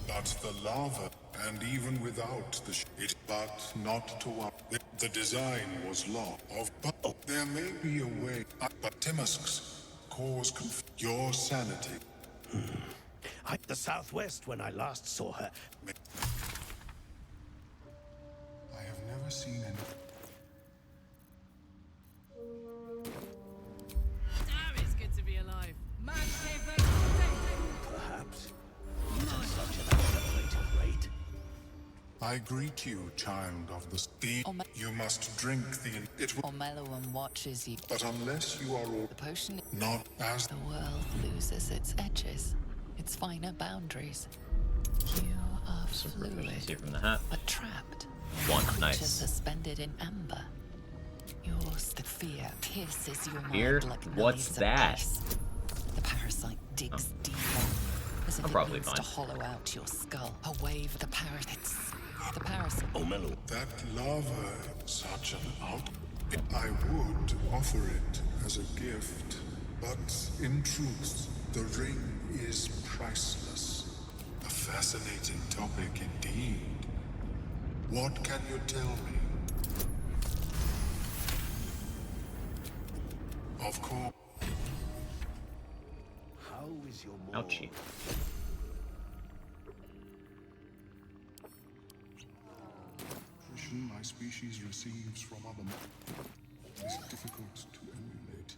That the lava, and even without it, but not to what the design was lost of. But there may be a way. But Timusks cause your sanity. The southwest when I last saw her. I have never seen any. Damn, it's good to be alive. Perhaps. Not at such an accelerated rate. I greet you, child of the sea. You must drink the. It will. Ormeloan watches you. But unless you are all. The potion. Not as. The world loses its edges, its finer boundaries. You are fluid, here from the hat. but trapped. One, Creature nice. suspended in amber. The fear pierces your Fear? mind like What's knives of that? ice. The parasite digs deeper, as if I'm it probably needs fine. to hollow out your skull. A wave of the parasites. The parasite. Omelo. That lava, such an out. I would offer it as a gift, but in truth, the ring is priceless. A fascinating topic indeed. What can you tell me? Of course. How is your Ouchie. Nutrition my species receives from other is difficult to emulate.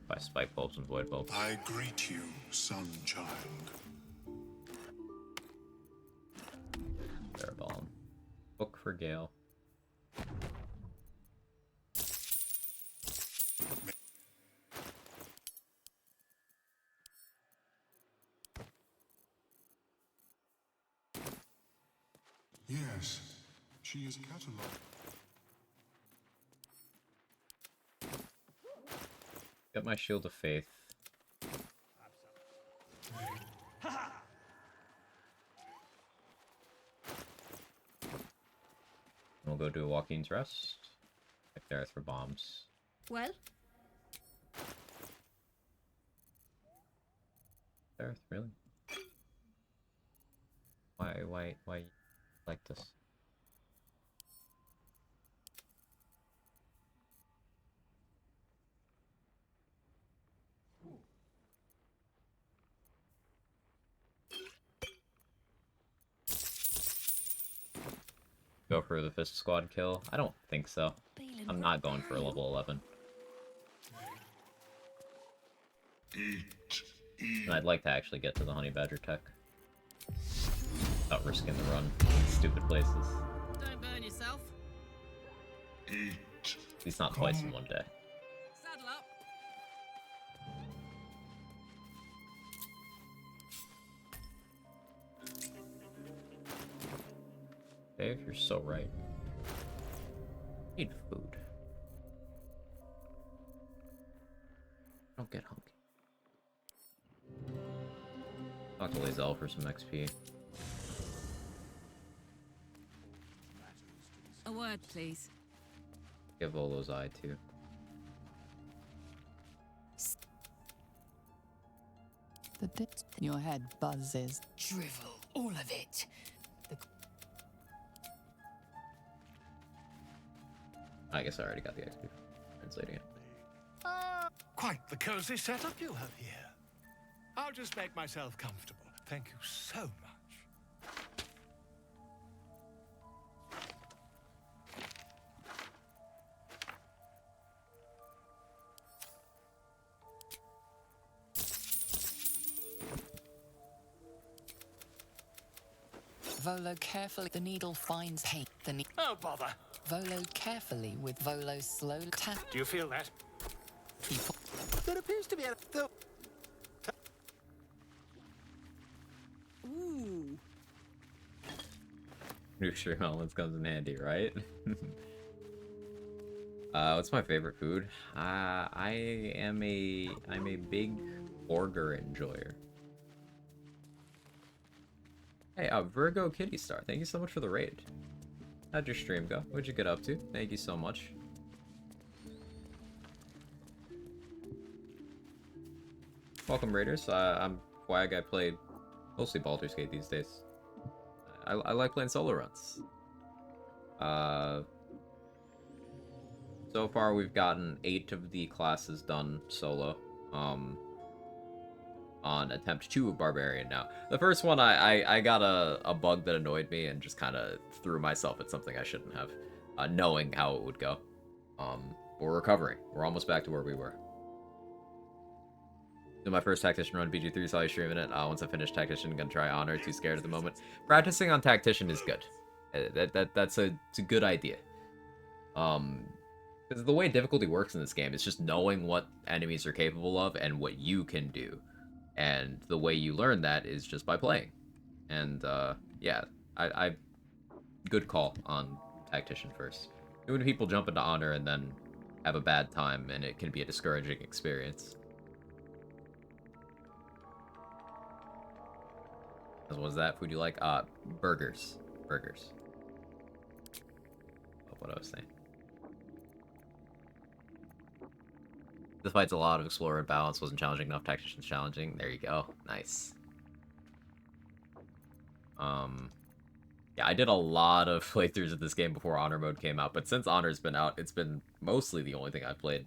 By spike bulbs and void bulbs. I greet you, sun child. Baraballum. Book for Gale. Yes, she is catalogued. Get my shield of faith. We'll go do a Joaquin's Rest. Check the earth for bombs. Well, Earth, really? Why like this? Go for the Fist Squad kill? I don't think so. I'm not going for a level 11. And I'd like to actually get to the Honey Badger tech. Without risking the run in stupid places. Don't burn yourself. At least not twice in one day. Saddle up. Dave, you're so right. Need food. Don't get hungry. Talk to Lae'zel for some XP. A word, please. Give Volo's eye too. The dip in your head buzzes. Drivel, all of it. I guess I already got the XP for translating it. Quite the cozy setup you have here. I'll just make myself comfortable. Thank you so much. Volo carefully. The needle finds hate. The needle. Oh, bother. Volo carefully with Volo's slow tap. Do you feel that? People. There appears to be a... Ooh. New sure melons comes in handy, right? What's my favorite food? I'm a big burger enjoyer. Hey, Virgo Kitty Star, thank you so much for the raid. How'd your stream go? What'd you get up to? Thank you so much. Welcome, Raiders. I'm Quag. I play mostly Baldur's Gate these days. I like playing solo runs. So far we've gotten 8 of the classes done solo. On attempt 2 of Barbarian now. The first one, I got a bug that annoyed me and just kind of threw myself at something I shouldn't have, knowing how it would go. We're recovering. We're almost back to where we were. Did my first Tactician run, BG3, saw you streaming it. Once I finish Tactician, I'm gonna try Honor, too scared at the moment. Practicing on Tactician is good. It's a good idea. Because the way difficulty works in this game is just knowing what enemies are capable of and what you can do. And the way you learn that is just by playing. And, yeah, I good call on Tactician first. Too many people jump into Honor and then have a bad time, and it can be a discouraging experience. What was that food you like? Burgers. Burgers. Oh, what I was saying. This fight's a lot of Explorer and balance. Wasn't challenging enough. Tactician's challenging. There you go. Nice. Yeah, I did a lot of playthroughs of this game before Honor mode came out, but since Honor's been out, it's been mostly the only thing I've played.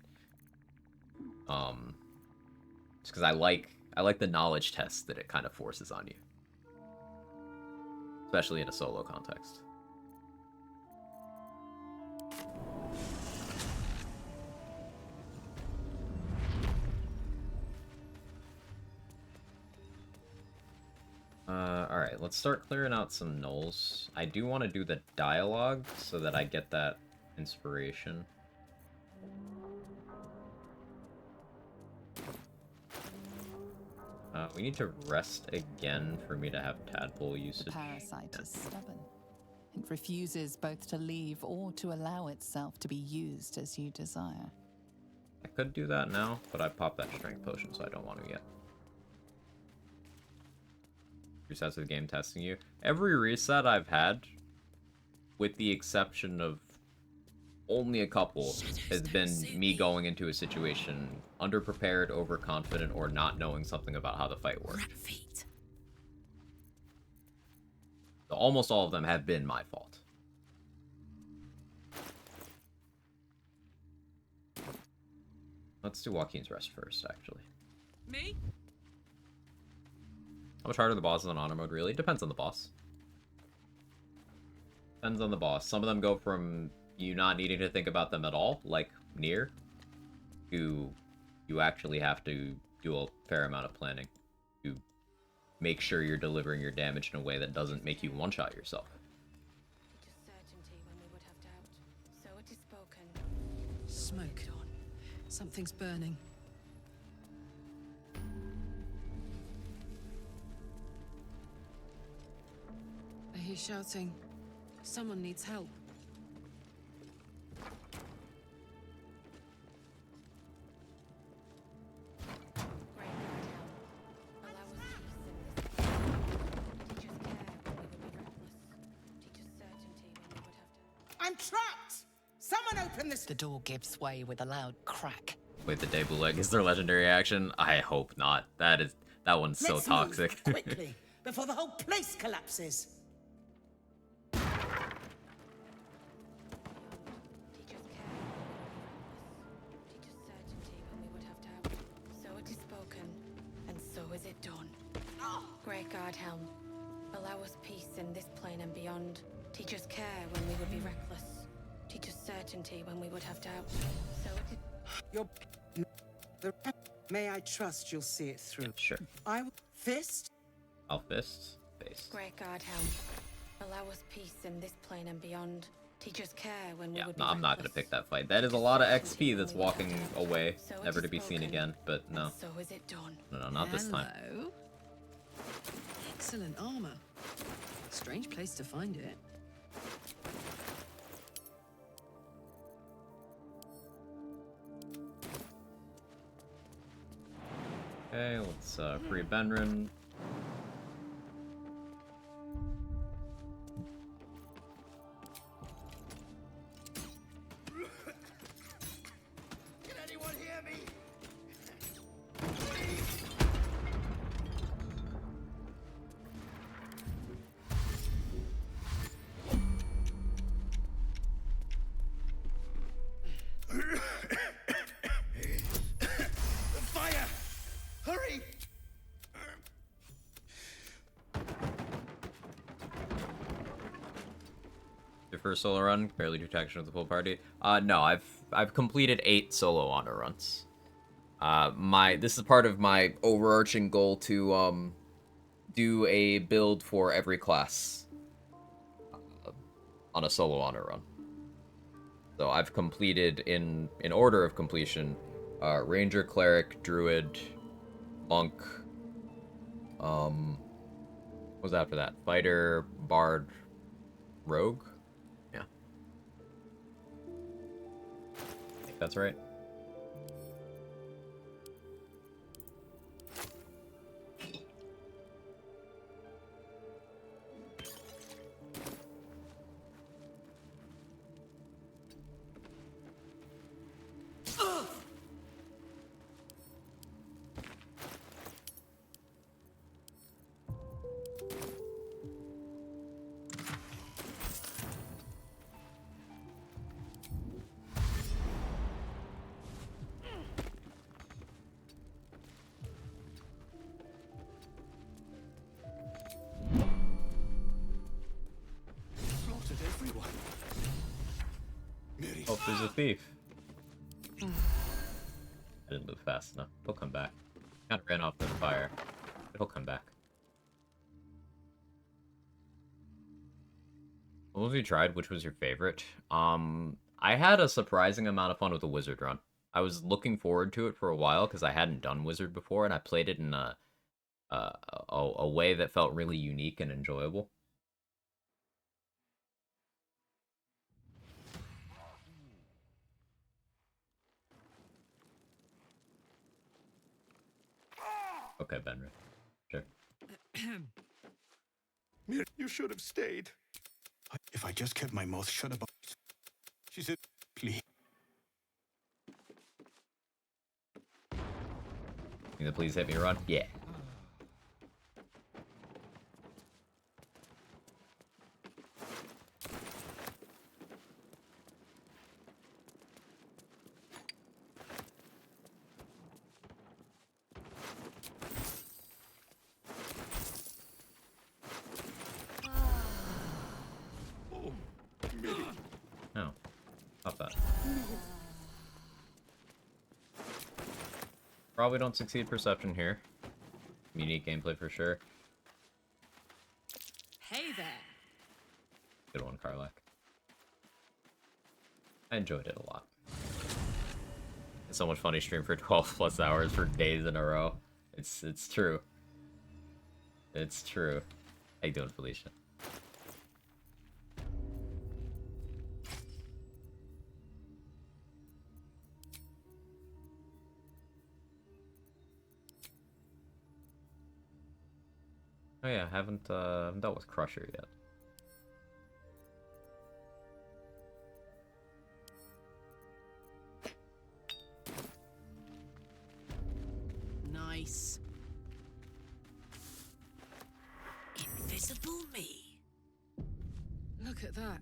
Just because I like the knowledge test that it kind of forces on you. Especially in a solo context. Alright, let's start clearing out some gnolls. I do want to do the dialogue so that I get that inspiration. We need to rest again for me to have tadpole usage. The parasite is stubborn. It refuses both to leave or to allow itself to be used as you desire. I could do that now, but I popped that strength potion, so I don't want to yet. Resets of the game testing you. Every reset I've had, with the exception of only a couple, has been me going into a situation underprepared, overconfident, or not knowing something about how the fight worked. So almost all of them have been my fault. Let's do Joaquin's Rest first, actually. Me? How much harder the boss is on Honor mode, really? It depends on the boss. Depends on the boss. Some of them go from you not needing to think about them at all, like Nier, to you actually have to do a fair amount of planning to make sure you're delivering your damage in a way that doesn't make you one-shot yourself. So it is spoken. Smoke. Something's burning. I hear shouting. Someone needs help. I'm trapped! Someone open this. The door gives way with a loud crack. Wait, the debut leg is their legendary action? I hope not. That one's so Let's toxic. move quickly, before the whole place collapses. So it is spoken, and so is it done. Great God Helm, allow us peace in this plane and beyond. Teach us care when we would be reckless. Teach us certainty when we would have doubt. So it is... May I trust you'll see it through? Sure. I will... Fist? I'll fist. Face. Great God Helm, allow us peace in this plane and beyond. Teach us care when we would be I'm not gonna pick that fight. That is a lot of XP that's walking away, never to be seen again. But no. So is it done. No, not this time. Hello. Excellent armor. Strange place to find it. Okay, let's free Benrin. Can anyone hear me? The fire! Hurry! Your first solo run, barely took action with the full party. No, I've completed 8 solo honor runs. This is part of my overarching goal to do a build for every class on a solo honor run. So I've completed in order of completion, Ranger, Cleric, Druid, Monk. What was after that? Fighter, Bard, Rogue. Yeah, I think that's right. Slaughtered everyone. Oh, there's a thief. I didn't move fast enough. He'll come back. Kind of ran off the fire. But he'll come back. What have you tried? Which was your favorite? I had a surprising amount of fun with the wizard run. I was looking forward to it for a while because I hadn't done wizard before, and I played it in a way that felt really unique and enjoyable. Okay, Benry. Sure. You should have stayed. If I just kept my mouth shut about... She said, please. Can you please hit me, run? Yeah. Probably don't succeed perception here. Unique gameplay for sure. Hey there. Good one, Karlak. I enjoyed it a lot. It's so much funny stream for 12 plus hours for days in a row. It's true. It's true. How you doing, Felicia? Oh yeah, haven't dealt with Crusher yet. Nice. Invisible me. Look at that.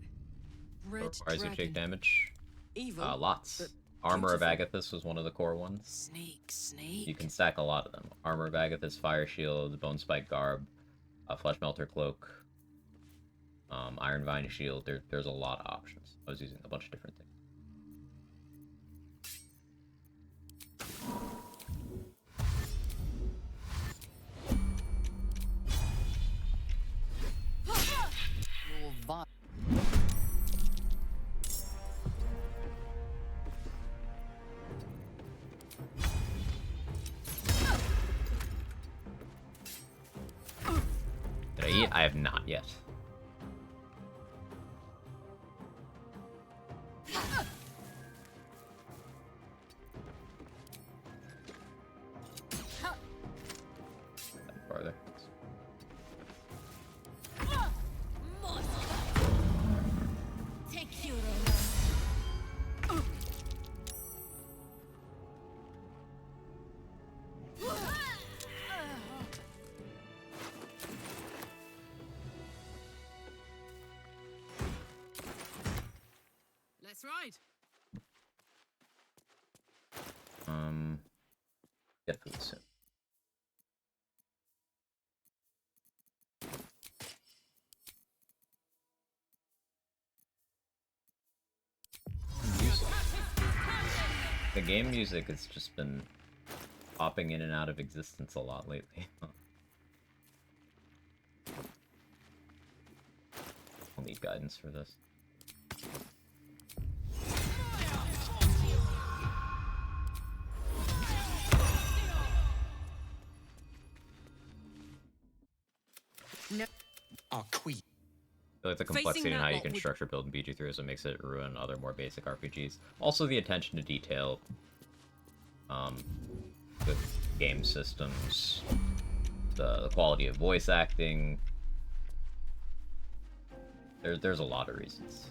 Red Requires you to take dragon. damage. Evil. Lots. but Armor of beautiful. Agathis was one of the core ones. Sneak. You can stack a lot of them. Armor of Agathis, Fire Shield, Bone Spike Garb, Flesh Melter Cloak, Iron Vine Shield. There's a lot of options. I was using a bunch of different things. Your vi- Did I eat? I have not yet. Farther. Take you. Let's ride. Get food soon. Music. The game music has just been popping in and out of existence a lot lately. I'll need guidance for this. No. Our queen. I feel like the complexity in how you can structure, build, and BG3 is what makes it ruin other more basic RPGs. Also the attention to detail, the game systems, the quality of voice acting. There's a lot of reasons.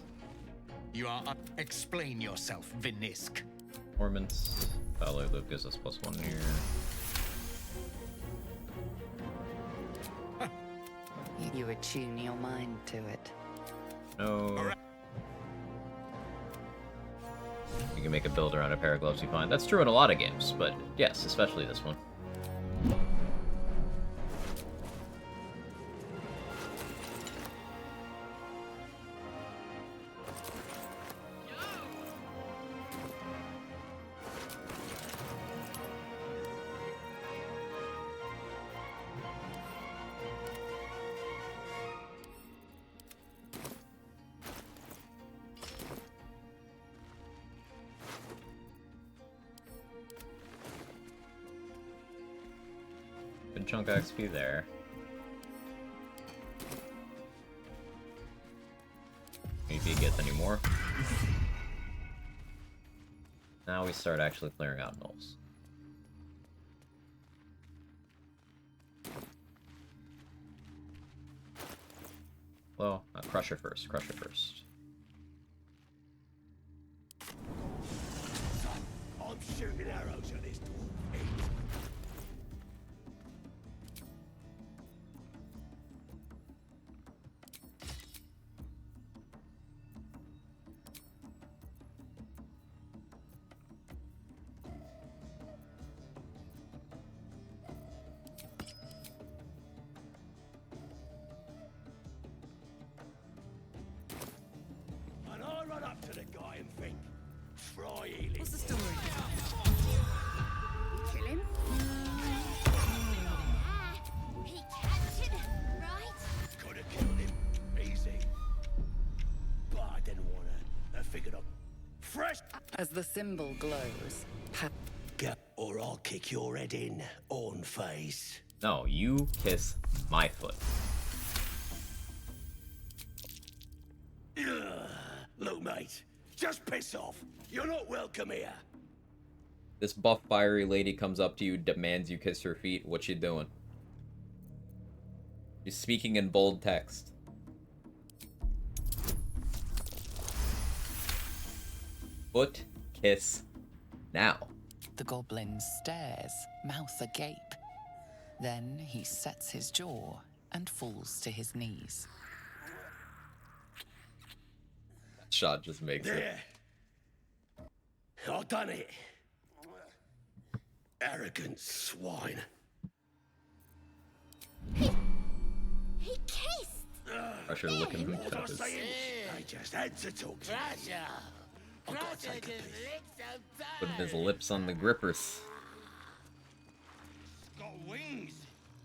You are. Explain yourself, Vinisk. Performance. Valor Loop gives us +1 here. You attune your mind to it. No. You can make a build around a pair of gloves you find. That's true in a lot of games, but yes, especially this one. Good chunk of XP there. Maybe he gets any more. Now we start actually clearing out gnolls. Well, Crusher first, Crusher first. I'm shooting arrows at this dwarf. What's the story? Kill him? He captured, right? Could have killed him. Easy. But I didn't want to. I figured I'd... Fresh! As the symbol glows, Go, or I'll kick your head in, on face. No, you kiss my foot. Ugh. Look, mate, just piss off. You're not welcome here. This buff fiery lady comes up to you, demands you kiss her feet. What you doing? She's speaking in bold text. Foot kiss now. the goblin stares, mouth agape. Then he sets his jaw and falls to his knees. That shot just makes it. There. I've done it. Arrogant swine. He kissed! Pressure looking who What that was I is. saying? I just had to talk to you. I've got to take a piss. Putting his lips on the grippers. Got wings.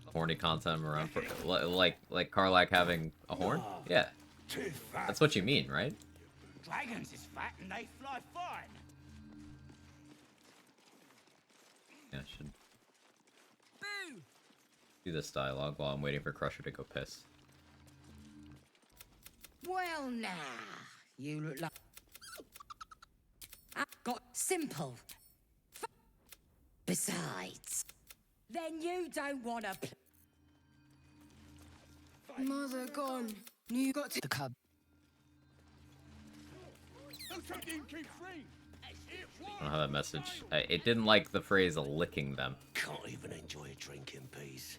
Horny content around for like Karlak having a horn? Yeah. Too fat. That's what you mean, right? Dragons is fat and they fly fine. Yeah, I should do this dialogue while I'm waiting for Crusher to go piss. Well, now, you look like... I've got simple. Besides, then you don't want to... Mother gone. You got to... The cub. I don't have that message. It didn't like the phrase licking them. Can't even enjoy a drink in peace.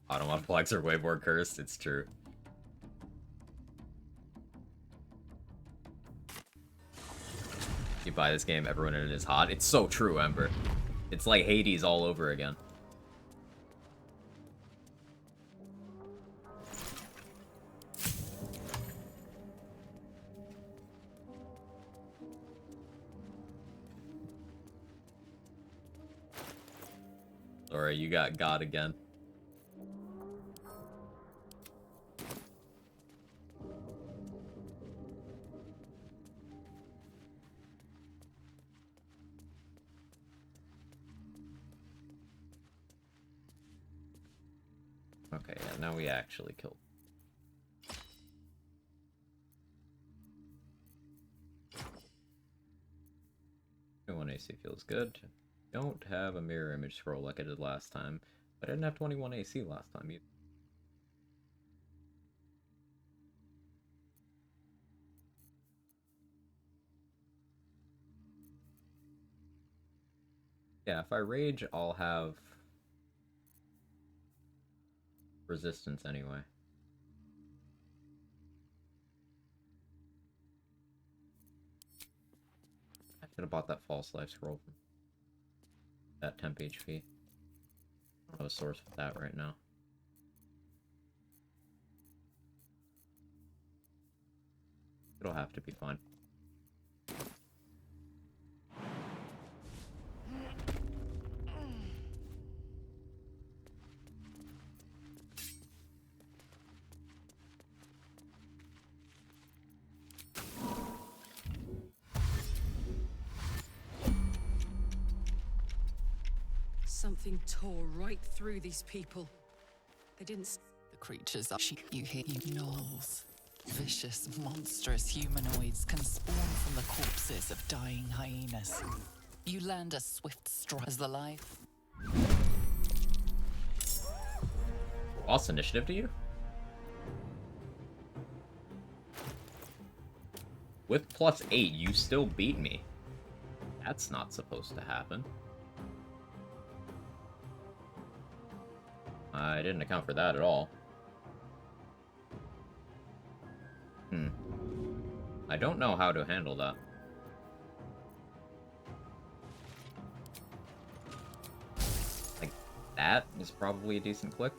Automod flags are way more cursed, it's true. You buy this game, everyone in it is hot. It's so true, Ember. It's like Hades all over again. Alright, you got God again. Okay, yeah, now we actually killed. One AC feels good. Don't have a mirror image scroll like I did last time, but I didn't have 21 AC last time either. Yeah, if I rage, I'll have resistance anyway. I could have bought that false life scroll from that temp HP. I don't have a source for that right now. It'll have to be fine. Something tore right through these people. They didn't... The creatures are you hear gnolls. Vicious, monstrous humanoids can spawn from the corpses of dying hyenas. You land a swift strike as the life. Lost initiative to you? With +8, you still beat me. That's not supposed to happen. I didn't account for that at all. I don't know how to handle that. That is probably a decent click.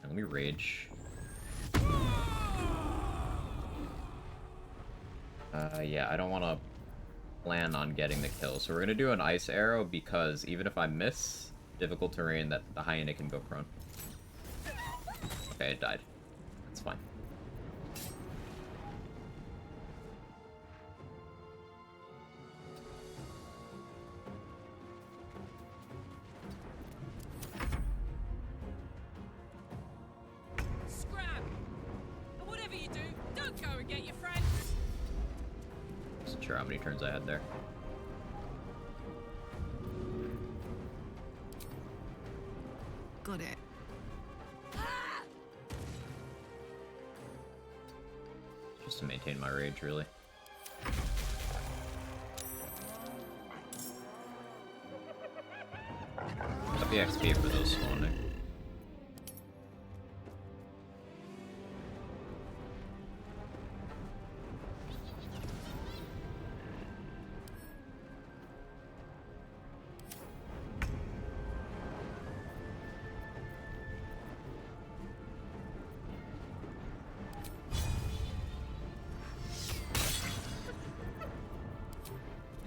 And let me rage. Yeah, I don't want to plan on getting the kill. So we're going to do an ice arrow because even if I miss difficult terrain, that the hyena can go prone. Okay, it died. That's fine. Scrap! And whatever you do, don't go and get your friends. Wasn't sure how many turns I had there. Got it. Just to maintain my rage, really. Got the XP for those spawning.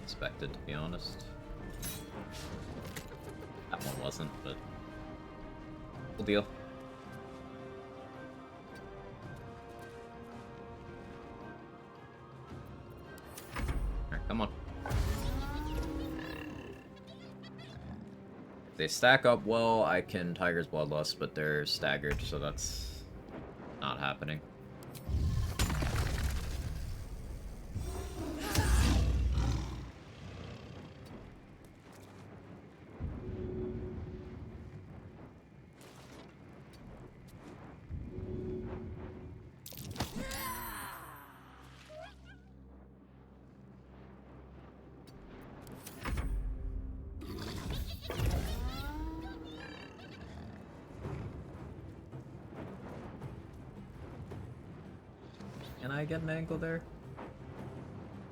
Expected, to be honest. That one wasn't, but cool deal. Alright, come on. If they stack up well, I can Tiger's Bloodlust, but they're staggered, so that's not happening. Can I get an angle there?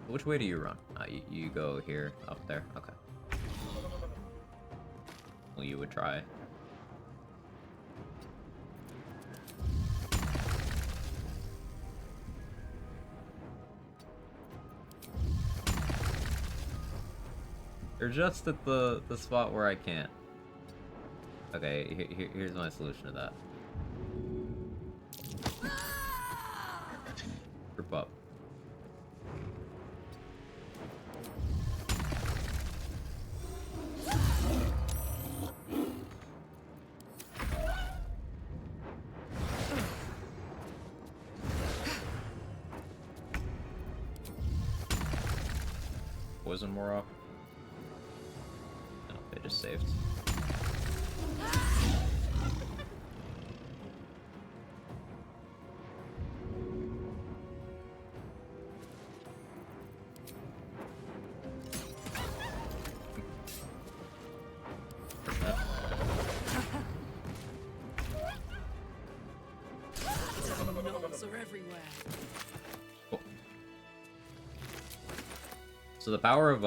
Which way do you run? You go here, up there. Okay. Well, you would try. They're just at the spot where I can't. Okay, here's my solution to that. Group up. Poison more up. No, they just saved. Knobs are everywhere. So the power of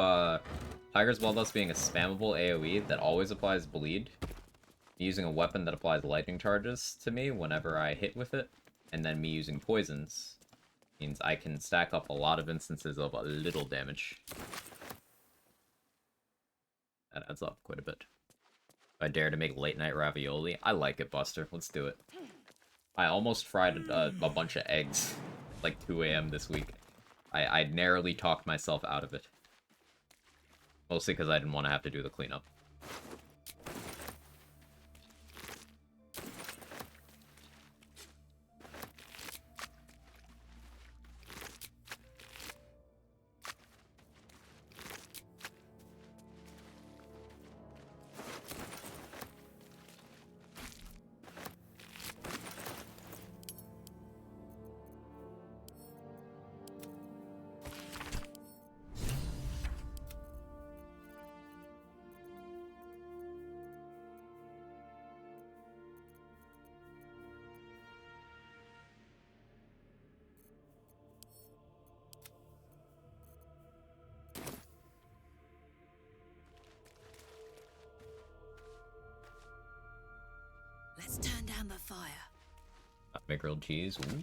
Tiger's Bloodlust being a spammable AoE that always applies bleed, using a weapon that applies lightning charges to me whenever I hit with it, and then me using poisons, means I can stack up a lot of instances of a little damage. That adds up quite a bit. If I dare to make late night ravioli, I like it, Buster. Let's do it. I almost fried a bunch of eggs like 2 a.m. this week. I narrowly talked myself out of it. Mostly because I didn't want to have to do the cleanup. Let's turn down the fire. Make grilled cheese. Ooh.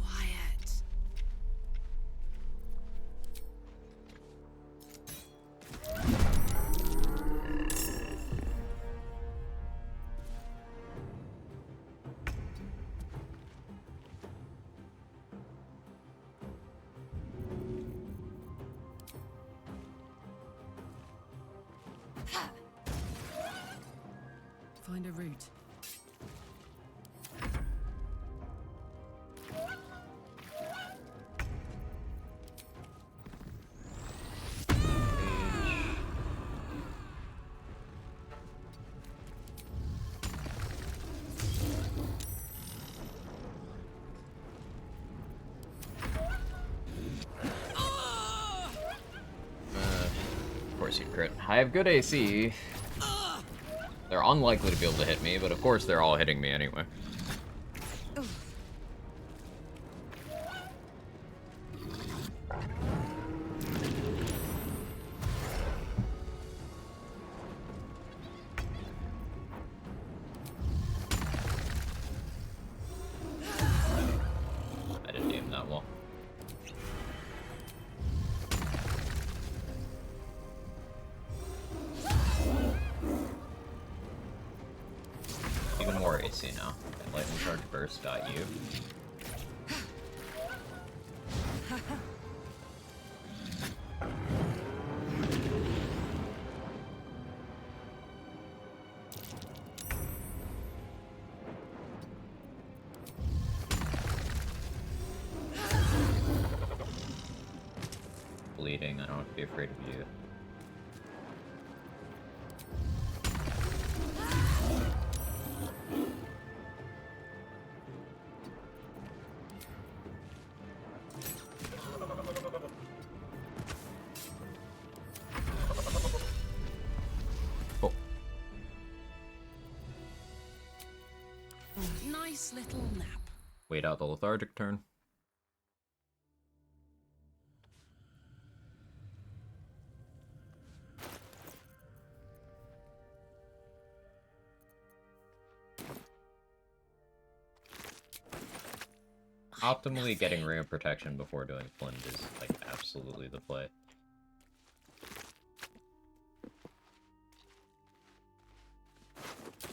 Quiet. Find a route. Of course you crit. I have good AC. They're unlikely to be able to hit me, but of course they're all hitting me anyway. I didn't aim that well. Even more AC now. Okay, lightning charge burst got you. Bleeding, I don't have to be afraid of you. Nice little nap. Wait out the lethargic turn. Optimally getting ring of protection before doing flint is like absolutely the play.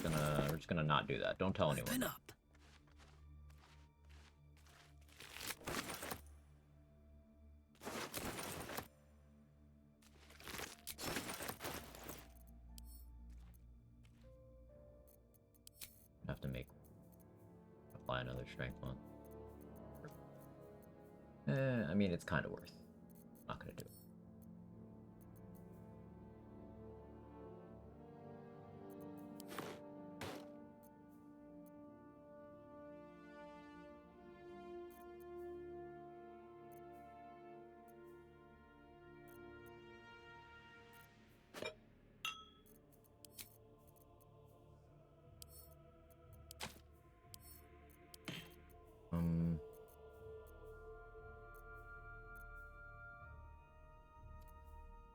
We're just gonna not do that. Don't tell anyone. Open up. Have to apply another strength one. I mean, it's kind of worth. Not gonna do it.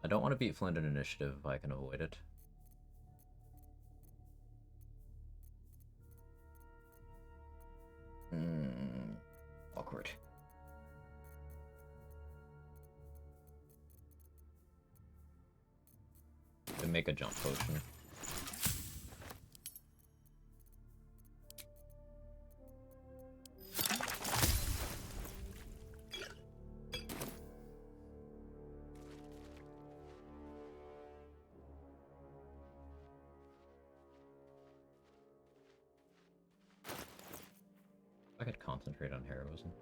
I don't want to beat Flint in initiative if I can avoid it. Awkward. To make a jump potion. I could concentrate on heroism.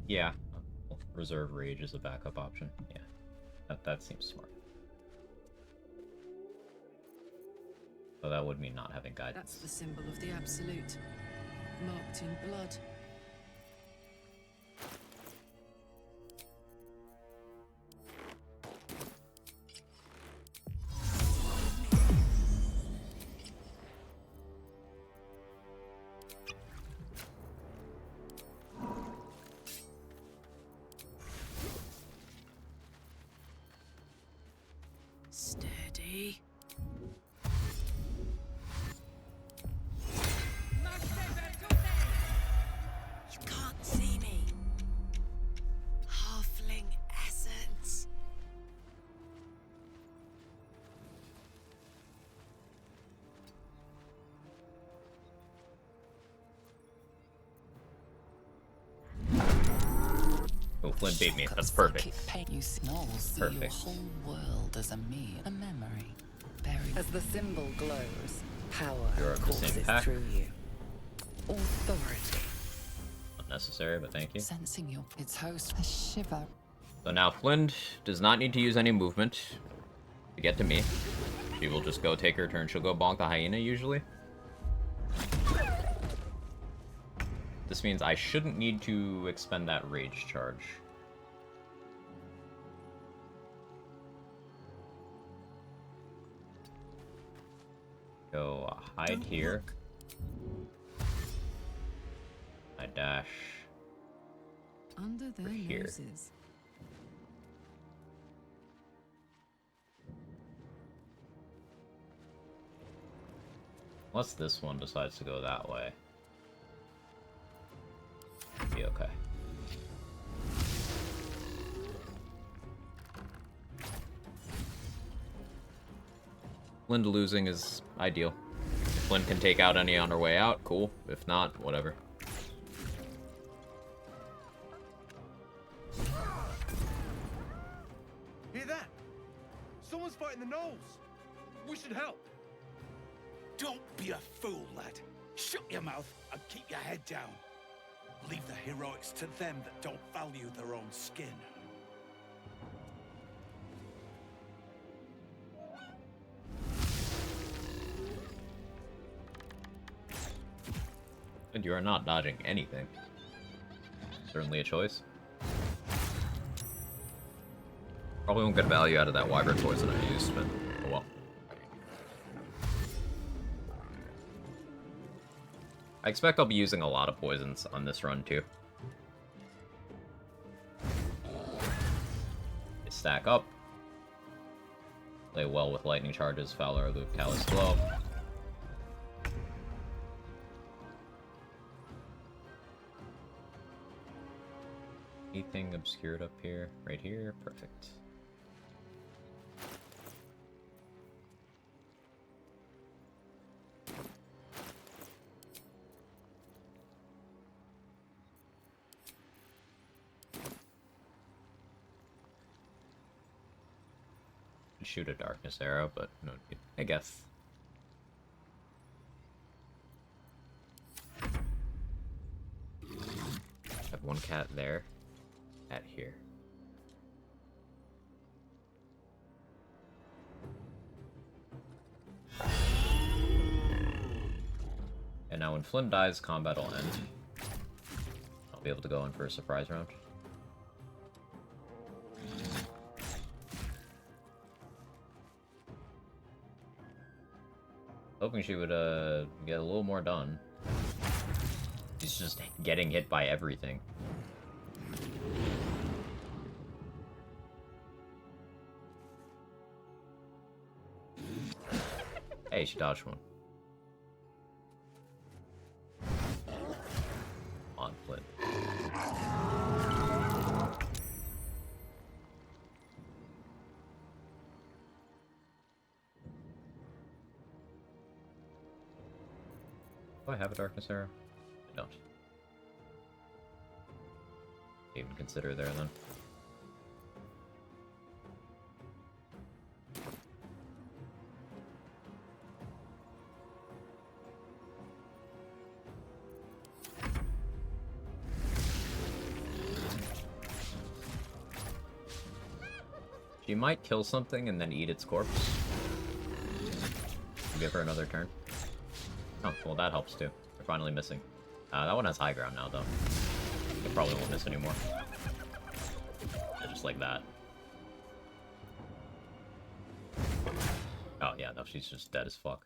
Yeah, reserve rage as a backup option. Yeah, that seems smart. So that would mean not having guidance. That's the symbol of the Absolute, marked in blood. Oh, Flynn beat me. That's perfect. You Snow see your Perfect. whole world as a memory. Buried. As the symbol glows, power You're of the same courses pack. through you. Authority. Unnecessary, but thank you. Sensing its host, a shiver. So now Flynn does not need to use any movement to get to me. She will just go take her turn. She'll go bonk the hyena usually. This means I shouldn't need to expend that rage charge. Go hide here. I dash Under their here. noses. Unless this one decides to go that way. Be okay. Flynn losing is ideal. If Flynn can take out any on her way out, cool. If not, whatever. Hear that? Someone's fighting the gnolls. We should help. Don't be a fool, lad. Shut your mouth and keep your head down. Leave the heroics to them that don't value their own skin. And you are not dodging anything. Certainly a choice. Probably won't get value out of that wyvern poison I used, but oh well. I expect I'll be using a lot of poisons on this run too. They stack up. Play well with lightning charges, Fowler, Loop, Callous Glow. Anything obscured up here? Right here? Perfect. Shoot a darkness arrow, but no, I guess. Have one cat there. Cat here. And now when Flynn dies, combat will end. I'll be able to go in for a surprise round. Hoping she would get a little more done. She's just getting hit by everything. Hey, she dodged one. On Flynn. Do I have a darkness arrow? I don't. Even consider there then. She might kill something and then eat its corpse. Give her another turn. Oh, well that helps too. They're finally missing. That one has high ground now though. It probably won't miss anymore. Yeah, just like that. Oh yeah, no, she's just dead as fuck.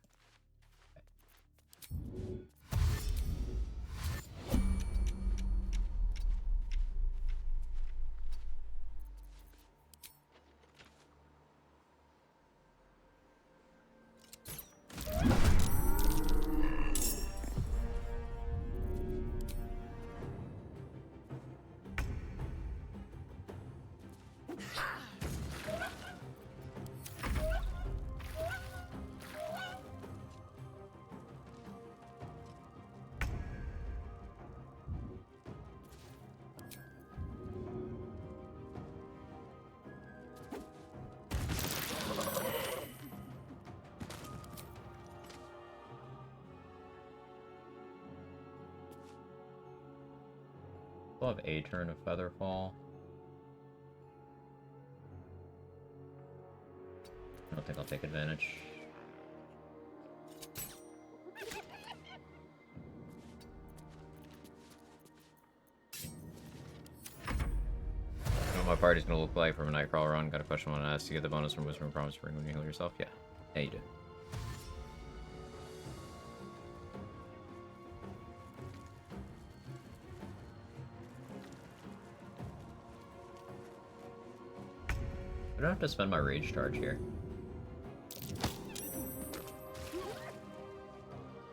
We'll have a turn of Featherfall. I don't think I'll take advantage. What my party's gonna look like from a Nightcrawler run. Got a question I want to ask. You get the bonus from Wisdom and Promise Ring when you heal yourself? Yeah. Yeah, you do. I don't have to spend my rage charge here.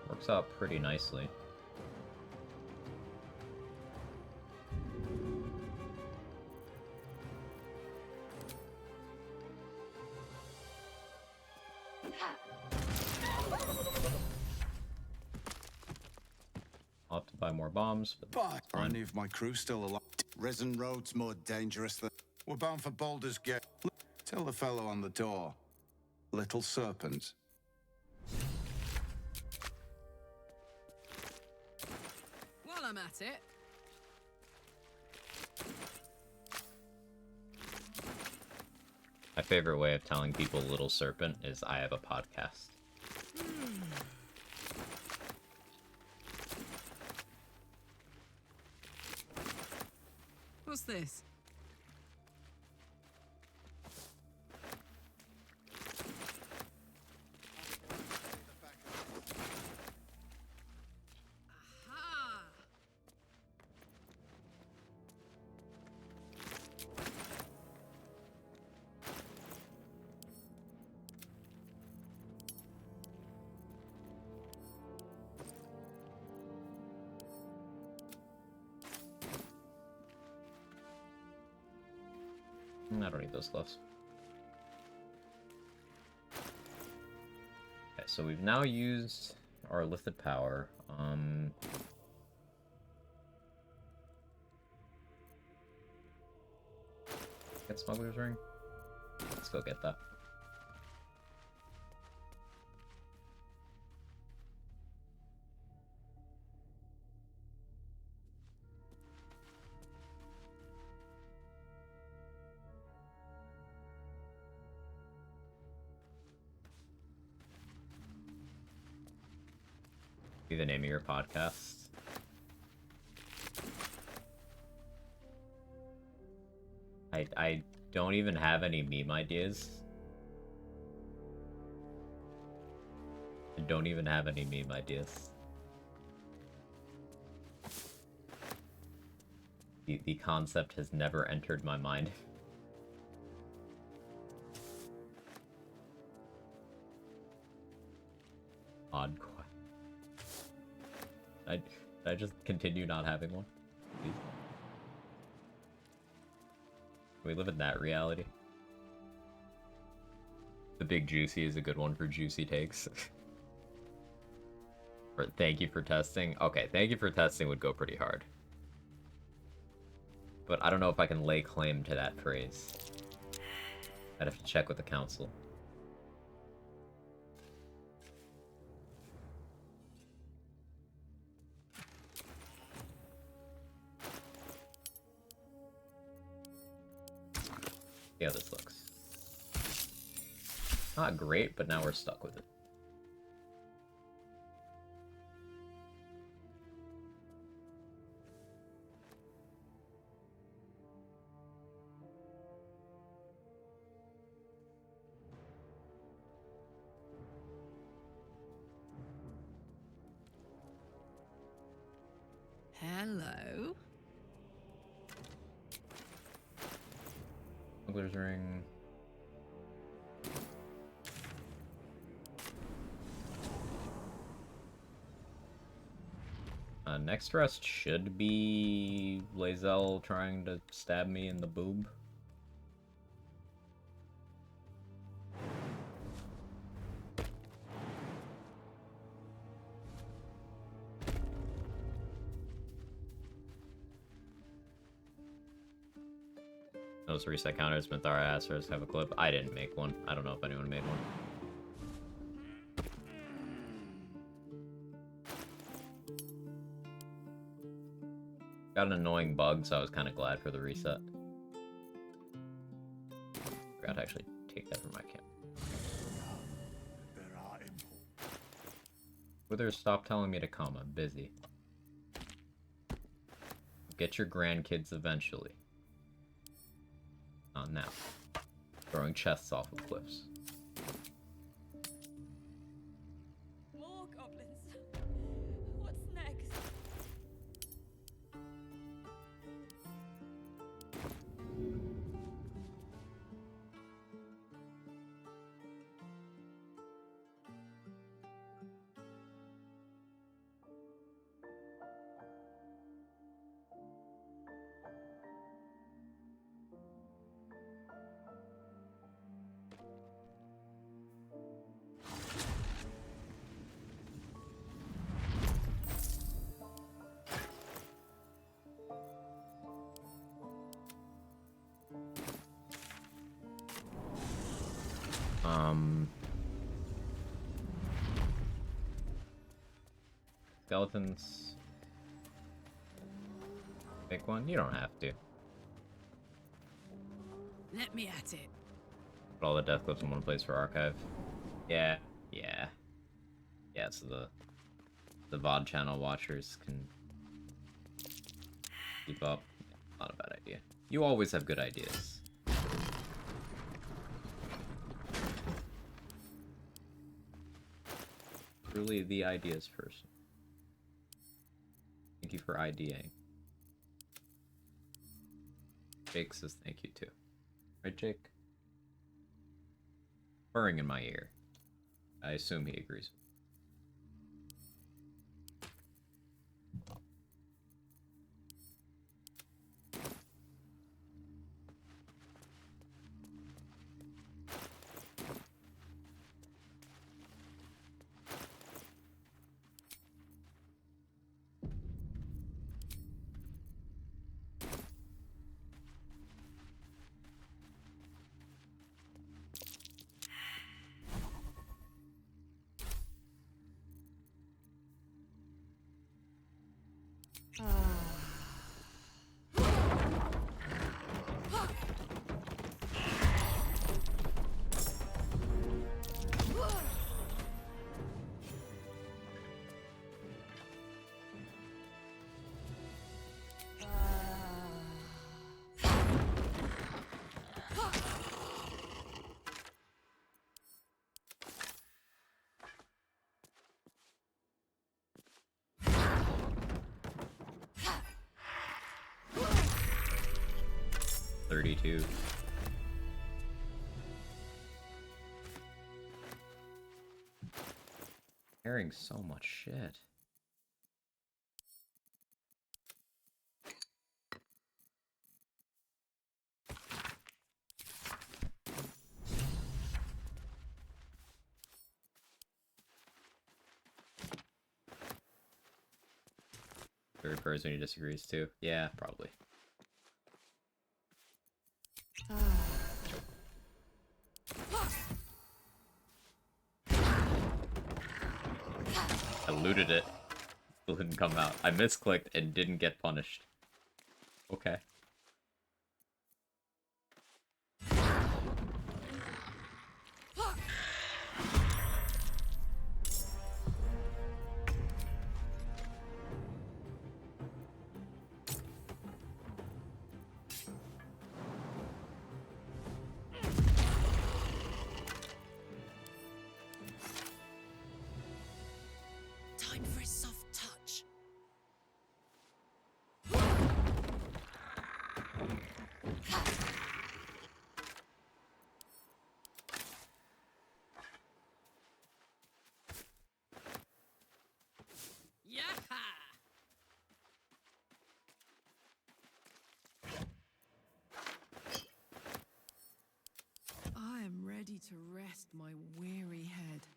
Works out pretty nicely. I'll have to buy more bombs, but Are any of my crew still alive? Risen road's more dangerous than... We're bound for Baldur's Gate. Tell the fellow on the door. Little serpent. While I'm at it. my favorite way of telling people Little Serpent is I have a podcast. What's this? I don't need those gloves. Okay, so we've now used our lifted power. Get Smuggler's Ring? Let's go get that. Be the name of your podcast. I don't even have any meme ideas. I don't even have any meme ideas. The concept has never entered my mind. Odd question. I just continue not having one? Please. We live in that reality. The Big Juicy is a good one for juicy takes. Or thank you for testing. Okay, thank you for testing would go pretty hard. But I don't know if I can lay claim to that phrase. I'd have to check with the council. See how this looks. Not great, but now we're stuck with it. Hello. Smuggler's Ring. Next rest should be Lae'zel trying to stab me in the boob. Those reset counters, Minthara Astros have a clip. I didn't make one. I don't know if anyone made one. Got an annoying bug, so I was kind of glad for the reset. Forgot to actually take that from my camp. Wither, stop telling me to come. I'm busy. Get your grandkids eventually. Not now. Throwing chests off of cliffs. More goblins. What's next? Skeletons. Pick one? You don't have to. Let me at it. Put all the death clips in one place for archive. Yeah. So the VOD channel watchers can keep up. Not a bad idea. You always have good ideas. Truly the ideas person. Thank you for IDing. Jake says thank you too. Right, Jake? Purring in my ear. I assume he agrees. $32. Carrying so much shit. Third person who disagrees too. Yeah, probably. I looted it. Still didn't come out. I misclicked and didn't get punished. Okay. Time for a soft touch. I am ready to rest my weary head.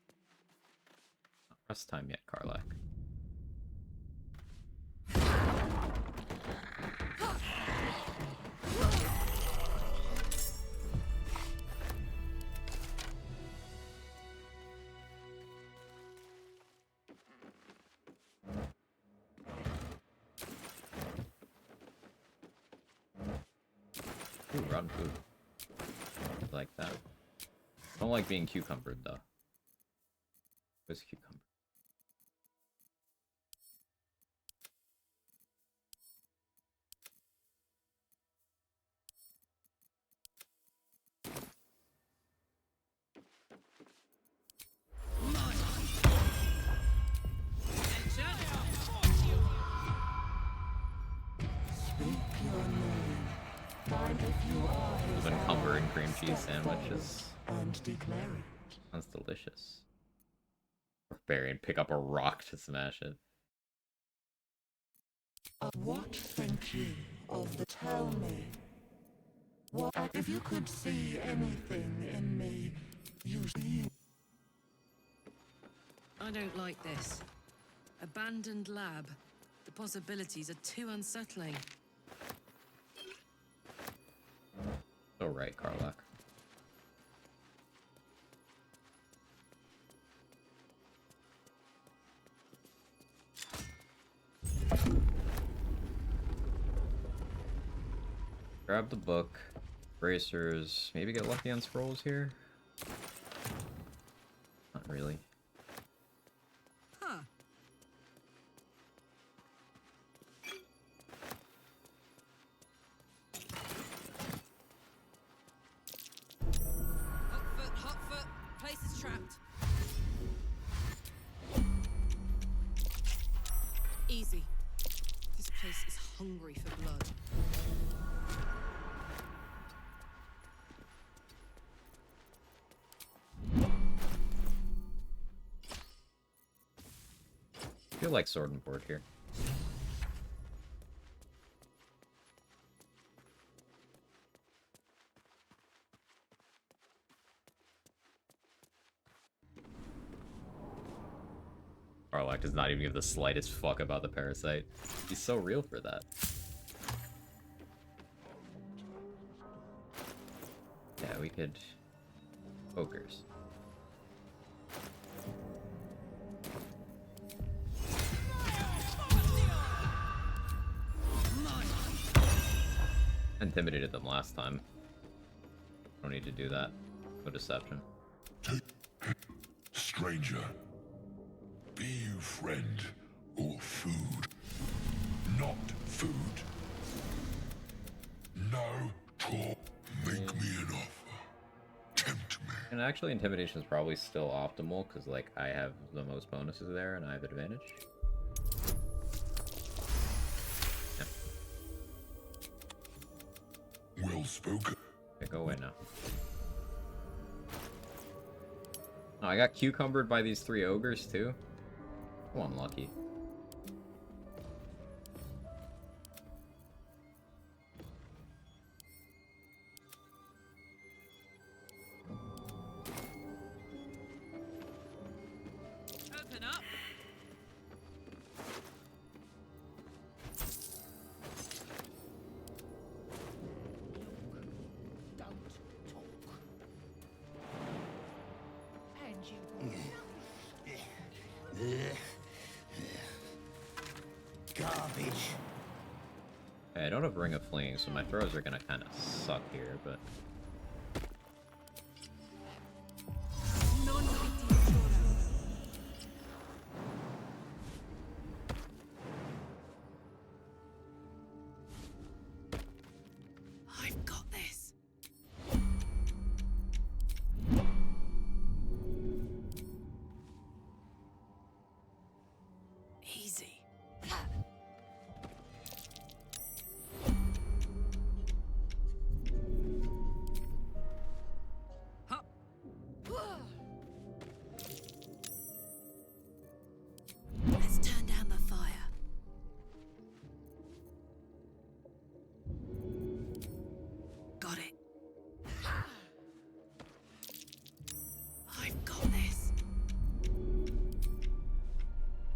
Not rest time yet, Karlak. Ooh, rotten food. I like that. I don't like being cucumbered, though. Where's cucumber? Those encumbered cream cheese sandwiches. And declare it. Sounds delicious. Barbarian, pick up a rock to smash it. What think you of the tell me? What if you could see anything in me, you see. I don't like this. Abandoned lab. The possibilities are too unsettling. So right, Karlach. Grab the book, bracers, maybe get lucky on scrolls here? Not really. Huh. Hot foot, place is trapped. Easy. This place is hungry for blood. I feel like sword and board here. Karlach does not even give the slightest fuck about the parasite. He's so real for that. Yeah, we could... Ogres. Intimidated them last time. Don't need to do that. No deception. Stranger, be you friend or food? Not food. No talk. Make me an offer. Tempt me. And actually, intimidation is probably still optimal because, like, I have the most bonuses there and I have advantage. Well spoken. Okay, go away now. Oh, I got cucumbered by these 3 ogres too. Oh, I'm lucky. Open up. Garbage. Okay, I don't have Ring of Fleeing, so my throws are gonna kind of suck here, but... I've got this. Easy. Let's turn down the fire. Got it. I've got this.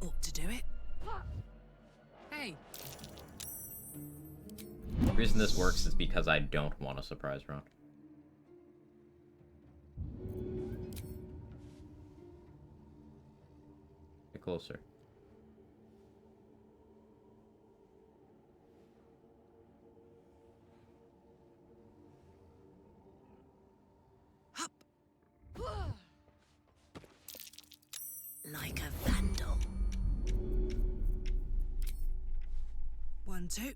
Ought to do it. Hey. The reason this works is because I don't want a surprise round. Get closer. like a vandal. 1, 2.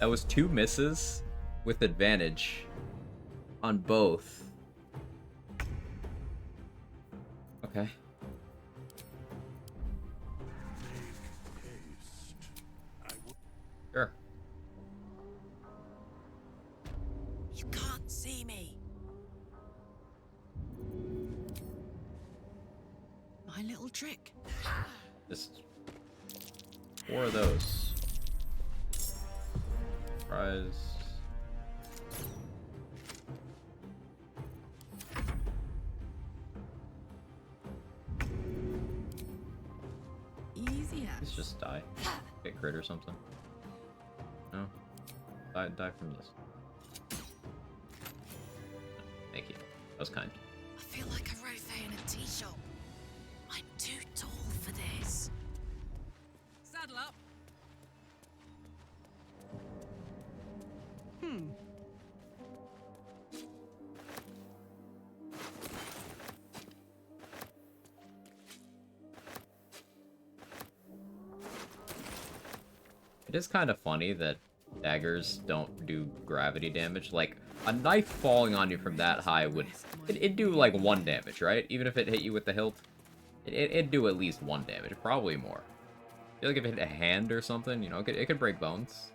That was 2 misses with advantage on both. Okay. Sure. You can't see me. My little trick. Just 4 of those. Surprise. Easy Let's just die. Get crit or something. No? Die from this. Thank you. That was kind. I feel like a rofé in a tea shop. I'm too tall for this. Saddle up. It is kind of funny that daggers don't do gravity damage. Like, a knife falling on you from that high would... It'd do, like, 1 damage, right? Even if it hit you with the hilt. It'd do at least 1 damage. Probably more. I feel like if it hit a hand or something, you know, it could break bones.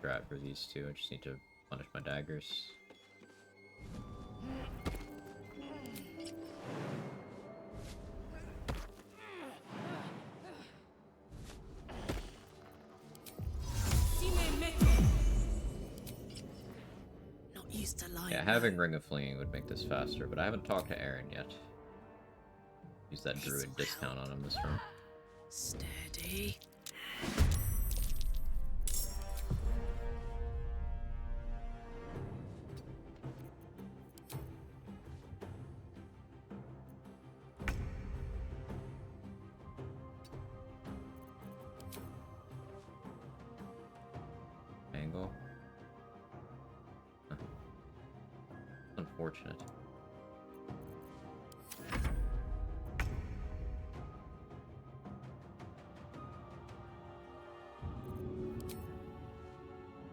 Strat for these 2. I just need to punish my daggers. Not used to lying. Yeah, having Ring of Flinging would make this faster, but I haven't talked to Aaron yet. Use that druid discount on him this room. Steady. Angle. Huh. Unfortunate.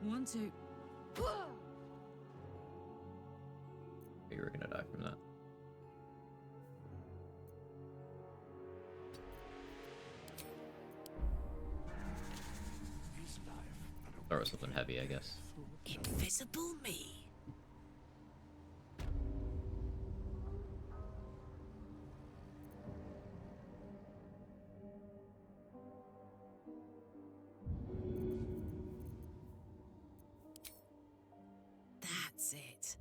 One, two. You were gonna die from that. Start with something heavy, I guess. Invisible me. That's it.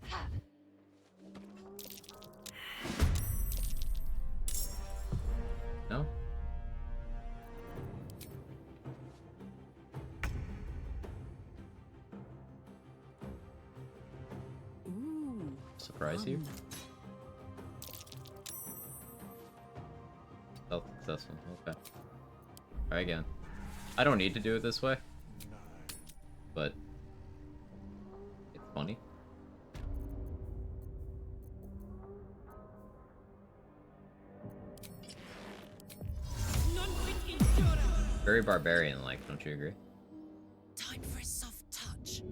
No? Ooh. Surprise you? Stealth successful. Okay. Try again. I don't need to do it this way. But it's funny. Very barbarian-like, don't you agree? Time for a soft touch.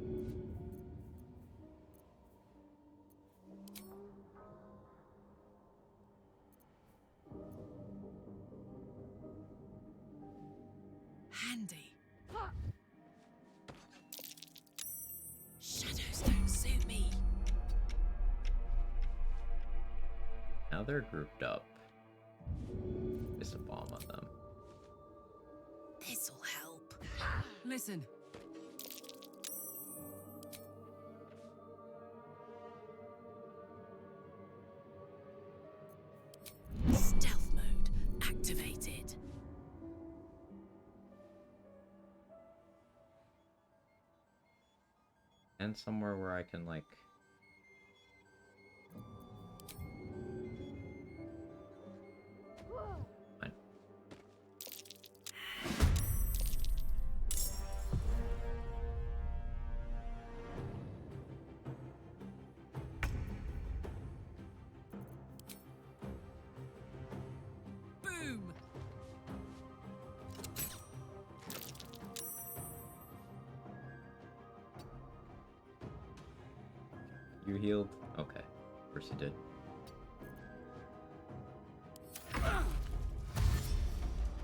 Handy. Shadows don't suit me. Now they're grouped up. Just a bomb on them. This'll help. Listen. Stealth mode activated. And somewhere where I can, like... Fine. Boom! You healed? Okay. Of course you did.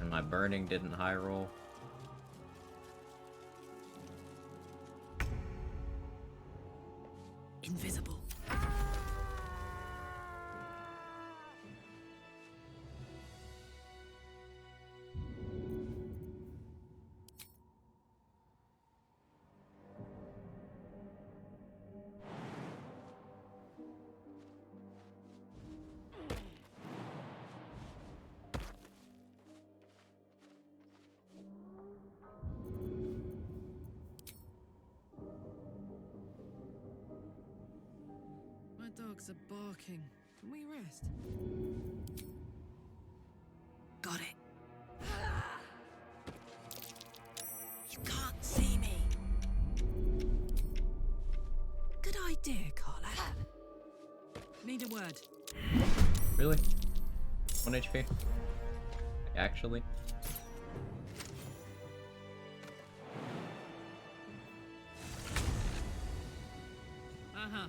And my burning didn't high roll. Invisible. My dogs are barking. Can we rest? Got it. You can't see me. Good idea, Carla. Need a word. Really? 1 HP? Actually? Uh-huh.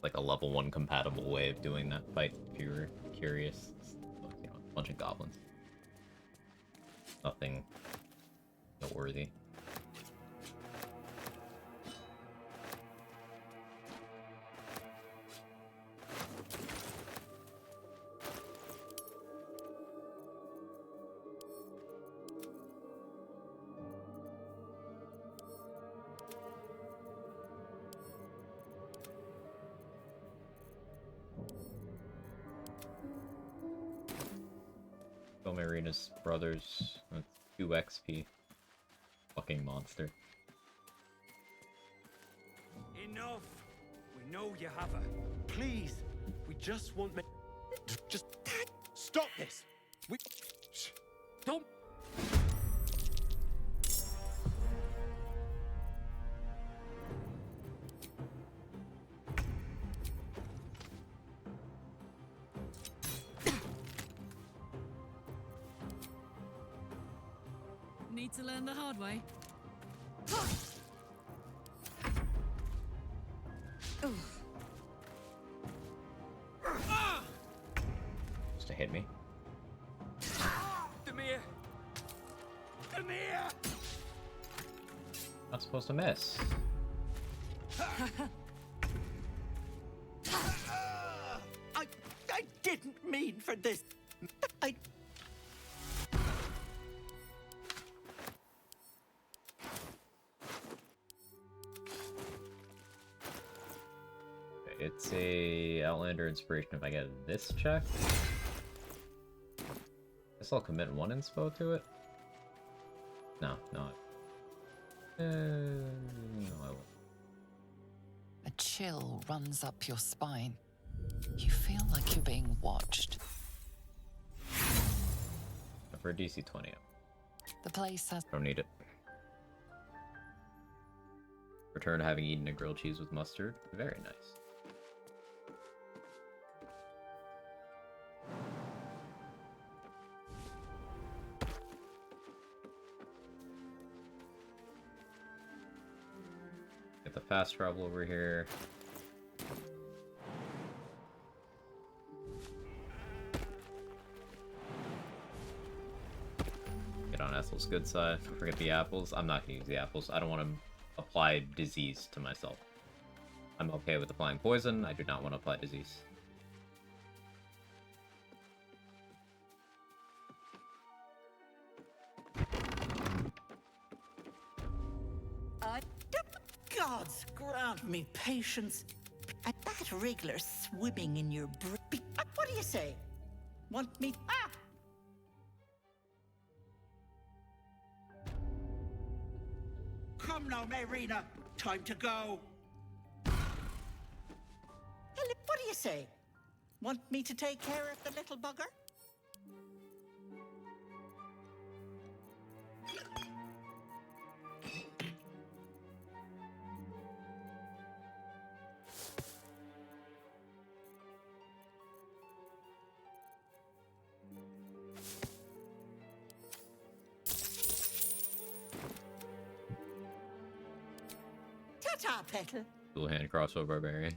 Like a level 1 compatible way of doing that fight, if you were curious. It's, you know, a bunch of goblins. Nothing noteworthy. Marina's brothers. That's 2 XP. Fucking monster. Enough! We know you have her. Please, we just want me. Just stop this! We. Don't. Need to learn the hard way. Just to hit me. Demir! Demir! Not supposed to miss. I didn't mean for this. It's a Outlander inspiration if I get this check. Guess I'll commit 1 inspo to it. No, no. No, I won't. A chill runs up your spine. You feel like you're being watched. For a DC 20, The place has... don't need it. Return to having eaten a grilled cheese with mustard. Very nice. Get the fast travel over here. Get on Ethel's good side. Don't forget the apples. I'm not gonna use the apples. I don't want to apply disease to myself. I'm okay with applying poison. I do not want to apply disease. Gods grant me patience. At that wriggler swimming in your what do you say? Want me? Ah! Come now, Marina. Time to go. What do you say? Want me to take care of the little bugger? Ta-ta, Petal. Dual hand crossbow barbarian.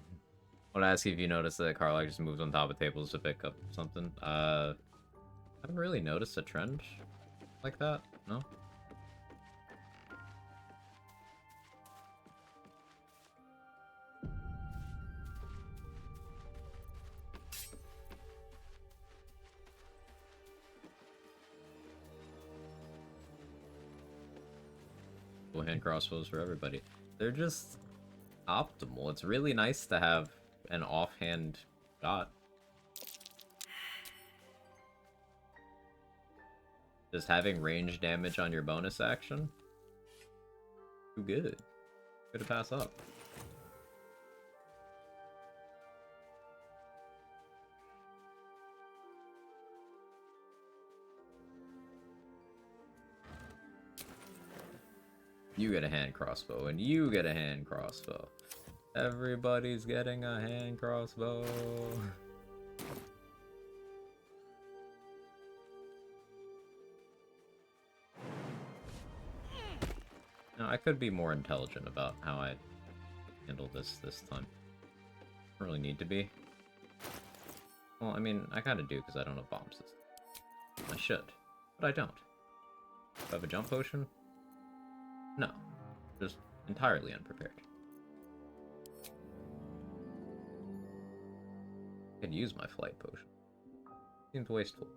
I want to ask you if you noticed that Carlac just moves on top of tables to pick up something. I haven't really noticed a trend like that. No. Dual hand crossbows for everybody. They're just optimal. It's really nice to have an offhand shot. Just having range damage on your bonus action? Too good. Good to pass up. You get a hand crossbow, and you get a hand crossbow. Everybody's getting a hand crossbow. No, I could be more intelligent about how I handle this time. Don't really need to be. Well, I mean, I kind of do because I don't have bomb system. I should, but I don't. Do I have a jump potion? No, just entirely unprepared. I could use my flight potion. Seems wasteful.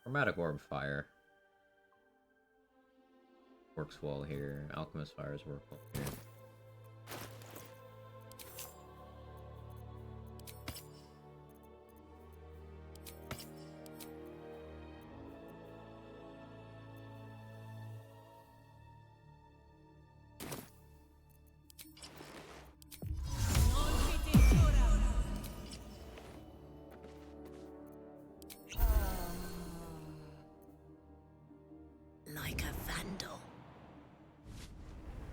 Chromatic orb fire works well here. Alchemist fires work well here. Like a vandal.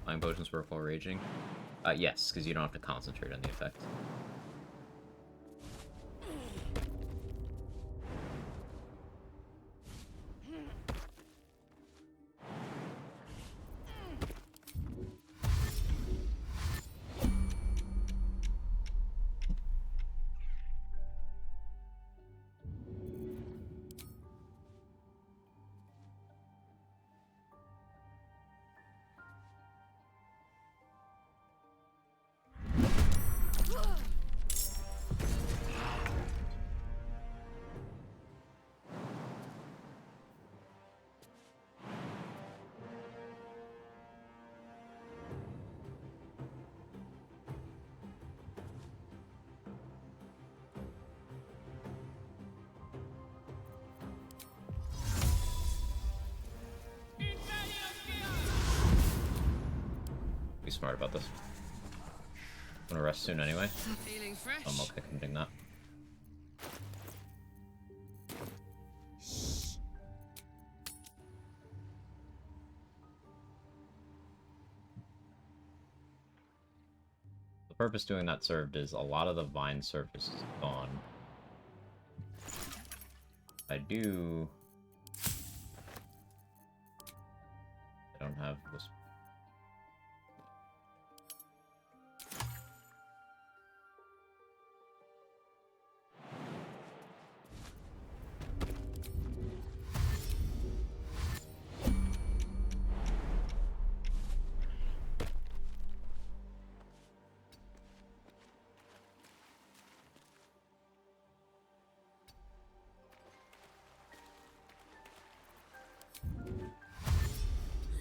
Flying potions work while raging? Yes, because you don't have to concentrate on the effect. Be smart about this. I'm gonna rest soon anyway. Feeling fresh? I'm okay committing that. The purpose doing that served is a lot of the vine surface is gone. I don't have this.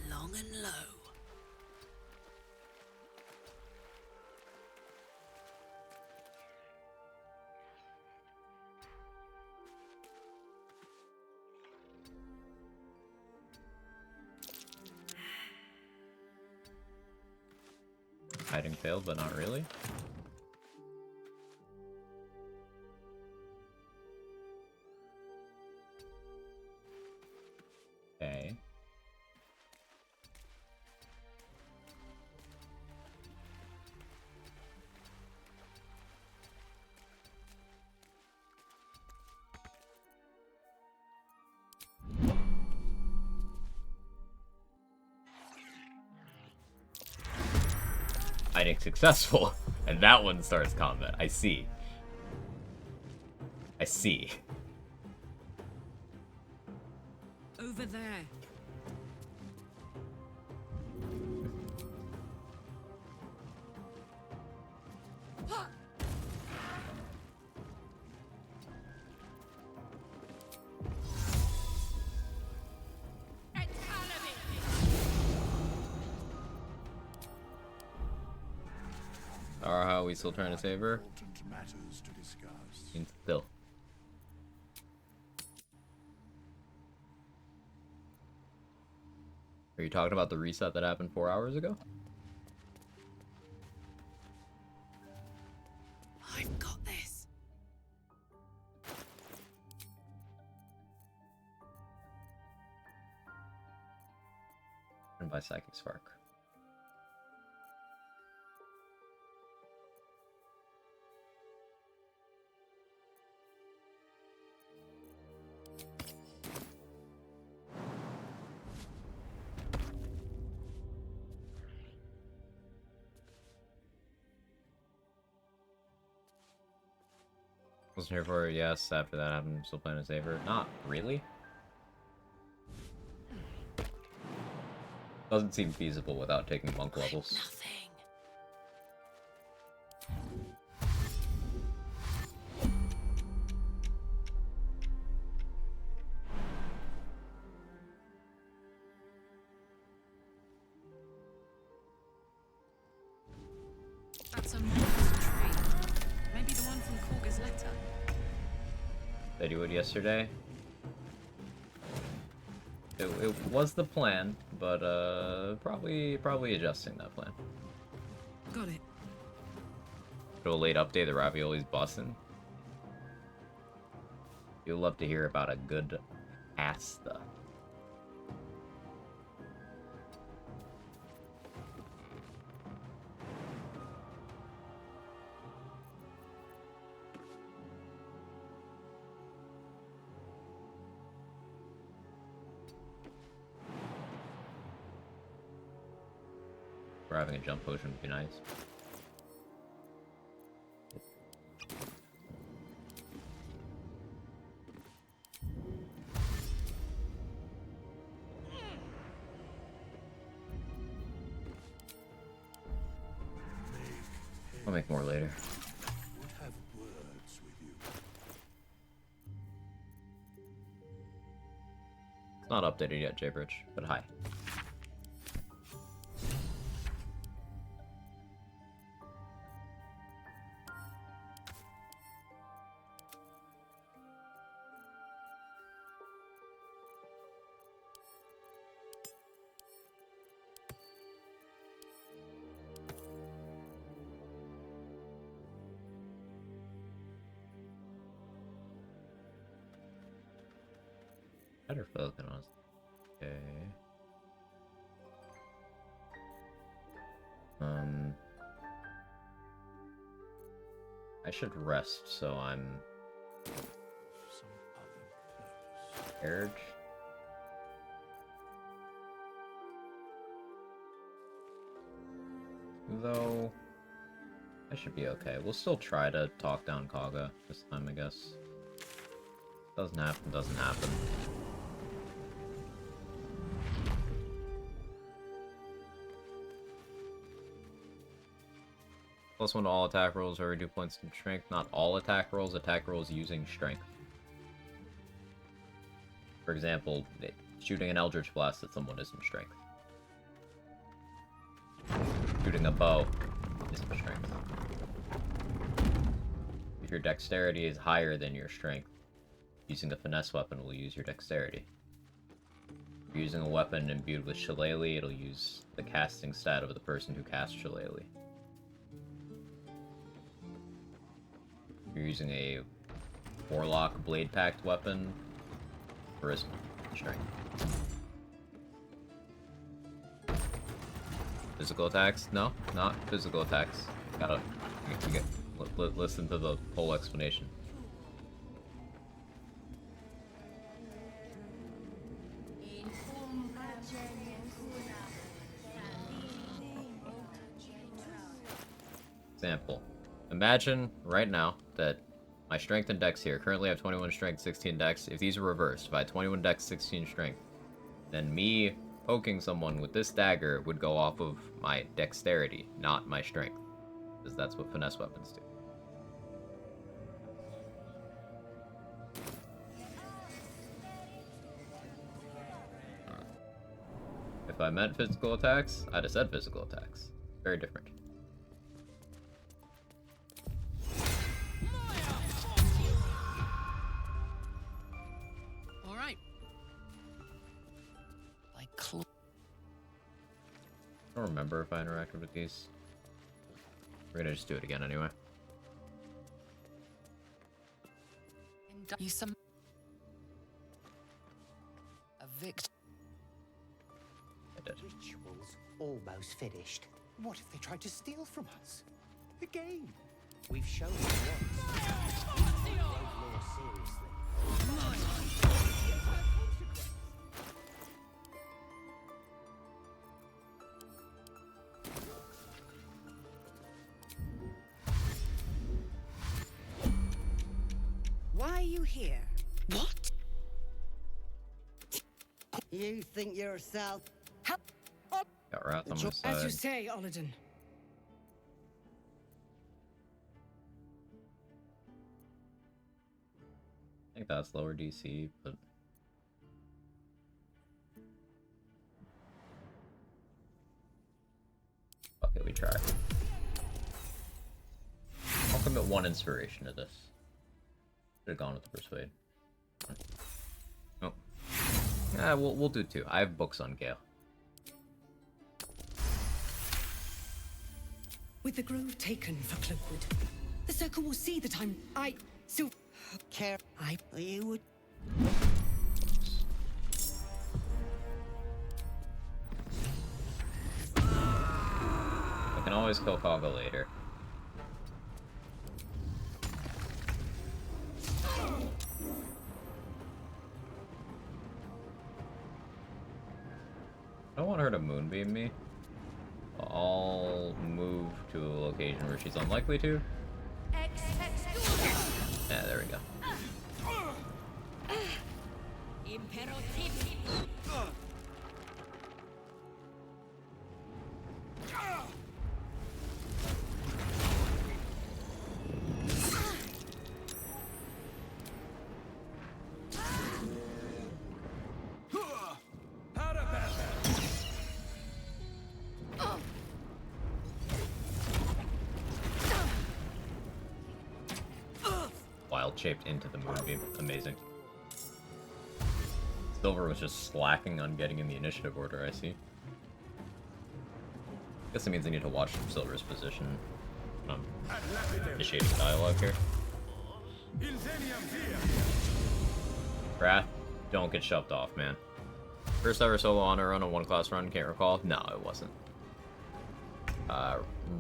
Long and low. Hiding failed, but not really. Okay. Hiding successful, and that one starts combat. I see. I see. Over there. Or how are we still trying to save her? Matters to discuss. Still. Are you talking about the reset that happened 4 hours ago? I've got this. And by Psychic Spark. Wasn't here for it, yes. After that happened, I'm still playing a saver. Not really. Doesn't seem feasible without taking monk levels. That's a monstrous tree. Maybe the one from Korga's letter. Did you do it yesterday? It was the plan, but probably adjusting that plan. Got it. To a late update, the ravioli's bussin'. You'll love to hear about a good pasta. Having a jump potion would be nice. I'll make more later. Would have words with you. It's not updated yet, J-Bridge, but hi. Better focus on us. Okay. I should rest so I'm prepared. Though I should be okay. We'll still try to talk down Kaga this time, I guess. Doesn't happen, doesn't happen. +1 to all attack rolls or redo points in strength. Not all attack rolls using strength. For example, shooting an Eldritch Blast at someone isn't strength. Shooting a bow is strength. If your dexterity is higher than your strength, using a finesse weapon will use your dexterity. If you're using a weapon imbued with shillelagh, it'll use the casting stat of the person who casts shillelagh. If you're using a warlock blade-packed weapon, charisma, strength. Physical attacks? No, not physical attacks. Gotta listen to the whole explanation. Example. Imagine right now that my strength and dex here currently have 21 strength, 16 dex. If these are reversed, if I had 21 dex, 16 strength, then me poking someone with this dagger would go off of my dexterity, not my strength. Because that's what finesse weapons do. If I meant physical attacks, I'd have said physical attacks. Very different. Alright. I don't remember if I interacted with these. We're gonna just do it again anyway. You some a victim. Ritual's almost finished. What if they tried to steal from us? Again? We've shown them once. We take law seriously. Why are you here? What? You think yourself? Got wrath on my side. As you say, Olladin. I think that's lower DC, but... Okay, we try. I'll commit 1 inspiration to this. Should have gone with the persuade. Oh. Yeah, we'll do 2. I have books on Gale. With the grove taken for Cloakwood, the Circle will see that I still care. You would. I can always kill Kaga later. I don't want her to moonbeam me. I'll move to a location where she's unlikely to. Yeah, there we go. Wild shaped into the moonbeam. Amazing. Silver was just slacking on getting in the initiative order, I see. Guess it means I need to watch Silver's position. Initiating dialogue here. Wrath, don't get shoved off, man. First ever solo honor run, a 1-class run, can't recall? No, it wasn't.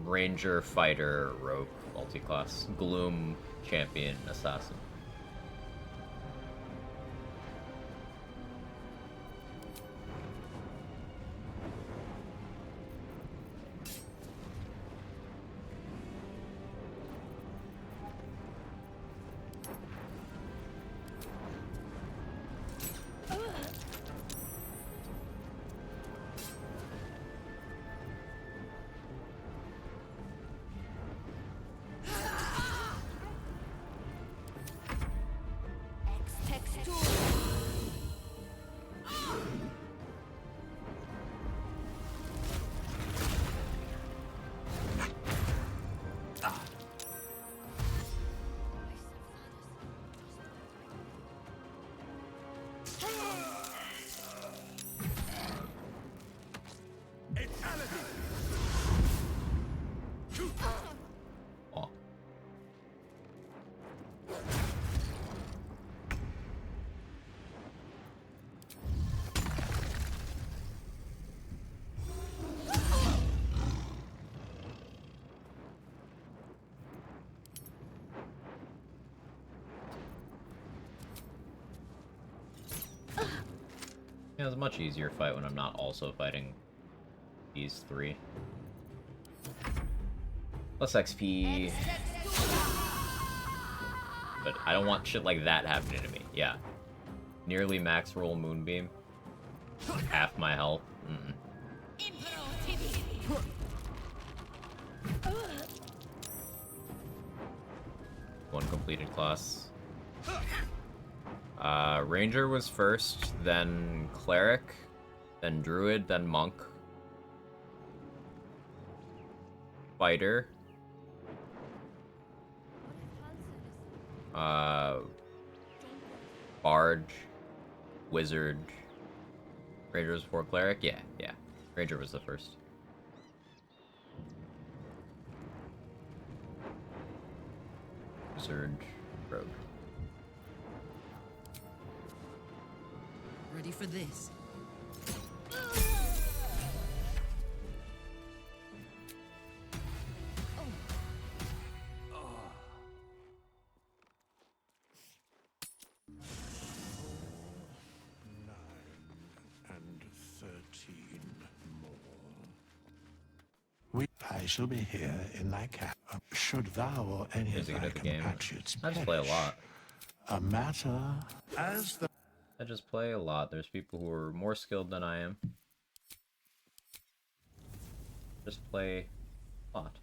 Ranger, Fighter, Rogue, multi-class. Gloom, Champion, Assassin. it's a much easier fight when I'm not also fighting these three. Plus XP. But I don't want shit like that happening to me. Yeah. Nearly max roll Moonbeam. Half my health. One completed class. Ranger was first, then Cleric, then Druid, then Monk. Fighter. Bard. Wizard. Ranger was before Cleric? Yeah. Ranger was the first. Wizard. Rogue. Ready for this? And 13 more. I shall be here in thy camp. Should thou or any of thy compatriots I just play a lot. a matter as the... I just play a lot. There's people who are more skilled than I am. Just play a lot.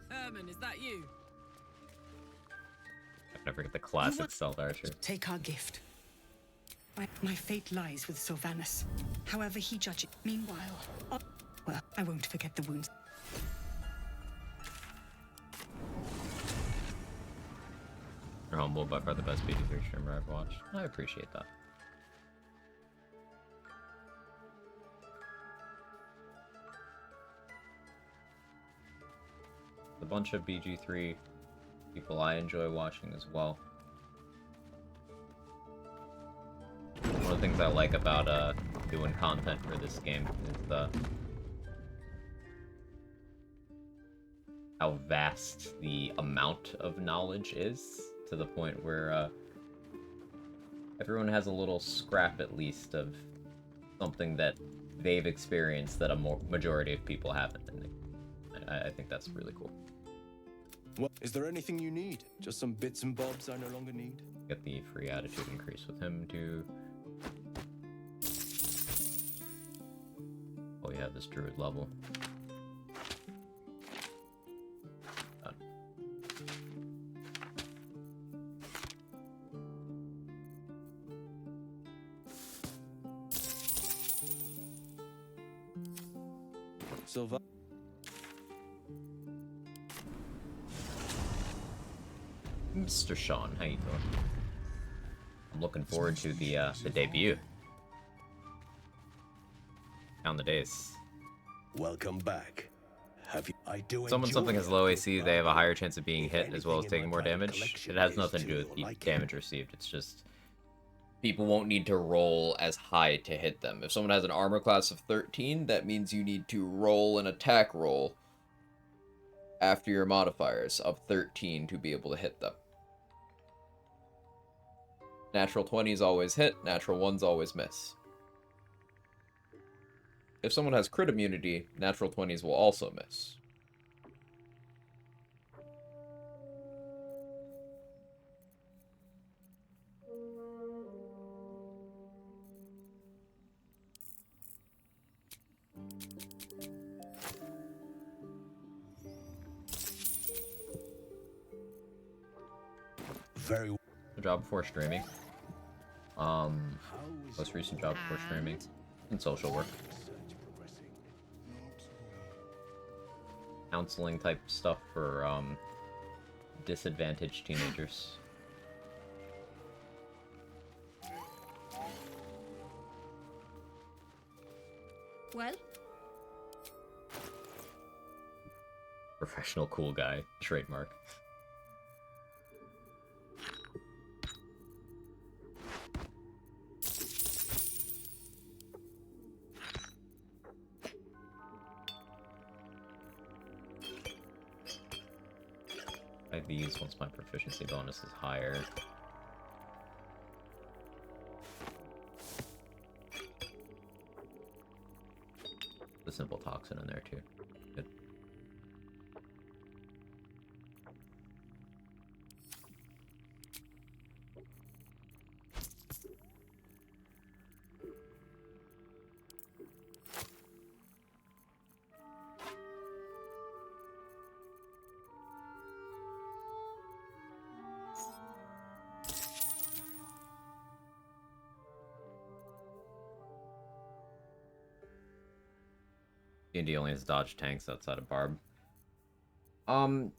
Herman, is that you? I never get the classic Stealth Archer. Take our gift. My fate lies with Sylvanus. However he judges. Meanwhile, well, I won't forget the wounds. You're humble, by far the best BD3 streamer I've watched. I appreciate that. A bunch of BG3 people I enjoy watching as well. One of the things I like about doing content for this game is how vast the amount of knowledge is, to the point where everyone has a little scrap at least of something that they've experienced that a majority of people haven't. And I think that's really cool. What? Is there anything you need? Just some bits and bobs I no longer need? Get the free attitude increase with him too. Oh yeah, this druid level. Done. Silva. Mr. Sean, how you doing? I'm looking forward to the debut. Count the days. Welcome back. Have you? I do. Someone something has low AC, they have a higher chance of being hit as well as taking more damage. It has nothing to do with the damage received. It's just people won't need to roll as high to hit them. If someone has an armor class of 13, that means you need to roll an attack roll after your modifiers of 13 to be able to hit them. Natural 20s always hit, natural 1s always miss. If someone has crit immunity, natural 20s will also miss. Very Good job before streaming. Most recent job before streaming. And social work. Counseling type stuff for disadvantaged teenagers. Well? Professional cool guy, trademark. Try these once my proficiency bonus is higher. The simple toxin in there too. Good. D&D only has dodge tanks outside of Barb.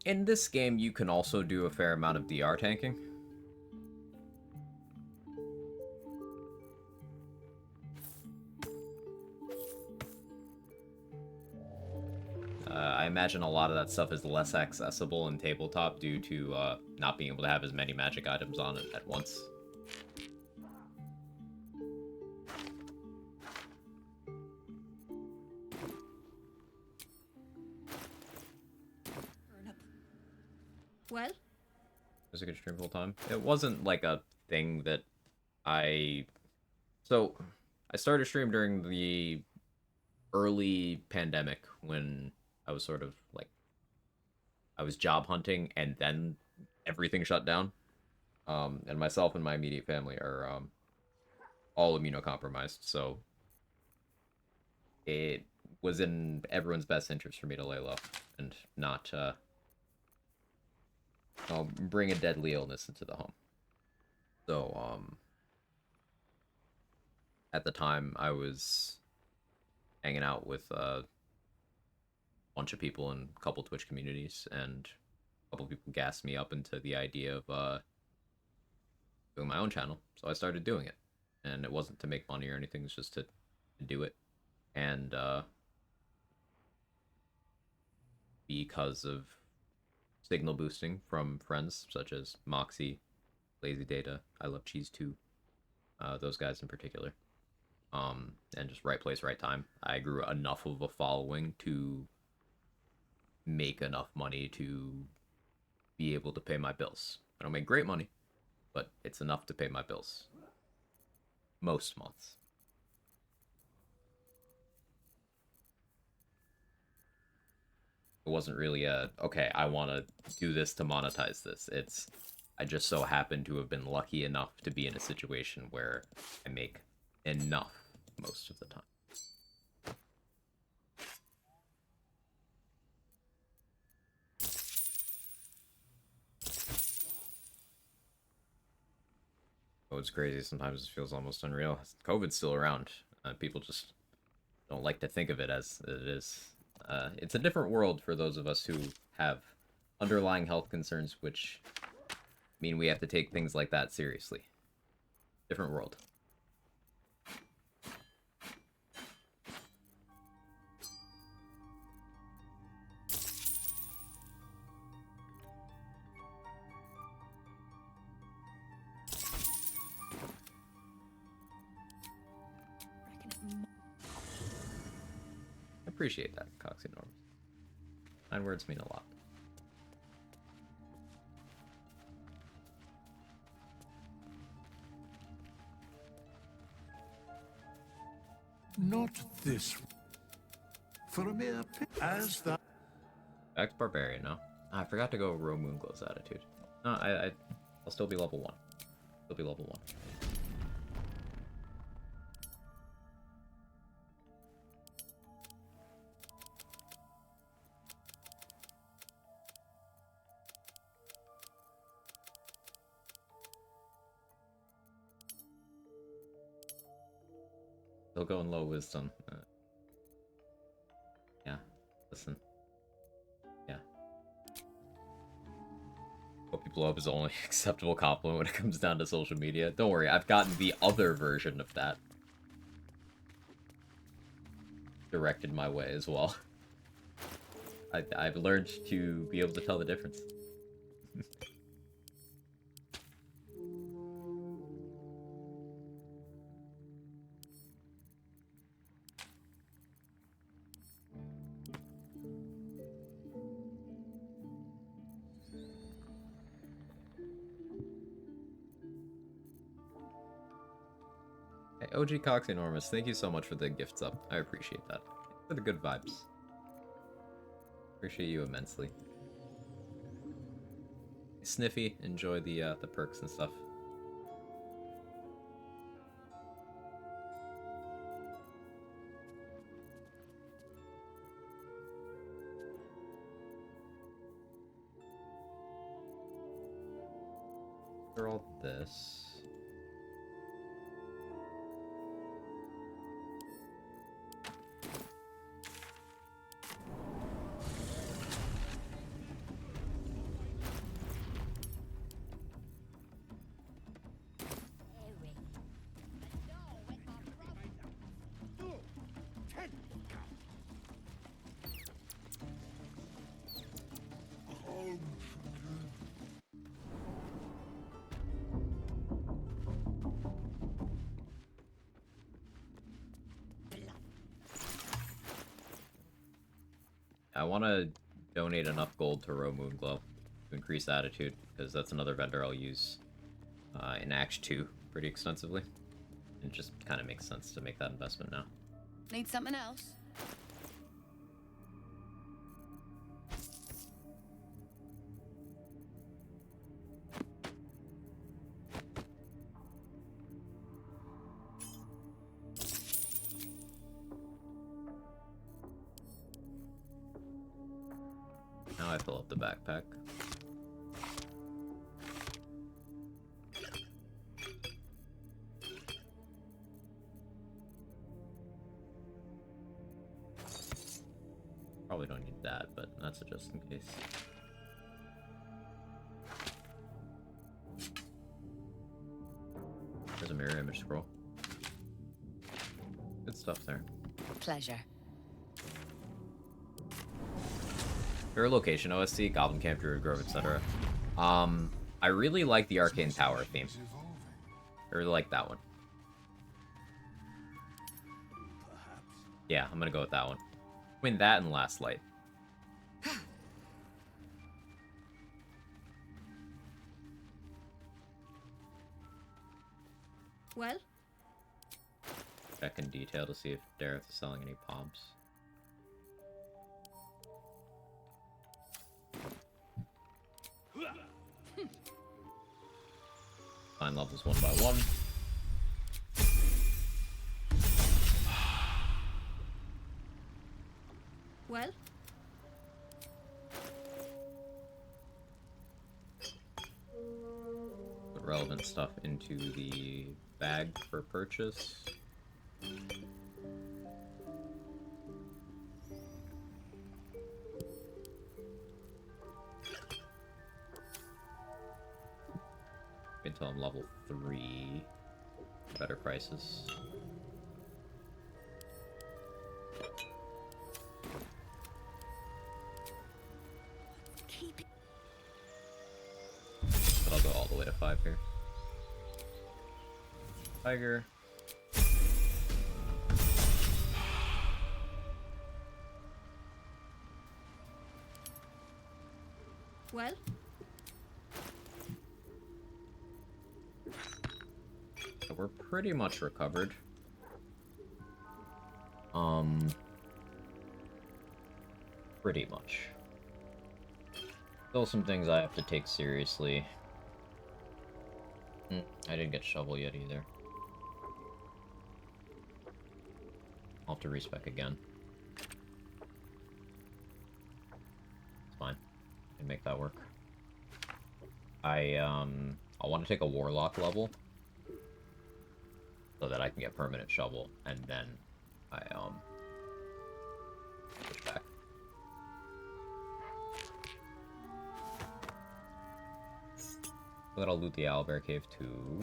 In this game, you can also do a fair amount of DR tanking. I imagine a lot of that stuff is less accessible in tabletop due to not being able to have as many magic items on it at once. Well? It was a good stream full time. It wasn't like a thing that So, I started stream during the early pandemic when I was sort of like... I was job hunting and then everything shut down. And myself and my immediate family are all immunocompromised, so it was in everyone's best interest for me to lay low and not bring a deadly illness into the home. So, at the time, I was hanging out with a bunch of people in a couple Twitch communities, and a couple people gassed me up into the idea of doing my own channel. So I started doing it, and it wasn't to make money or anything, it was just to do it. And because of signal boosting from friends such as Moxie, Lazy Data, I Love Cheese too, those guys in particular, and just right place, right time, I grew enough of a following to make enough money to be able to pay my bills. I don't make great money, but it's enough to pay my bills most months. It wasn't really a, okay, I want to do this to monetize this. It's, I just so happen to have been lucky enough to be in a situation where I make enough most of the time. Oh, it's crazy. Sometimes it feels almost unreal. COVID's still around. People just don't like to think of it as it is. It's a different world for those of us who have underlying health concerns, which mean we have to take things like that seriously. Different world. Appreciate that, Coxie Norms. 9 words mean a lot. Not this. For a mere as that. Back to Barbarian now. I forgot to go Row Moonglow's attitude. No, I'll still be level 1. Still be level 1. They'll go in low wisdom. Yeah, listen. Yeah. blow up is the only acceptable compliment when it comes down to social media. Don't worry, I've gotten the other version of that directed my way as well. I've learned to be able to tell the difference. Hey, OG Cox Enormous, thank you so much for the gifts up. I appreciate that. For the good vibes. Appreciate you immensely. Sniffy, enjoy the perks and stuff. For all this. I want to donate enough gold to Row Moonglow to increase attitude, because that's another vendor I'll use in Act 2 pretty extensively. It just kind of makes sense to make that investment now. Need something else? Now I fill up the backpack. Probably don't need that, but that's a just in case. There's a mirror image scroll. Good stuff there. Pleasure. Fair location, OSC, Goblin Camp, Druid Grove, etc. I really like the Arcane Tower theme. I really like that one. Yeah, I'm gonna go with that one. Between that and Last Light. Well? Check in detail to see if Dareth is selling any pomps. Find levels one by one. Well? Put relevant stuff into the bag for purchase. Until I'm level 3. Better prices. Keep it. But I'll go all the way to 5 here. Tiger. Well? So we're pretty much recovered. Pretty much. Still some things I have to take seriously. I didn't get shovel yet either. I'll have to respec again. It's fine. I can make that work. I want to take a warlock level so that I can get permanent shovel, and then I switch back. But I'll loot the Owlbear Cave too.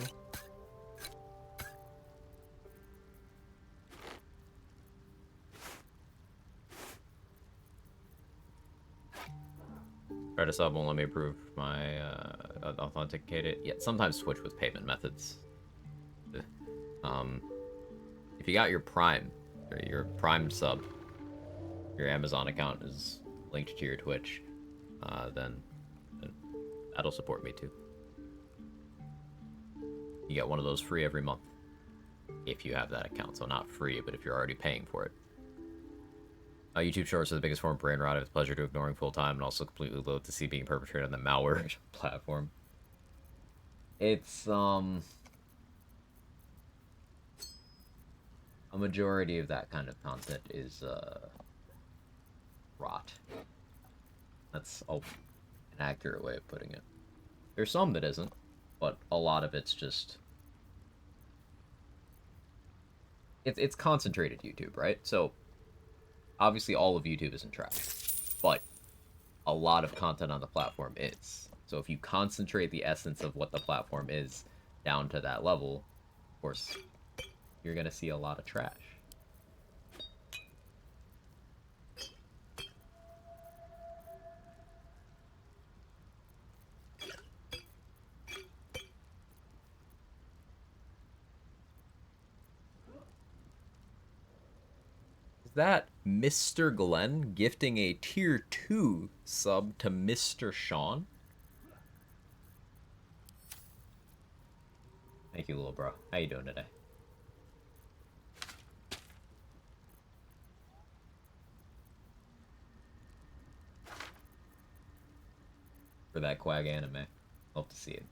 Try to sub won't let me approve my authenticated. Yeah, sometimes Switch with payment methods. If you got your Prime, or your Prime sub, your Amazon account is linked to your Twitch, then that'll support me too. You get one of those free every month if you have that account. So not free, but if you're already paying for it. YouTube Shorts are the biggest form of brain rot. It's a pleasure to ignoring full time and also completely loath to see being perpetrated on the malware platform. It's a majority of that kind of content is rot. That's an accurate way of putting it. There's some that isn't, but a lot of it's just it's concentrated YouTube, right? So obviously all of YouTube isn't trash, but a lot of content on the platform is. So if you concentrate the essence of what the platform is down to that level, of course, you're gonna see a lot of trash. Is that Mr. Glenn gifting a tier 2 sub to Mr. Sean? Thank you, little bro. How you doing today? For that Quag anime. Hope to see it.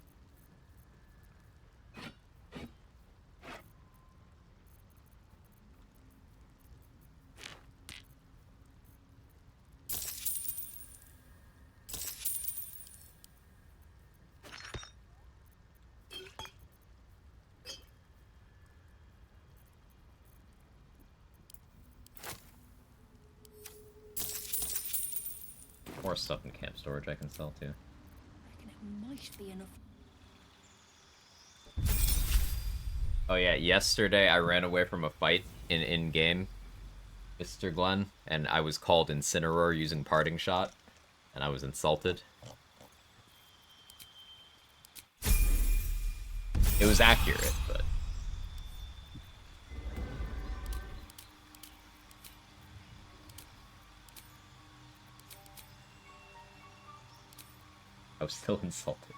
More stuff in camp storage I can sell too. I reckon it might be enough. Oh yeah, yesterday I ran away from a fight in-game, Mr. Glenn, and I was called Incineroar using Parting Shot, and I was insulted. It was accurate, but... I was still insulted.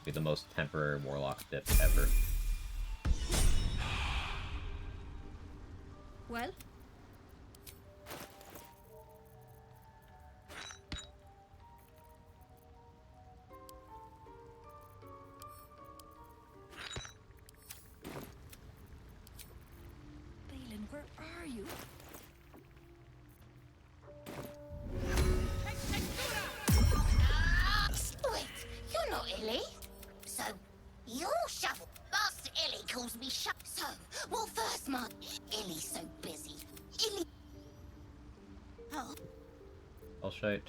Be the most temporary Warlock dip ever. Well? Balin, where are you? Wait, you're not Illy. So, you're Shovel. Master Illy calls me Shovel. So, what first, Mark? Illy's so busy. Illy. Oh. I'll shite.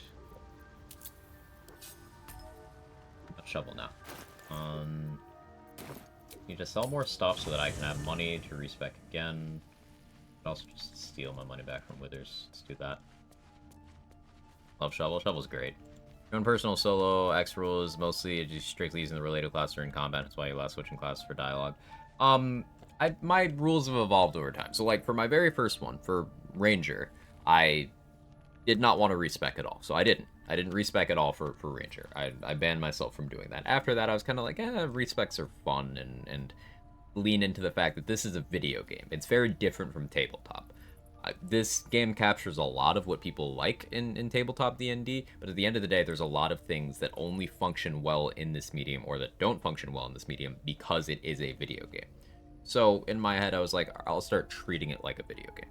Not shovel now. Need to sell more stuff so that I can have money to respec again. But also just steal my money back from Withers. Let's do that. Love shovel. Shovel's great. Your own personal solo X rule is mostly just strictly using the related class during combat. That's why you allow switching classes for dialogue. My rules have evolved over time. So like for my very first one, for Ranger, I did not want to respec at all. So I didn't respec at all for Ranger. I banned myself from doing that. After that, I was kind of like, respecs are fun and lean into the fact that this is a video game. It's very different from tabletop. This game captures a lot of what people like in tabletop D&D, but at the end of the day, there's a lot of things that only function well in this medium or that don't function well in this medium because it is a video game. So in my head, I was like, I'll start treating it like a video game.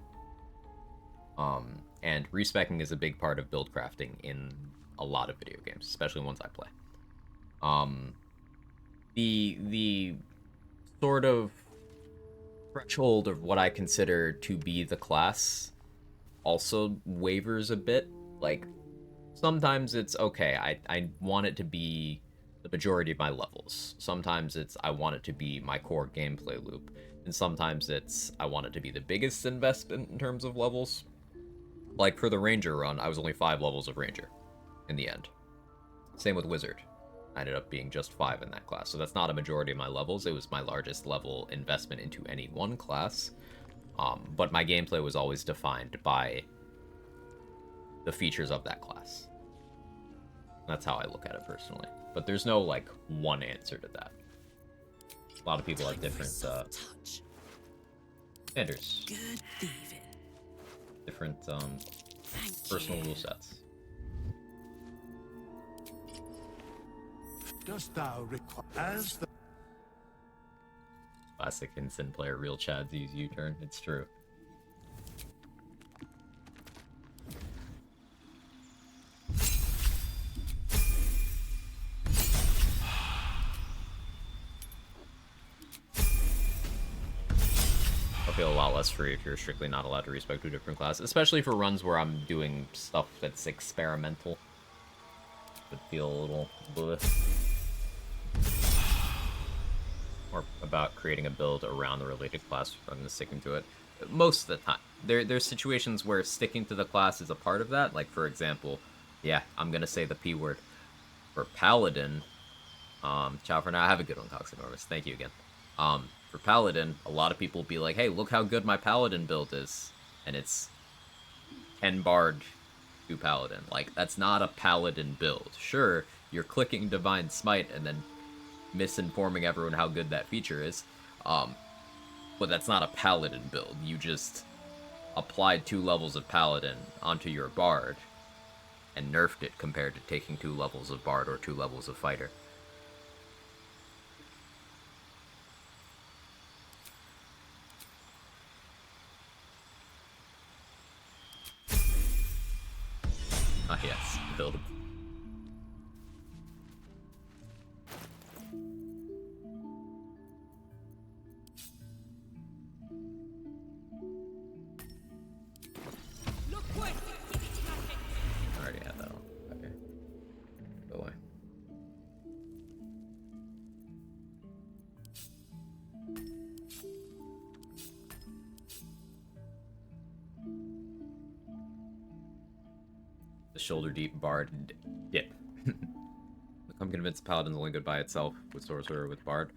And respecing is a big part of build crafting in a lot of video games, especially ones I play. The sort of threshold of what I consider to be the class also wavers a bit. Like, sometimes it's okay, I want it to be the majority of my levels. Sometimes it's I want it to be my core gameplay loop. And sometimes it's I want it to be the biggest investment in terms of levels. Like for the Ranger run, I was only 5 levels of Ranger in the end. Same with Wizard. I ended up being just 5 in that class. So that's not a majority of my levels. It was my largest level investment into any one class. But my gameplay was always defined by the features of that class. That's how I look at it personally. But there's no, like, one answer to that. A lot of people have different, standards. Good thieving. Different, personal rule sets. Dost thou require as the Classic instant player, real Chads use U-turn. It's true. I feel a lot less free if you're strictly not allowed to respec to a different class, especially for runs where I'm doing stuff that's experimental. Would feel a little bleh. Or about creating a build around the related class rather than sticking to it. Most of the time. There's situations where sticking to the class is a part of that. Like, for example, yeah, I'm gonna say the P word. For Paladin, ciao for now. Have a good one, Cox Enormous. Thank you again. For Paladin, a lot of people will be like, hey, look how good my Paladin build is. And it's 10 Bard, 2 Paladin. Like, that's not a Paladin build. Sure, you're clicking Divine Smite and then misinforming everyone how good that feature is. But that's not a Paladin build. You just applied 2 levels of Paladin onto your Bard and nerfed it compared to taking 2 levels of Bard or 2 levels of Fighter. Ah, yes, build. I already had that on. Okay. Go away. The shoulder deep Bard dip. I'm convinced Paladin's only good by itself with Sorcerer or with Bard.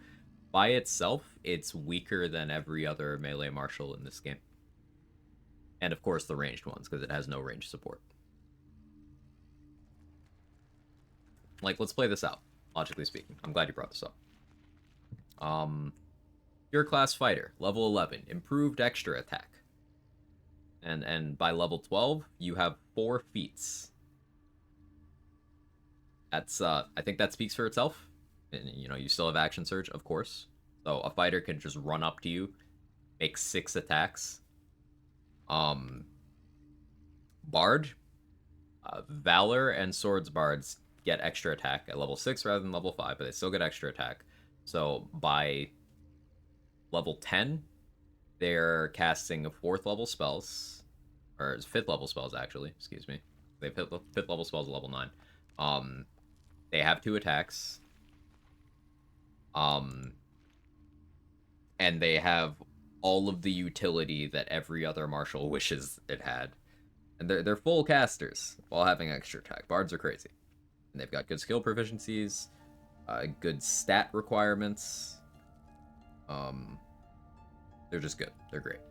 By itself, it's weaker than every other melee martial in this game. And of course the ranged ones, because it has no range support. Like, let's play this out, logically speaking. I'm glad you brought this up. Pure class fighter, level 11, improved extra attack. And by level 12, you have 4 feats. That's, I think that speaks for itself. And, you know, you still have action surge, of course. So a fighter can just run up to you, make 6 attacks. Bard, Valor and Swords Bards get extra attack at level 6 rather than level 5, but they still get extra attack. So by level 10, they're casting 4th level spells, or 5th level spells actually, excuse me. They've hit 5th level spells at level 9. They have 2 attacks. And they have all of the utility that every other martial wishes it had. And they're full casters while having extra attack. Bards are crazy. And they've got good skill proficiencies, good stat requirements. They're just good. They're great.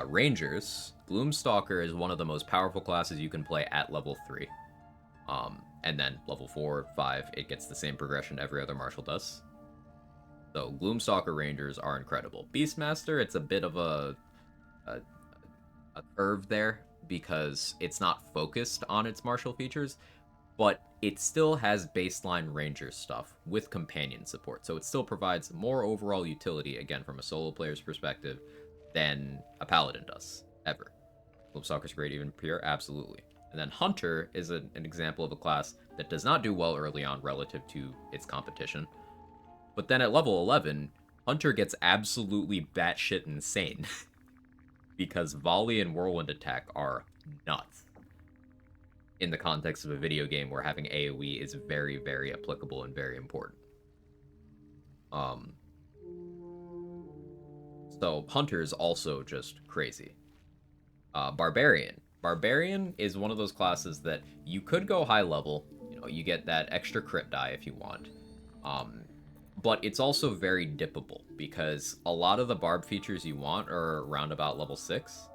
Rangers, Gloomstalker is one of the most powerful classes you can play at level 3. And then level 4, 5, it gets the same progression every other martial does. So Gloomstalker Rangers are incredible. Beastmaster, it's a bit of a curve there because it's not focused on its martial features, but it still has baseline Ranger stuff with companion support. So it still provides more overall utility, again, from a solo player's perspective, than a Paladin does, ever. Gloomstalker's great, even pure, absolutely. And then Hunter is an example of a class that does not do well early on relative to its competition. But then at level 11, Hunter gets absolutely batshit insane. Because volley and whirlwind attack are nuts. In the context of a video game where having AoE is very, very applicable and very important. So Hunter is also just crazy. Barbarian. Barbarian is one of those classes that you could go high level. You know, you get that extra crit die if you want. But it's also very dippable because a lot of the barb features you want are around about level 6.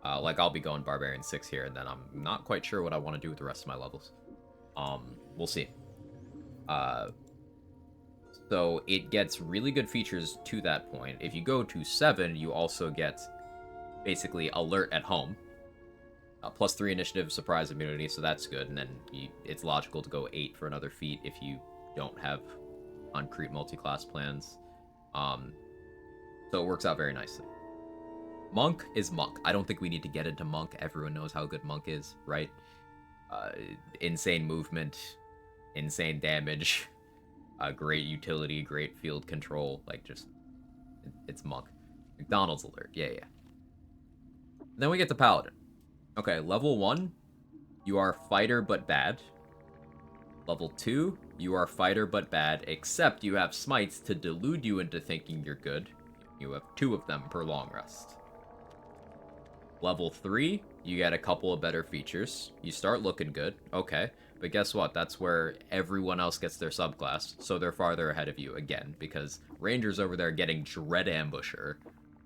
Like I'll be going Barbarian 6 here, and then I'm not quite sure what I want to do with the rest of my levels. We'll see. So it gets really good features to that point. If you go to 7, you also get basically alert at home. +3 initiative, surprise immunity, so that's good. And then it's logical to go 8 for another feat if you don't have concrete multi-class plans. So it works out very nicely. Monk is Monk. I don't think we need to get into Monk. Everyone knows how good Monk is, right? Insane movement, insane damage, great utility, great field control. Like, just, it's Monk. McDonald's alert. Yeah. Then we get to Paladin. Okay, level 1, you are fighter but bad. Level 2, you are fighter but bad, except you have smites to delude you into thinking you're good. You have 2 of them per long rest. Level 3, you get a couple of better features. You start looking good, okay. But guess what? That's where everyone else gets their subclass, so they're farther ahead of you again, because Ranger's over there getting Dread Ambusher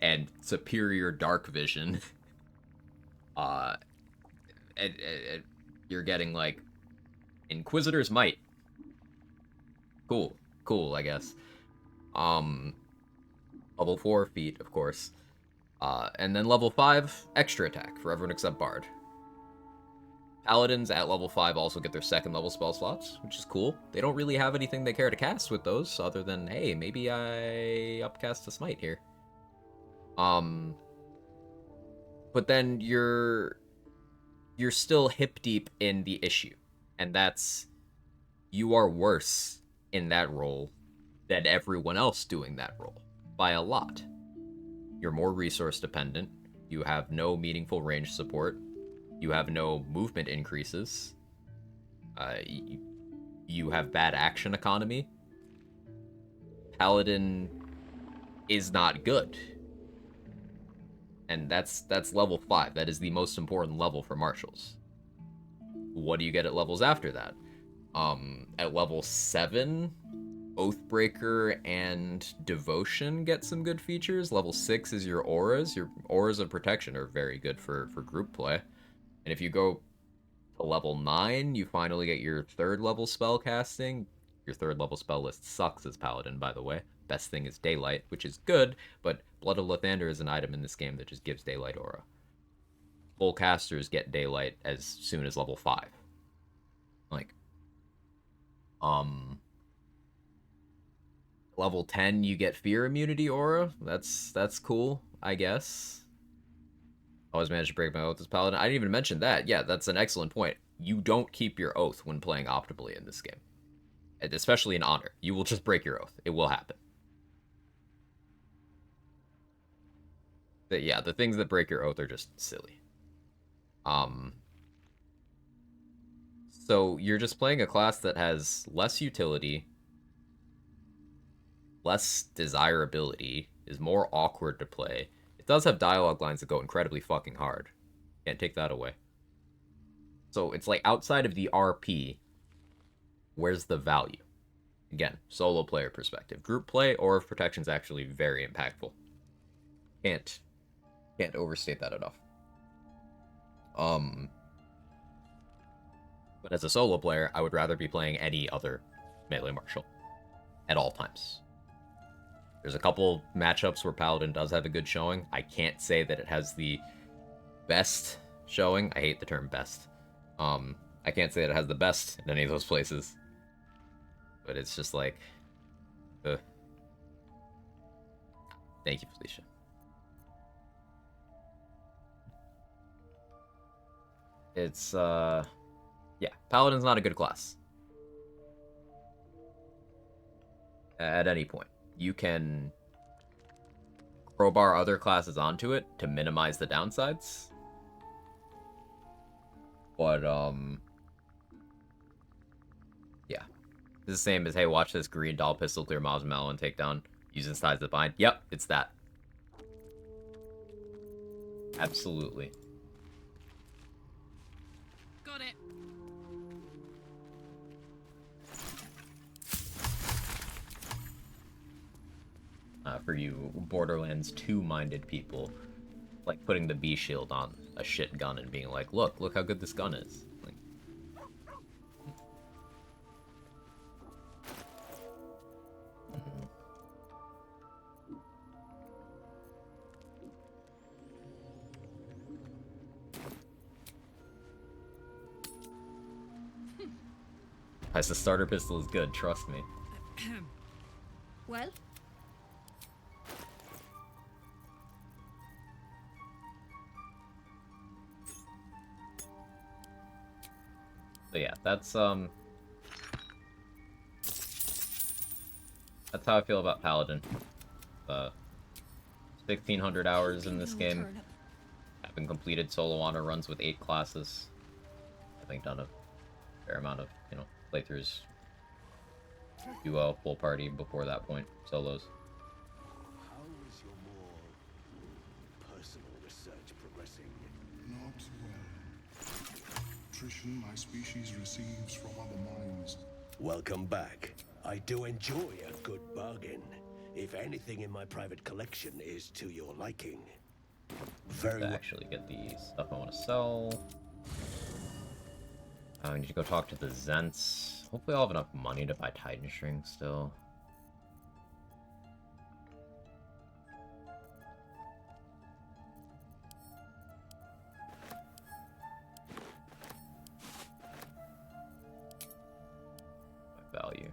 and Superior Dark Vision. You're getting, like, Inquisitor's Might. Cool, I guess. Level 4 feat, of course. And then level 5, extra attack for everyone except Bard. Paladins at level 5 also get their 2nd level spell slots, which is cool. They don't really have anything they care to cast with those, other than, hey, maybe I upcast a smite here. But then you're still hip deep in the issue, and that's, you are worse in that role than everyone else doing that role by a lot. You're more resource dependent. You have no meaningful range support. You have no movement increases. You have bad action economy. Paladin is not good. And that's level 5. That is the most important level for martials. What do you get at levels after that? At level 7, Oathbreaker and Devotion get some good features. Level 6 is your auras. Your auras of protection are very good for group play. And if you go to level 9, you finally get your 3rd level spell casting. Your 3rd level spell list sucks as Paladin, by the way. Best thing is Daylight, which is good, but Blood of Lathander is an item in this game that just gives Daylight aura. Full casters get Daylight as soon as level 5. Like, level 10, you get Fear Immunity aura. That's cool, I guess. Always managed to break my oath as Paladin. I didn't even mention that. Yeah, that's an excellent point. You don't keep your oath when playing optimally in this game. Especially in Honor. You will just break your oath. It will happen. But yeah, the things that break your oath are just silly. So you're just playing a class that has less utility, less desirability, is more awkward to play. It does have dialogue lines that go incredibly fucking hard. Can't take that away. So it's like, outside of the RP, where's the value? Again, solo player perspective. Group play, Aura of Protection is actually very impactful. Can't overstate that enough. But as a solo player, I would rather be playing any other melee martial at all times. There's a couple matchups where Paladin does have a good showing. I can't say that it has the best showing. I hate the term best. I can't say that it has the best in any of those places. But it's just like, Thank you, Felicia. It's, yeah, Paladin's not a good class. At any point. you can crowbar other classes onto it to minimize the downsides. But, yeah. It's the same as, hey, watch this green doll pistol clear Miles Mellow and take down using Sides of the Bind. Yep, it's that. Absolutely. Got it. For you Borderlands 2-minded people, like putting the B shield on a shit gun and being like, look how good this gun is. Like, as the starter pistol is good, trust me. Well? So yeah, that's how I feel about Paladin. 1,600 hours in this game. Having completed solo honor runs with 8 classes. Having done a fair amount of, playthroughs. Duo, full party before that point, solos. How is your more personal research progressing? Not well. Nutrition my species receives from other minds. Welcome back. I do enjoy a good bargain. If anything in my private collection is to your liking. Very To well. actually get the stuff I want to sell. I need to go talk to the Zents. Hopefully I'll have enough money to buy Titan String still. My value.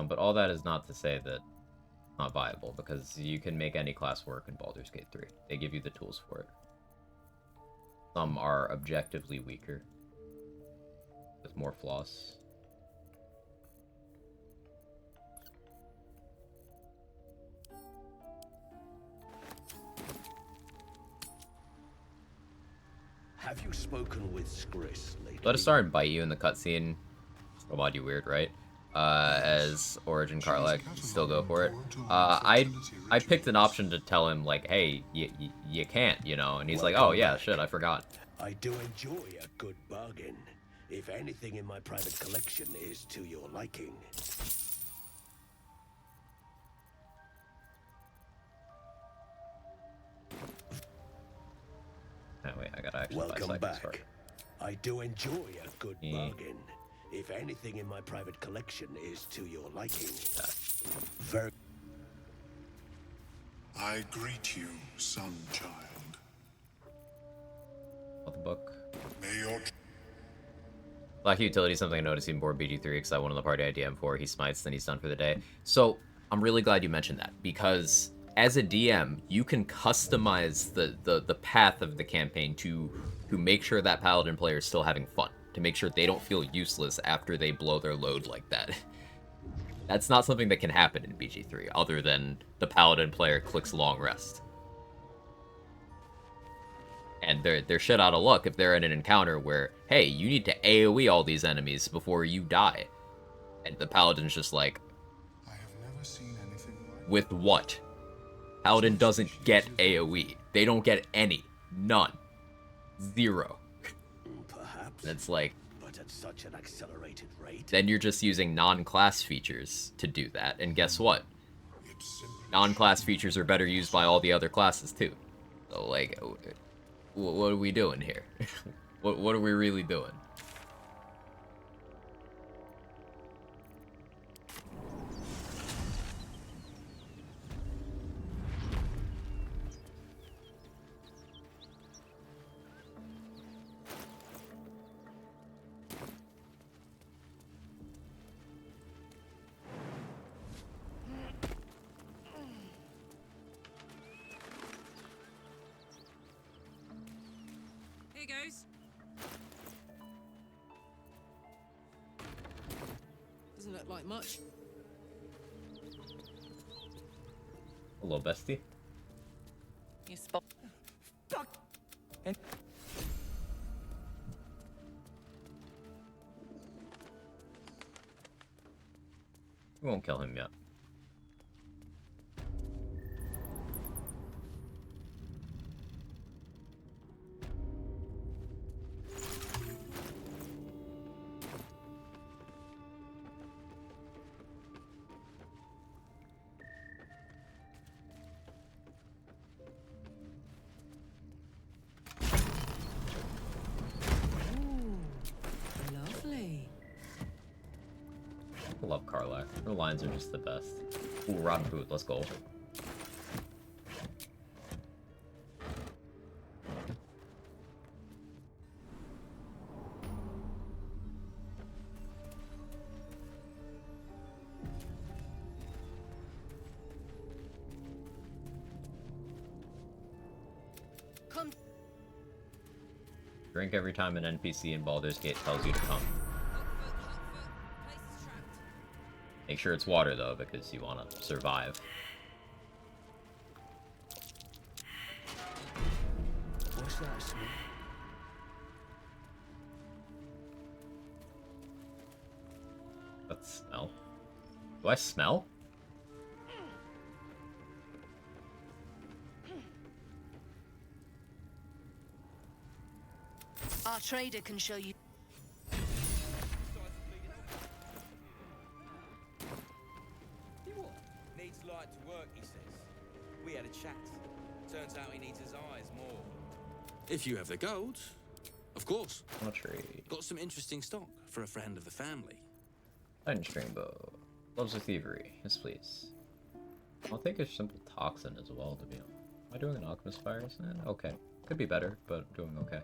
But all that is not to say that it's not viable, because you can make any class work in Baldur's Gate 3. They give you the tools for it. Some are objectively weaker, with more flaws. Have you spoken with Skris lately? Let us start and bite you in the cutscene. Robot, you weird, right? As Origin Karlach, still go for it. I picked an option to tell him, like, hey, you can't, and he's like, oh yeah, shit, I forgot. I do enjoy a good bargain. If anything in my private collection is to your liking. Oh wait, I gotta actually Welcome buy back. first. I do enjoy a good bargain. If anything in my private collection is to your liking. Very. I greet you, son child. What the book? May your Black utility, something I noticed in board BG3 because I won on the party I DM4. He smites, then he's done for the day. So I'm really glad you mentioned that, because as a DM, you can customize the path of the campaign to make sure that Paladin player is still having fun, to make sure they don't feel useless after they blow their load like that. That's not something that can happen in BG3, other than the Paladin player clicks long rest. And they're shit out of luck if they're in an encounter where, hey, you need to AoE all these enemies before you die. And the Paladin's just like, I have never seen anything like with what? Paladin doesn't get AoE. They don't get any. None. Zero. Perhaps. It's like, But at such an accelerated rate. then you're just using non-class features to do that. And guess what? Non-class features are better used by all the other classes too. So like, what are we doing here? What are we really doing? Here goes. look like much. Hello, bestie. You spot. And we won't kill him yet. Lovely. I love Karlach. Her lines are just the best. Ooh, rotten boot. Let's go. Come. Drink every time an NPC in Baldur's Gate tells you to come. Make sure it's water, though, because you want to survive. What's that smell? That smell? Do I smell? Our trader can show you. Needs light to work, he says. We had a chat. Turns out he needs his eyes more. If you have the gold, of course. I'll trade. Got some interesting stock for a friend of the family. Lightning string bow. Loves of thievery. Yes, please. I'll take a simple toxin as well, to be honest. Am I doing an alchemist fires? Okay. Could be better, but I'm doing okay.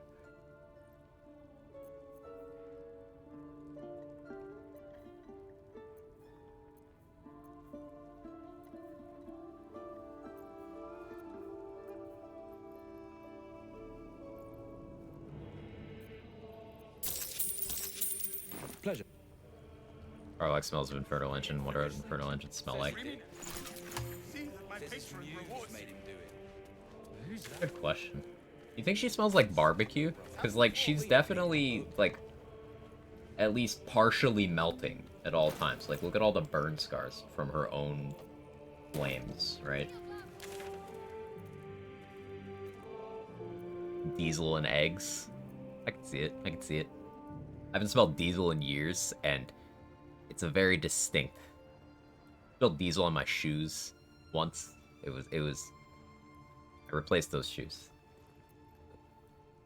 Pleasure. Karlach smells of infernal engine. What are infernal engines smell like? Good question. You think she smells like barbecue? Because, like, she's definitely, like, at least partially melting at all times. Like, look at all the burn scars from her own flames, right? Diesel and eggs. I can see it. I can see it. I haven't smelled diesel in years, and it's a very distinct. I smelled diesel on my shoes once. It was. I replaced those shoes.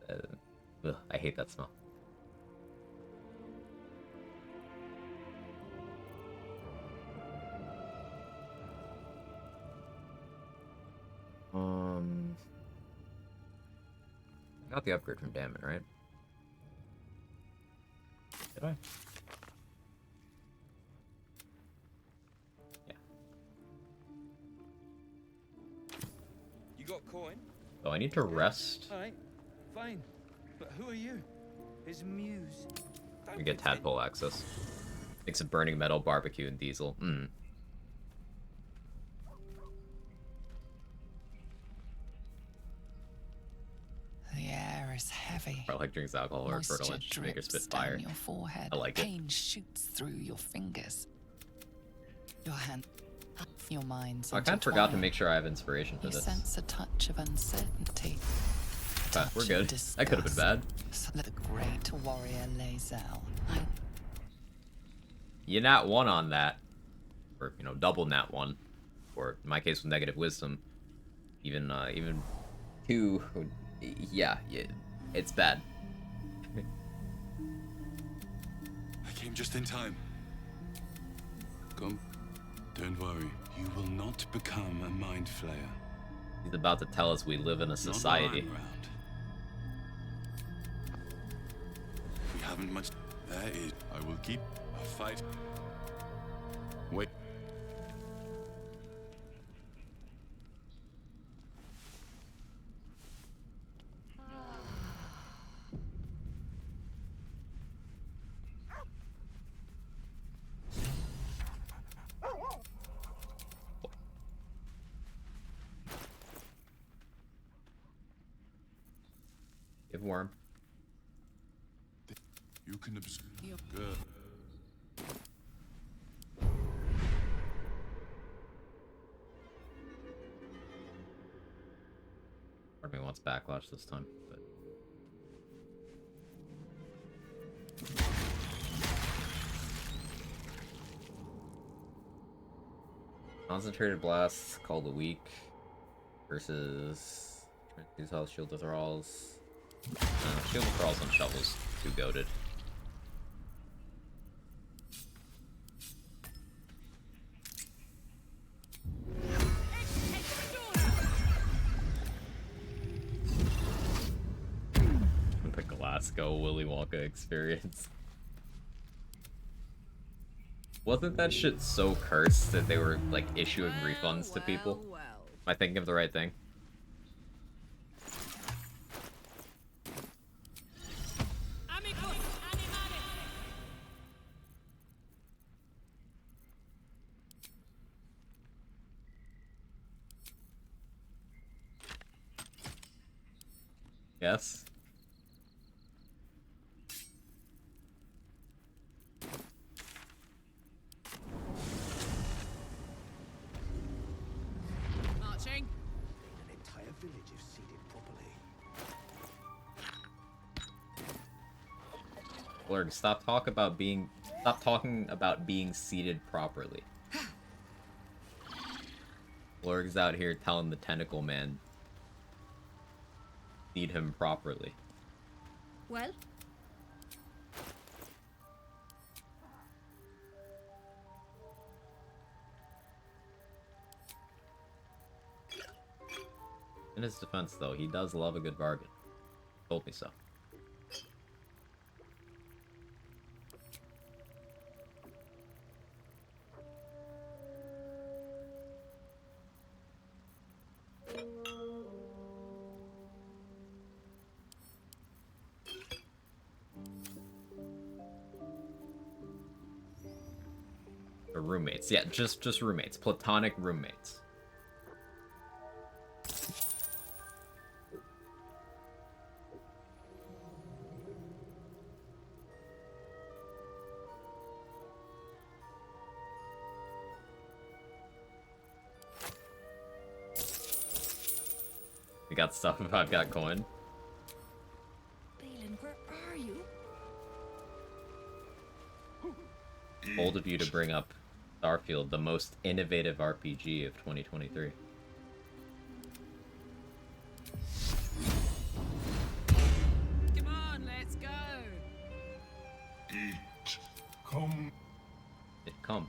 I hate that smell. I got the upgrade from Damon, right? Did I? Yeah. You got coin? Oh, I need to rest. Alright, fine. But who are you? His muse. We get tadpole access. Mix of burning metal, barbecue, and diesel. The air is heavy. Karlach drinks alcohol or Moisture fertile engine to make her spit drips fire. down your forehead. I like it. Pain shoots through your fingers. Your hand, your mind's I kind of forgot to intertwined. make sure I have inspiration for You this. sense a touch of uncertainty. Ah, we're good. That could have been bad. So the great warrior Lae'zel. You nat 1 on that. Or, you know, double nat 1. Or, in my case, with negative wisdom. Even 2. Yeah, it's bad. I came just in time. Come. Don't worry. You will not become a mind flayer. He's about to tell us we live in a society. Not while I'm around. We haven't much. There is. I will keep a fight. Wait. Good worm. You can observe. Good. Part of me wants backlash this time, but concentrated blasts called a weak versus Trinity's health shield withdrawals. Shield withdrawals on shovels too goated. The Glasgow Willy Wonka experience. Wasn't that shit so cursed that they were like issuing refunds to people? Am I thinking of the right thing? Yes. Marching. An entire village if seeded properly. Blurg, stop talking about being seated properly. Blurg's out here telling the tentacle man feed him properly. Well? In his defense, though, he does love a good bargain. Told me so. Or roommates. Yeah, just roommates. Platonic roommates. We got stuff if I've got coin. Balin, where are you? Bold of you to bring up Starfield, the most innovative RPG of 2023. Come on, let's go. Come. It come.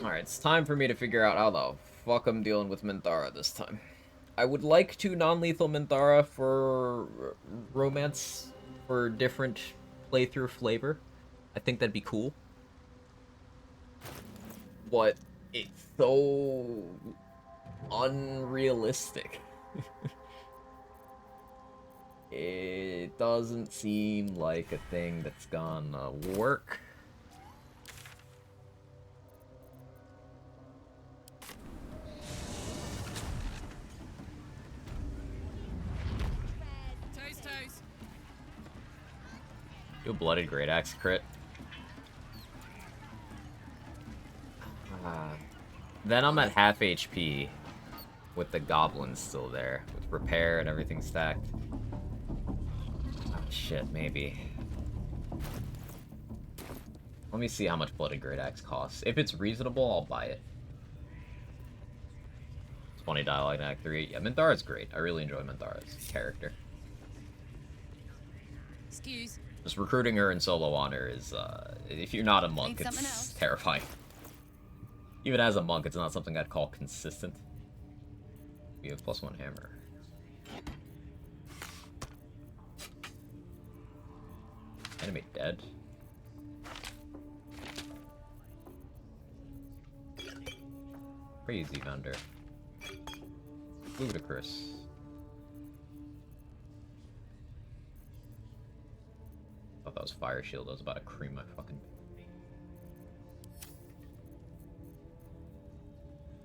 Alright, it's time for me to figure out how the fuck I'm dealing with Minthara this time. I would like to non-lethal Minthara for romance, for different playthrough flavor. I think that'd be cool. But it's so unrealistic. It doesn't seem like a thing that's gonna work. Toes. Do a blooded great axe crit. Then I'm at half HP with the goblins still there, with repair and everything stacked. Oh, shit, maybe. Let me see how much blooded great axe costs. If it's reasonable, I'll buy it. $20 like Act 3. Yeah, Minthara's great. I really enjoy Minthara's character. Excuse. Just recruiting her in solo honor is, if you're not a monk, Need something it's else? terrifying. Even as a monk, it's not something I'd call consistent. We have +1 hammer. Enemy dead. Crazy vendor. Ludicrous. Thought that was fire shield. I was about to cream my fucking.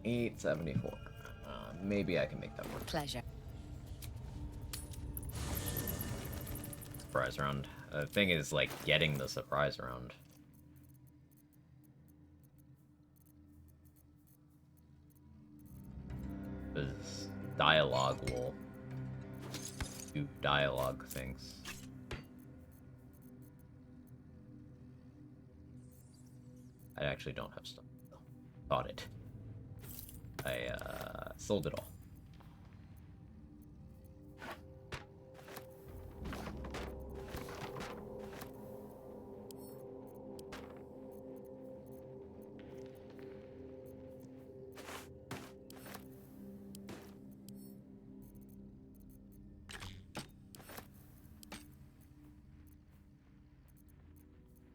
874. Maybe I can make that work. Pleasure. Surprise round. The thing is, like, getting the surprise round. Because dialogue will do dialogue things. I actually don't have stuff. Thought it. I sold it all.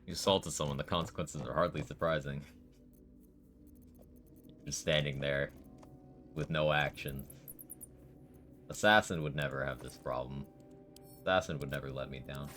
You assaulted someone, the consequences are hardly surprising. Just standing there with no action. Assassin would never have this problem. Assassin would never let me down.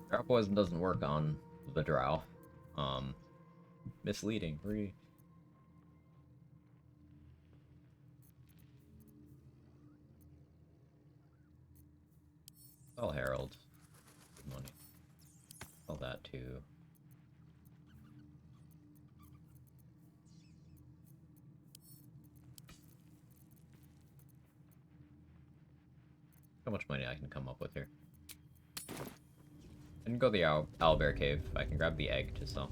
Drought poison doesn't work on the drow. Misleading. Well, Herald. Good money. All that too. How much money I can come up with here? I can go to the owlbear cave. I can grab the egg to sell.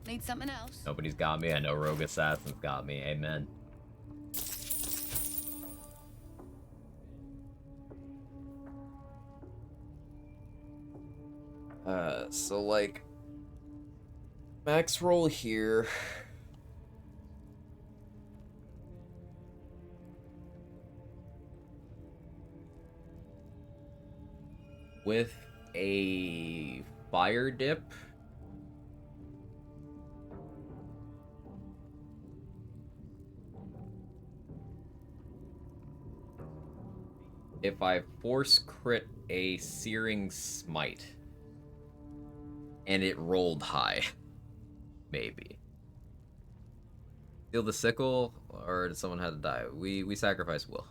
Need something else? Nobody's got me. I know rogue assassins got me. Amen. So like max roll here. With a fire dip. If I force crit a searing smite and it rolled high, maybe. Steal the sickle, or did someone have to die? We sacrifice Will.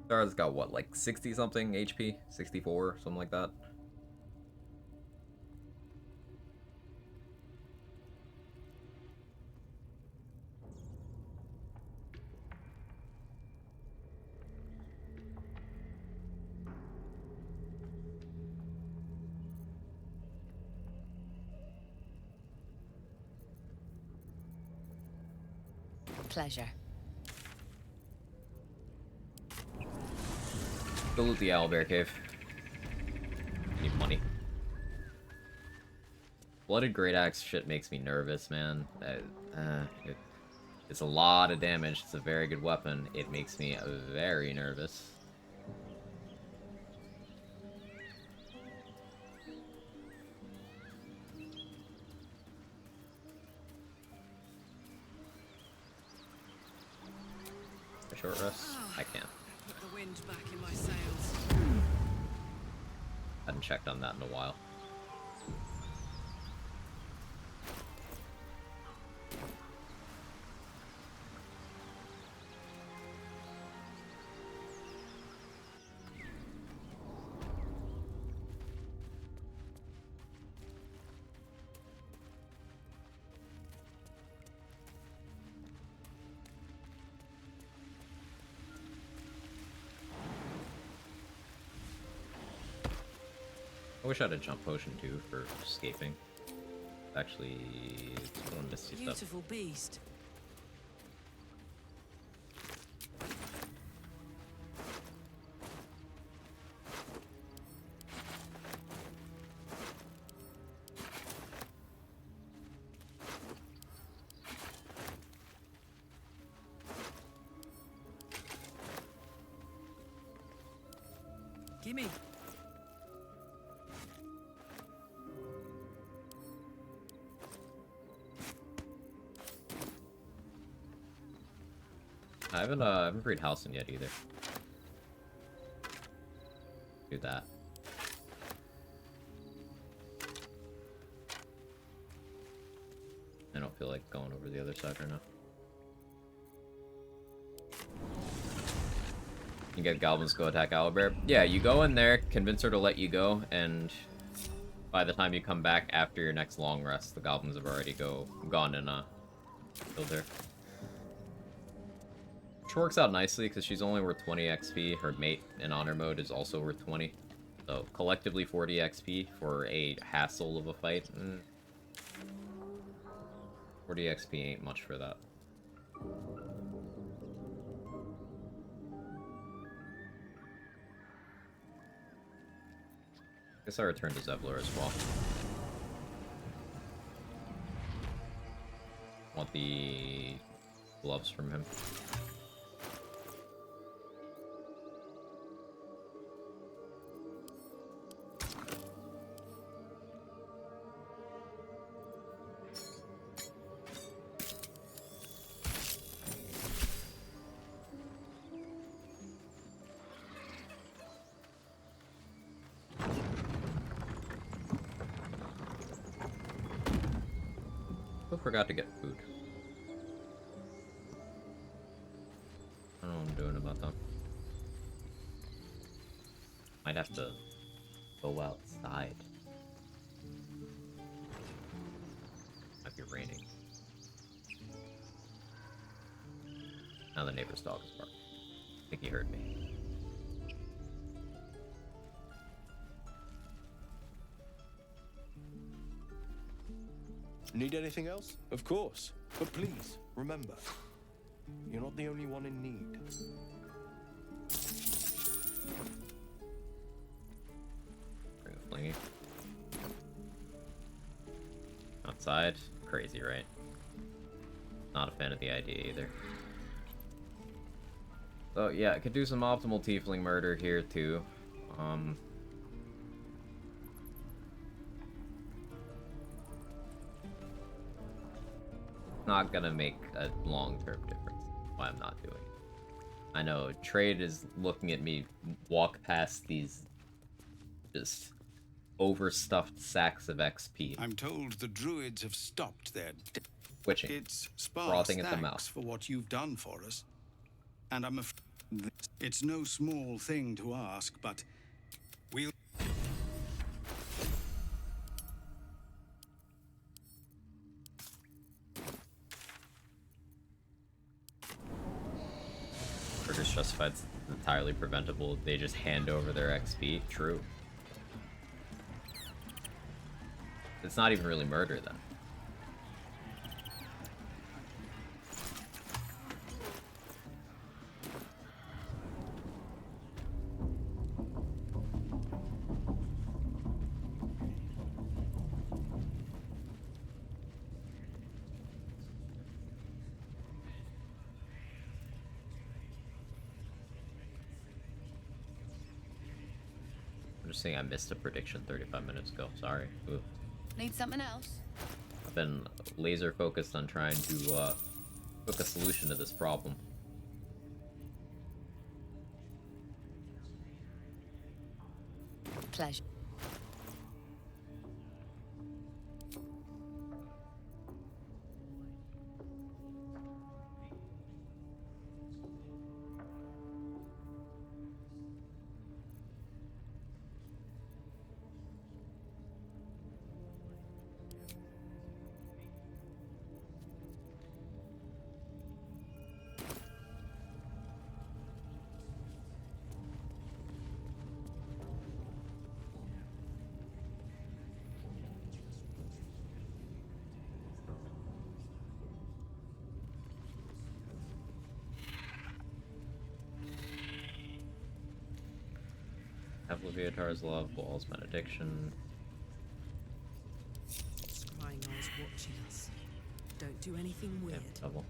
Star's got what, like 60 something HP? 64, something like that. Pleasure. Go loot the owlbear cave. Need money. Blooded great axe shit makes me nervous, man. It's a lot of damage. It's a very good weapon. It makes me very nervous. A short rest? I can't. Put the wind back in my sails. Hadn't checked on that in a while. I wish I had a jump potion too for escaping. Actually, it's going to see stuff. Beautiful beast. Gimme. I haven't freed Halcyon yet either. Do that. I don't feel like going over the other side right now. You get goblins go attack Owlbear. Yeah, you go in there, convince her to let you go, and by the time you come back after your next long rest, the goblins have already gone and killed her. Which works out nicely because she's only worth 20 XP. Her mate in honor mode is also worth 20. So collectively 40 XP for a hassle of a fight. 40 XP ain't much for that. Guess I return to Zevlor as well. Want the gloves from him. Forgot to get food. I don't know what I'm doing about that. Might have to go outside. Might be raining. Now the neighbor's dog is barking. I think he heard me. Need anything else? Of course. But please, remember, you're not the only one in need. Bring a flingy. Outside? Crazy, right? Not a fan of the idea either. So yeah, I could do some optimal tiefling murder here too. Not gonna make a long-term difference. Why I'm not doing it. I know Trade is looking at me walk past these just overstuffed sacks of XP. I'm told the druids have stopped their Twitching. It's sparse Frothing at the thanks mouth. for what you've done for us. And I'm afraid it's no small thing to ask, but we'll... Murder's justified, it's entirely preventable. They just hand over their XP. True. It's not even really murder then. I'm just saying I missed a prediction 35 minutes ago. Sorry. Ooh. Need something else? I've been laser focused on trying to cook a solution to this problem. Pleasure. Have Leviatar's love, Wall's benediction. Scrying eyes watching us. Don't do anything weird. Double.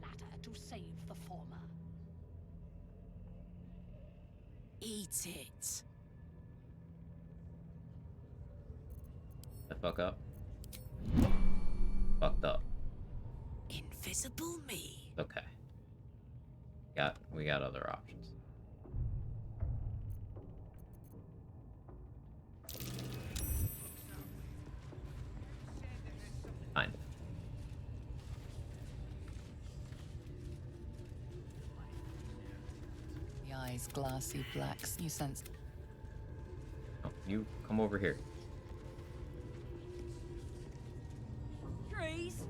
latter to save the former. Eat it. The fuck up. Fucked up. Invisible me. Okay. We got other options. Kind of. The eyes glassy blacks. You sense. Oh, you come over here. Trees.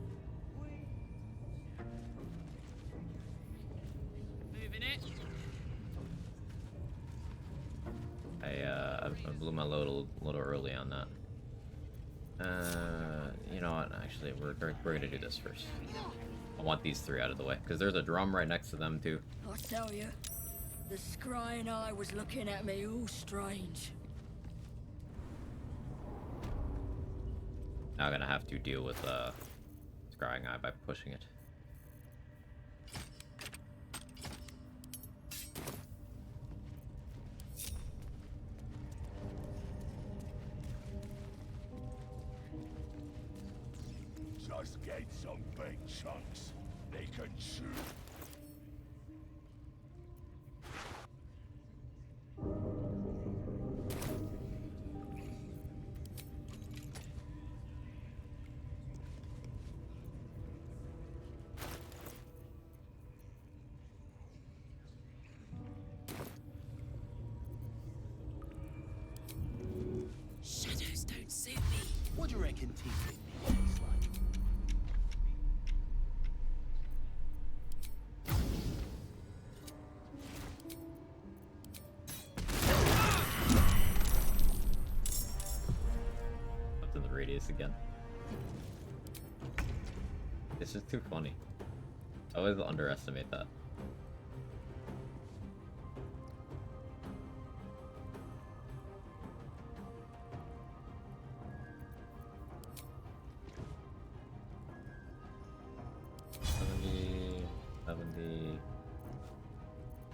Moving it. I blew my load a little early on that. You know what? Actually, we're gonna do this first. I want these three out of the way because there's a drum right next to them too. I tell you, the scrying eye was looking at me all strange. Now I'm gonna have to deal with scrying eye by pushing it. Just get some big chunks. They can chew. Shadows don't suit me. What do you reckon teeth tastes like? Up to the radius again. This is too funny. I always underestimate that.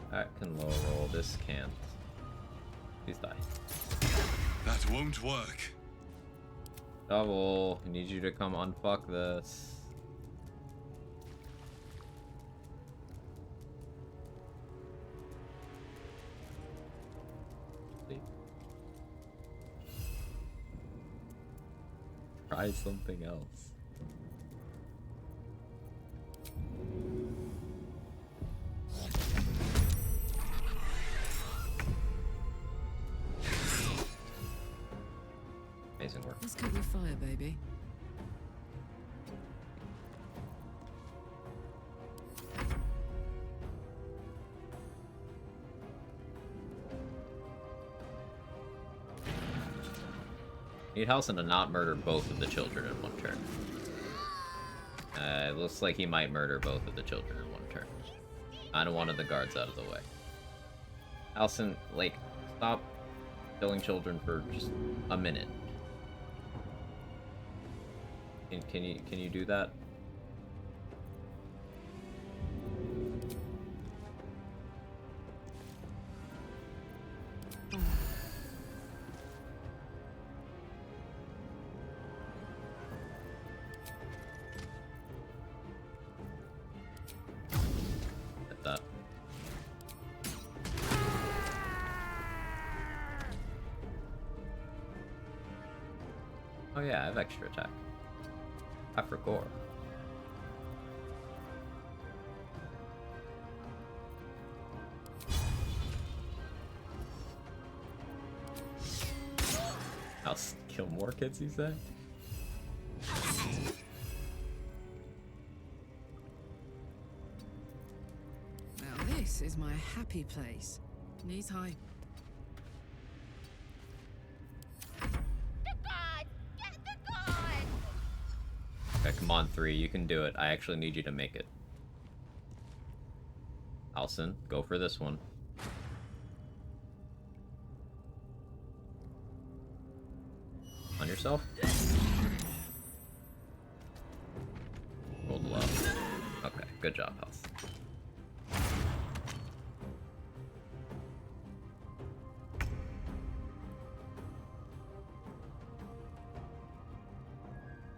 That can low roll, this can't. Please die. That won't work. Double, I need you to come unfuck this. Sleep. Try something else. Amazing work. Let's cover fire, baby. Need Halsin to not murder both of the children in one turn. It looks like he might murder both of the children in one turn. Kind of wanted the guards out of the way. Halsin, like, stop killing children for just a minute. Can you do that? Hit that. Oh yeah, I have extra attack. I forgot. I'll kill more kids, you say? Now this is my happy place. Knees high. Okay, come on, 3. You can do it. I actually need you to make it. Halsin, go for this one. On yourself. Rolled low. Okay, good. good job, House.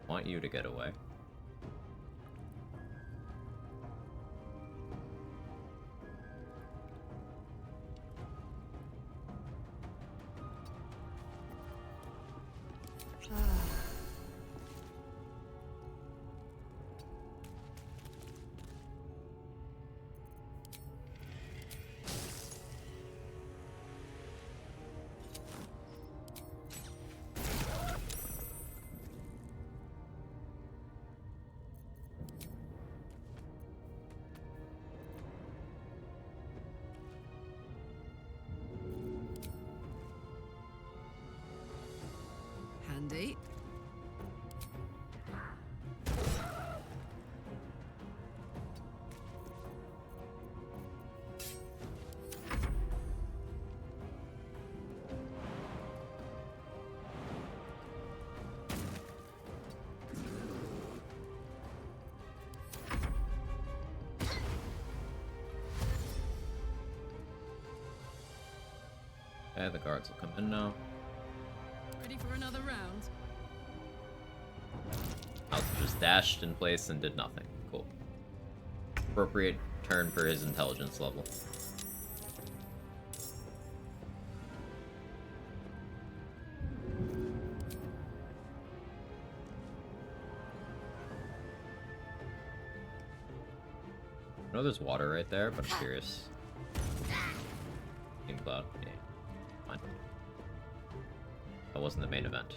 Want you to get away. Handy. Okay, the guards will come in now. Ready for another round? House just dashed in place and did nothing. Cool. Appropriate turn for his intelligence level. I know there's water right there, but I'm curious. Team Cloud. Yeah. Fine. That wasn't the main event.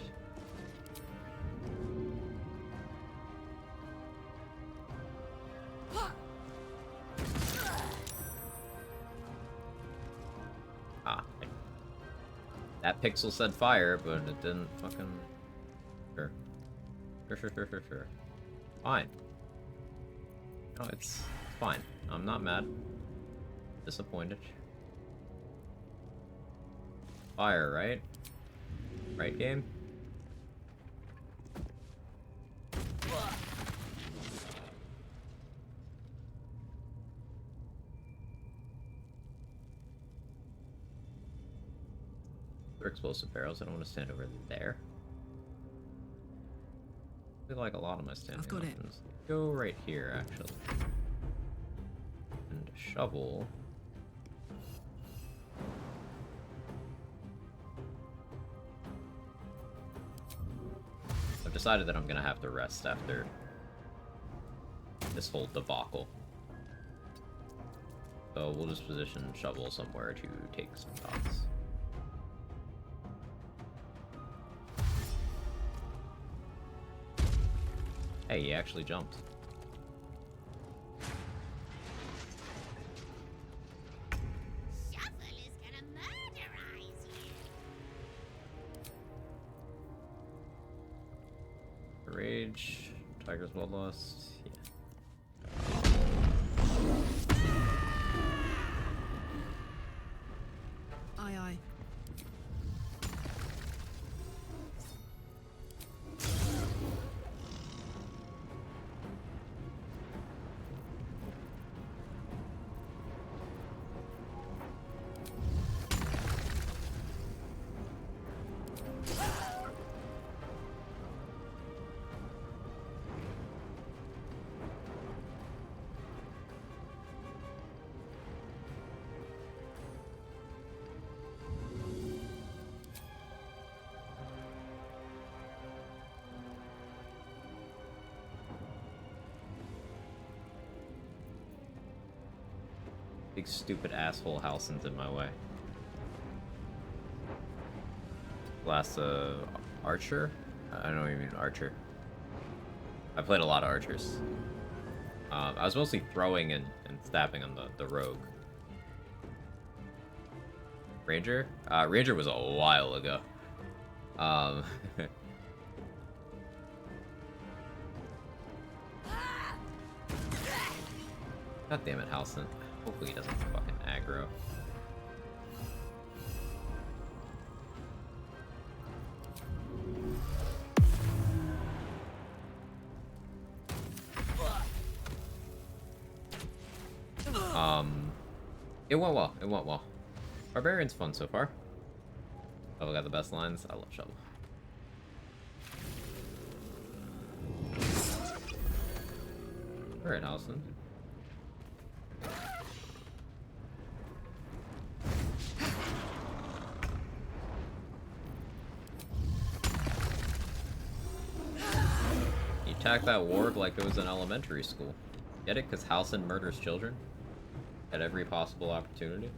Ah. That pixel said fire, but it didn't fucking... Sure. Sure. Fine. No, it's fine. I'm not mad. Disappointed. Fire, right? Right, game? They're explosive barrels. I don't want to stand over there. I feel like a lot of my standing options. Go right here, actually. And shovel. I've decided that I'm gonna have to rest after this whole debacle. So we'll just position shovel somewhere to take some shots. Hey, he actually jumped. Shuffle is gonna murderize you. Rage, Tiger's Bloodlust, yeah. Aye, aye. Big stupid asshole Halsin's in my way. Last archer? I don't even mean archer. I played a lot of archers. I was mostly throwing and stabbing on the rogue. Ranger? Ranger was a while ago. God damn it, Halsin. Hopefully he doesn't fucking aggro. It went well. It went well. Barbarian's fun so far. Shovel got the best lines. I love Shovel. Alright, Allison. You attack that warg like it was an elementary school. Get it? Because Halcyon murders children at every possible opportunity.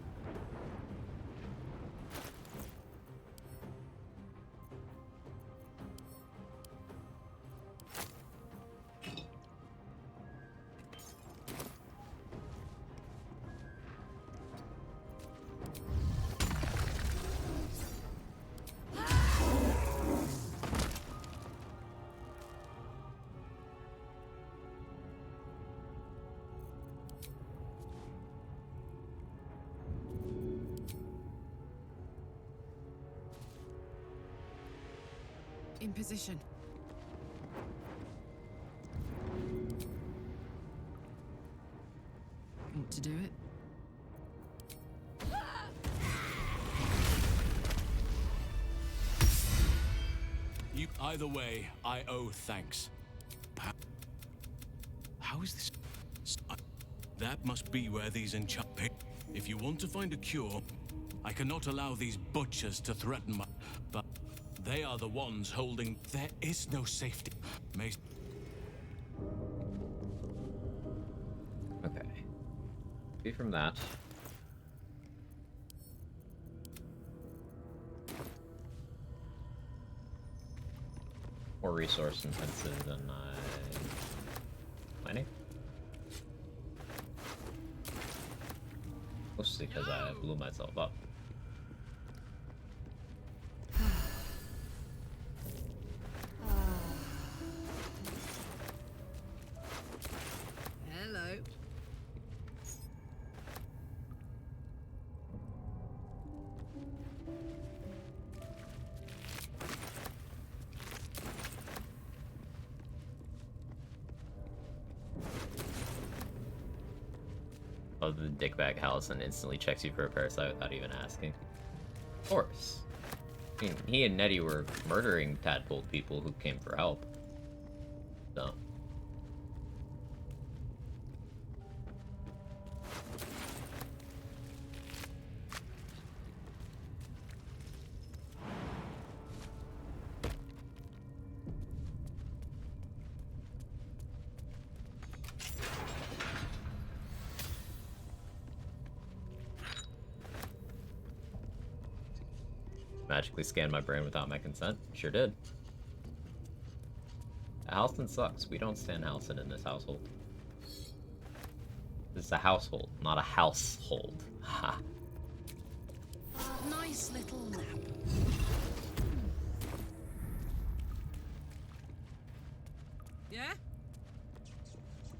In position. Want to do it? Either way, I owe thanks. How is this? That must be where these If you want to find a cure, I cannot allow these butchers to threaten my... But they are the ones holding... There is no safety. Okay. Be from that. More resource intensive than mining. Mostly because I blew myself up. Hello. Oh, the dickbag Halcyon instantly checks you for a parasite without even asking. Of course. I mean, he and Nettie were murdering tadpole people who came for help. So. Magically scanned my brain without my consent? Sure did. Halcyon sucks. We don't stand Halcyon in this household. This is a household, not a household. Ha. Nice little nap. Yeah?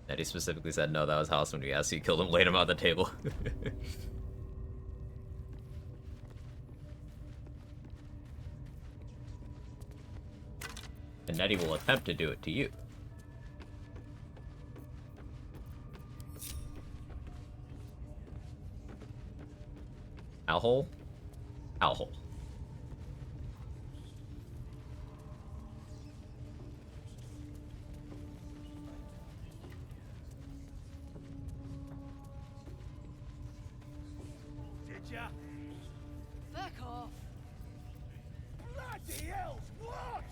Nettie specifically said no, that was Halcyon when we asked you killed him, laid him on the table. And Nettie will attempt to do it to you. Owlhole? Owlhole. Did ya? Fuck off. Bloody hell! What?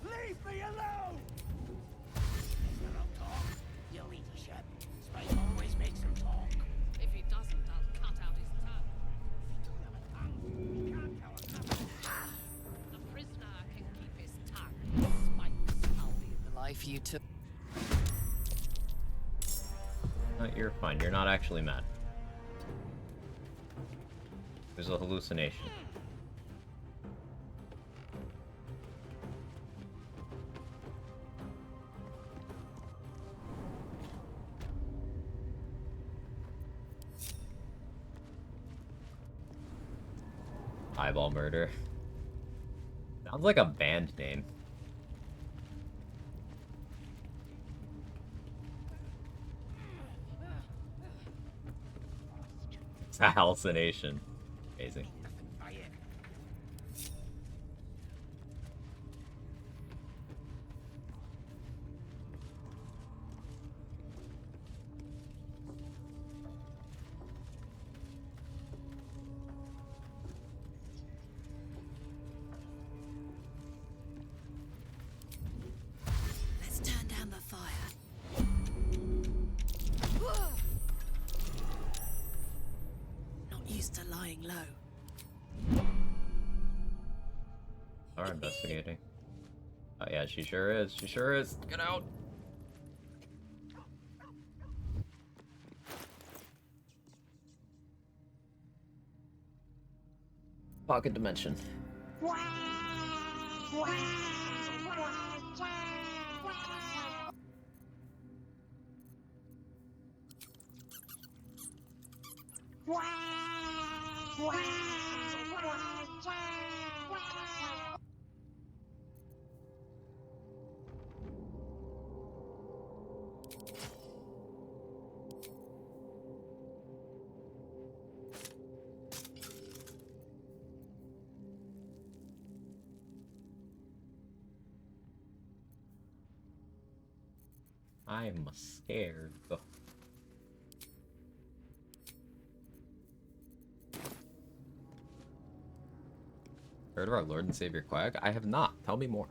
Leave me alone! You don't talk. You leadership. Space always makes him talk. If he doesn't, I'll cut out his tongue. The prisoner can keep his tongue. Spikes. I'll be The life you took. No, you're fine. You're not actually mad. There's a hallucination. Eyeball murder. Sounds like a band name. It's a hallucination. Amazing. Let's turn down the fire. Not used to lying low. Are investigating. Oh yeah, she sure is. She sure is. Get out. Pocket dimension. I'm scared. Heard of our Lord and Savior Quag? I have not. Tell me more.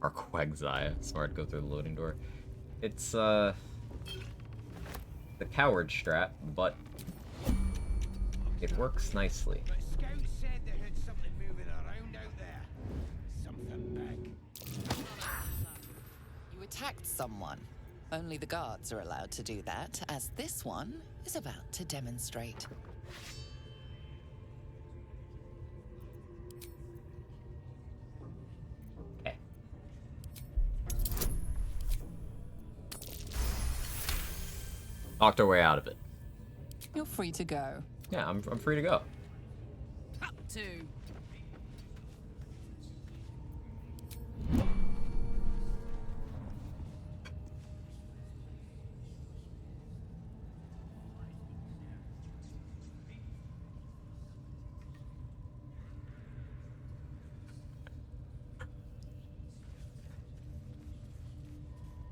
Our Quagzaya. Smart, go through the loading door. It's, the coward strat, but it works nicely. Scouts said they heard something moving around out there. Something big. You attacked someone. Only the guards are allowed to do that, as this one is about to demonstrate. Okay. Talked our way out of it. You're free to go. Yeah, I'm free to go. Up to.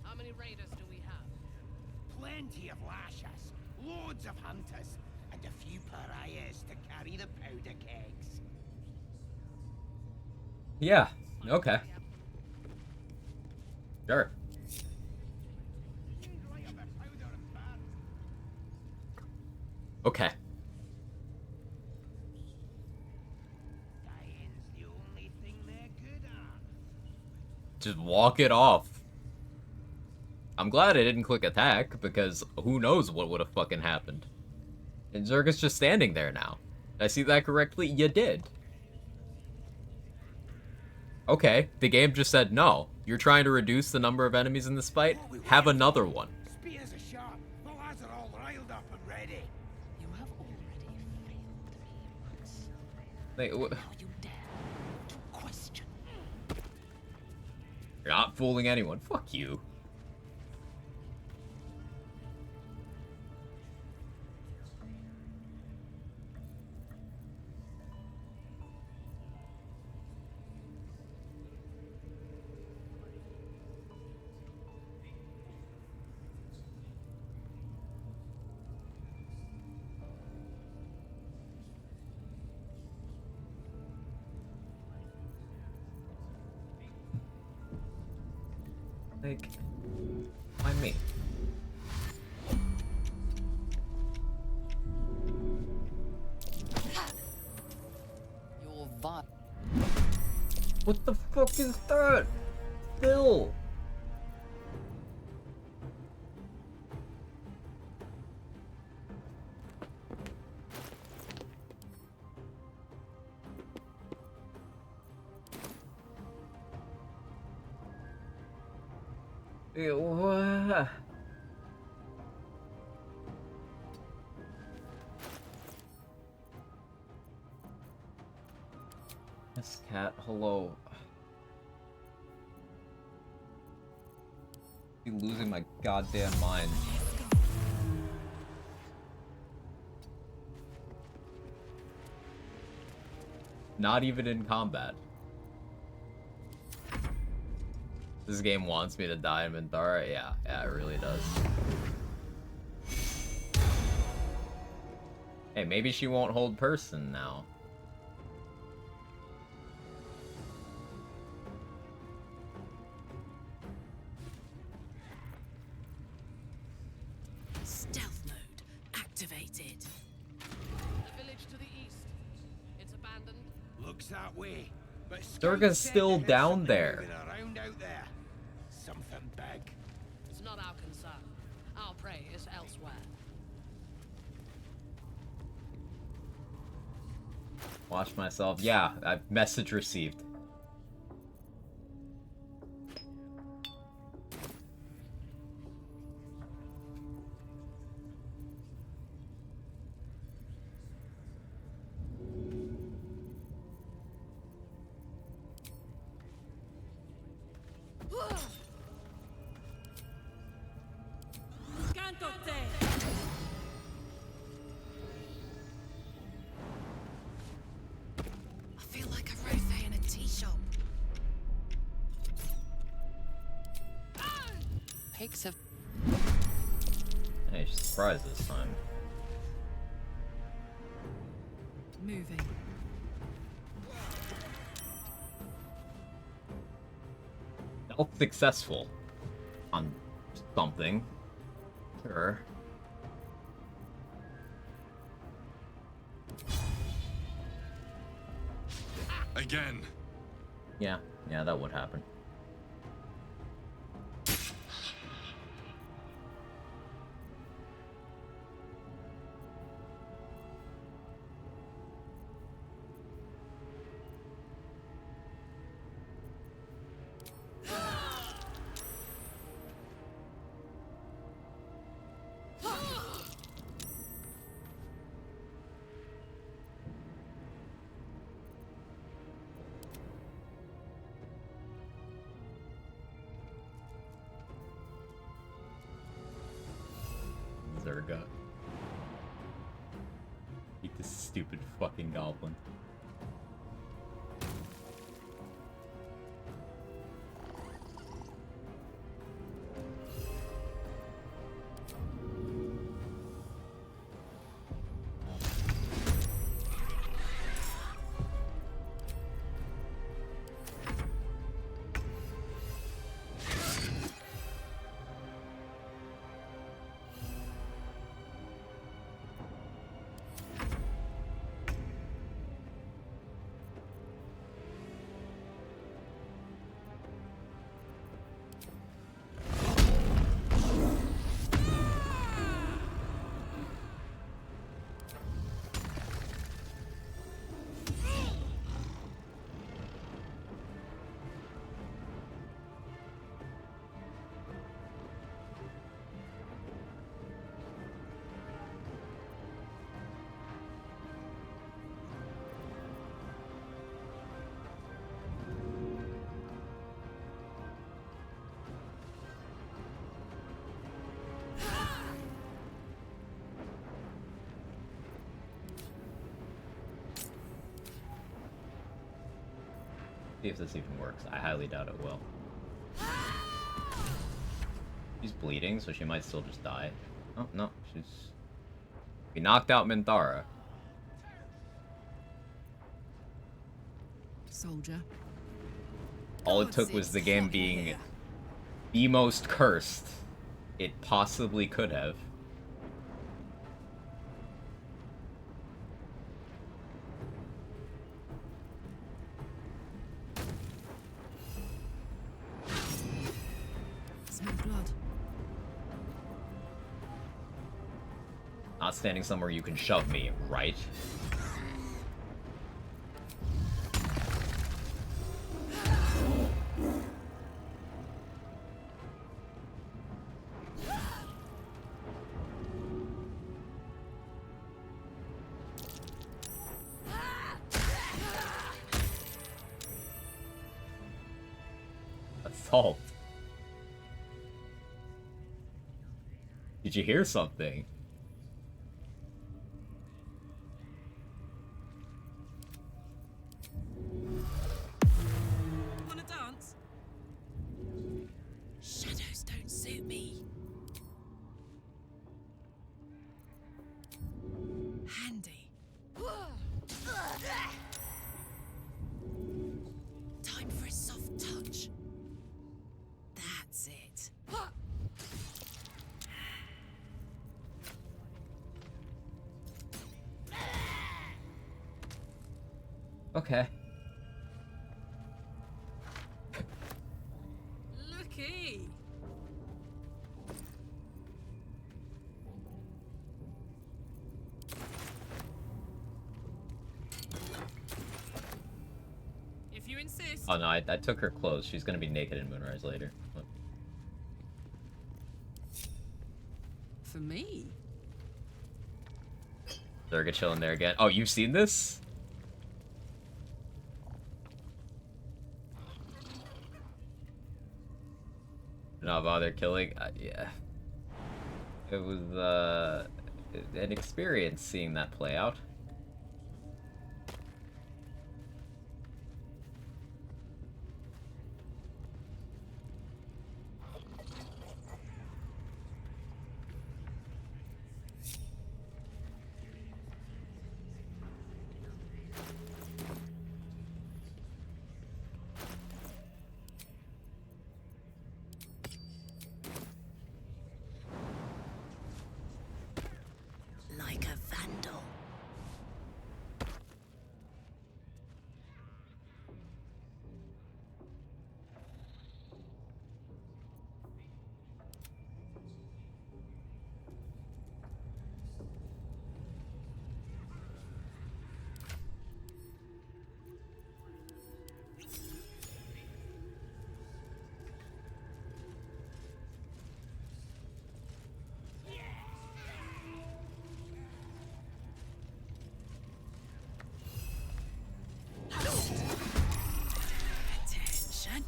How many raiders do we have? Plenty of lashes, loads of hunters, and a few pariahs to carry the powder kegs. Yeah, okay. Sure. Okay. Just walk it off. I'm glad I didn't click attack, because who knows what would have fucking happened. And Zerga's just standing there now. Did I see that correctly? You did. Okay, the game just said no. You're trying to reduce the number of enemies in this fight? Have another one. Spears are sharp, the lads are all riled up and ready. You have Like, you dare to question. You're not fooling anyone. Fuck you. Like, why me? You're vile. What the fuck is that? Phil! What? Yes, cat, hello. be losing my goddamn mind. Not even in combat. This game wants me to die in Minthara? Yeah, it really does. Hey, maybe she won't hold person now. Stealth mode activated. The village to the east. It's abandoned. Looks that way. But Durga's Scout still said there's down something there. moving around out there. Something big. It's not our concern. Our prey is elsewhere. Watch myself. Yeah, message received. I feel like a Rofe in a tea shop. Pigs have Hey, she's surprised this time. Moving. Stealth successful. On something. Sure. Again. Yeah, that would happen. Zerga. Eat this stupid fucking goblin. See if this even works. I highly doubt it will. She's bleeding, so she might still just die. Oh, no, she's... We knocked out Minthara. Soldier. All it took was the game being the most cursed it possibly could have. Smell blood. Not standing somewhere you can shove me, right? Assault. Did you hear something? Wanna dance? Shadows don't suit me. Handy. Time for a soft touch. That's it. Okay. Looky. If you insist. Oh no, I took her clothes. She's gonna be naked in Moonrise later. For me. Zerga chilling there again. Oh, you've seen this? Not bother killing? Yeah. It was, an experience seeing that play out. Like a vandal. Attention.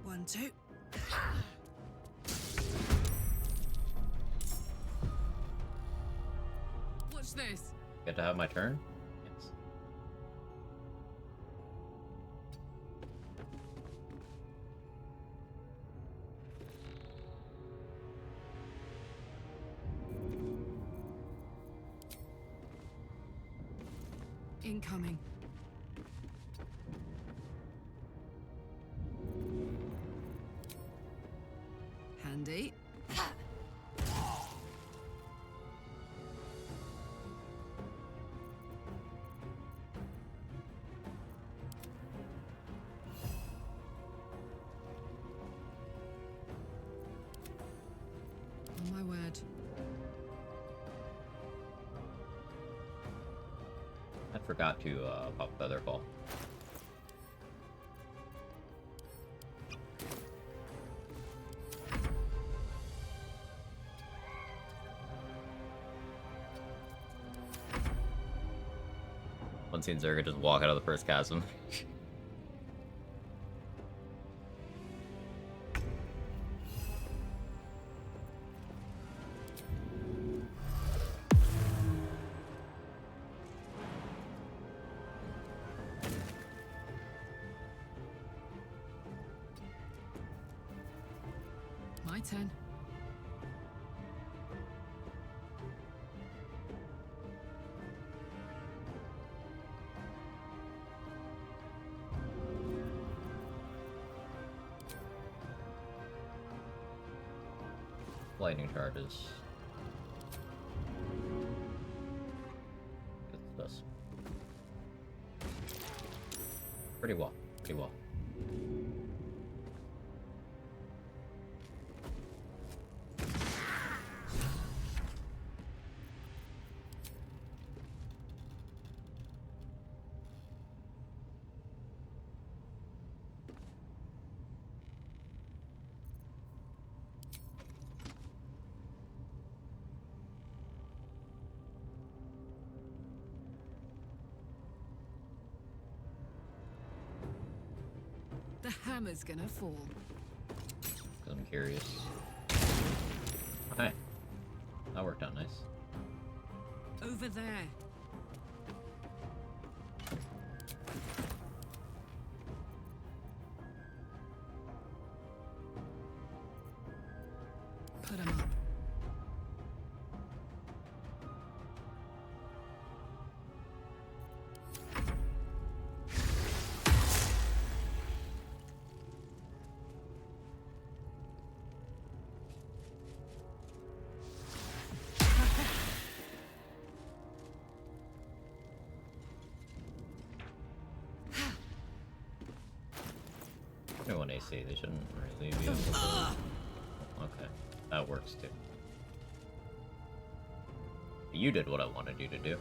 One, two. Watch this. Get to have my turn? Yes. Incoming. Handy. On my word. I forgot to pop Featherfall. Once seen Zerga just walk out of the first chasm. My turn. Lightning charges. Gets this. Pretty well. Pretty well. hammer's gonna fall. I'm curious. Okay. That worked out nice. Over there. Put 'em up. No one AC, they shouldn't really be able to... Okay, that works too. You did what I wanted you to do.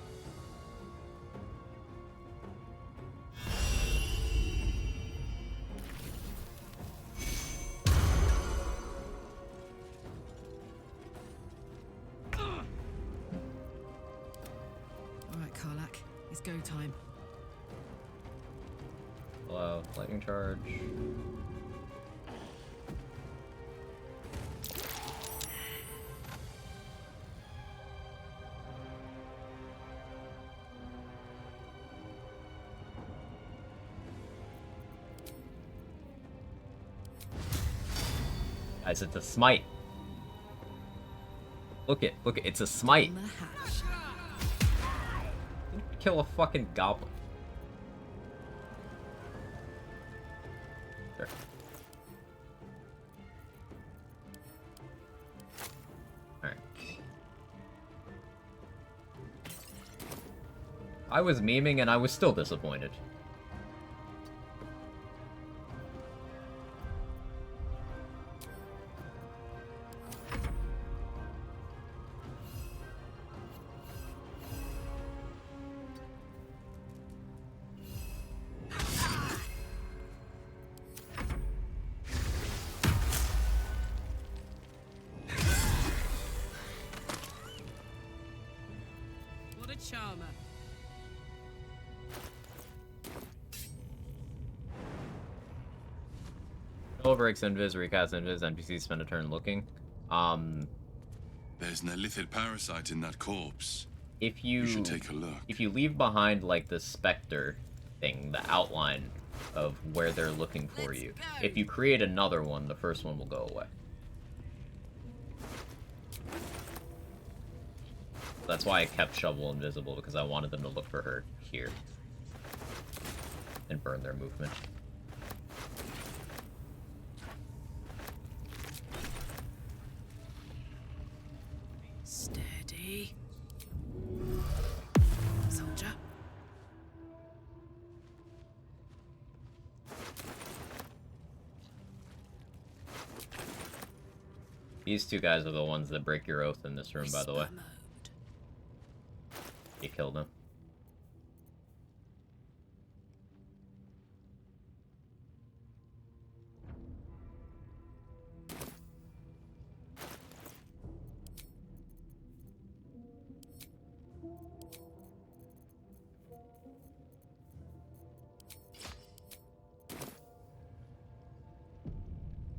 Alright, Karlak, it's go time. Hello, lightning charge. Guys, it's a smite. Look it, it's a smite. Kill a fucking goblin. There. Alright. I was memeing and I was still disappointed. What a charmer. Breaks invis, recast invis, NPCs spend a turn looking. There's an illithid parasite in that corpse. If you should take a look. If you leave behind like the specter thing, the outline of where they're looking for you, if you create another one, the first one will go away. That's why I kept Shovel invisible, because I wanted them to look for her here and burn their movement. Steady. Soldier. These two guys are the ones that break your oath in this room, by the way. You killed them.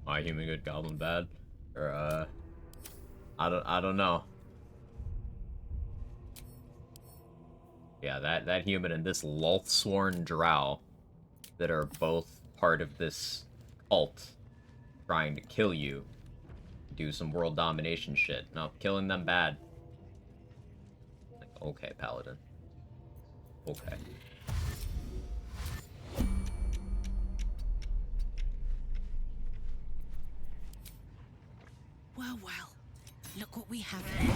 My human good, goblin bad, or I don't know. Yeah, that human and this Lothsworn drow that are both part of this cult trying to kill you, do some world domination shit. No, killing them bad. Like, okay, Paladin. Okay. Well, look what we have here.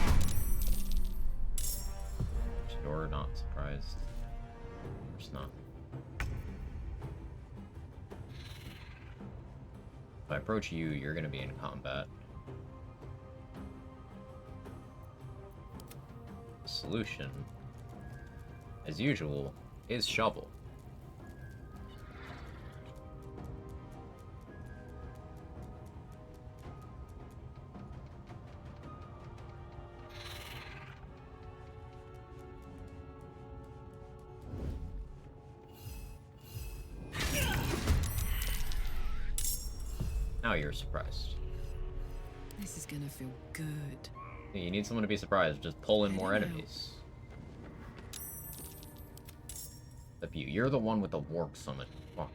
Sure, not surprised. Of course not. If I approach you, you're gonna be in combat. The solution, as usual, is Shovel. now you're surprised. This is gonna feel good. You need someone to be surprised. Just pull in more enemies. Except you. You're the one with the warp summon. Fuck.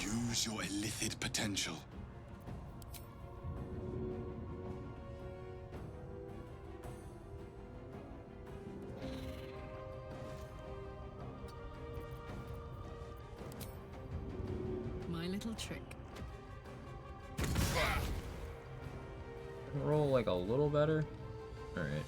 Use your illithid potential. My little trick. Roll like a little better. All right.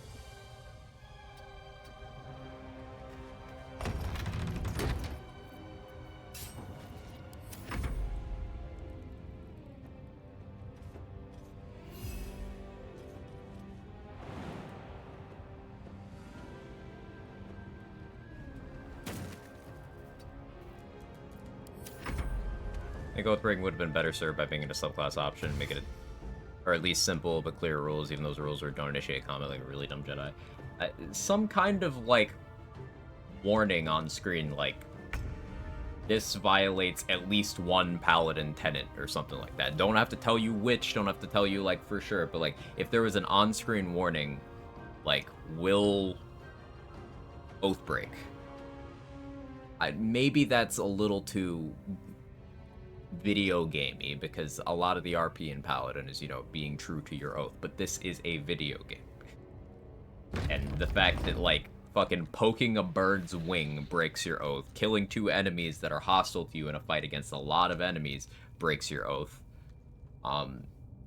I think Oathbreaking would have been better served by being a subclass option, make it, or at least simple but clear rules, even those rules are don't initiate combat like a really dumb Jedi. Some kind of, like, warning on screen, like, this violates at least one Paladin tenet or something like that. Don't have to tell you which, don't have to tell you, like, for sure, but, like, if there was an on-screen warning, like, will Oathbreak, maybe that's a little too video gamey, because a lot of the RP in Paladin is, you know, being true to your oath, but this is a video game. And the fact that, like, fucking poking a bird's wing breaks your oath, killing 2 enemies that are hostile to you in a fight against a lot of enemies breaks your oath,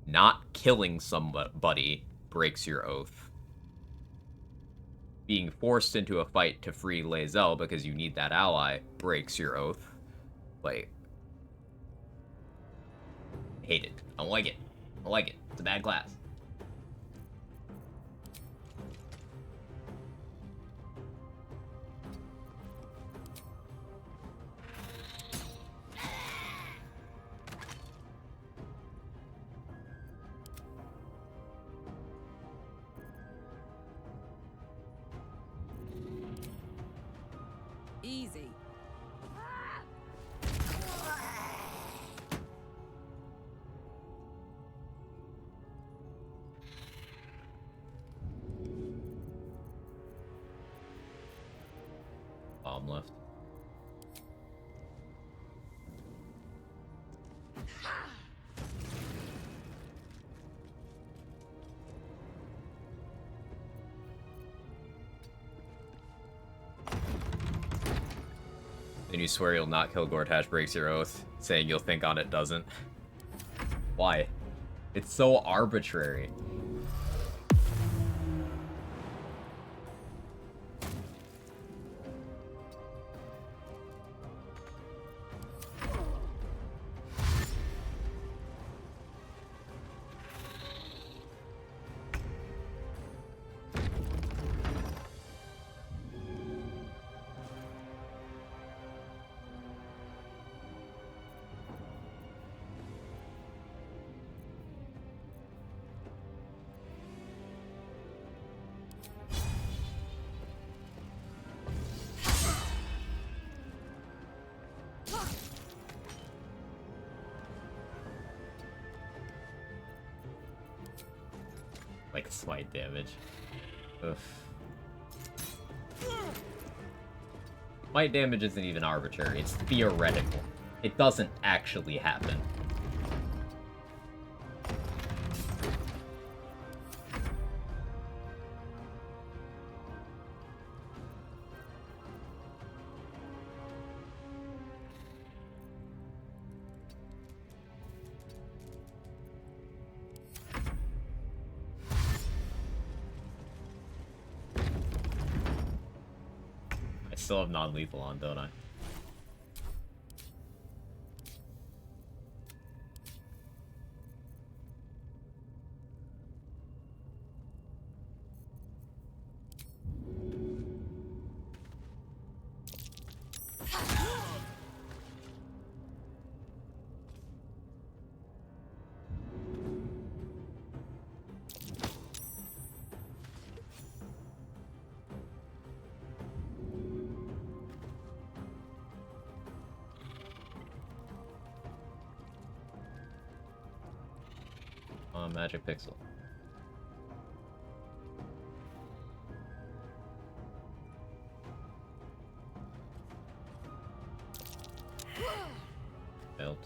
not killing somebody breaks your oath, being forced into a fight to free Lae'zel because you need that ally breaks your oath. Like, hate it. I don't like it. I don't like it. It's a bad class. Easy. Bomb left. Then you swear you'll not kill Gortash breaks your oath, saying you'll think on it doesn't. Why? It's so arbitrary. Like smite damage. Oof. Smite damage isn't even arbitrary, it's theoretical. It doesn't actually happen. I still have non-lethal on, don't I? Magic pixel. Failed.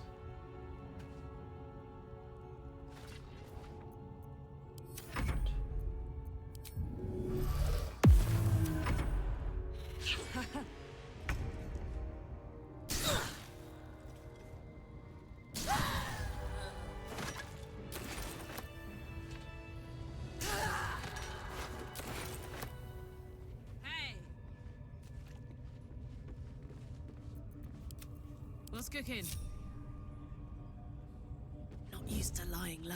What's cooking? Not used to lying low.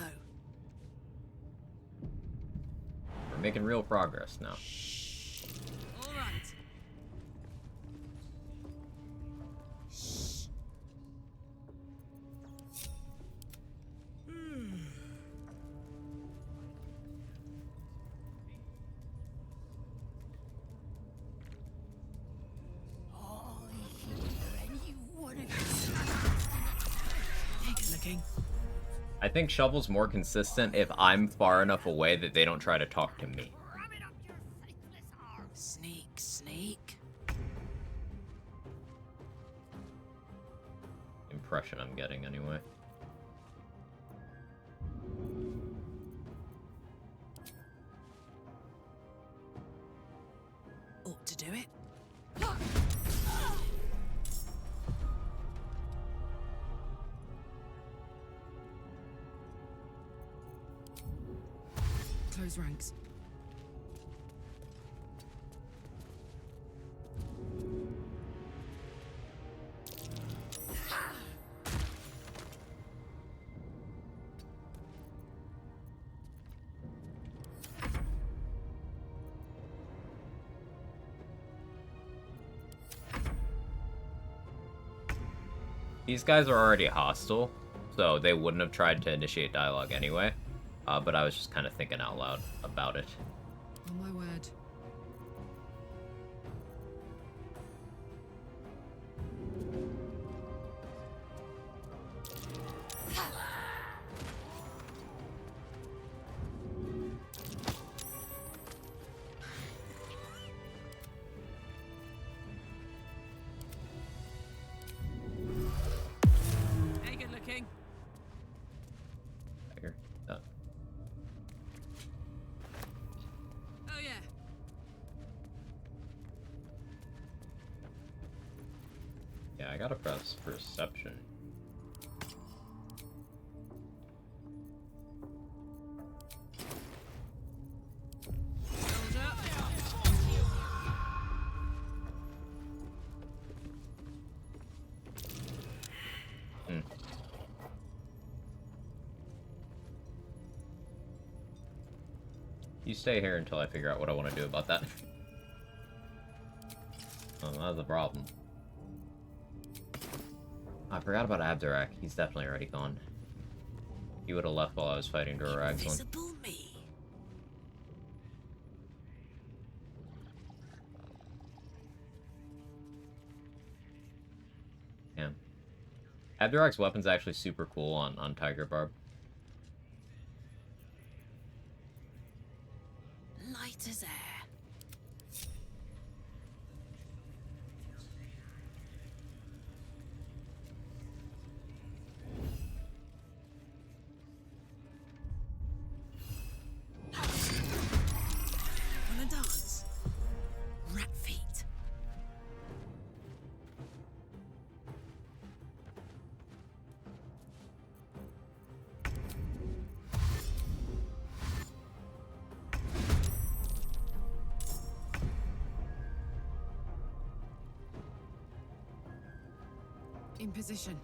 We're making real progress now. All right. I think Shovel's more consistent if I'm far enough away that they don't try to talk to me. Sneak, sneak. Impression I'm getting, anyway. Ought to do it. Close ranks. These guys are already hostile, so they wouldn't have tried to initiate dialogue anyway. But I was just kind of thinking out loud about it. Oh my word. Hey, good looking. Here. Oh. Oh yeah. Yeah, I gotta press perception. You stay here until I figure out what I want to do about that. Oh, that's the problem. I forgot about Abdurak. He's definitely already gone. He would have left while I was fighting Durarag's one. Invisible me. Yeah. Abdurak's weapon's actually super cool on Tiger Barb. Light as air. Wanna dance? Rat feet. In position.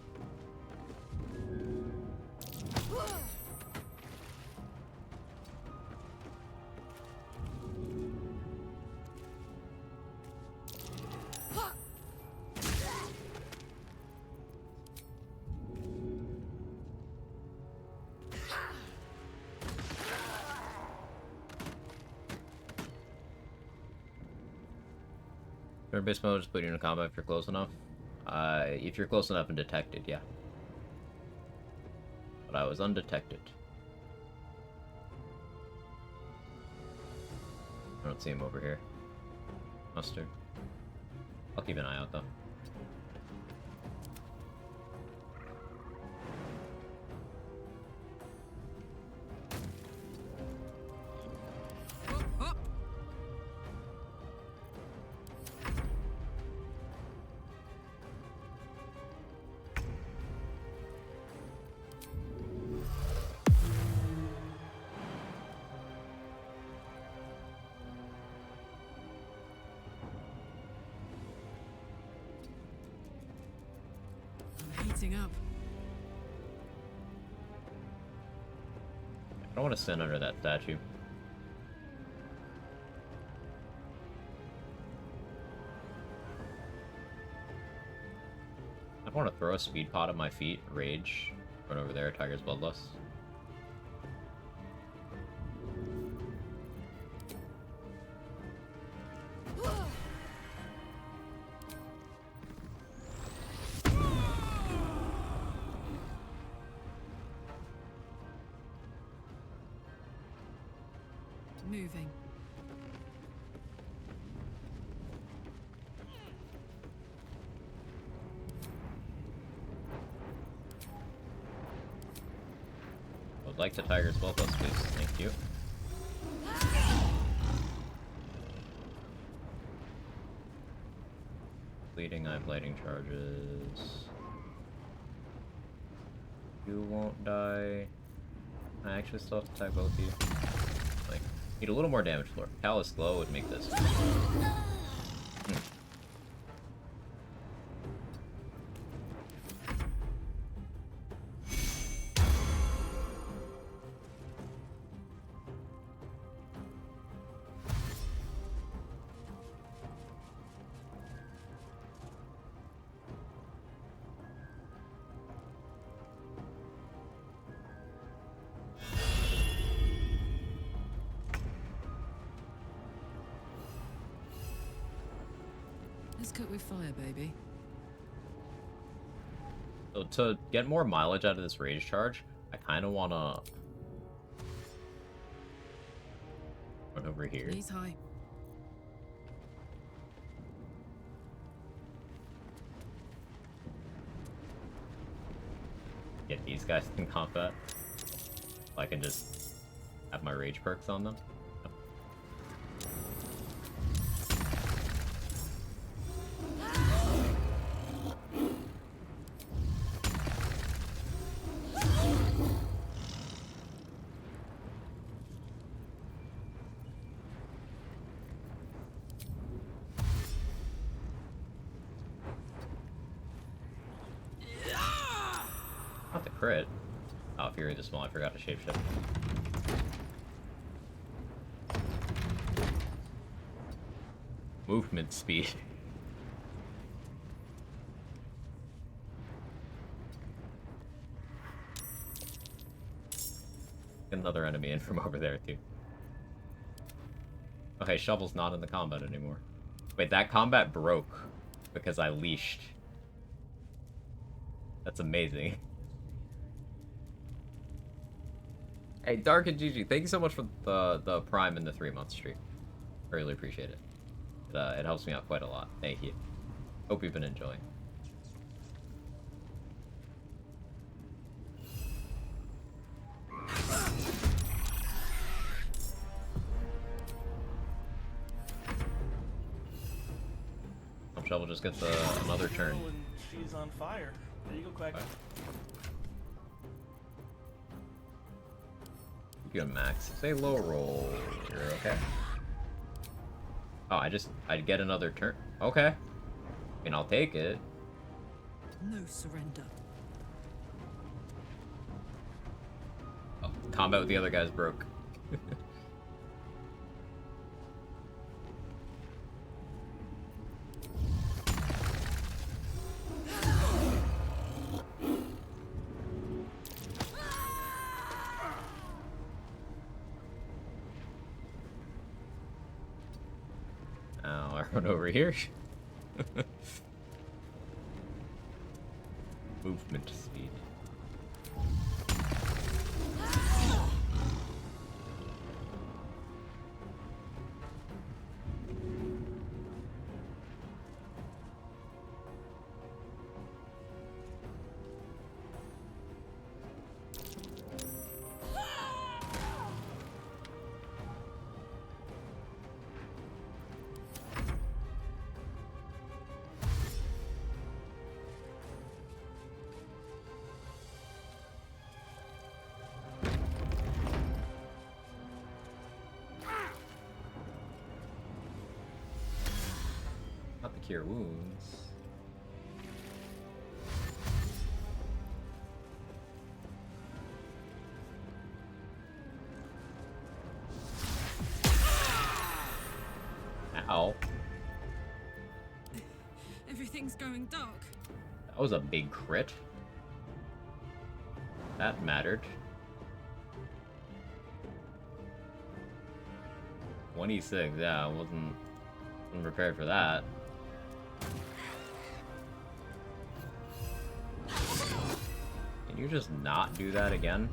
Turn-based mode, just put you in combat if you're close enough. If you're close enough and detected, yeah. But I was undetected. I don't see him over here. Mustard. I'll keep an eye out though. Heating up. I don't want to stand under that statue. I want to throw a speed pot at my feet, rage, run over there, Tiger's Bloodlust. Moving. Would like the Tiger's Bloodlust, please. Thank you. Bleeding, I have lighting charges. You won't die. I actually still have to tag both of you. Like, need a little more damage floor. Callous Glow would make this. Let's cook with fire, baby. So to get more mileage out of this rage charge, I kind of want to run over here. Knees high. Get these guys in combat. I can just have my rage perks on them. Not the crit. Oh, Fury the Small, I forgot to shapeshift. Movement speed. Another enemy in from over there, too. Okay, Shovel's not in the combat anymore. Wait, that combat broke because I leashed. That's amazing. Hey, Dark and GG, thank you so much for the Prime and the 3-month stream. Really appreciate it. It helps me out quite a lot. Thank you. Hope you've been enjoying. Shovel just gets another turn. She's on fire. There you go, Quack. Okay. Good, Max. Say low roll. You're okay. Oh, I'd get another turn. Okay. I mean, I'll take it. No surrender. Oh, combat with the other guys broke. Now I run over here. Movement speed. Cure wounds. Ow. Everything's going dark. That was a big crit. That mattered. 26, yeah, I wasn't prepared for that. Can you just not do that again?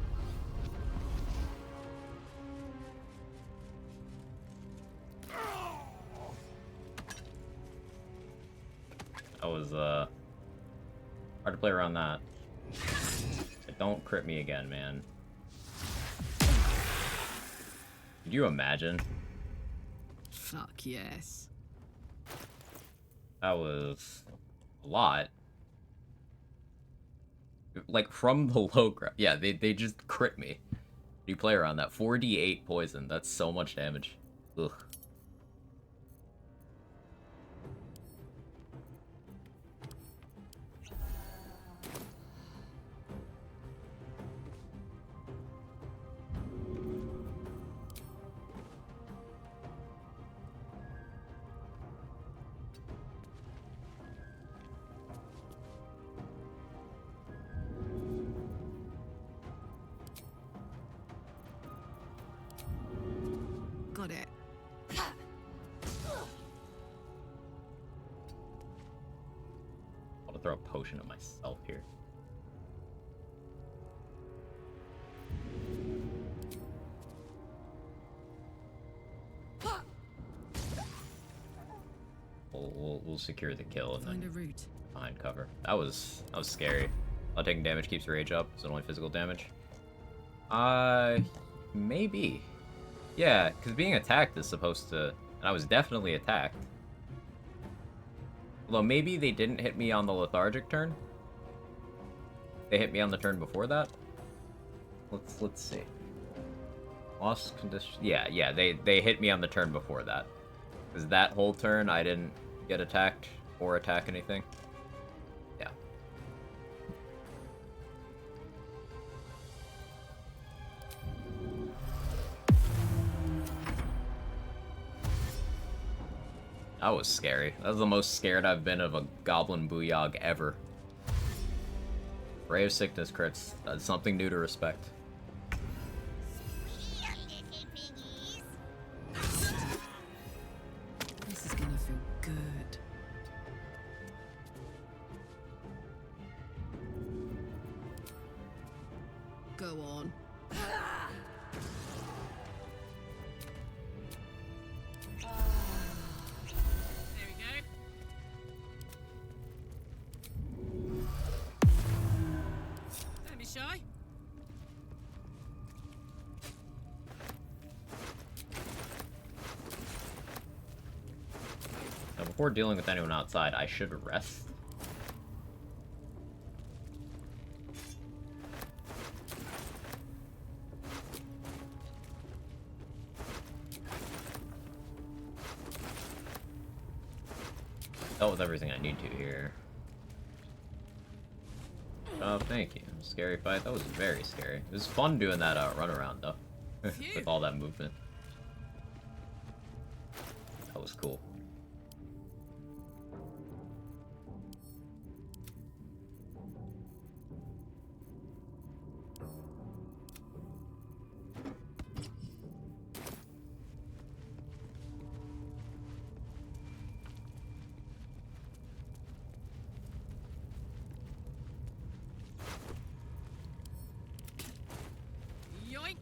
That was, hard to play around that. But don't crit me again, man. Could you imagine? Fuck yes. That was a lot. Like, from the low ground. Yeah, they just crit me. You play around that. 4d8 poison. That's so much damage. Ugh. Got it. I want to throw a potion at myself here. We'll secure the kill and Find a then route. behind cover. That was scary. Taking damage keeps rage up, so only physical damage. Maybe. Yeah, because being attacked is supposed to... And I was definitely attacked. Although maybe they didn't hit me on the lethargic turn. They hit me on the turn before that. Let's see. Lost condition. Yeah, they hit me on the turn before that. Because that whole turn I didn't get attacked or attack anything. Yeah. That was scary. That was the most scared I've been of a goblin booyog ever. Ray of Sickness crits. That's something new to respect. This is gonna feel good. Go on. There we go. Don't be shy. Now, before dealing with anyone outside, I should rest. Dealt with everything I need to here. Oh, thank you. Scary fight. That was very scary. It was fun doing that run around though, with all that movement. That was cool. Yoink.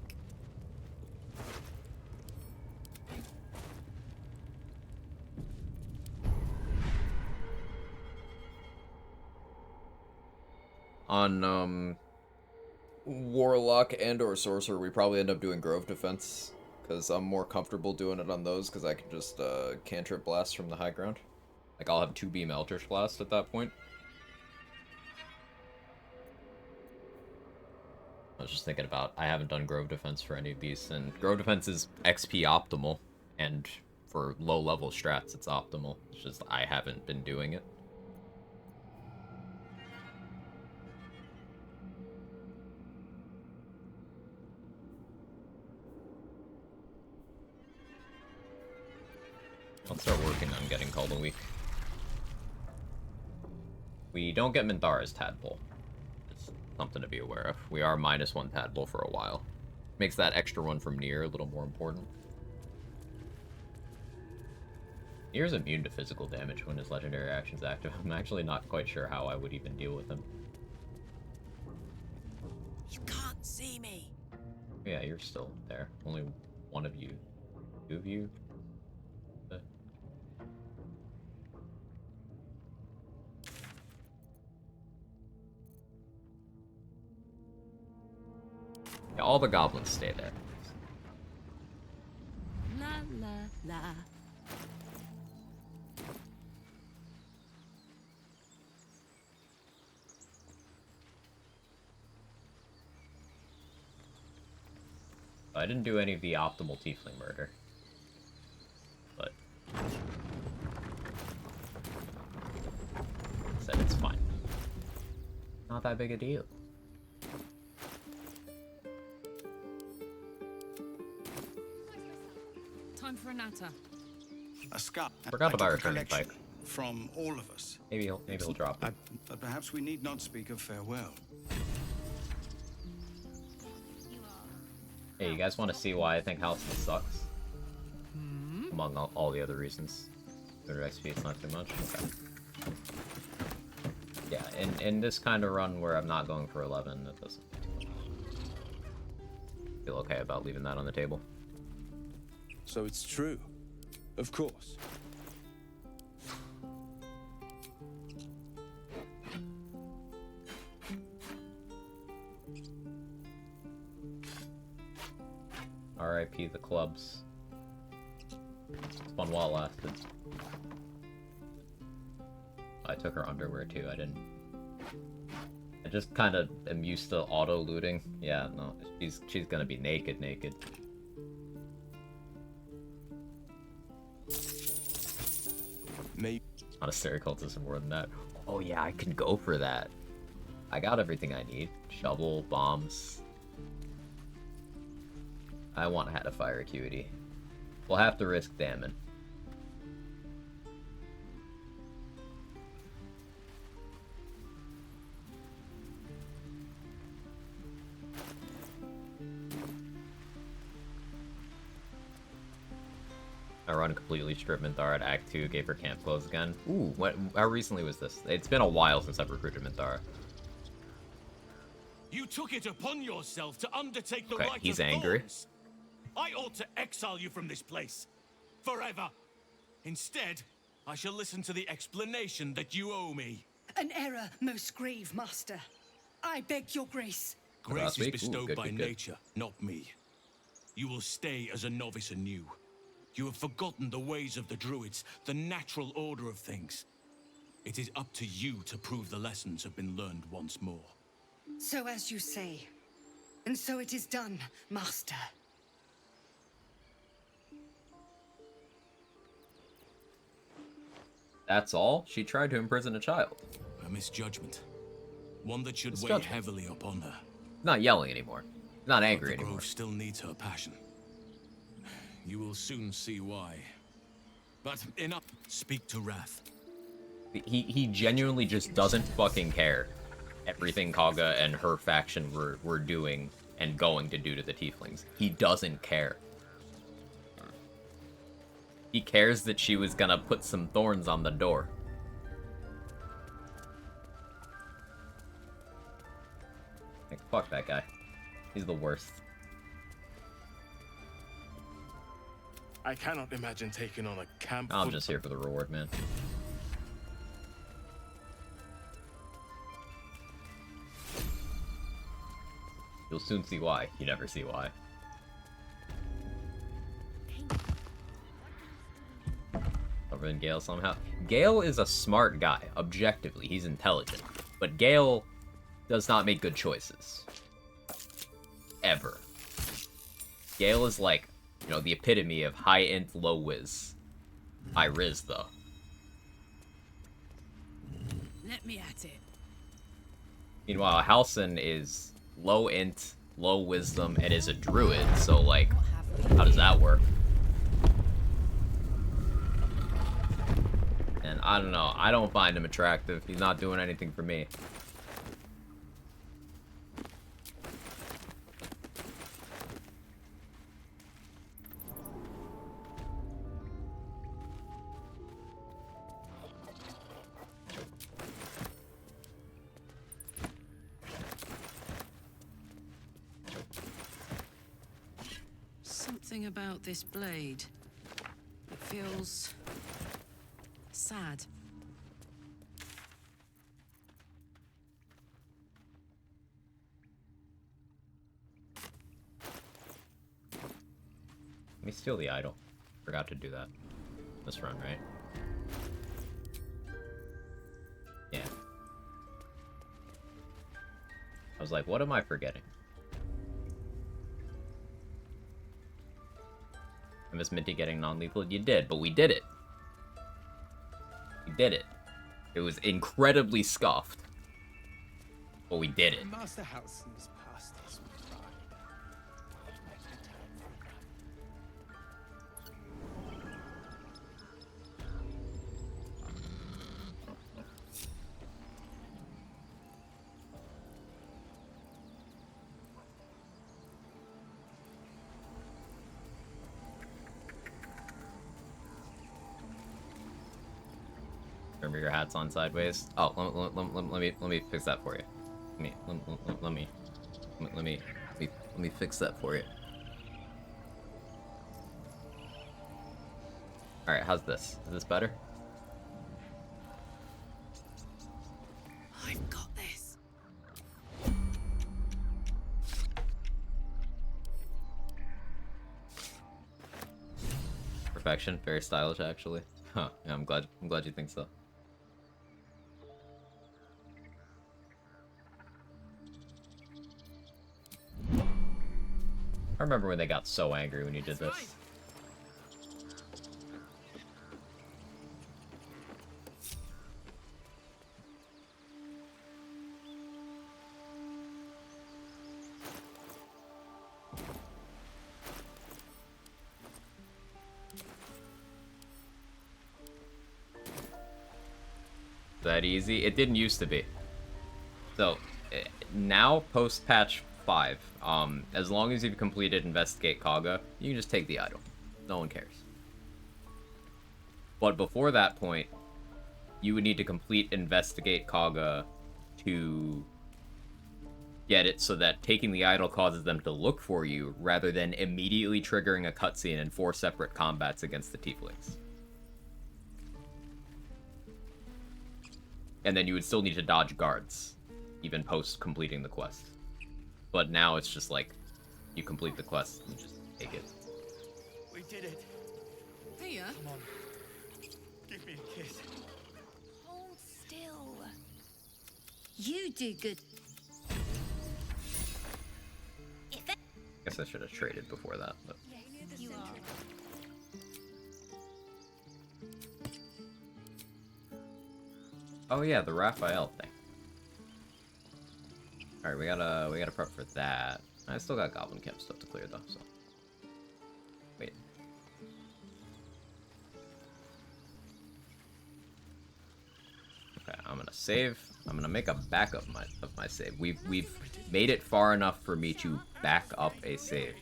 On Warlock and or Sorcerer, we probably end up doing Grove Defense, because I'm more comfortable doing it on those, because I can just cantrip blast from the high ground. Like, I'll have 2 beam Eldritch Blast at that point. I was just thinking about, I haven't done Grove Defense for any of these, and Grove Defense is XP optimal, and for low-level strats, it's optimal. It's just I haven't been doing it. I'll start working on getting Call the Week. We don't get Minthara's Tadpole. It's something to be aware of. We are -1 Tadpole for a while. Makes that extra one from Nier a little more important. Nier's immune to physical damage when his legendary action's active. I'm actually not quite sure how I would even deal with him. You can't see me. Yeah, you're still there. Only one of you. Two of you? Yeah, all the goblins stay there. La la la. I didn't do any of the optimal tiefling murder. But said it's fine. Not that big a deal. Time for a natter. A scout. Forgot I about took a returning collection pipe. from all of us. Maybe he'll drop it. But perhaps we need not speak of farewell. Hey, you guys want to see why I think Halcyon sucks? Among all the other reasons. Better XP, it's not too much. Okay. Yeah, in this kind of run where I'm not going for 11, it doesn't feel okay about leaving that on the table. So it's true. Of course. RIP the clubs. It's fun while it lasted. I took her underwear too, I didn't. I just kind of am used to auto-looting. Yeah, no, she's gonna be naked. Monastery cultists are more than that. Oh yeah, I can go for that. I got everything I need. Shovel, bombs. I want Hat of Fire Acuity. We'll have to risk Damon. I run completely stripped Minthara at Act 2, gave her camp clothes again. Ooh, how recently was this? It's been a while since I've recruited Minthara. You took it upon yourself to undertake the Okay, rite he's of angry. thorns. I ought to exile you from this place. Forever. Instead, I shall listen to the explanation that you owe me. An error, most grave, master. I beg your grace. Grace is week? Ooh, bestowed good, by good, good. nature, not me. You will stay as a novice anew. You have forgotten the ways of the druids, the natural order of things. It is up to you to prove the lessons have been learned once more. So as you say. And so it is done, master. That's all? She tried to imprison a child. A misjudgment. One that should weigh Misjudgment. heavily upon her. Not yelling anymore. Not angry But the anymore. Grove still needs her passion. You will soon see why. But enough. Speak to Wrath. He genuinely just doesn't fucking care everything Kaga and her faction were doing and going to do to the tieflings. He doesn't care. He cares that she was gonna put some thorns on the door. Like, fuck that guy. He's the worst. I cannot imagine taking on a camp. I'm just here for the reward, man. You'll soon see why. You never see why. Other than Gale somehow. Gale is a smart guy, objectively. He's intelligent. But Gale does not make good choices. Ever. Gale is like, you know, the epitome of high int, low whiz. high riz though. Let me at it. Meanwhile, Halcyon is low int, low wisdom, and is a druid, so like, how does that work? And I don't know, I don't find him attractive. He's not doing anything for me. Something about this blade. It feels sad. Let me steal the idol. Forgot to do that. This run, right? Yeah. I was like, what am I forgetting? I miss Minty getting non-lethal. You did, but we did it. We did it. It was incredibly scuffed. But we did it. Master Halcyon's past his pride. Make the time for Remember your hat's on sideways? Oh, let me fix that for you. Let me fix that for you. All right, how's this? Is this better? I've got this. Perfection, very stylish actually. Huh? Yeah, I'm glad you think so. I remember when they got so angry when you did this. That easy? It didn't used to be. So, now, post-patch 5, as long as you've completed Investigate Kaga, you can just take the idol. No one cares. But before that point, you would need to complete Investigate Kaga to get it so that taking the idol causes them to look for you, rather than immediately triggering a cutscene and 4 separate combats against the tieflings. And then you would still need to dodge guards, even post completing the quest. But now it's just like, you complete the quest and just take it. We did it. Here? Come on. Give me a kiss. Hold still. You do good. Guess I should have traded before that, but... You are. Oh yeah, the Raphael thing. Alright, we gotta prep for that. I still got Goblin Camp stuff to clear though, so. Wait. Okay, I'm gonna save. I'm gonna make a backup of my save. We've made it far enough for me to back up a save.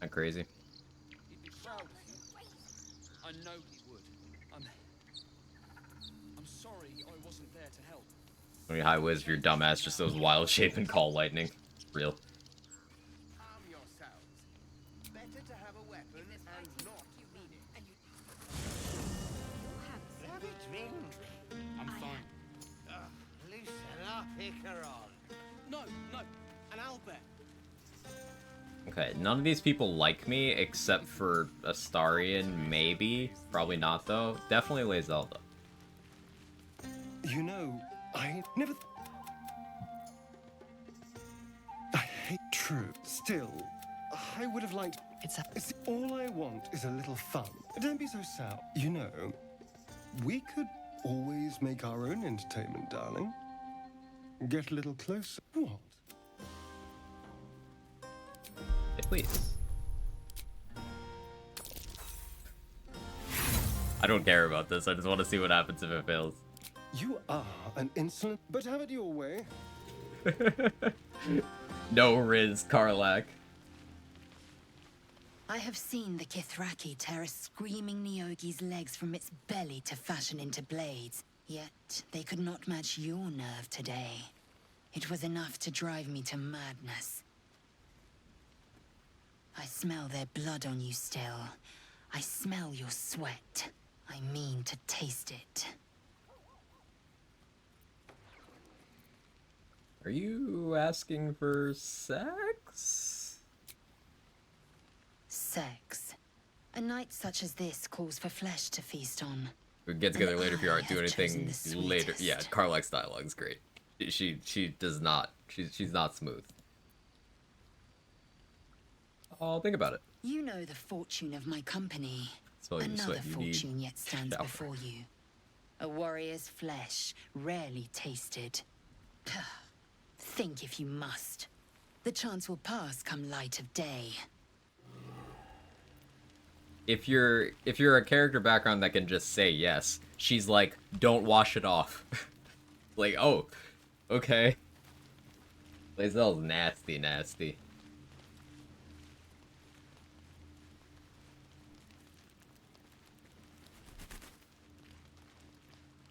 Not crazy. He'd be proud of you. I know he would. I'm sorry I wasn't there to help. I mean, high whiz, your dumbass just those wild shape and call lightning. Real. Calm yourselves. Better to have a weapon and not mean it. Have it been? I'm fine. Loosen up, Icaron. No, an Albert. Okay, none of these people like me except for Astarion, maybe. Probably not, though. Definitely Lazelda. You know, I never... I hate true. Still, I would have liked... It's all I want is a little fun. Don't be so sour. You know, we could always make our own entertainment, darling. Get a little closer. What? Hey, please. I don't care about this. I just want to see what happens if it fails. You are an insolent, but have it your way. No Riz, Karlak. I have seen the Kithraki tear a screaming Neogi's legs from its belly to fashion into blades. Yet they could not match your nerve today. It was enough to drive me to madness. I smell their blood on you still. I smell your sweat. I mean to taste it. Are you asking for sex? Sex. A night such as this calls for flesh to feast on. We can get together later if you aren't doing have chosen anything the later. sweetest. Yeah, Karlak's dialogue's great. She does not. She's not smooth. I'll think about it. You know the fortune of my company. So you Another sweat. You need fortune yet stands shower. before you. A warrior's flesh, rarely tasted. Think if you must. The chance will pass come light of day. If you're a character background that can just say yes, she's like, don't wash it off. Like, oh, okay. Lae'zel's nasty, nasty.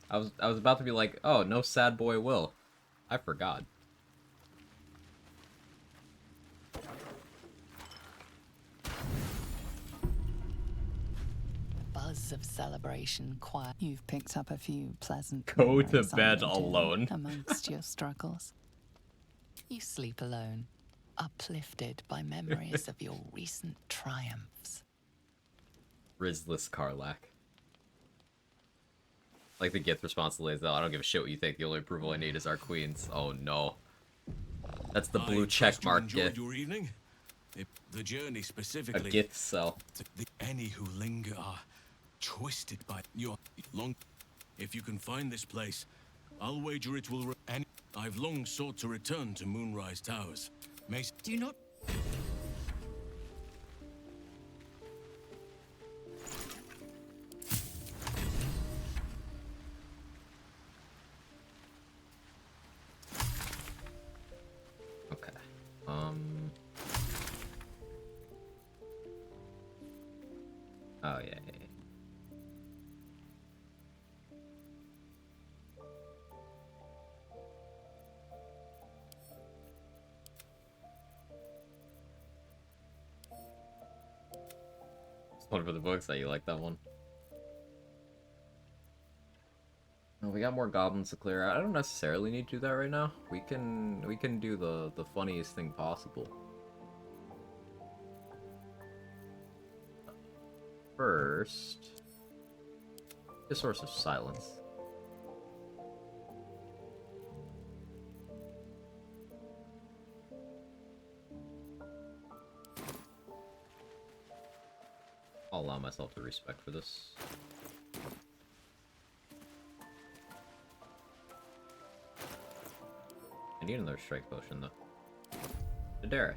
I was about to be like, oh, no sad boy Will. I forgot. buzz of celebration quiet. You've picked up a few pleasant Go to memories, I bed imagine, alone. amongst your struggles. You sleep alone, uplifted by memories of your recent triumphs. Rizless Karlak. Like the Gith response to Lae'zel, I don't give a shit what you think. The only approval I need is our queens. Oh no. That's the blue check mark enjoyed Gith. your evening? The journey A specifically. Gith cell. Any who linger are twisted by your long. If you can find this place, I'll wager it will. I've long sought to return to Moonrise Towers. Do not. Okay. Oh yeah. It's one for the books. That you like that one? Oh, we got more goblins to clear out. I don't necessarily need to do that right now. We can do the funniest thing possible. First, the source of silence. I'll allow myself the respect for this. I need another strike potion though. To Dareth.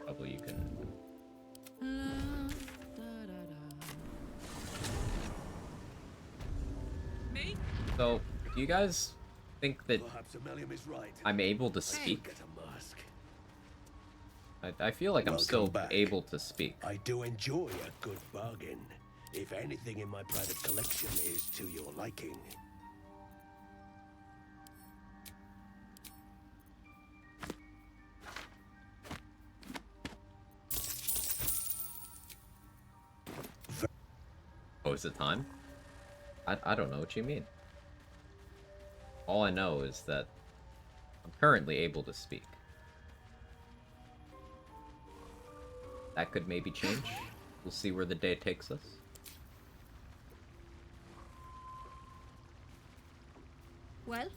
Probably you can. Me? So, do you guys think that Perhaps Ammonium is right. I'm able to speak? Get a mask. I feel like I'm Welcome still back. able to speak. I do enjoy a good bargain. If anything in my private collection is to your liking. Oh, is it time? I don't know what you mean. All I know is that I'm currently able to speak. That could maybe change. We'll see where the day takes us. Well?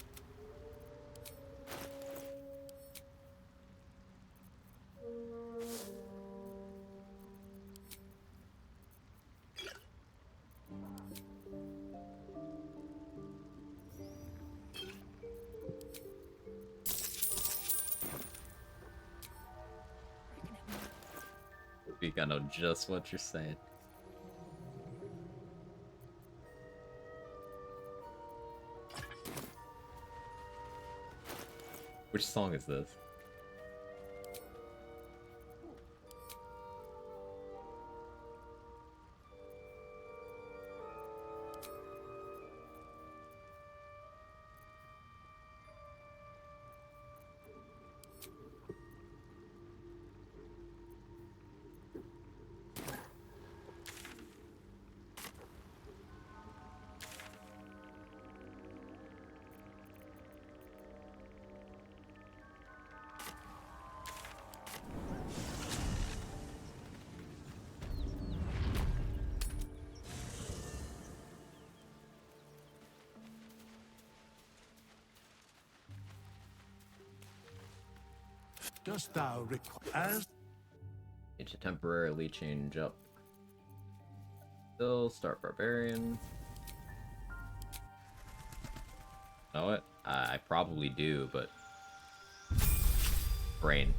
think I know just what you're saying. Which song is this? Dost thou require? Need to temporarily change up. Still start Barbarian. Know it? I probably do, but brain.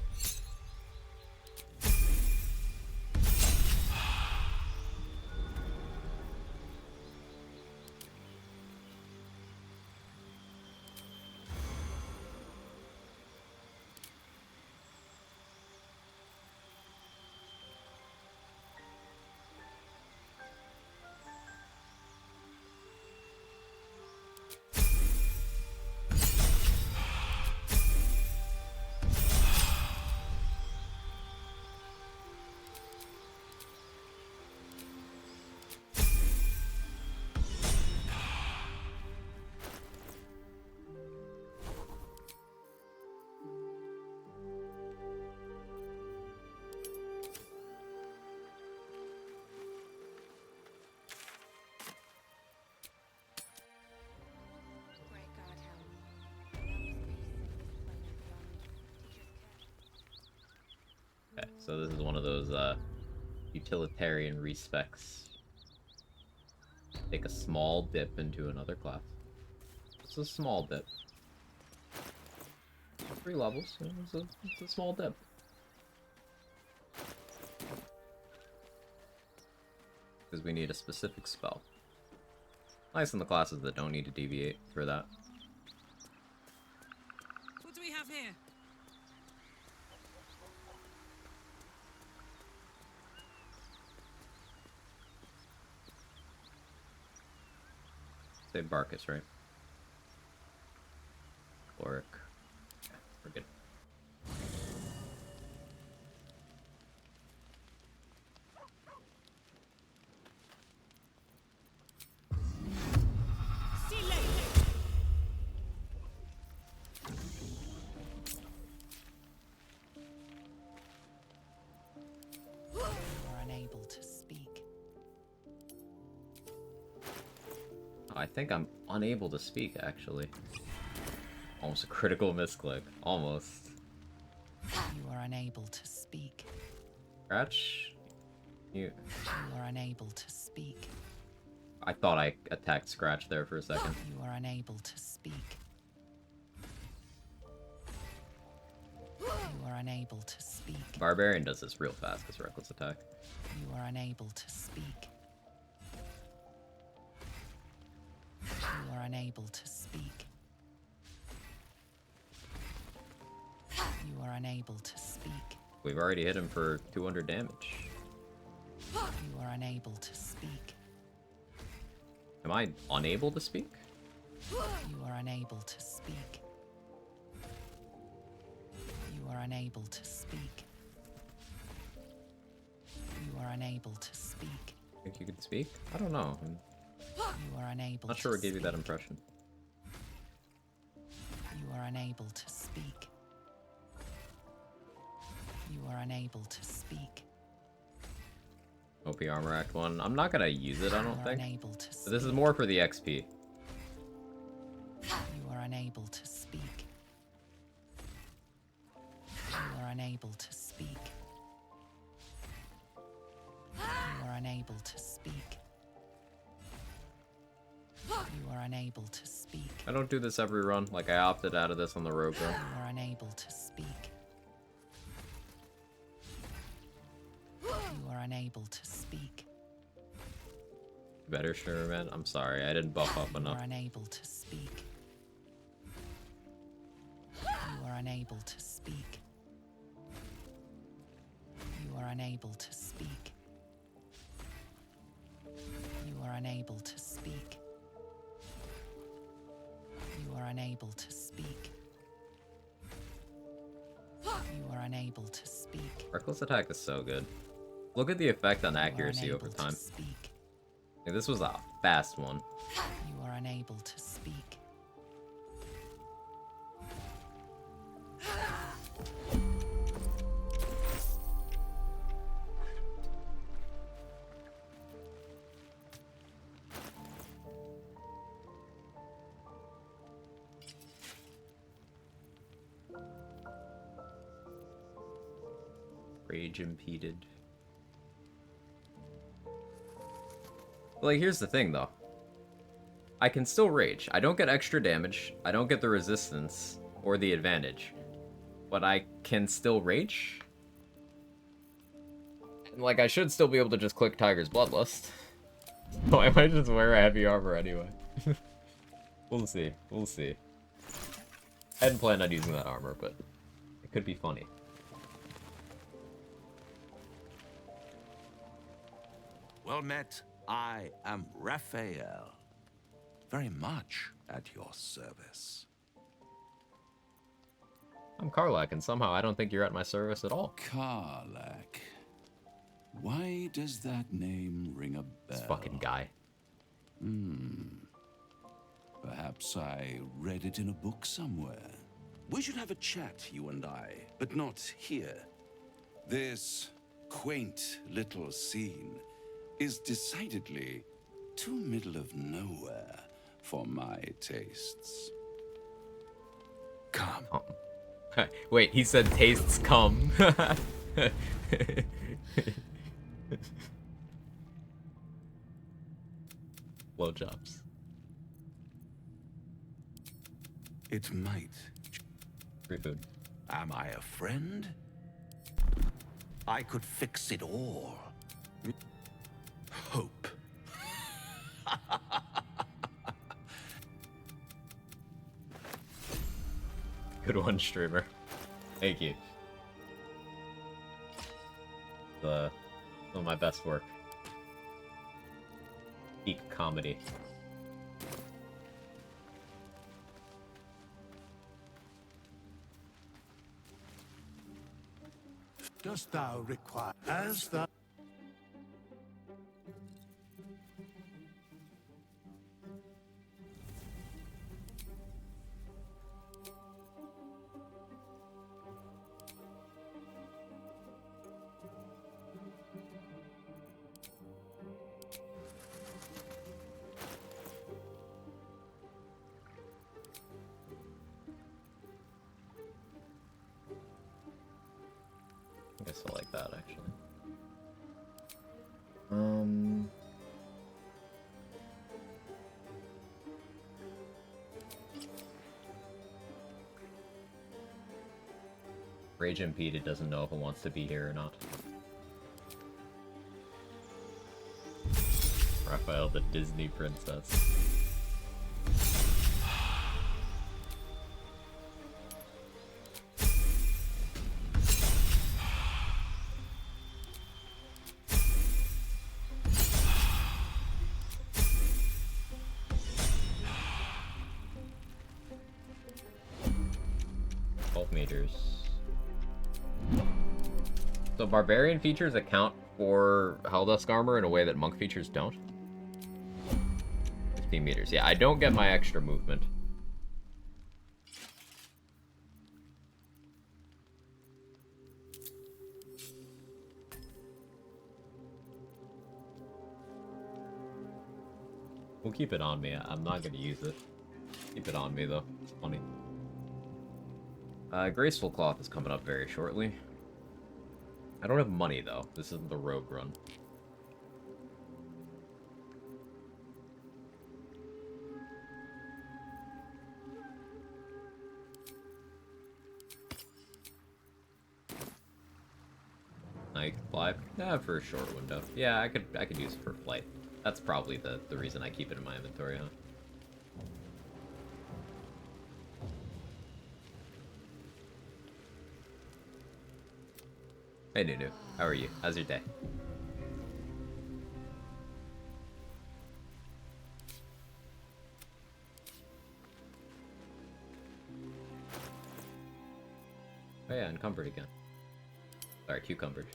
Okay, so this is one of those utilitarian respecs. Take a small dip into another class. It's a small dip. 3 levels, you know, it's a small dip. Because we need a specific spell. Nice in the classes that don't need to deviate for that. What do we have here? Say Barkus, right? Oric. Yeah, we're good. You are unable to speak. I think I'm unable to speak, actually. Almost a critical misclick. Almost. You are unable to speak. Scratch? You... You are unable to speak. I thought I attacked Scratch there for a second. You are unable to speak. You are unable to speak. Barbarian does this real fast, this reckless attack. You are unable to speak. You are unable to speak. You are unable to speak. We've already hit him for 200 damage. You are unable to speak. Am I unable to speak? You are unable to speak. You are unable to speak. You are unable to speak. Think you can speak? I don't know. You are unable Not sure to what gave you speak. that impression. You are unable to speak. You are unable to speak. OP Armor Act 1. I'm not gonna use it, I don't You are think. unable to But this is more for the XP. You are unable to speak. You are unable to speak. You are unable to speak. You are unable to speak. I don't do this every run. Like, I opted out of this on the rogue run. You are unable to speak. You unable to speak. Better streamer, man. I'm sorry, I didn't buff up You enough. are unable to speak. You are unable to speak. You are unable to speak. You are unable to speak. You are unable to speak. You are unable to speak. Reckless attack is so good. Look at the effect on You are accuracy over unable to time. speak. Like, this was a fast one. You are unable to speak. Rage impeded. Like, here's the thing, though. I can still rage. I don't get extra damage. I don't get the resistance or the advantage. But I can still rage. And, like, I should still be able to just click Tiger's Bloodlust. So I might just wear a heavy armor anyway. We'll see. We'll see. I hadn't planned on using that armor, but it could be funny. Well met. I am Raphael. Very much at your service. I'm Karlak, and somehow I don't think you're at my service at all. Karlak. Why does that name ring a bell? This fucking guy. Perhaps I read it in a book somewhere. We should have a chat, you and I, but not here. This quaint little scene is decidedly too middle of nowhere for my tastes. Come. Wait, he said tastes come. Blowjobs. It might. Free food. Am I a friend? I could fix it all. Hope. Good one, streamer. Thank you. Some of my best work. Peak comedy. Dost thou require as thou... I guess I like that, actually. Rage impeded doesn't know if it wants to be here or not. Raphael, the Disney princess. Meters. So Barbarian features account for Helldusk armor in a way that Monk features don't. 15 meters. Yeah, I don't get my extra movement. We'll keep it on me. I'm not gonna use it. Keep it on me though. It's funny. Graceful Cloth is coming up very shortly. I don't have money, though. This isn't the rogue run. Now you can fly. For a short window. Yeah, I could use it for flight. That's probably the reason I keep it in my inventory, huh? Hey, Nunu. How are you? How's your day? Oh yeah, encumbered again. Sorry, cucumbered.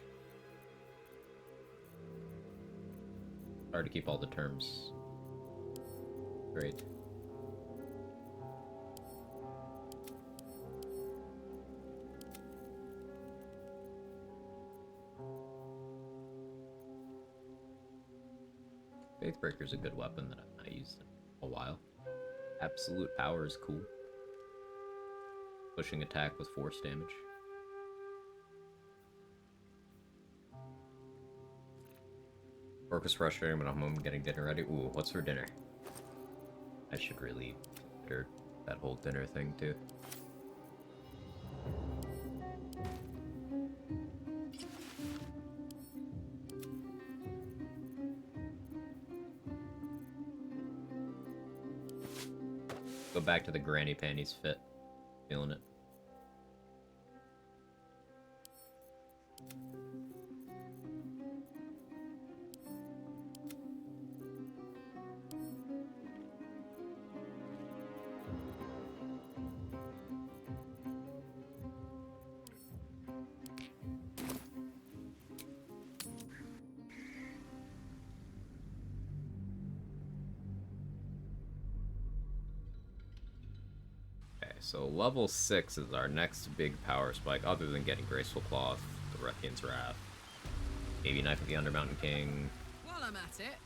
Hard to keep all the terms. Great. Faithbreaker's a good weapon that I've not used in a while. Absolute power is cool. Pushing attack with force damage. Work was frustrating, but I'm home getting dinner ready. Ooh, what's for dinner? I should really consider that whole dinner thing too. Go back to the granny panties fit. Feeling it. So level 6 is our next big power spike, other than getting Graceful Cloth, the Ruffian's Wrath, maybe Knife of the Undermountain King. While I'm at it.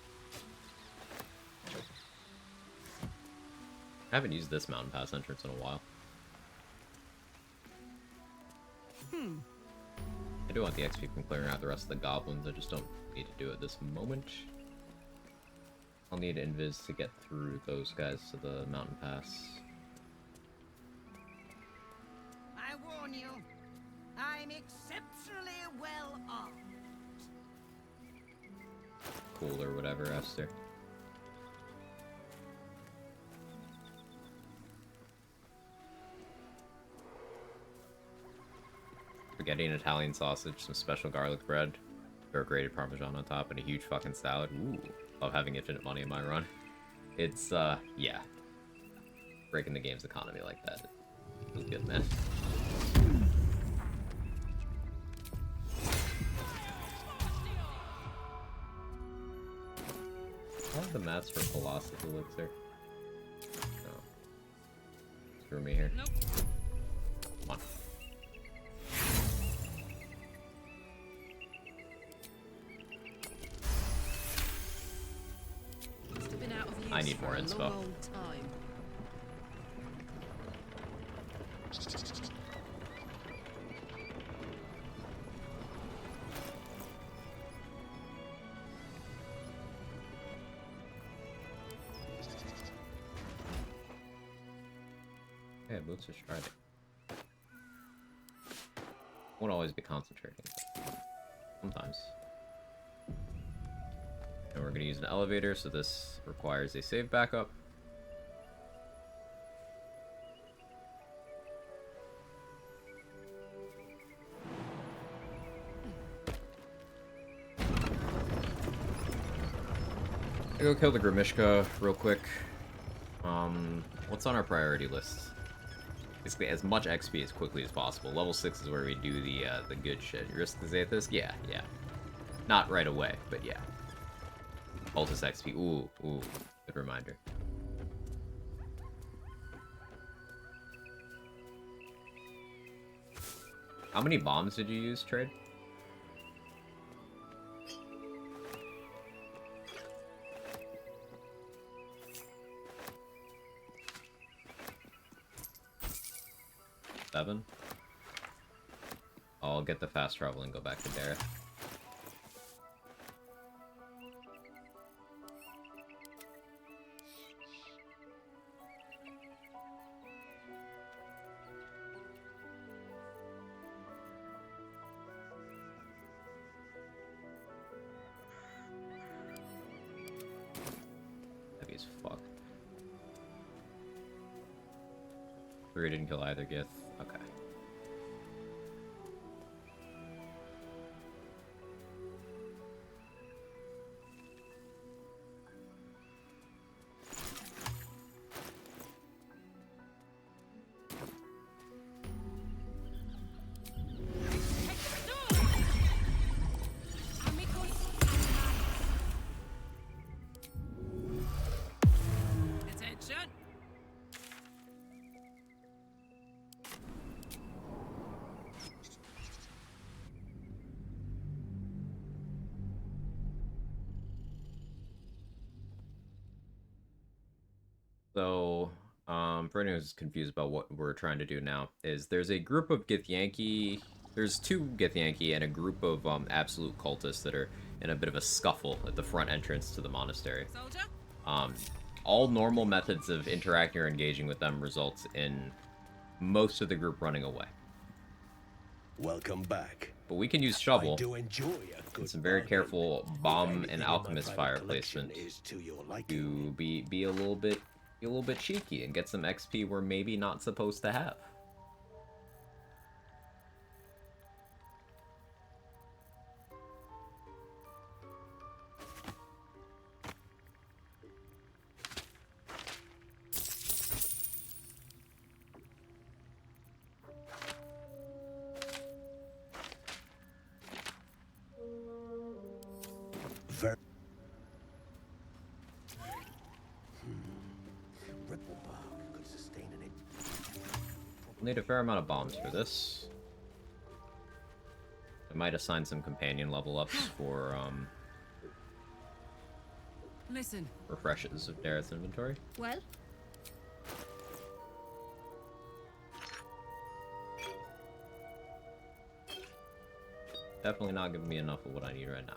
I haven't used this Mountain Pass entrance in a while. I do want the XP from clearing out the rest of the goblins, I just don't need to do it this moment. I'll need Invis to get through those guys to the Mountain Pass. I warn you, I'm exceptionally well armed. Cool or whatever, Esther. Spaghetti and Italian sausage, some special garlic bread, or grated Parmesan on top, and a huge fucking salad. Ooh, love having infinite money in my run. It's, yeah. Breaking the game's economy like that. It feels good, man. I have the mats for Philosophy Elixir. No. Screw me here. Nope. Come on. Must have been out of use I need more for a inspo. long old time. Yeah, boots are striding. Won't always be concentrating. Sometimes. And we're gonna use an elevator, so this requires a save backup. I'll go kill the Grimishka real quick. What's on our priority list? Basically, as much XP as quickly as possible. Level 6 is where we do the good shit. Risk the Zathis? Yeah, yeah. Not right away, but yeah. Altus XP. Ooh, good reminder. How many bombs did you use, Trade? Seven? I'll get the fast travel and go back to Dareth. as fuck. 3 didn't kill either Gith. Okay. Attention! So, for anyone who's confused about what we're trying to do now, is there's a group of Githyanki, there's 2 Githyanki and a group of absolute cultists that are in a bit of a scuffle at the front entrance to the monastery. All normal methods of interacting or engaging with them results in most of the group running away. Welcome back. But we can use shovel I do enjoy a good and some very bargain. careful bomb anything and in my alchemist private fire collection placement is to your liking. to be a little bit cheeky and get some XP we're maybe not supposed to have. Ver Ripple bark could sustain an We'll need a fair amount of bombs for this. I might assign some companion level ups for Listen. refreshes of Dareth's inventory. Well? Definitely not giving me enough of what I need right now.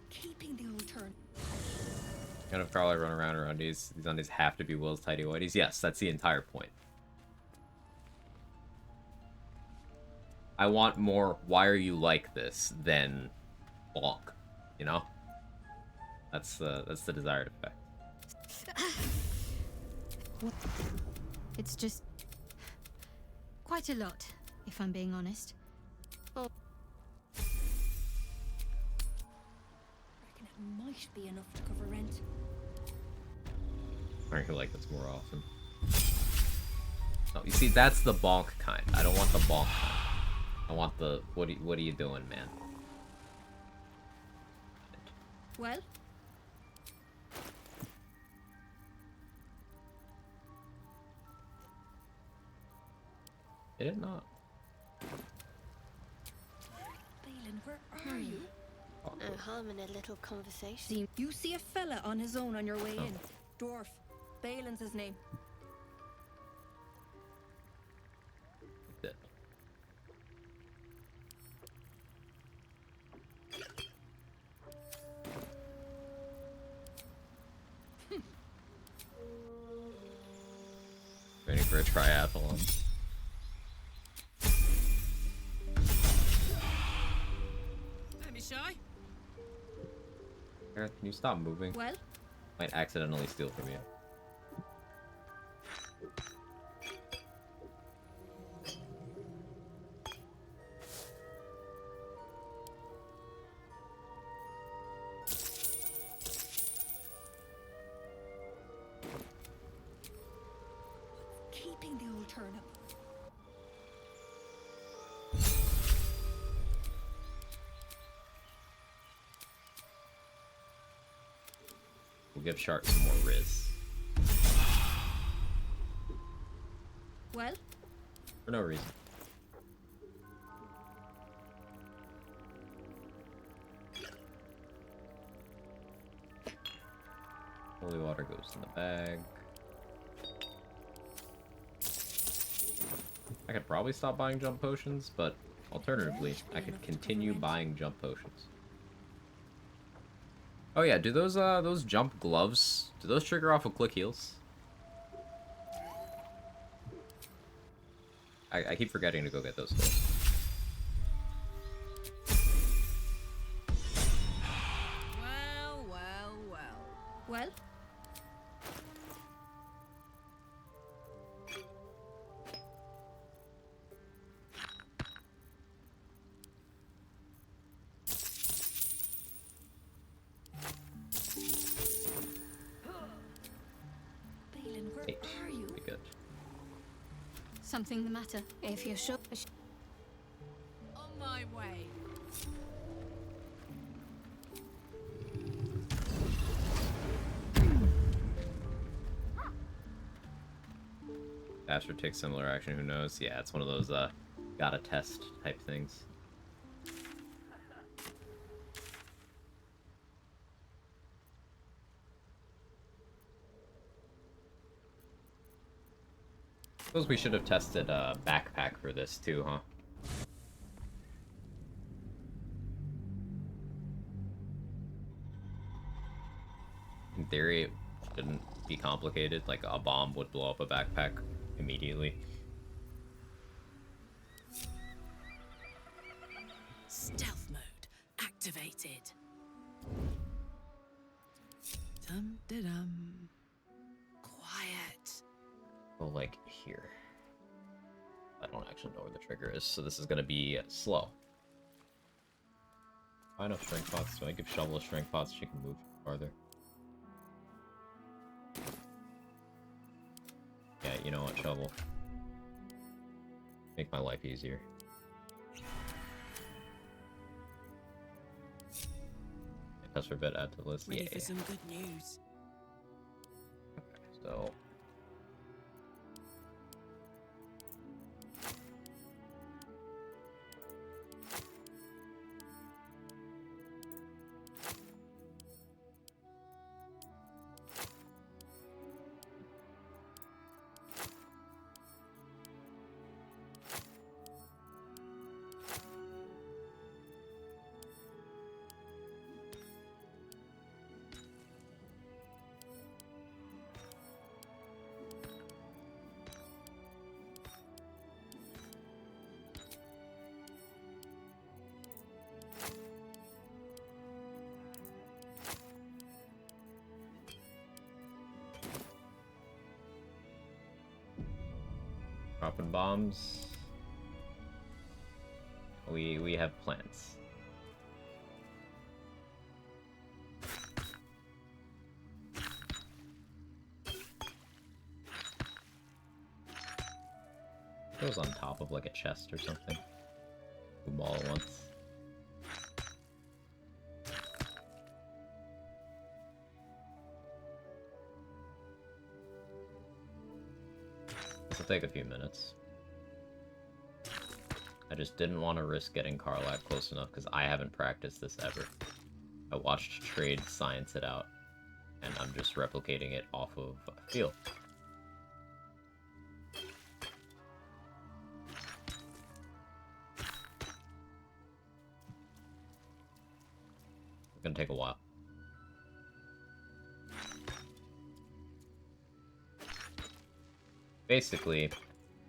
Keeping the old turn. Kind of Carl I run around these undies have to be Will's tidy whities. Yes, that's the entire point. I want more why are you like this than bonk, you know? That's the desired effect. It's just quite a lot, if I'm being honest. Reckon it might be enough to cover rent. I could like this more often. Oh, you see, that's the bonk kind. I don't want the bonk kind. I want the what are you doing, man? Well? Did it not? Balin, where are you? No harm in a little conversation. You see a fella on his own on your way in. Dwarf. Balin's his name. Dead. Ready for a triathlon. Don't be shy. Gareth, can you stop moving? Well? Might accidentally steal from you. Keeping the old turnip. We'll give Shark some more Riz. Well? For no reason. Holy water goes in the bag. I could probably stop buying jump potions, but alternatively, I could continue buying jump potions. Oh yeah, do those jump gloves, do those trigger off of click heals? I keep forgetting to go get those skulls. Well, well, well. Well? Balin, where 8. are you? Pretty good. Something the matter? If you're sure. On my way. Faster takes similar action, who knows? Yeah, it's one of those, gotta test type things. Suppose we should have tested a backpack for this too, huh? In theory, it shouldn't be complicated. Like, a bomb would blow up a backpack immediately. Stealth mode activated. Dum-de-dum. Quiet. Go, like, here. I don't actually know where the trigger is, so this is gonna be slow. Why enough strength pots? Do I give Shovel a strength pot so she can move farther? Yeah, you know what, Shovel? Make my life easier. Test for bit, add to the list. Ready Yeah. for some good news. So dropping bombs. We have plants. Goes on top of like a chest or something. Boom all at once. This will take a few minutes. I just didn't want to risk getting Karlak close enough because I haven't practiced this ever. I watched Trade science it out, and I'm just replicating it off of feel. It's gonna take a while. Basically,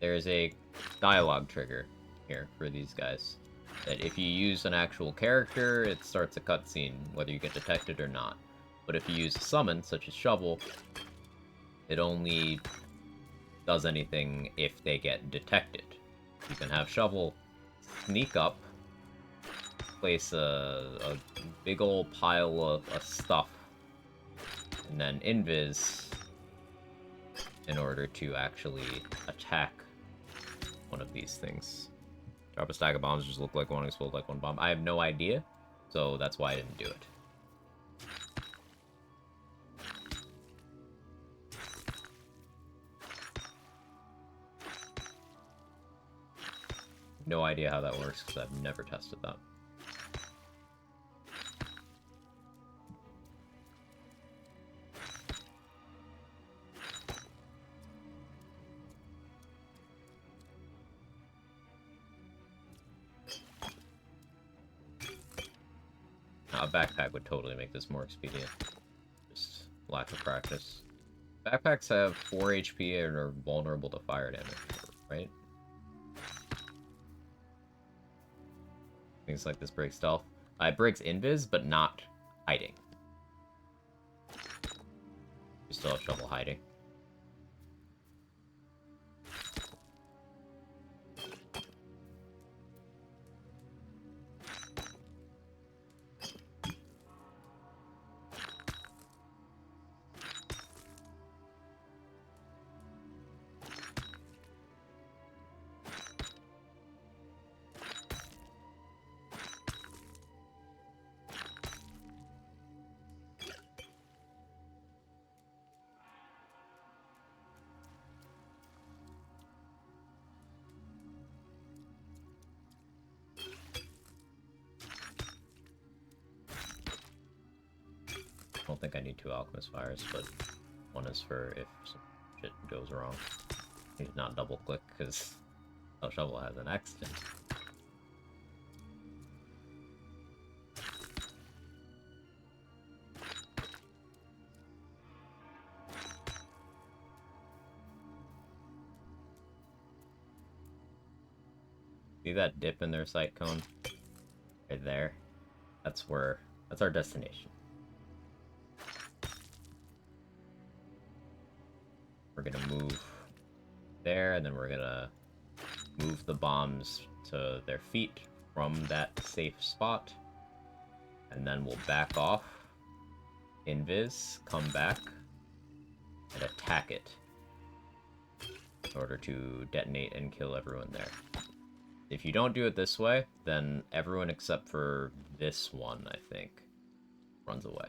there's a dialogue trigger here for these guys. That if you use an actual character, it starts a cutscene, whether you get detected or not. But if you use a summon, such as Shovel, it only does anything if they get detected. You can have Shovel sneak up, place a big old pile of stuff, and then invis in order to actually attack one of these things. Drop a stack of bombs, just look like one, explode like one bomb. I have no idea, so that's why I didn't do it. No idea how that works, because I've never tested that. A backpack would totally make this more expedient. Just lack of practice. Backpacks have 4 HP and are vulnerable to fire damage, right? Things like this break stealth. It breaks invis, but not hiding. You still have trouble hiding. I don't think I need 2 alchemist fires, but one is for if some shit goes wrong. Need to not double click because shovel has an accident. See that dip in their sight cone? Right there. That's our destination. We're gonna move there, and then we're gonna move the bombs to their feet from that safe spot. And then we'll back off, invis, come back, and attack it in order to detonate and kill everyone there. If you don't do it this way, then everyone except for this one, I think, runs away.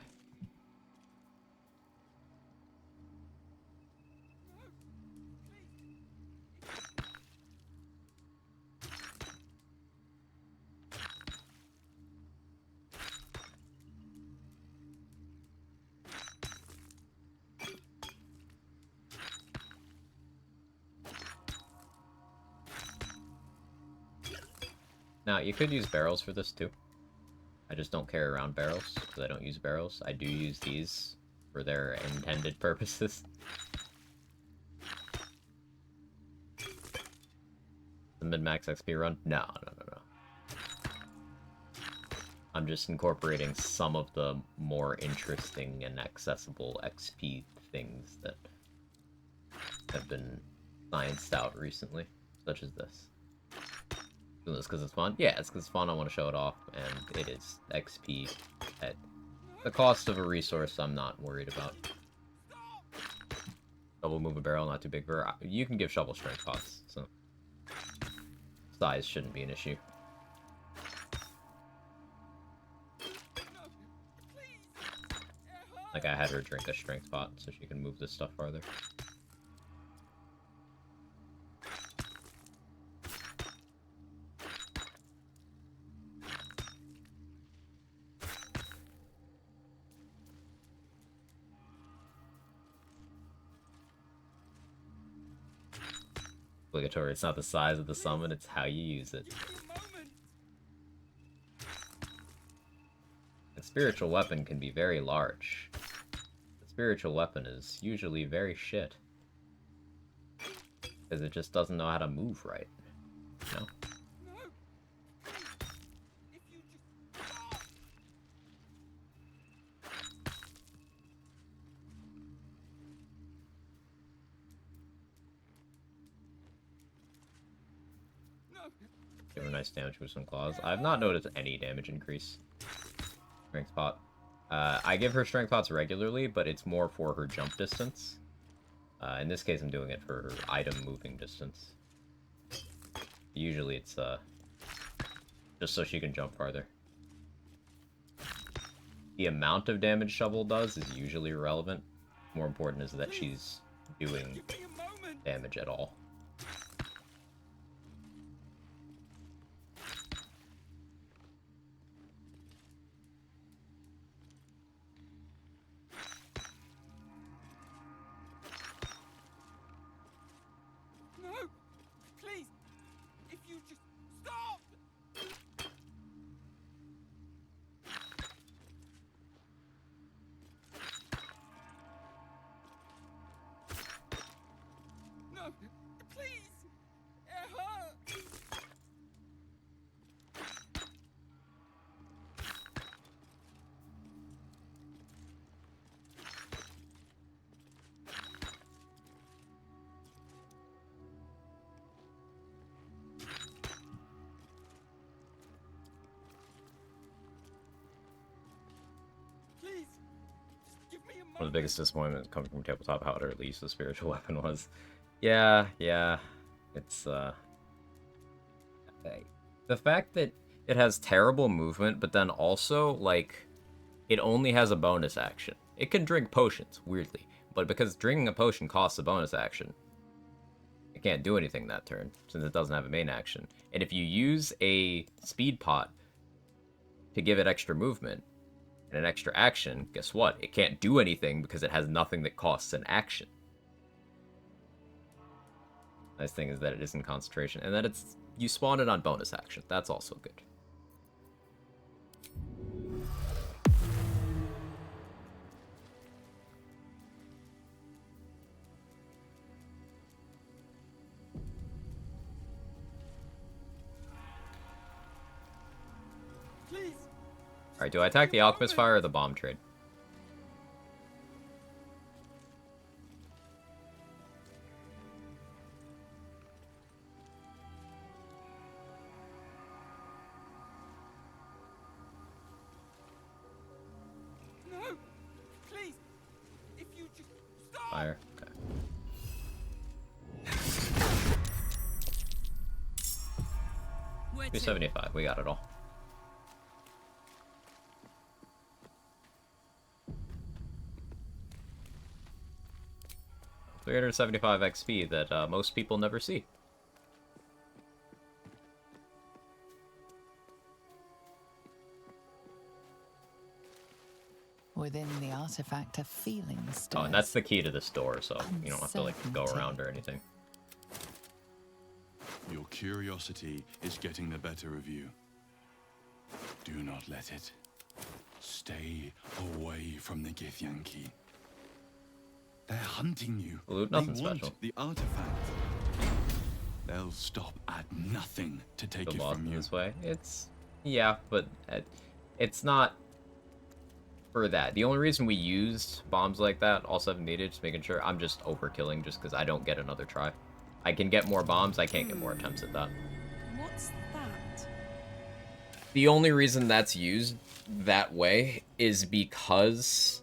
Now, you could use barrels for this too. I just don't carry around barrels, because I don't use barrels. I do use these for their intended purposes. The min-max XP run? No. I'm just incorporating some of the more interesting and accessible XP things that have been scienced out recently, such as this. Doing this because it's fun? Yeah, it's because it's fun. I want to show it off, and it is XP at the cost of a resource I'm not worried about. Shovel move a barrel, not too big for her. You can give shovel strength pots, so size shouldn't be an issue. Like, I had her drink a strength pot so she can move this stuff farther. Obligatory. It's not the size of the summon, it's how you use it. A spiritual weapon can be very large. The spiritual weapon is usually very shit. Because it just doesn't know how to move right. You know? Give her nice damage with some claws. I have not noticed any damage increase. Strength pot. I give her strength pots regularly, but it's more for her jump distance. In this case, I'm doing it for her item moving distance. Usually it's just so she can jump farther. The amount of damage Shovel does is usually irrelevant. More important is that she's doing damage at all. One of the biggest disappointments coming from tabletop how utterly useless spiritual weapon was. Yeah. It's the fact that it has terrible movement, but then also like it only has a bonus action. It can drink potions, weirdly, but because drinking a potion costs a bonus action, it can't do anything that turn since it doesn't have a main action. And if you use a speed pot to give it extra movement and an extra action, guess what? It can't do anything because it has nothing that costs an action. Nice thing is that it isn't concentration, and that you spawn it on bonus action. That's also good. Alright, do I attack the Alchemist Fire or the Bomb Trade? No! Please! If you just stop! Fire. Okay. 275. We got it all. $375 XP that most people never see. Within the artifact, a feeling stirs. Oh, and that's the key to this door, so you don't have to like go around or anything. Your curiosity is getting the better of you. Do not let it. Stay away from the Githyanki. They're hunting you. Loot, nothing they want special. The artifact. They'll stop at nothing to take it from you. This way. Yeah, but it's not for that. The only reason we used bombs like that, all 7 needed, just making sure I'm just overkilling just because I don't get another try. I can get more bombs, I can't get more attempts at that. What's that? The only reason that's used that way is because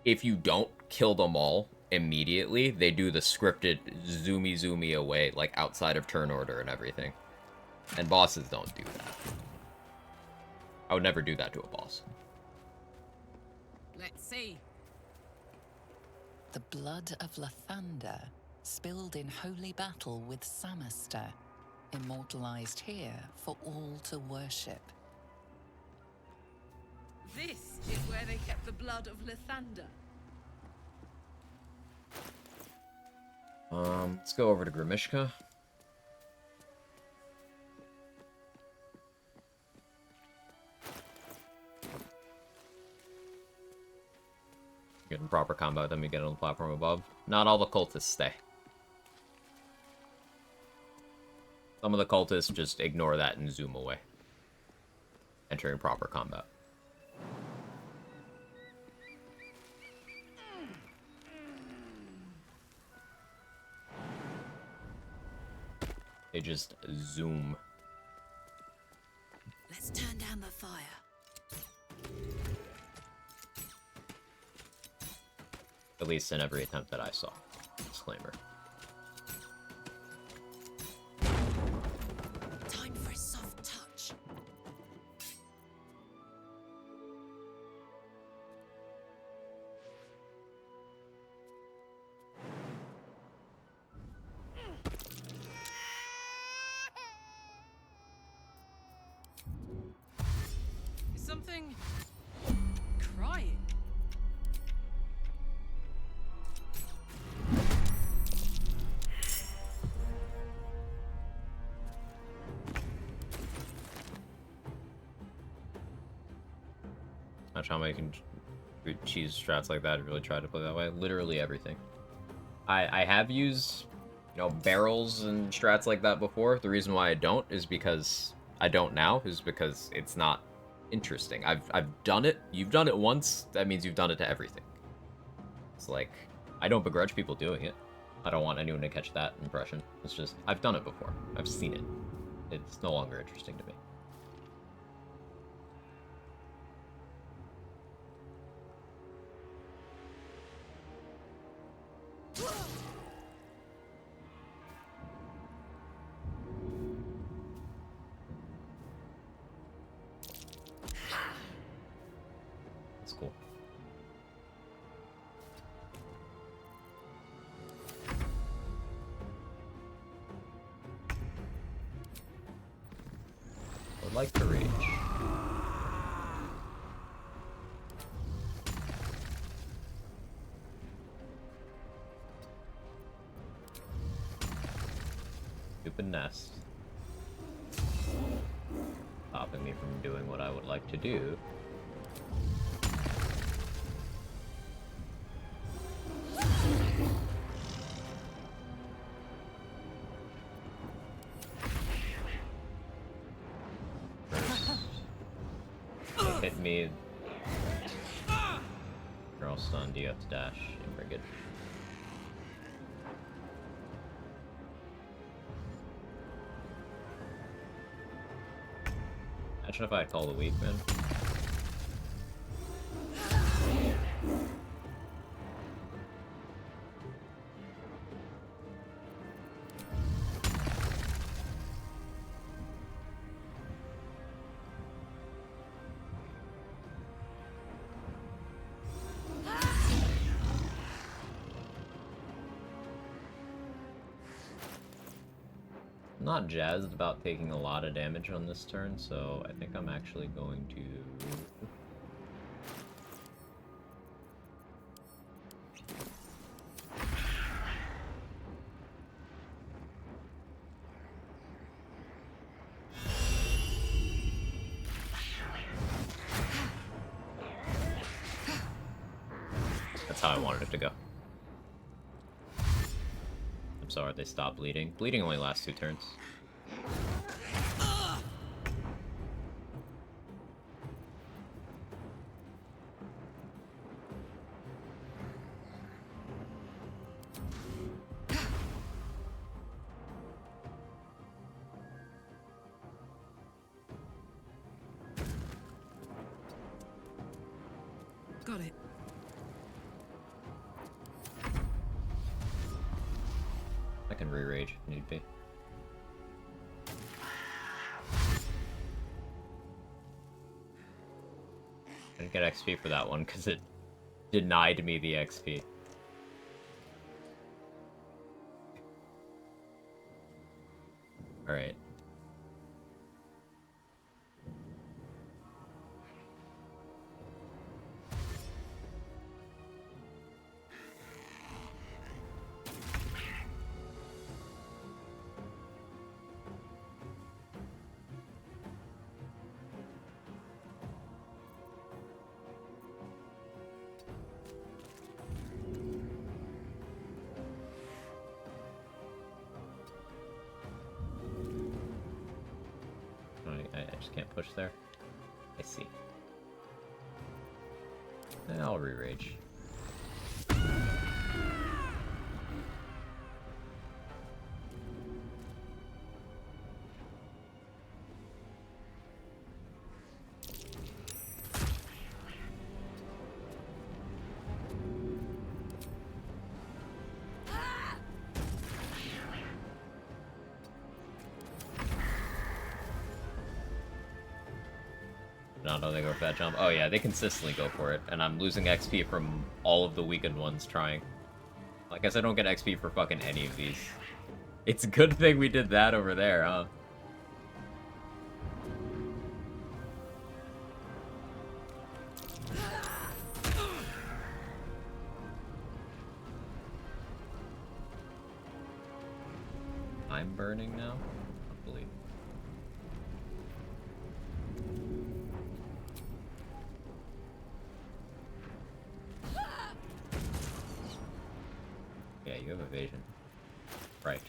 if you don't kill them all immediately, they do the scripted zoomy away, like outside of turn order and everything. And bosses don't do that. I would never do that to a boss. Let's see. The blood of Lathander, spilled in holy battle with Samaster, immortalized here for all to worship. This is where they kept the blood of Lathander. Let's go over to Grimishka. Get in proper combat, then we get on the platform above. Not all the cultists stay. Some of the cultists just ignore that and zoom away. Entering proper combat. They just zoom. Let's turn down the fire. At least in every attempt that I saw. Disclaimer. Time for a soft touch. Is something crying? Not how many can cheese strats like that. Really try to play that way. Literally everything. I have used, you know, barrels and strats like that before. The reason why I don't is because I don't now is because it's not interesting. I've done it. You've done it once. That means you've done it to everything. It's like I don't begrudge people doing it. I don't want anyone to catch that impression. It's just I've done it before. I've seen it. It's no longer interesting to me. like to rage. Stupid nest. Stopping me from doing what I would like to do. Hit me. You're all stunned, you have to dash. Very good. Imagine if I had called a weak man. Not jazzed about taking a lot of damage on this turn, so I think I'm actually going to... That's how I wanted it to go. I'm sorry, they stopped bleeding. Bleeding only lasts 2 turns. Got it. I can re-rage if need be. I didn't get XP for that one because it denied me the XP. Alright. I just can't push there. I see. Then I'll re-rage. Not know they go for that jump. Oh yeah, they consistently go for it, and I'm losing XP from all of the weakened ones trying. I guess I don't get XP for fucking any of these. It's a good thing we did that over there, huh? I'm burning now? I believe. Yeah, you have evasion. Right.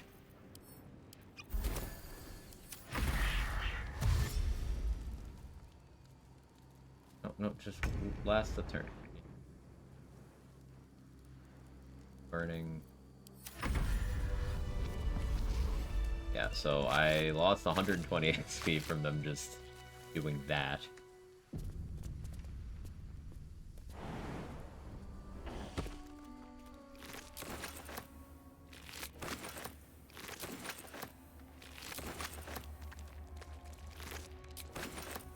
No, no, just last the turn. Burning. Yeah, so I lost 120 XP from them just doing that.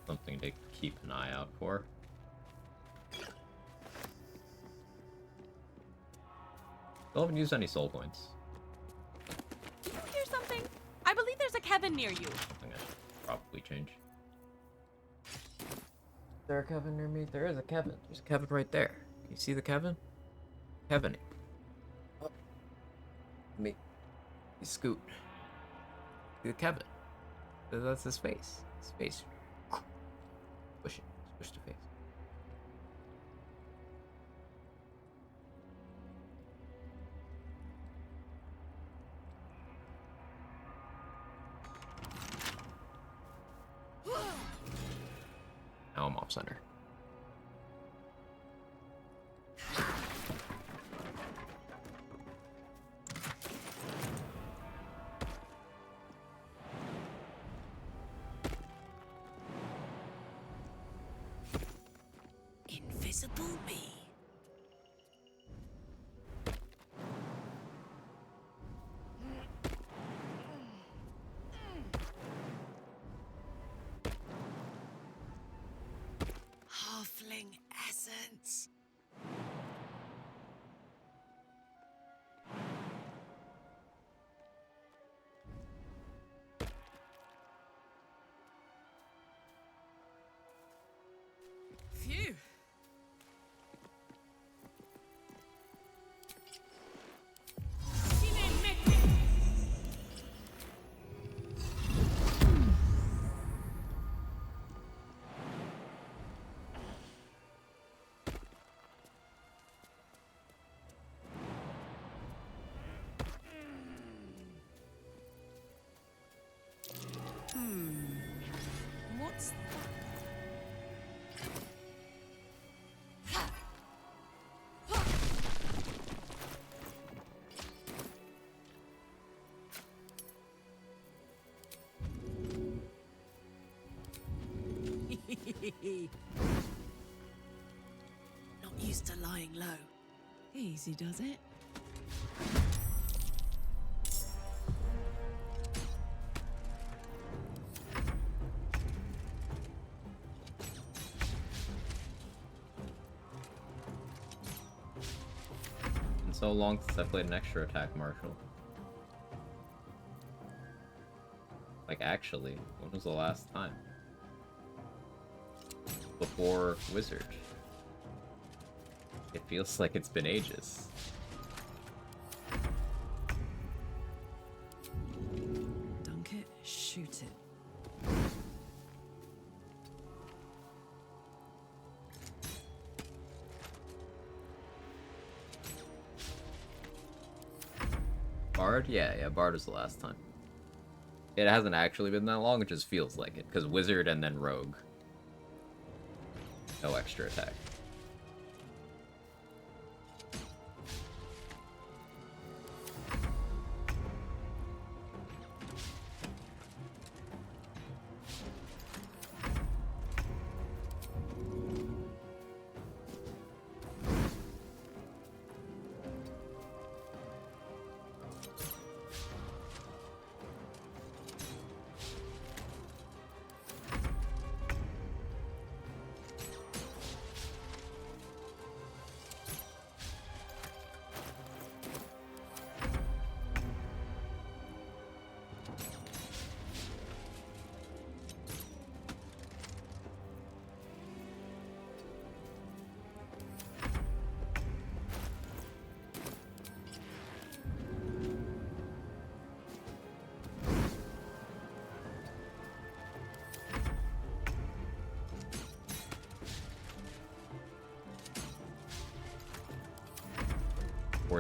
Something to keep an eye out for. Still haven't used any soul coins. Did you hear something? I believe there's a Kevin near you. Something I should probably change. there a Kevin near me? There is a Kevin. There's a Kevin right there. You see the Kevin? Kevin. Oh. Let me scoot. See the Kevin. That's his face. His face. Push it. Push the face. Now I'm off center. Invisible me. Halfling essence. Phew. What's that? Not used to lying low. Easy does it. Been so long since I played an extra attack martial. Like, actually, when was the last time? Before Wizard. It feels like it's been ages. Dunk it, shoot it. Bard? Yeah, Bard was the last time. It hasn't actually been that long, it just feels like it, because Wizard and then Rogue. No extra attack.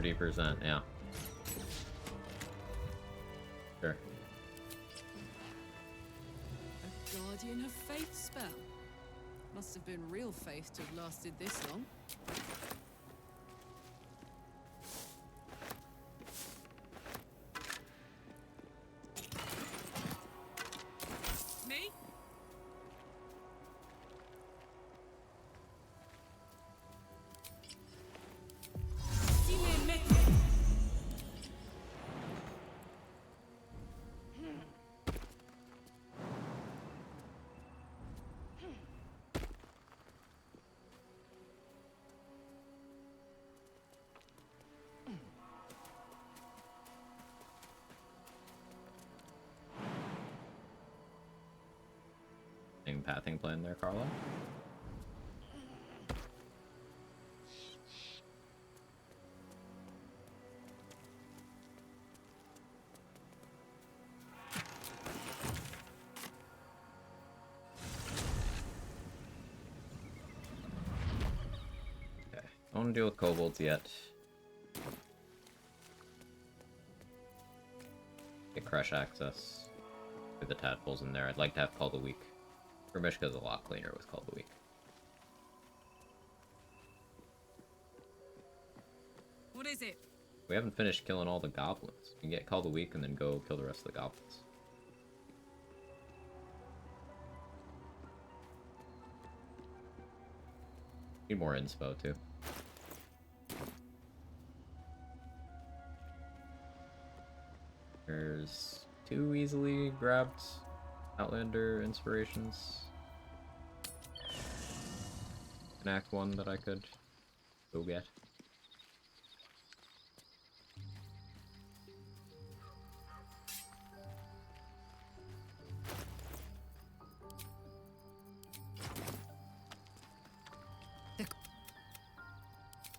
%, yeah. Sure. A Guardian of Faith spell. Must have been real faith to have lasted this long. Me? Pathing plan there, Carlo? Don't want to deal with kobolds yet. Get crush access. Get the tadpoles in there. I'd like to have Call the Weak. Vermishka's a lot cleaner with Call the Weak. What is it? We haven't finished killing all the goblins. You can get Call the Weak and then go kill the rest of the goblins. Need more inspo too. There's 2 easily grabbed Outlander inspirations. An Act 1 that I could go get.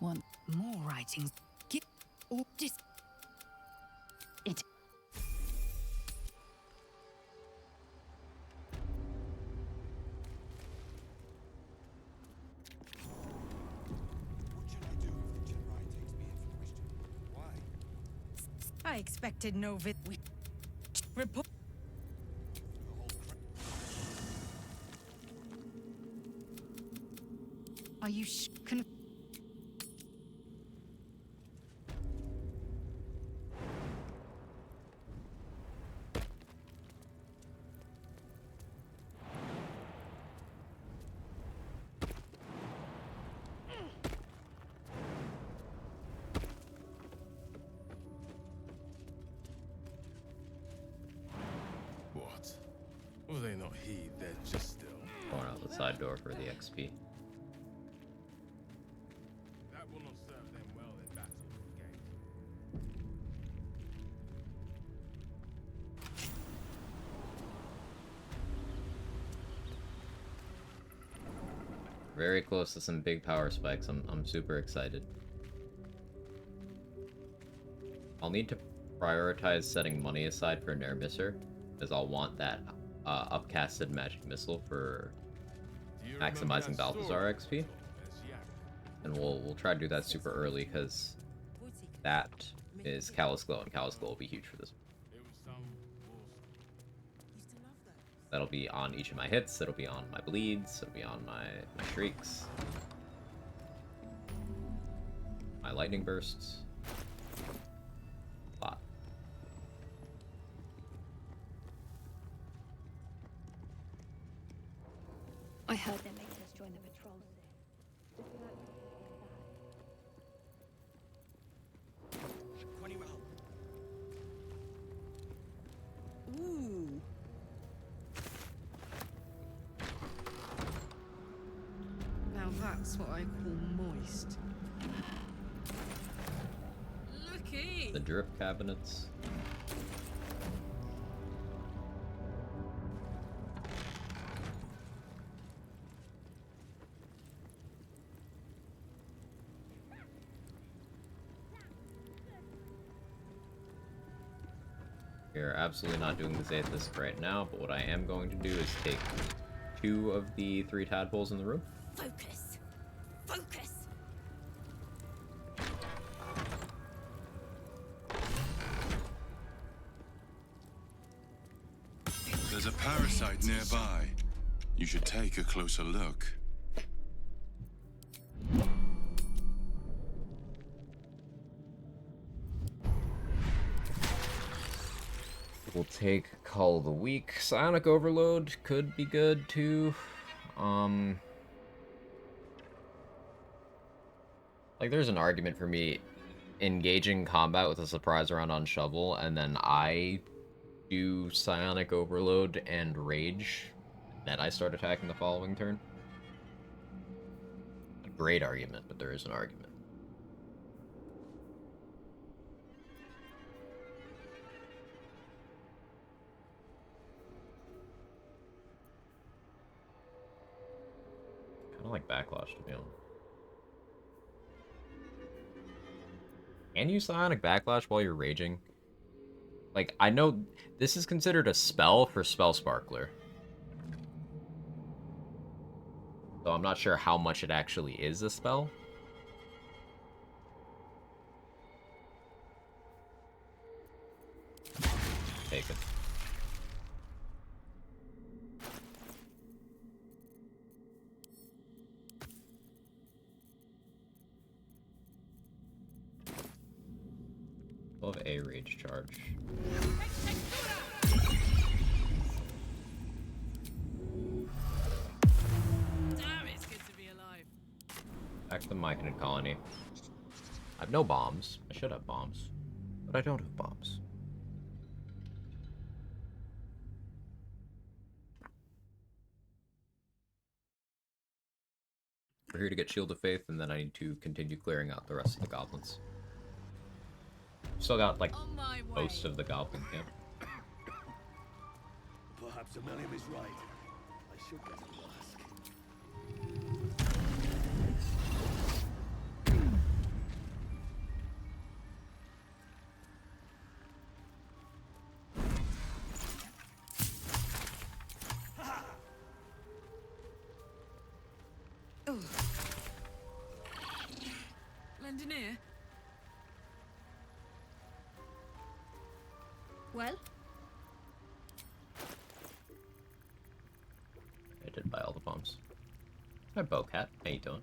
Want more writings? Get or just it. I expected no report. Are you can What? Will they not heed? They're just still. Going out the side door for the XP. That will not serve them well in battle. Very close to some big power spikes. I'm super excited. I'll need to prioritize setting money aside for Nair Misser, as I'll want that upcasted magic missile for maximizing Balthazar XP. And we'll try to do that super early, because that is Callous Glow, and Callous Glow will be huge for this. That'll be on each of my hits, it'll be on my bleeds, it'll be on my shrieks. My lightning bursts. A lot. I heard that makes us join the patrol. Ooh. Now that's what I call moist. Looky! The drip cabinets. We're absolutely not doing the Zathis right now, but what I am going to do is take 2 of the 3 tadpoles in the room. Focus. Focus. There's a parasite nearby. You should take a closer look. We'll take Call of the Weak. Psionic Overload could be good too. Like, there's an argument for me engaging combat with a surprise round on shovel, and then I do Psionic Overload and Rage, then I start attacking the following turn. A great argument, but there is an argument. Kind of like Backlash, to be honest. Can you Psionic Backlash while you're raging? Like, I know this is considered a spell for Spell Sparkler. So I'm not sure how much it actually is a spell. take it. We'll have a rage charge. Damn, it's good to be alive. Back to the Myconid colony. I have no bombs. I should have bombs. But I don't have bombs. We're here to get Shield of Faith, and then I need to continue clearing out the rest of the goblins. Still got, like, most of the goblin camp. Perhaps Amelia is right. I should get a mask. Lend an ear? Well? I did buy all the bombs. Hi, Bowcat. How you doing?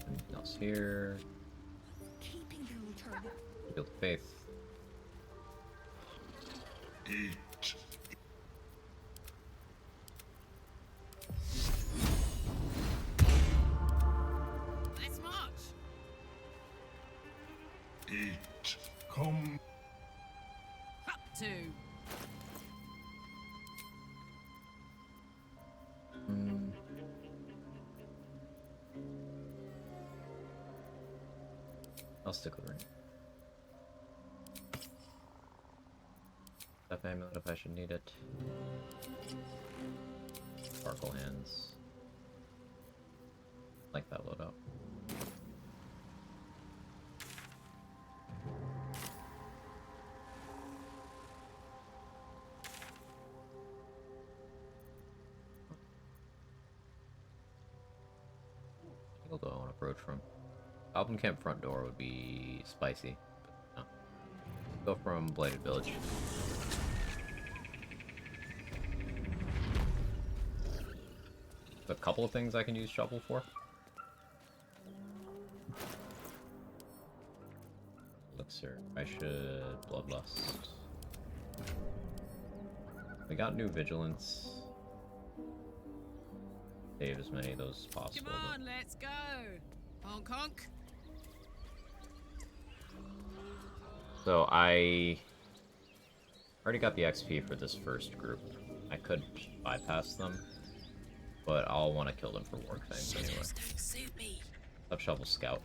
Anything else here? Keeping the return. Shield of Faith. Eat. Let's march. Eat. Come. Up to. I'll stick with ring. Stuff amulet if I should need it. Sparkle hands. Like that loadout. What do I want to approach from? Goblin Camp front door would be spicy, but no. Go from Bladed Village. A couple of things I can use shovel for. Elixir. I should Bloodlust. We got new vigilance. Save as many of those as possible. Come on, let's go. Honk honk. So I already got the XP for this first group. I could bypass them, but I'll want to kill them for war things anyway. Don't suit me. Let's shovel scout.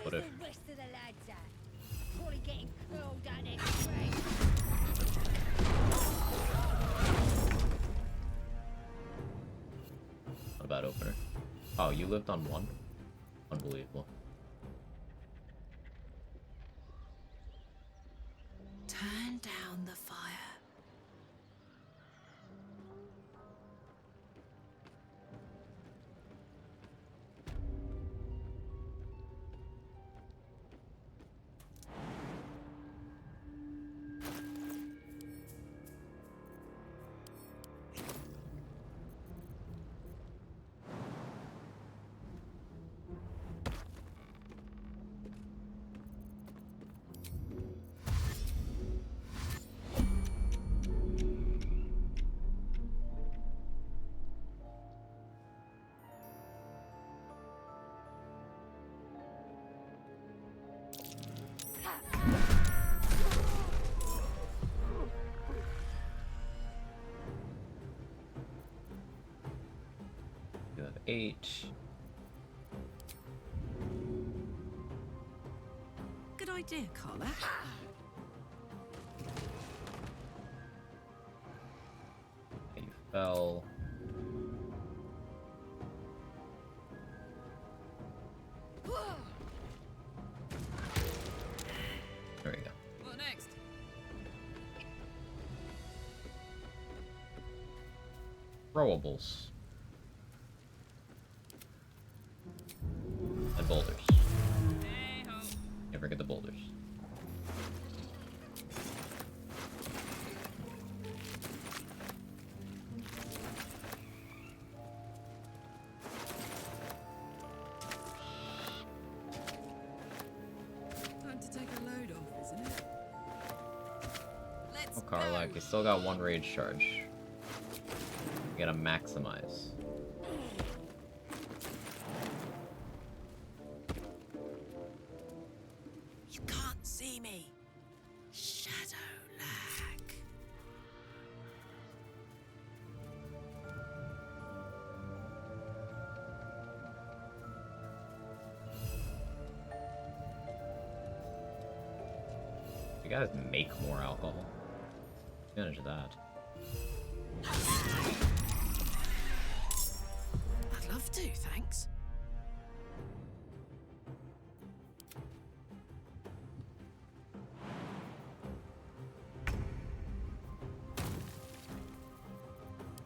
What if the rest of the lads at? Probably getting curled down their grave. What about opener? Oh, you lived on one? Unbelievable. Turn down the fire. You have 8. Good idea, Carla. Spell. There we go. What next? Throwables. And boulders. Can't forget the boulders. Time to take a load off, isn't it? Let's Oh, Karlak, you still got one rage charge. You gotta maximize. You can't see me. Shadow lag. You guys make more alcohol. Advantage of that. I'd love to, thanks.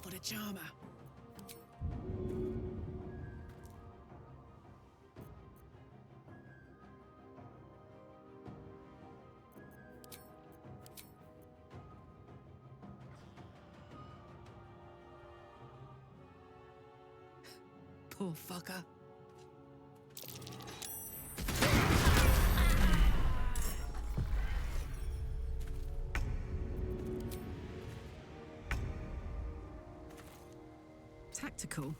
What a charmer. Poor fucker. Tactical.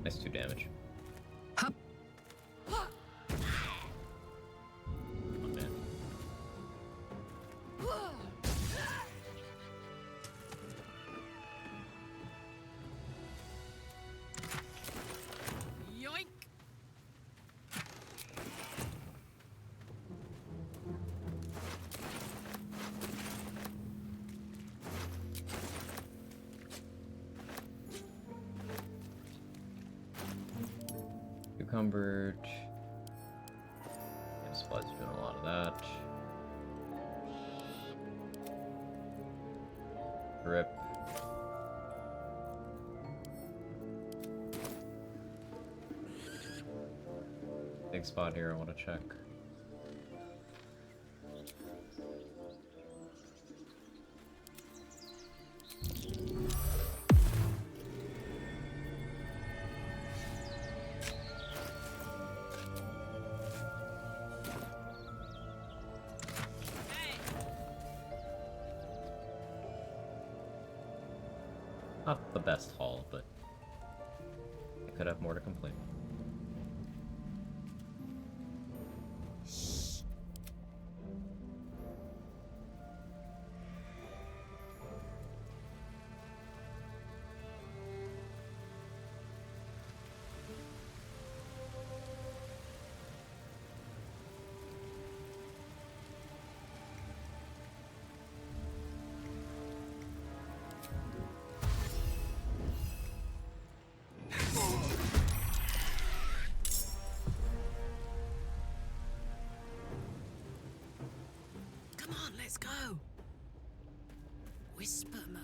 Nice 2 damage. Hup. Oh, man. Yoink! Cucumbered. Yeah, supplies are doing a lot of that. Rip. Big spot here I want to check. Not the best haul, but I could have more to complain. Come on, let's go. Whisper mode.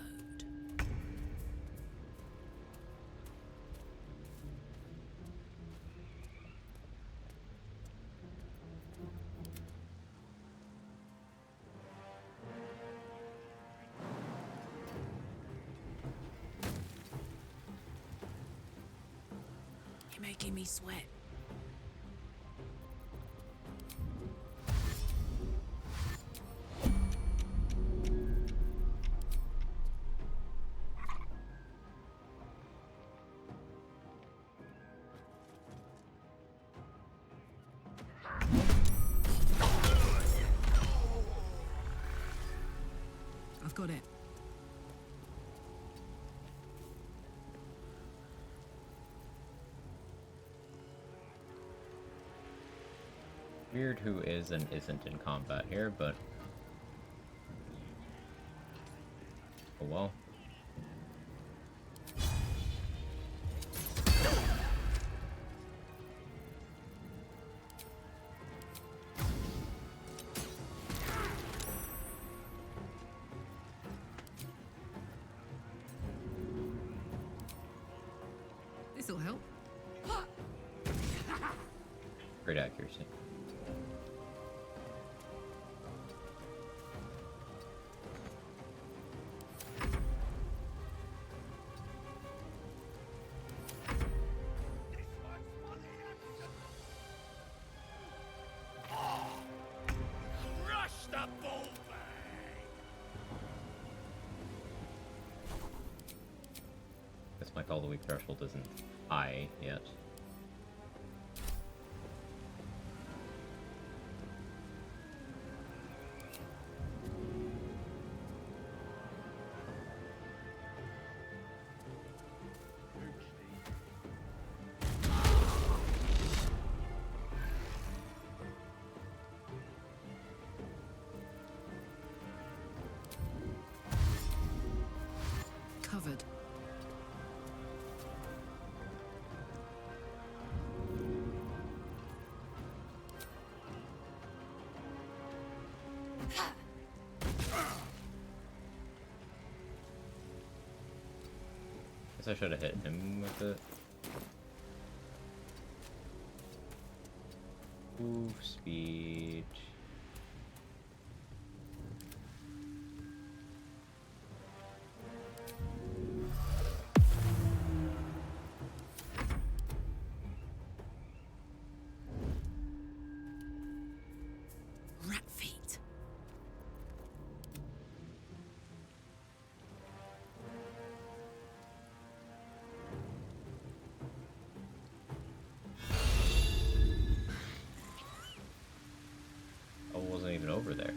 You're making me sweat. I've got it. Weird who is and isn't in combat here, but... oh well. This'll help. Great accuracy. Rush the bullbag! Guess my call the weak threshold isn't high yet. Covered. Guess I should have hit him with it. Move speed. Rat feet. I wasn't even over there.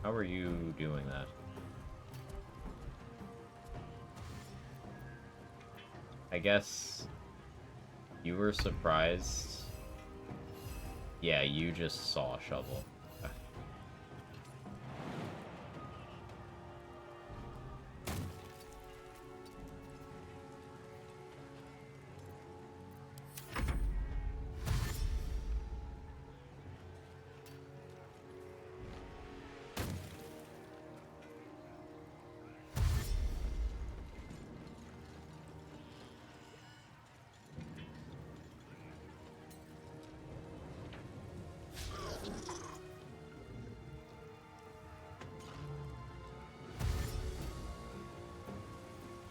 How are you doing that? I guess you were surprised. Yeah, you just saw a shovel.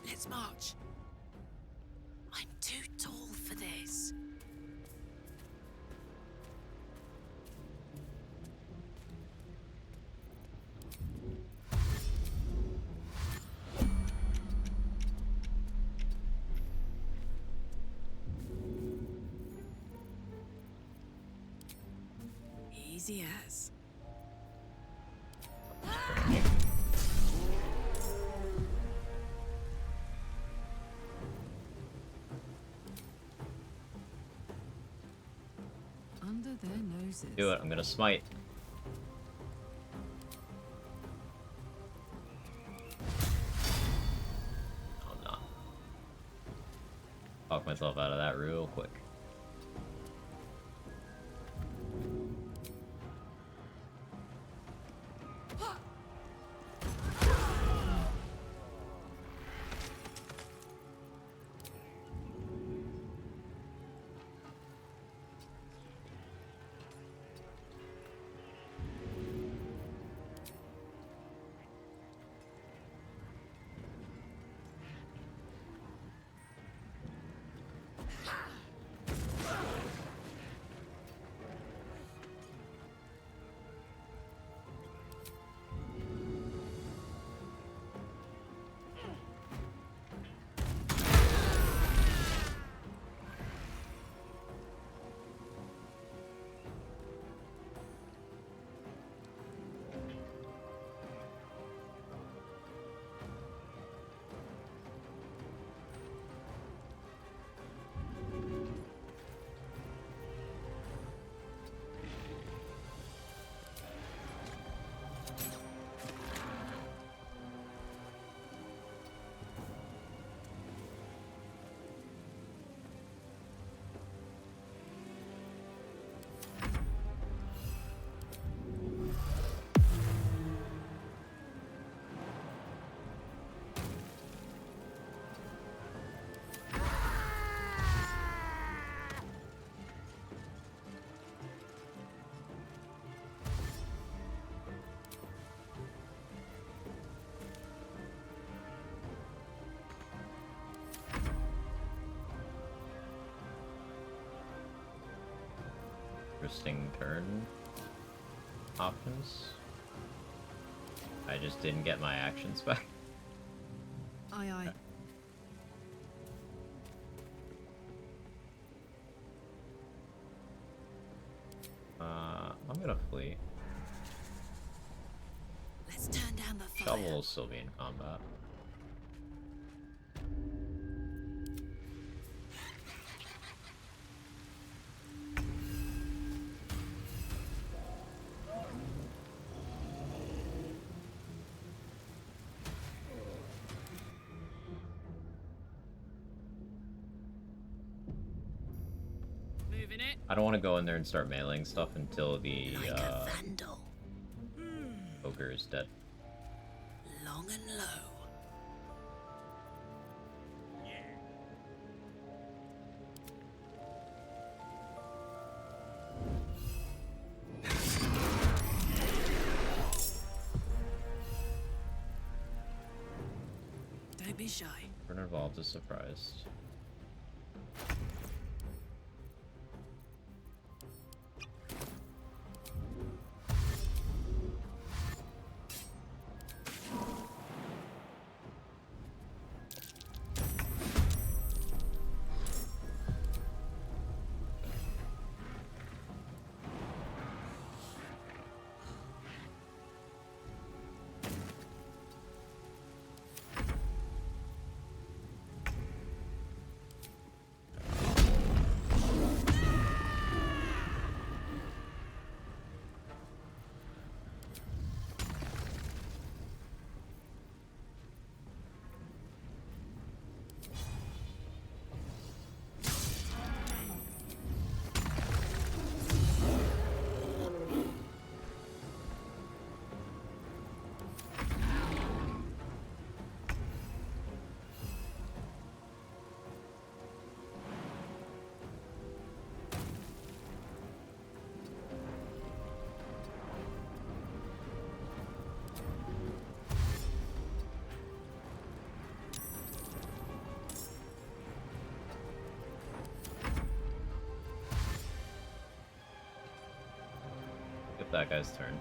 Let's march. I'm too tall for this. Easy as. Under their noses. Do it, I'm gonna smite. I'm not. Talk myself out of that real quick. interesting turn options. I just didn't get my actions back. Aye, aye. I'm gonna flee. Let's turn down the fire. Shovel will still be in combat. Moving it. I don't want to go in there and start meleeing stuff until the ogre is dead. Long and low. Don't be shy. Turn involved is surprised. That guy's turn.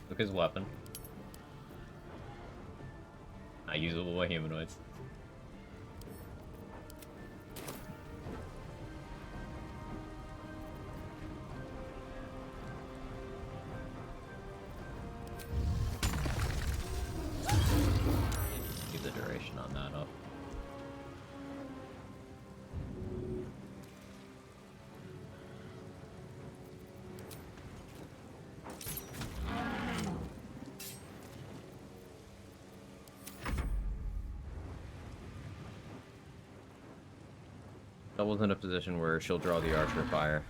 Took his weapon. Not usable by humanoids. Keep the duration on that up. Double's in a position where she'll draw the archer fire.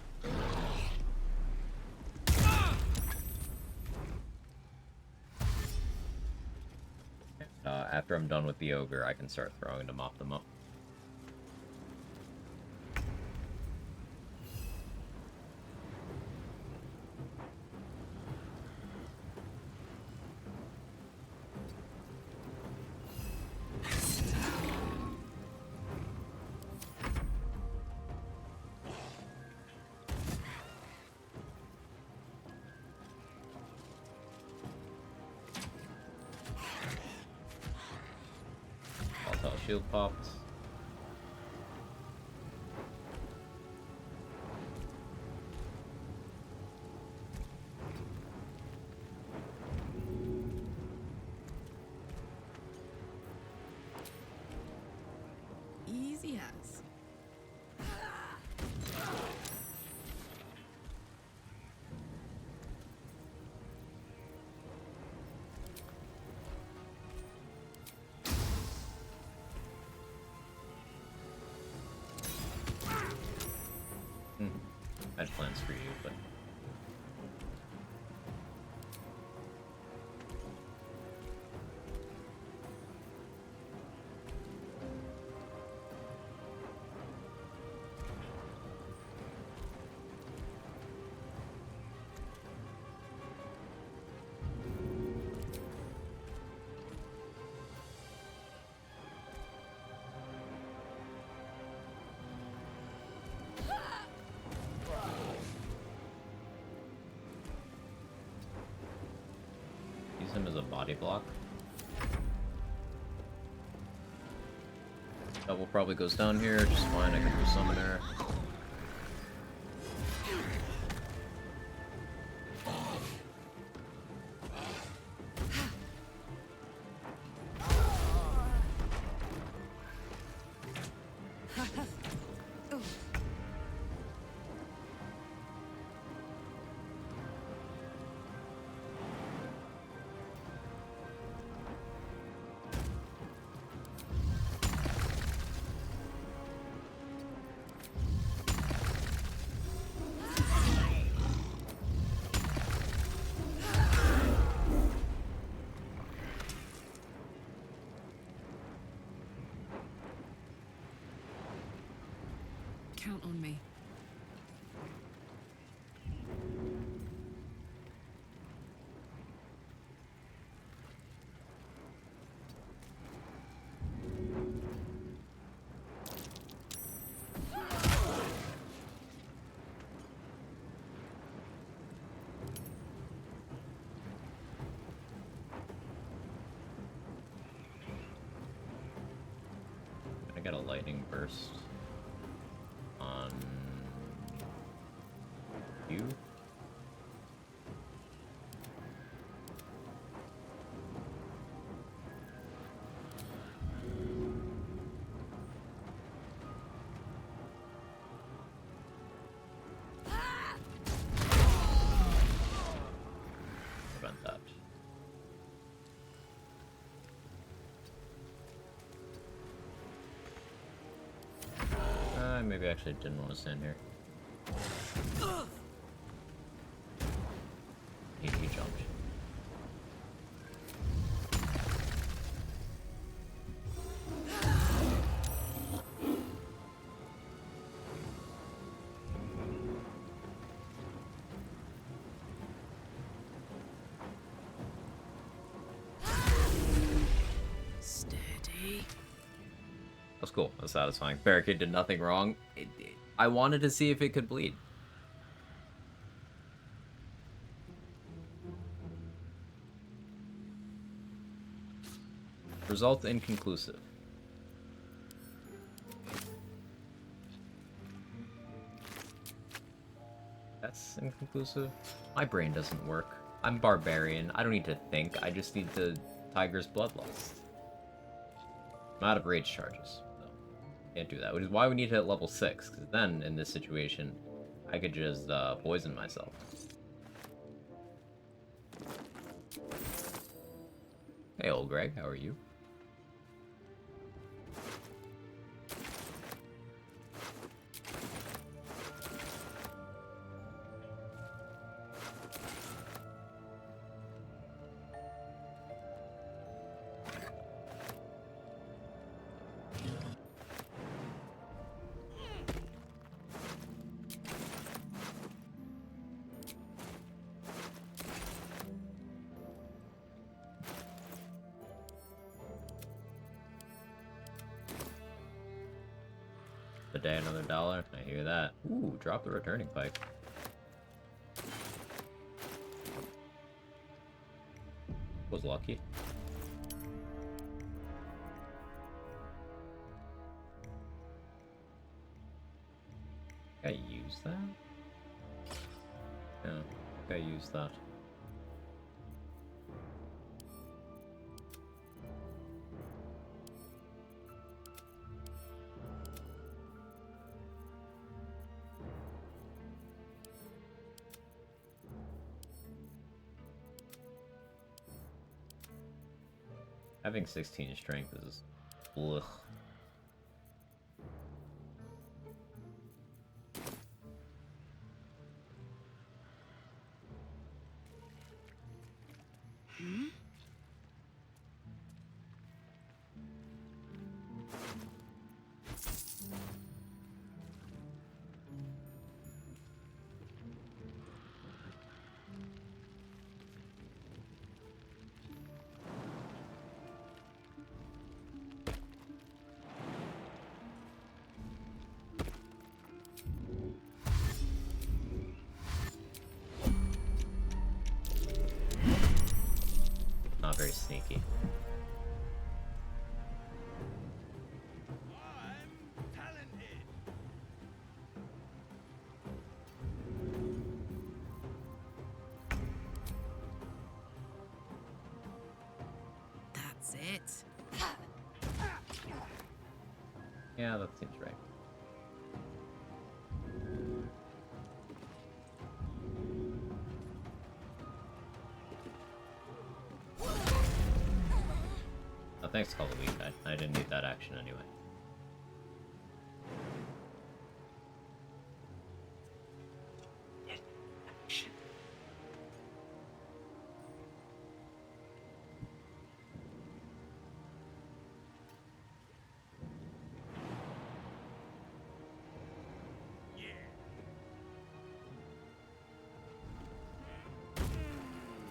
After I'm done with the ogre, I can start throwing to mop them up. Shield popped. Easy as. I had plans for you, but him as a body block. Double probably goes down here, just fine, I can resummon her. Count on me. I got a lightning burst on you. Prevent that. Maybe I actually didn't want to stand here. He jumped. Steady. That's cool. That's satisfying. Barricade did nothing wrong. I wanted to see if it could bleed. Result inconclusive. That's inconclusive. My brain doesn't work. I'm barbarian. I don't need to think. I just need the tiger's bloodlust. I'm out of rage charges. So can't do that. Which is why we need to hit level 6. Because then, in this situation, I could just poison myself. Hey, old Greg. How are you? A day, another $1. I hear that. Ooh, drop the returning pike. Was lucky. I use that? Yeah, I use that. Having 16 strength is... ugh. Not very sneaky. That's it. Yeah, that seems right. Oh, thanks, Call the Week. I didn't need that action anyway.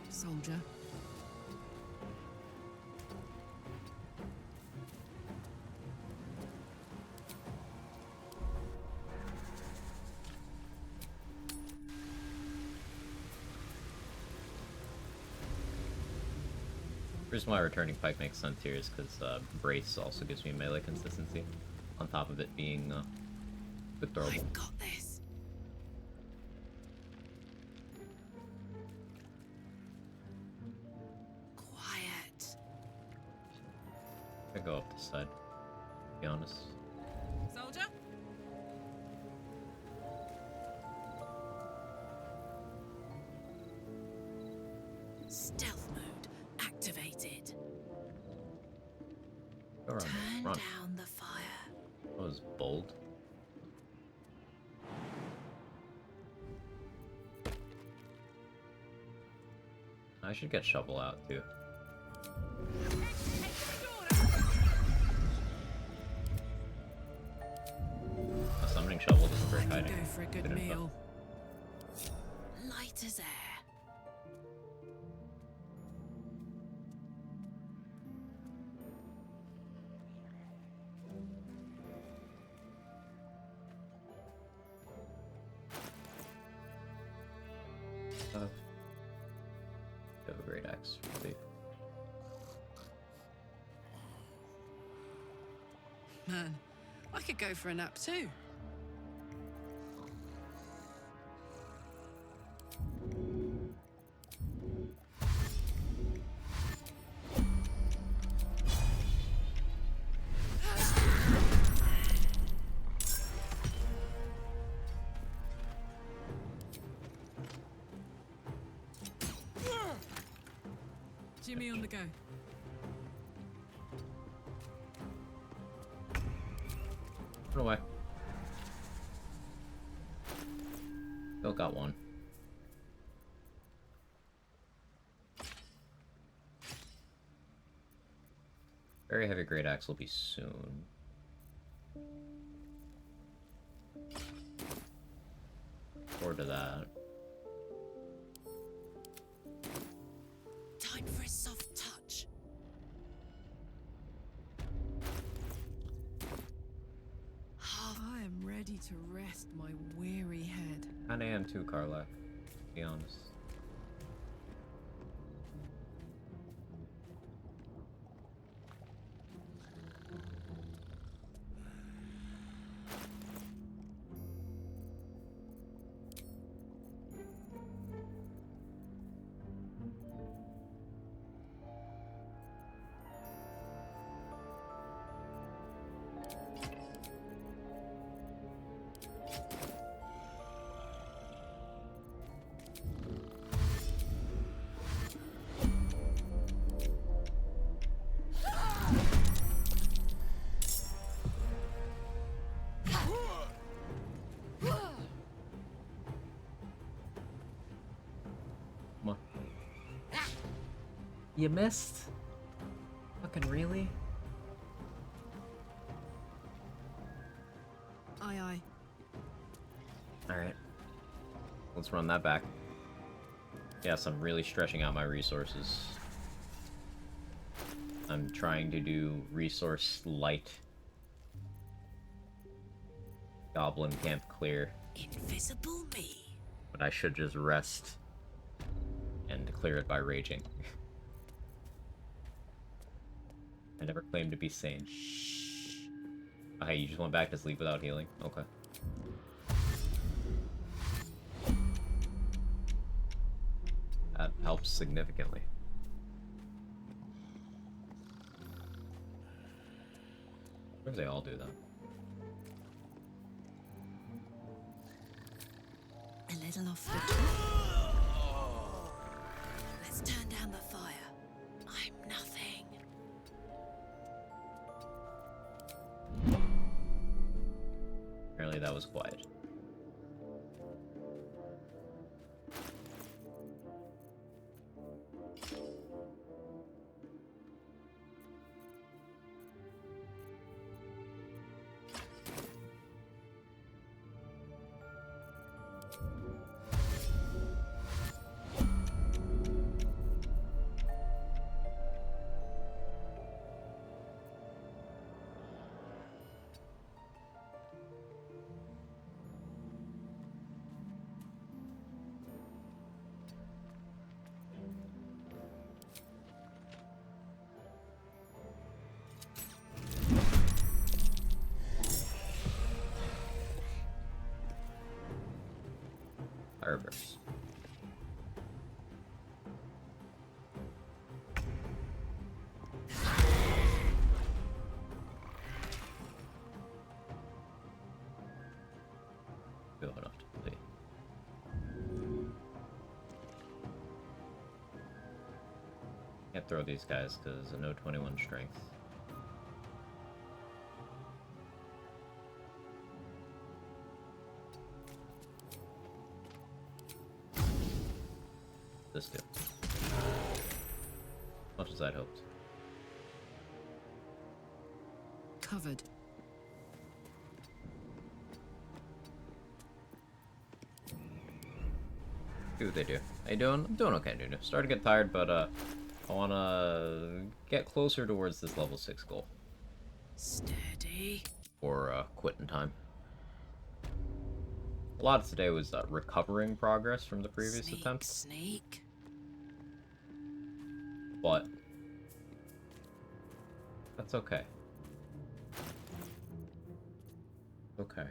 Soldier. The reason why returning pike makes sense here is because brace also gives me melee consistency, on top of it being quick throwable. I've got this. Quiet. I go up this side, to be honest. Soldier. Stealth mode activated. Go around Turn run. down the fire. That was bold. I should get shovel out too. A summoning shovel doesn't break hiding. Go for a good info. meal. Light as air. Go great axe, really. Man, I could go for a nap too. Jimmy on the go. Run away. Still got one. Very heavy great axe will be soon. Forward to that. Time for a soft touch. I am ready to rest my weary head. Kinda am too, Carla, to be honest. You missed? Fucking really? Aye, aye. Alright. Let's run that back. Yes, I'm really stretching out my resources. I'm trying to do resource light. Goblin camp clear. Invisible me. But I should just rest and clear it by raging. I never claimed to be sane. Oh, hey, you just went back to sleep without healing? Okay. That helps significantly. Where do they all do that? A little off the Let's turn down the fire. I'm nothing. Apparently that was quiet. Fireburst. Good enough to play. Can't throw these guys because no 21 strength. This do. Much as I'd hoped. Covered. See what they do. How you doing? I'm doing okay, dude. Starting to get tired, but I wanna get closer towards this level 6 goal. Steady. For quitting time. A lot of today was recovering progress from the previous attempt. Sneak. But that's okay. Okay.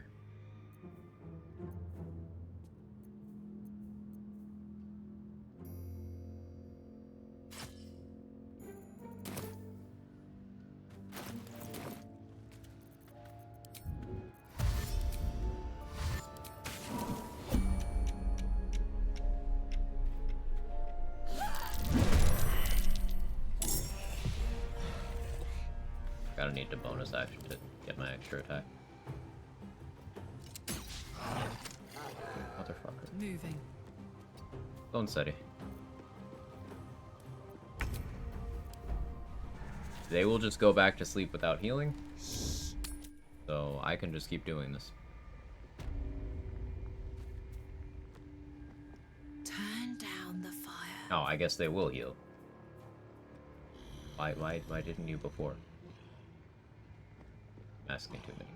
Gotta need to bonus action to get my extra attack. Motherfucker. Moving. Bone steady. They will just go back to sleep without healing. So I can just keep doing this. Turn down the fire. Oh, I guess they will heal. Why didn't you before? Asking too many.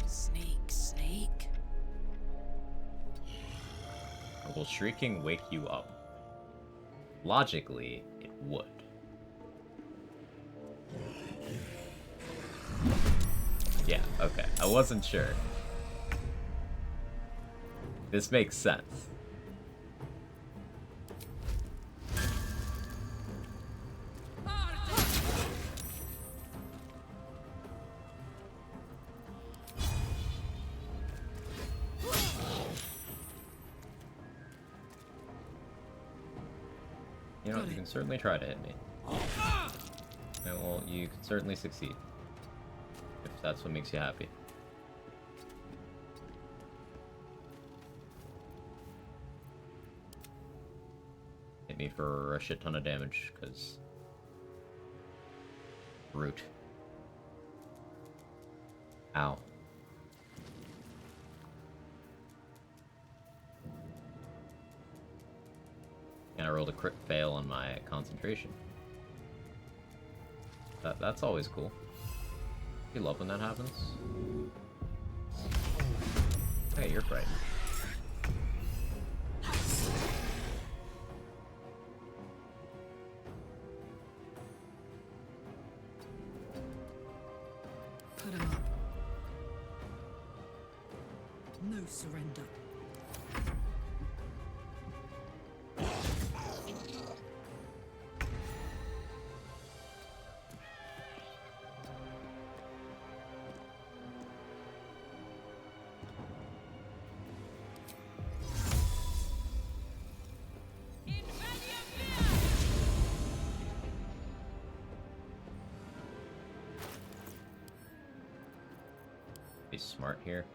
Sneak. Will shrieking wake you up? Logically, it would. Yeah, okay. I wasn't sure. This makes sense. You know, you can certainly try to hit me. Yeah, well, you can certainly succeed. If that's what makes you happy. Hit me for a shit ton of damage, because... Root. Ow. And I rolled a crit fail on my concentration. That's always cool. You love when that happens. Hey, you're frightened. Put 'em up. No surrender. Be smart here.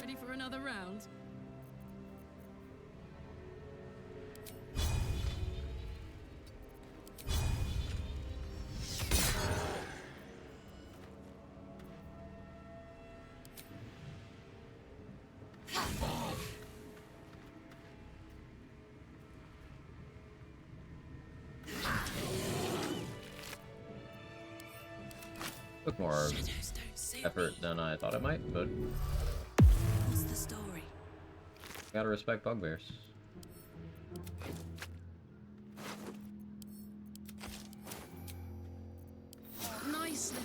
Ready for another round? Took more effort than I thought it might, but What's the story? gotta respect bugbears. Nicely.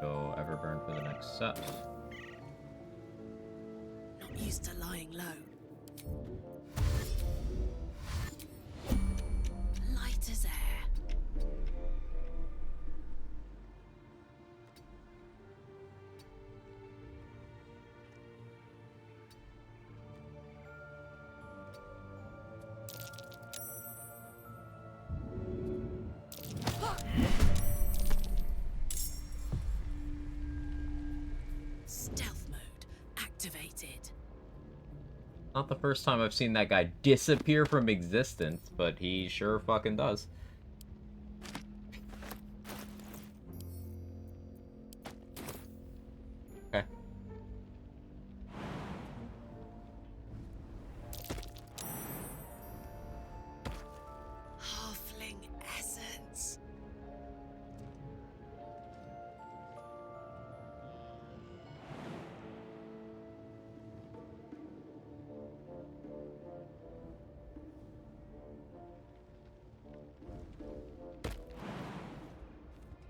Go Everburn for the next set. Not used to lying low. Light as air. Stealth mode activated. Not the first time I've seen that guy disappear from existence, but he sure fucking does. Okay. Halfling essence.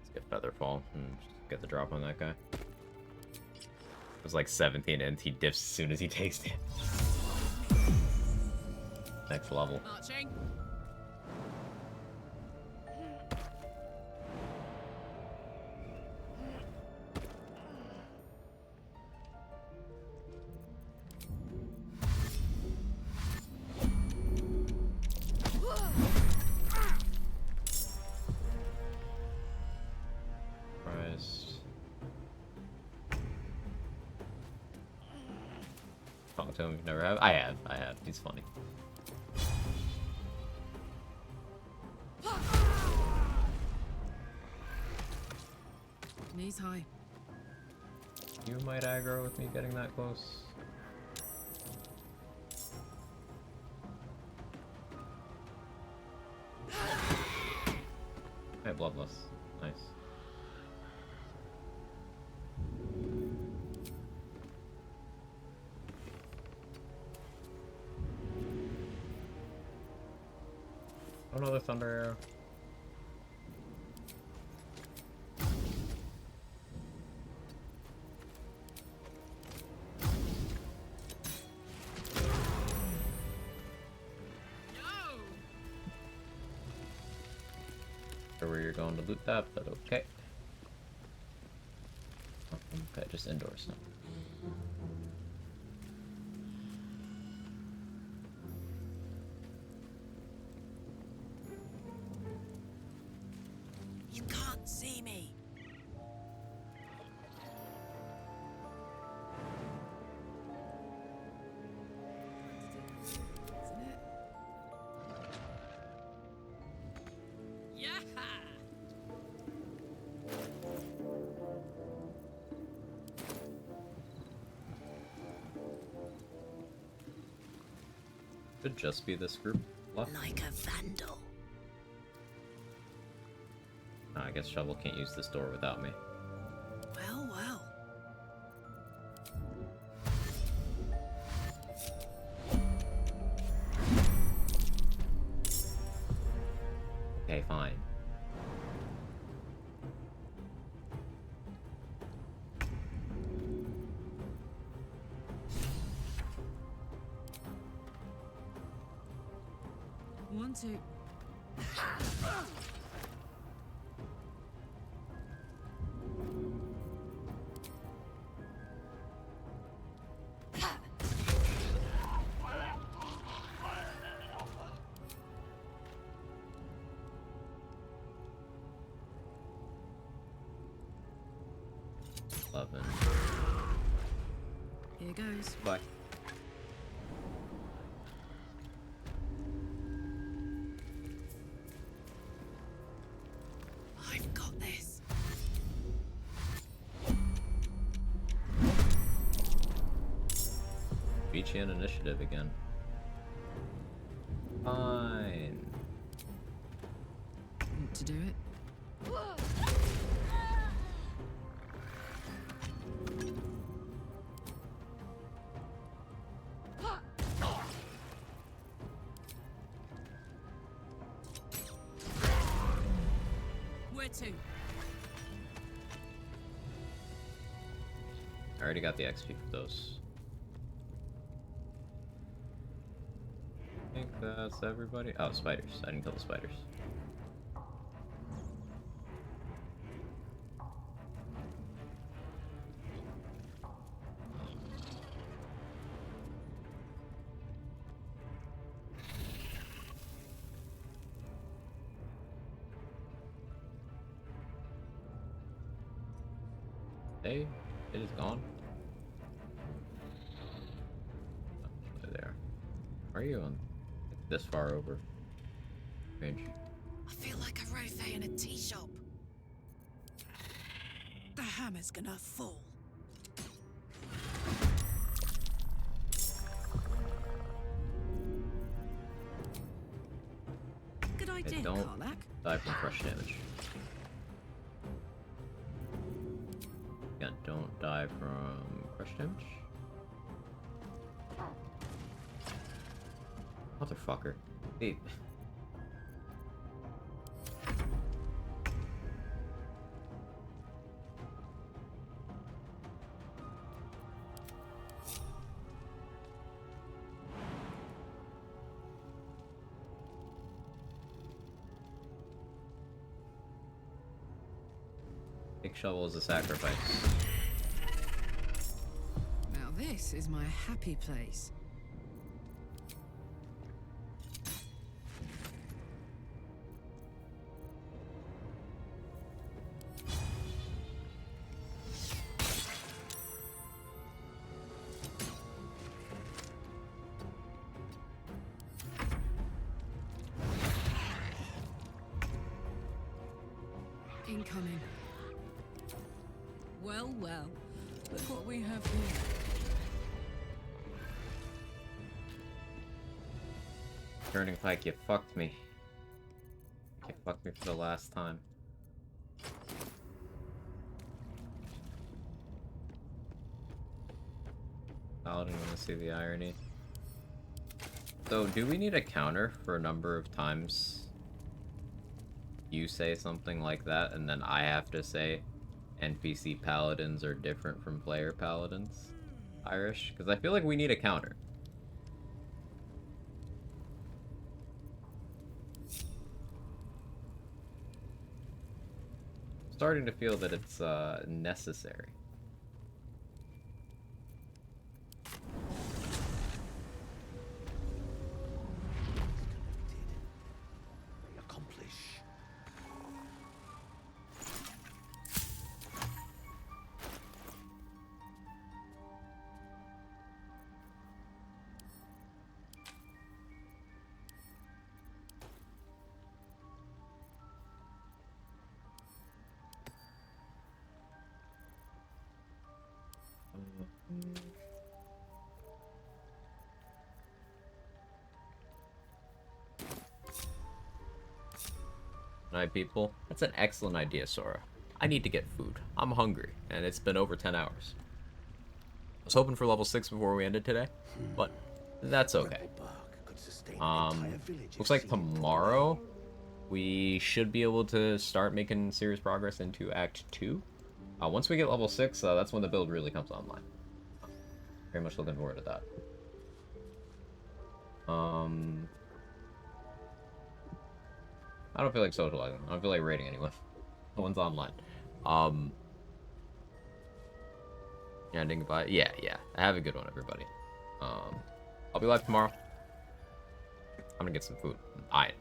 Let's get Featherfall and just get the drop on that guy. It was like 17 and he diffs as soon as he takes it. Next level. Marching. Christ. Talk to him, you've never have? I have. He's funny. Knees high. You might aggro with me getting that close. Hey, bloodless. Nice. Another thunder arrow. Where you're going to loot that, but okay. Okay, just indoors now. You can't see me. Could just be this group left. Like a vandal. Oh, I guess Shovel can't use this door without me. Well, well. Okay, fine. One, two. Here goes. Bye. I've got this. Beachian initiative again. Fine. Want to do it? Where to? I already got the XP for those. I think that's everybody. Oh, spiders. I didn't kill the spiders. Hey, it is gone. Oh, there. Are you on this far over range? I feel like a rofé in a tea shop. The hammer's gonna fall. Good idea, Hey, don't Karlak. die from crush damage. Yeah, don't die from crush damage. Motherfucker. Hey. Big shovel is a sacrifice. Now this is my happy place. Incoming. Well, well. Look what we have here. Turning Pike, you fucked me. You fucked me for the last time. Paladin, wanna see the irony? So, do we need a counter for a number of times you say something like that, and then I have to say NPC paladins are different from player paladins? Irish? Because I feel like we need a counter. Starting to feel that it's necessary. Night, people. That's an excellent idea, Sora. I need to get food. I'm hungry, and it's been over 10 hours. I was hoping for level 6 before we ended today, but that's okay. Looks like tomorrow we should be able to start making serious progress into Act 2. Once we get level 6, that's when the build really comes online. Very much looking forward to that. I don't feel like socializing. I don't feel like raiding anyone. No one's online. Ending by yeah. Have a good one, everybody. I'll be live tomorrow. I'm gonna get some food. Bye.